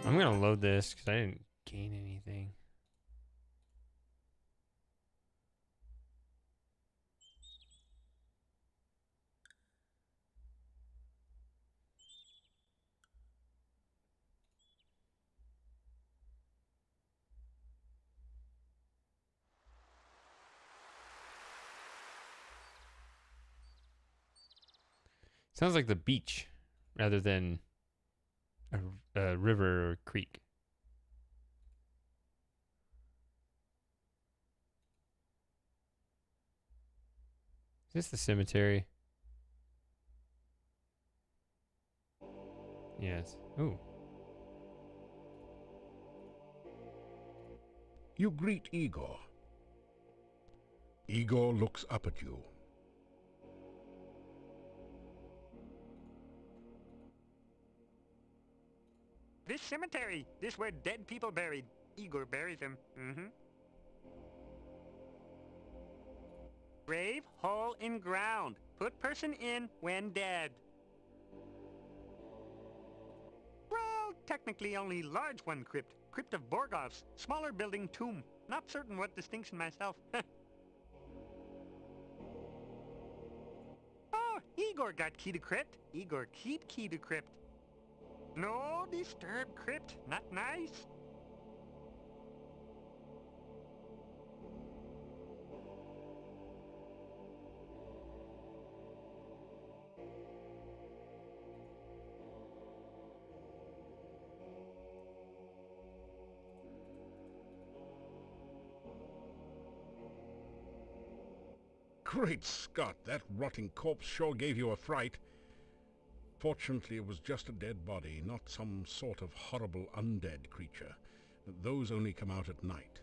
I'm gonna load this because I didn't gain anything. Sounds like the beach rather than A river or creek. Is this the cemetery? Yes. Ooh. You greet Igor. Igor looks up at you. This cemetery. This where dead people buried. Igor buries them. Grave, hole in ground. Put person in when dead. Well, technically only large one crypt. Crypt of Borgovs. Smaller building tomb. Not certain what distinction myself. Oh, Igor got key to crypt. Igor keep key to crypt. No disturb crypt. Not nice. Great Scott, that rotting corpse sure gave you a fright. Fortunately, it was just a dead body, not some sort of horrible undead creature. Those only come out at night.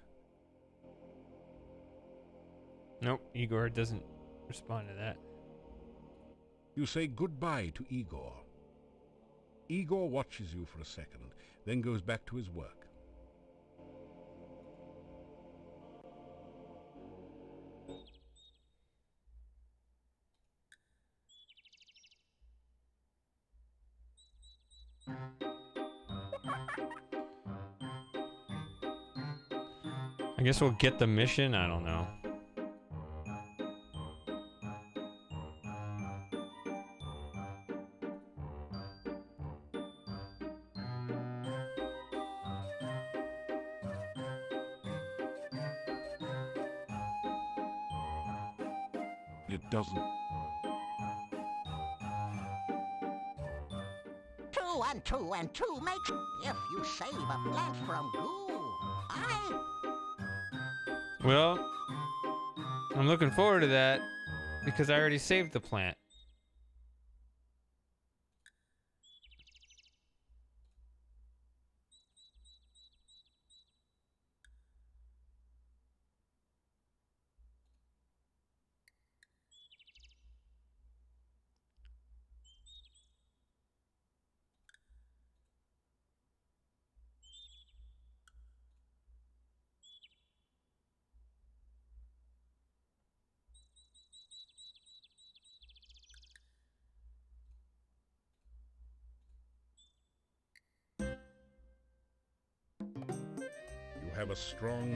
Nope, Igor doesn't respond to that. You say goodbye to Igor. Igor watches you for a second, then goes back to his work. I guess we'll get the mission. I don't know. It doesn't. 2 and 2 and 2 makes... If you save a plant from goo, Well, I'm looking forward to that because I already saved the plant. You have a strong...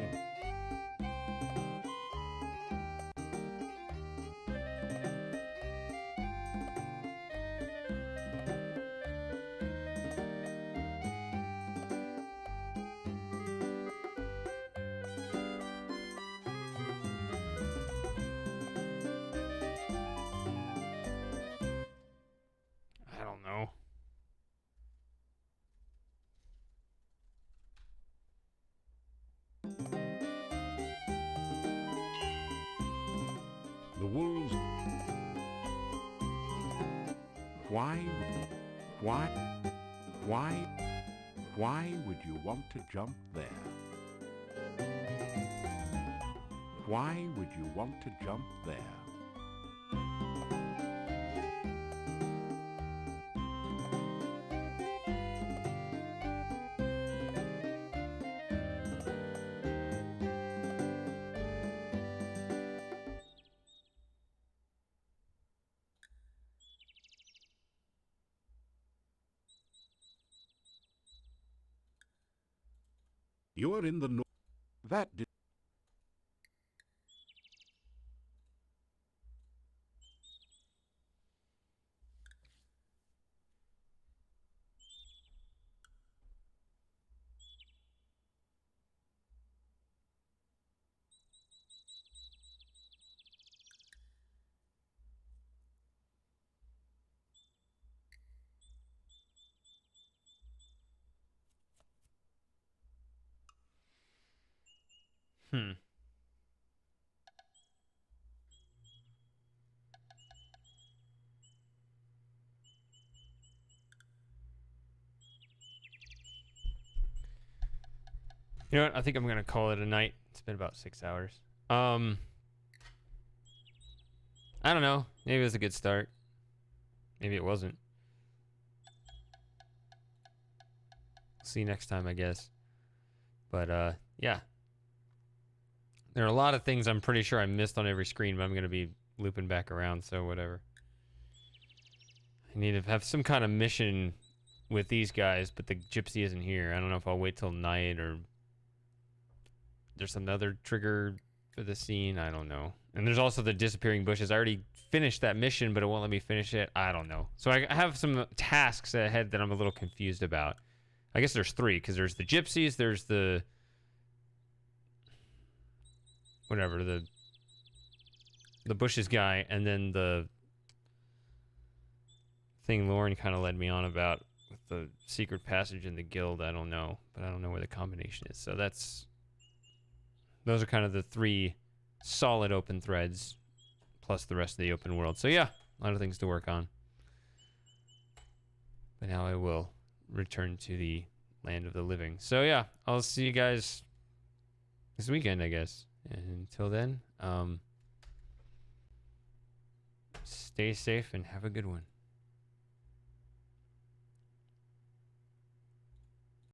I don't know. The wolves... Why would you want to jump there? Why would you want to jump there? You are in the north. That did... You know what? I think I'm gonna call it a night. It's been about 6 hours. I don't know. Maybe it was a good start. Maybe it wasn't. See you next time, I guess. But yeah. There are a lot of things I'm pretty sure I missed on every screen, but I'm gonna be looping back around, so whatever. I need to have some kind of mission with these guys, but the gypsy isn't here. I don't know if I'll wait till night or there's another trigger for the scene. I don't know. And there's also the disappearing bushes. I already finished that mission, but it won't let me finish it. I don't know. So I have some tasks ahead that I'm a little confused about. I guess there's 3, because there's the gypsies, there's the... whatever, the bushes guy, and then the thing Lauren kind of led me on about with the secret passage in the guild. I don't know, but I don't know where the combination is. So those are kind of the 3 solid open threads, plus the rest of the open world. So yeah, a lot of things to work on. But now I will return to the land of the living. So yeah, I'll see you guys this weekend, I guess. And until then, stay safe and have a good one.